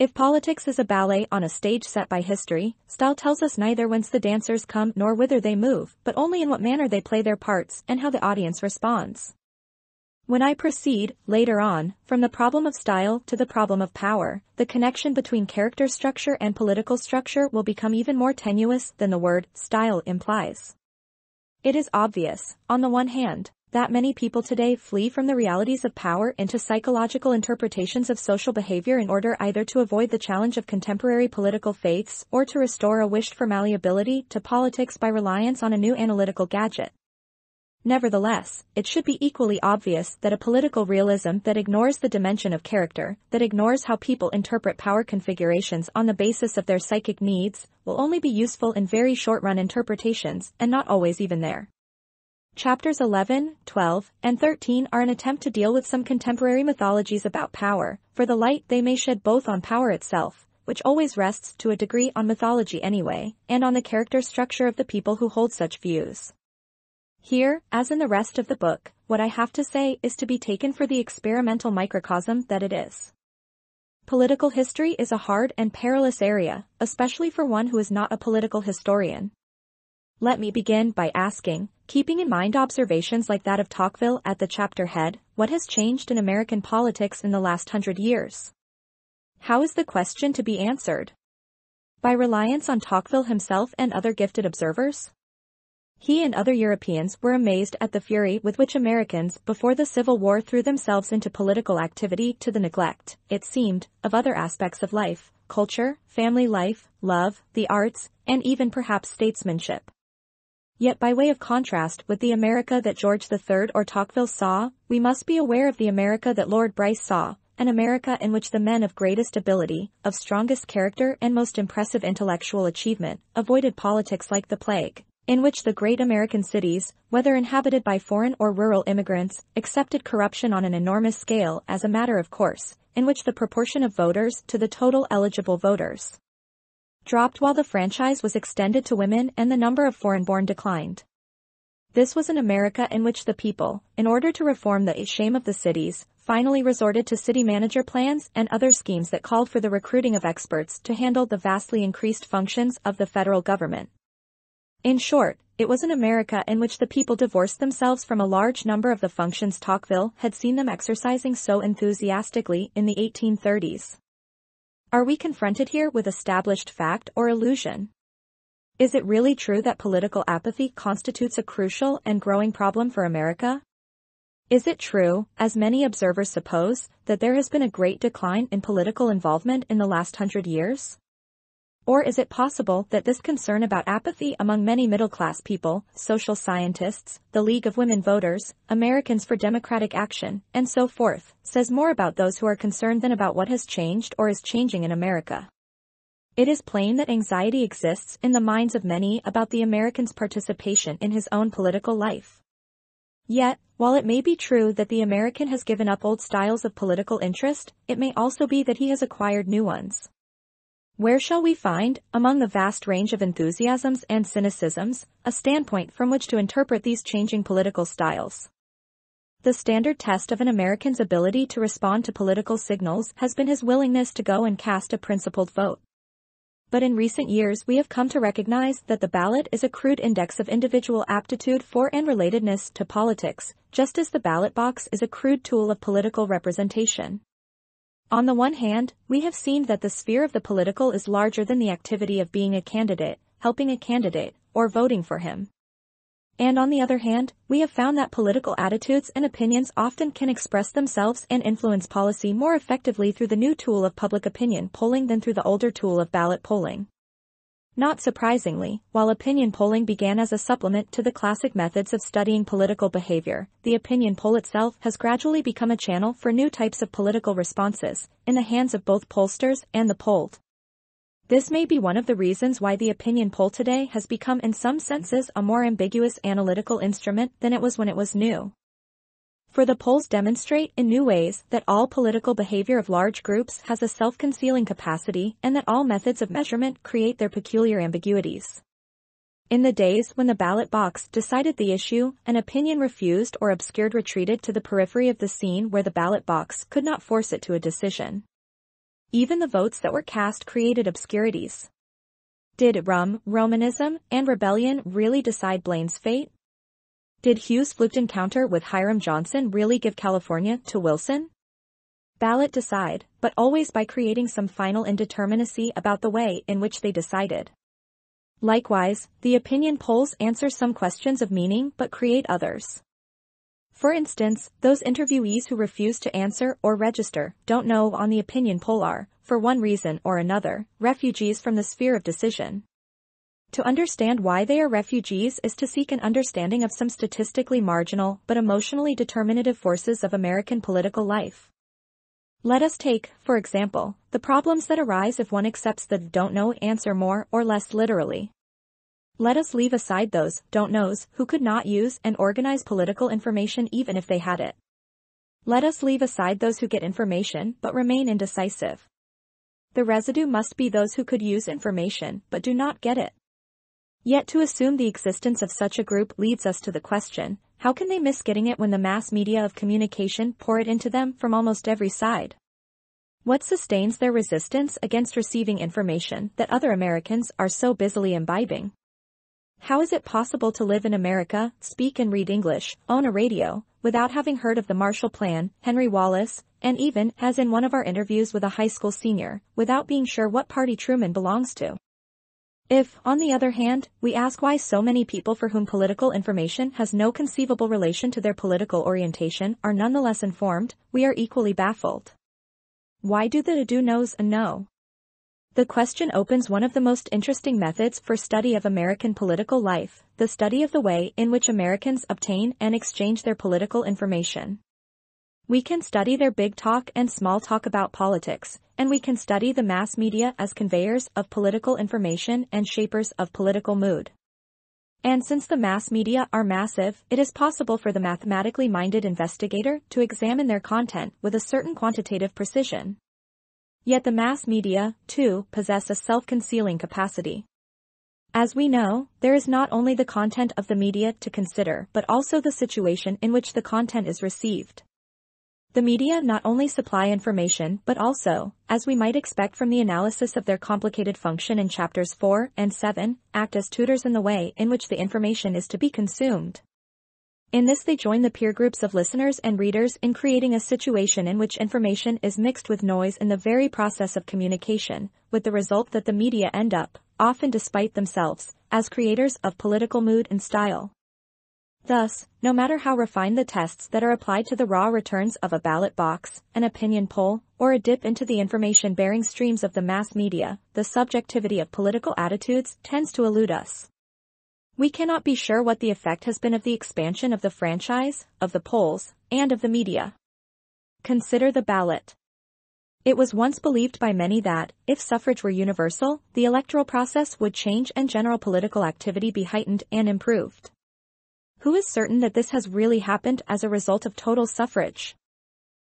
If politics is a ballet on a stage set by history, style tells us neither whence the dancers come nor whither they move, but only in what manner they play their parts and how the audience responds. When I proceed, later on, from the problem of style to the problem of power, the connection between character structure and political structure will become even more tenuous than the word style implies. It is obvious, on the one hand, that many people today flee from the realities of power into psychological interpretations of social behavior in order either to avoid the challenge of contemporary political faiths or to restore a wished-for malleability to politics by reliance on a new analytical gadget. Nevertheless, it should be equally obvious that a political realism that ignores the dimension of character, that ignores how people interpret power configurations on the basis of their psychic needs, will only be useful in very short-run interpretations and not always even there. Chapters 11, 12, and 13 are an attempt to deal with some contemporary mythologies about power, for the light they may shed both on power itself, which always rests to a degree on mythology anyway, and on the character structure of the people who hold such views. Here, as in the rest of the book, what I have to say is to be taken for the experimental microcosm that it is. Political history is a hard and perilous area, especially for one who is not a political historian. Let me begin by asking, keeping in mind observations like that of Tocqueville at the chapter head, what has changed in American politics in the last 100 years? How is the question to be answered? By reliance on Tocqueville himself and other gifted observers? He and other Europeans were amazed at the fury with which Americans before the Civil War threw themselves into political activity to the neglect, it seemed, of other aspects of life, culture, family life, love, the arts, and even perhaps statesmanship. Yet by way of contrast with the America that George III or Tocqueville saw, we must be aware of the America that Lord Bryce saw, an America in which the men of greatest ability, of strongest character and most impressive intellectual achievement, avoided politics like the plague. In which the great American cities, whether inhabited by foreign or rural immigrants, accepted corruption on an enormous scale as a matter of course, in which the proportion of voters to the total eligible voters dropped while the franchise was extended to women and the number of foreign-born declined. This was an America in which the people, in order to reform the shame of the cities, finally resorted to city manager plans and other schemes that called for the recruiting of experts to handle the vastly increased functions of the federal government. In short, it was an America in which the people divorced themselves from a large number of the functions Tocqueville had seen them exercising so enthusiastically in the 1830s. Are we confronted here with established fact or illusion? Is it really true that political apathy constitutes a crucial and growing problem for America? Is it true, as many observers suppose, that there has been a great decline in political involvement in the last 100 years? Or is it possible that this concern about apathy among many middle-class people, social scientists, the League of Women Voters, Americans for Democratic Action, and so forth, says more about those who are concerned than about what has changed or is changing in America? It is plain that anxiety exists in the minds of many about the American's participation in his own political life. Yet, while it may be true that the American has given up old styles of political interest, it may also be that he has acquired new ones. Where shall we find, among the vast range of enthusiasms and cynicisms, a standpoint from which to interpret these changing political styles? The standard test of an American's ability to respond to political signals has been his willingness to go and cast a principled vote. But in recent years we have come to recognize that the ballot is a crude index of individual aptitude for and relatedness to politics, just as the ballot box is a crude tool of political representation. On the one hand, we have seen that the sphere of the political is larger than the activity of being a candidate, helping a candidate, or voting for him. And on the other hand, we have found that political attitudes and opinions often can express themselves and influence policy more effectively through the new tool of public opinion polling than through the older tool of ballot polling. Not surprisingly, while opinion polling began as a supplement to the classic methods of studying political behavior, the opinion poll itself has gradually become a channel for new types of political responses, in the hands of both pollsters and the polled. This may be one of the reasons why the opinion poll today has become in some senses a more ambiguous analytical instrument than it was when it was new. For the polls demonstrate in new ways that all political behavior of large groups has a self-concealing capacity and that all methods of measurement create their peculiar ambiguities. In the days when the ballot box decided the issue, an opinion refused or obscured retreated to the periphery of the scene where the ballot box could not force it to a decision. Even the votes that were cast created obscurities. Did Romanism and rebellion really decide Blaine's fate? Did Hugh's fluked encounter with Hiram Johnson really give California to Wilson? Ballot decide, but always by creating some final indeterminacy about the way in which they decided. Likewise, the opinion polls answer some questions of meaning but create others. For instance, those interviewees who refuse to answer or register don't know on the opinion poll are, for one reason or another, refugees from the sphere of decision. To understand why they are refugees is to seek an understanding of some statistically marginal but emotionally determinative forces of American political life. Let us take, for example, the problems that arise if one accepts the don't know answer more or less literally. Let us leave aside those don't knows who could not use and organize political information even if they had it. Let us leave aside those who get information but remain indecisive. The residue must be those who could use information but do not get it. Yet to assume the existence of such a group leads us to the question, how can they miss getting it when the mass media of communication pour it into them from almost every side? What sustains their resistance against receiving information that other Americans are so busily imbibing? How is it possible to live in America, speak and read English, own a radio, without having heard of the Marshall Plan, Henry Wallace, and even, as in one of our interviews with a high school senior, without being sure what party Truman belongs to? If, on the other hand, we ask why so many people for whom political information has no conceivable relation to their political orientation are nonetheless informed, we are equally baffled. Why do the do knows a no? The question opens one of the most interesting methods for study of American political life, the study of the way in which Americans obtain and exchange their political information. We can study their big talk and small talk about politics, and we can study the mass media as conveyors of political information and shapers of political mood. And since the mass media are massive, it is possible for the mathematically minded investigator to examine their content with a certain quantitative precision. Yet the mass media, too, possess a self-concealing capacity. As we know, there is not only the content of the media to consider but also the situation in which the content is received. The media not only supply information but also, as we might expect from the analysis of their complicated function in chapters 4 and 7, act as tutors in the way in which the information is to be consumed. In this they join the peer groups of listeners and readers in creating a situation in which information is mixed with noise in the very process of communication, with the result that the media end up, often despite themselves, as creators of political mood and style. Thus, no matter how refined the tests that are applied to the raw returns of a ballot box, an opinion poll, or a dip into the information-bearing streams of the mass media, the subjectivity of political attitudes tends to elude us. We cannot be sure what the effect has been of the expansion of the franchise, of the polls, and of the media. Consider the ballot. It was once believed by many that, if suffrage were universal, the electoral process would change and general political activity be heightened and improved. Who is certain that this has really happened as a result of total suffrage?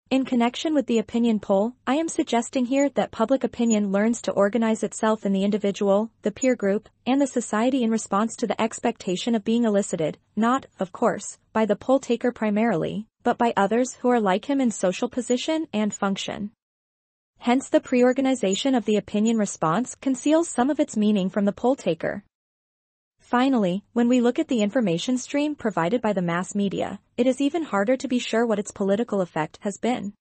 In connection with the opinion poll, I am suggesting here that public opinion learns to organize itself in the individual, the peer group, and the society in response to the expectation of being elicited, not, of course, by the poll taker primarily, but by others who are like him in social position and function. Hence the pre-organization of the opinion response conceals some of its meaning from the poll taker. Finally, when we look at the information stream provided by the mass media, it is even harder to be sure what its political effect has been.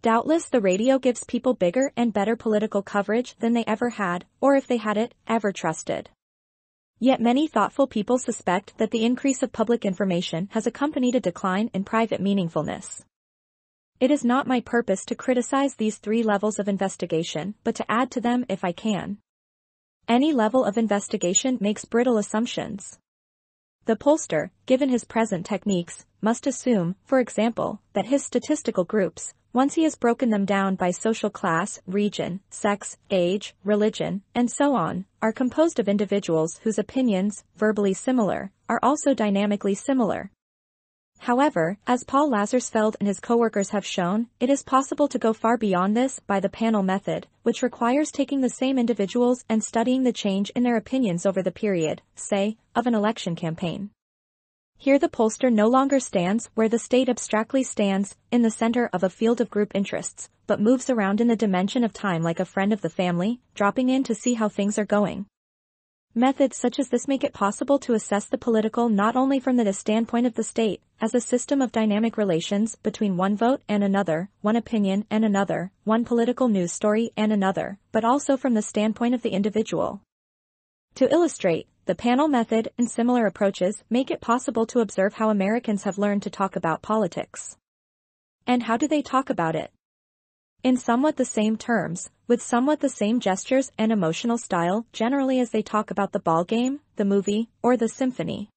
Doubtless the radio gives people bigger and better political coverage than they ever had, or if they had it, ever trusted. Yet many thoughtful people suspect that the increase of public information has accompanied a decline in private meaningfulness. It is not my purpose to criticize these three levels of investigation, but to add to them if I can. Any level of investigation makes brittle assumptions. The pollster, given his present techniques, must assume, for example, that his statistical groups, once he has broken them down by social class, region, sex, age, religion, and so on, are composed of individuals whose opinions, verbally similar, are also dynamically similar. However, as Paul Lazarsfeld and his coworkers have shown, it is possible to go far beyond this by the panel method, which requires taking the same individuals and studying the change in their opinions over the period, say, of an election campaign. Here the pollster no longer stands where the state abstractly stands, in the center of a field of group interests, but moves around in the dimension of time like a friend of the family, dropping in to see how things are going. Methods such as this make it possible to assess the political not only from the standpoint of the state, as a system of dynamic relations between one vote and another, one opinion and another, one political news story and another, but also from the standpoint of the individual. To illustrate, the panel method and similar approaches make it possible to observe how Americans have learned to talk about politics. And how do they talk about it? In somewhat the same terms, with somewhat the same gestures and emotional style generally as they talk about the ball game, the movie, or the symphony.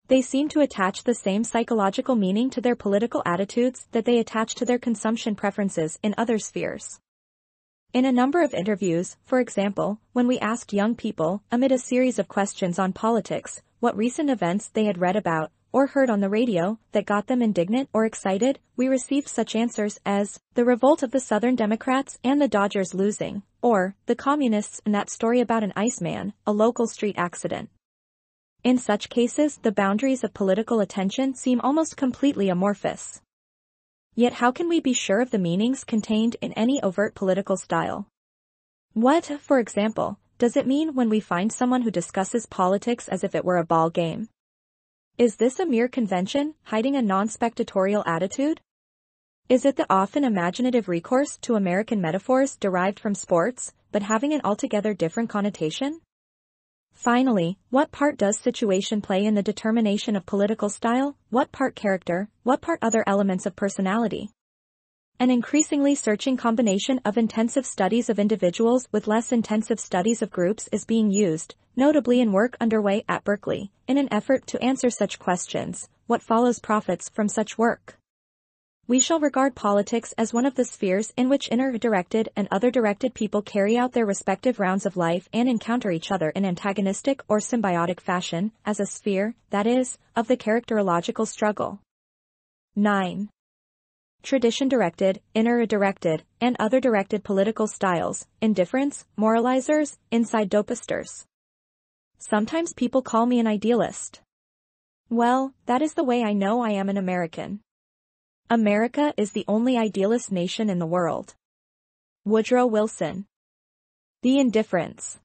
They seem to attach the same psychological meaning to their political attitudes that they attach to their consumption preferences in other spheres. In a number of interviews, for example, when we asked young people, amid a series of questions on politics, what recent events they had read about, or heard on the radio, that got them indignant or excited, we received such answers as, the revolt of the Southern Democrats and the Dodgers losing, or, the communists and that story about an Iceman, a local street accident. In such cases, the boundaries of political attention seem almost completely amorphous. Yet how can we be sure of the meanings contained in any overt political style? What, for example, does it mean when we find someone who discusses politics as if it were a ball game? Is this a mere convention, hiding a non-spectatorial attitude? Is it the often imaginative recourse to American metaphors derived from sports, but having an altogether different connotation? Finally, what part does situation play in the determination of political style? What part character? What part other elements of personality? An increasingly searching combination of intensive studies of individuals with less intensive studies of groups is being used, notably in work underway at Berkeley, in an effort to answer such questions. What follows profits from such work? We shall regard politics as one of the spheres in which inner-directed and other-directed people carry out their respective rounds of life and encounter each other in antagonistic or symbiotic fashion, as a sphere, that is, of the characterological struggle. 9. Tradition-directed, inner-directed, and other-directed political styles, indifference, moralizers, inside dopisters. Sometimes people call me an idealist. Well, that is the way I know I am an American. America is the only idealist nation in the world. Woodrow Wilson. The indifference.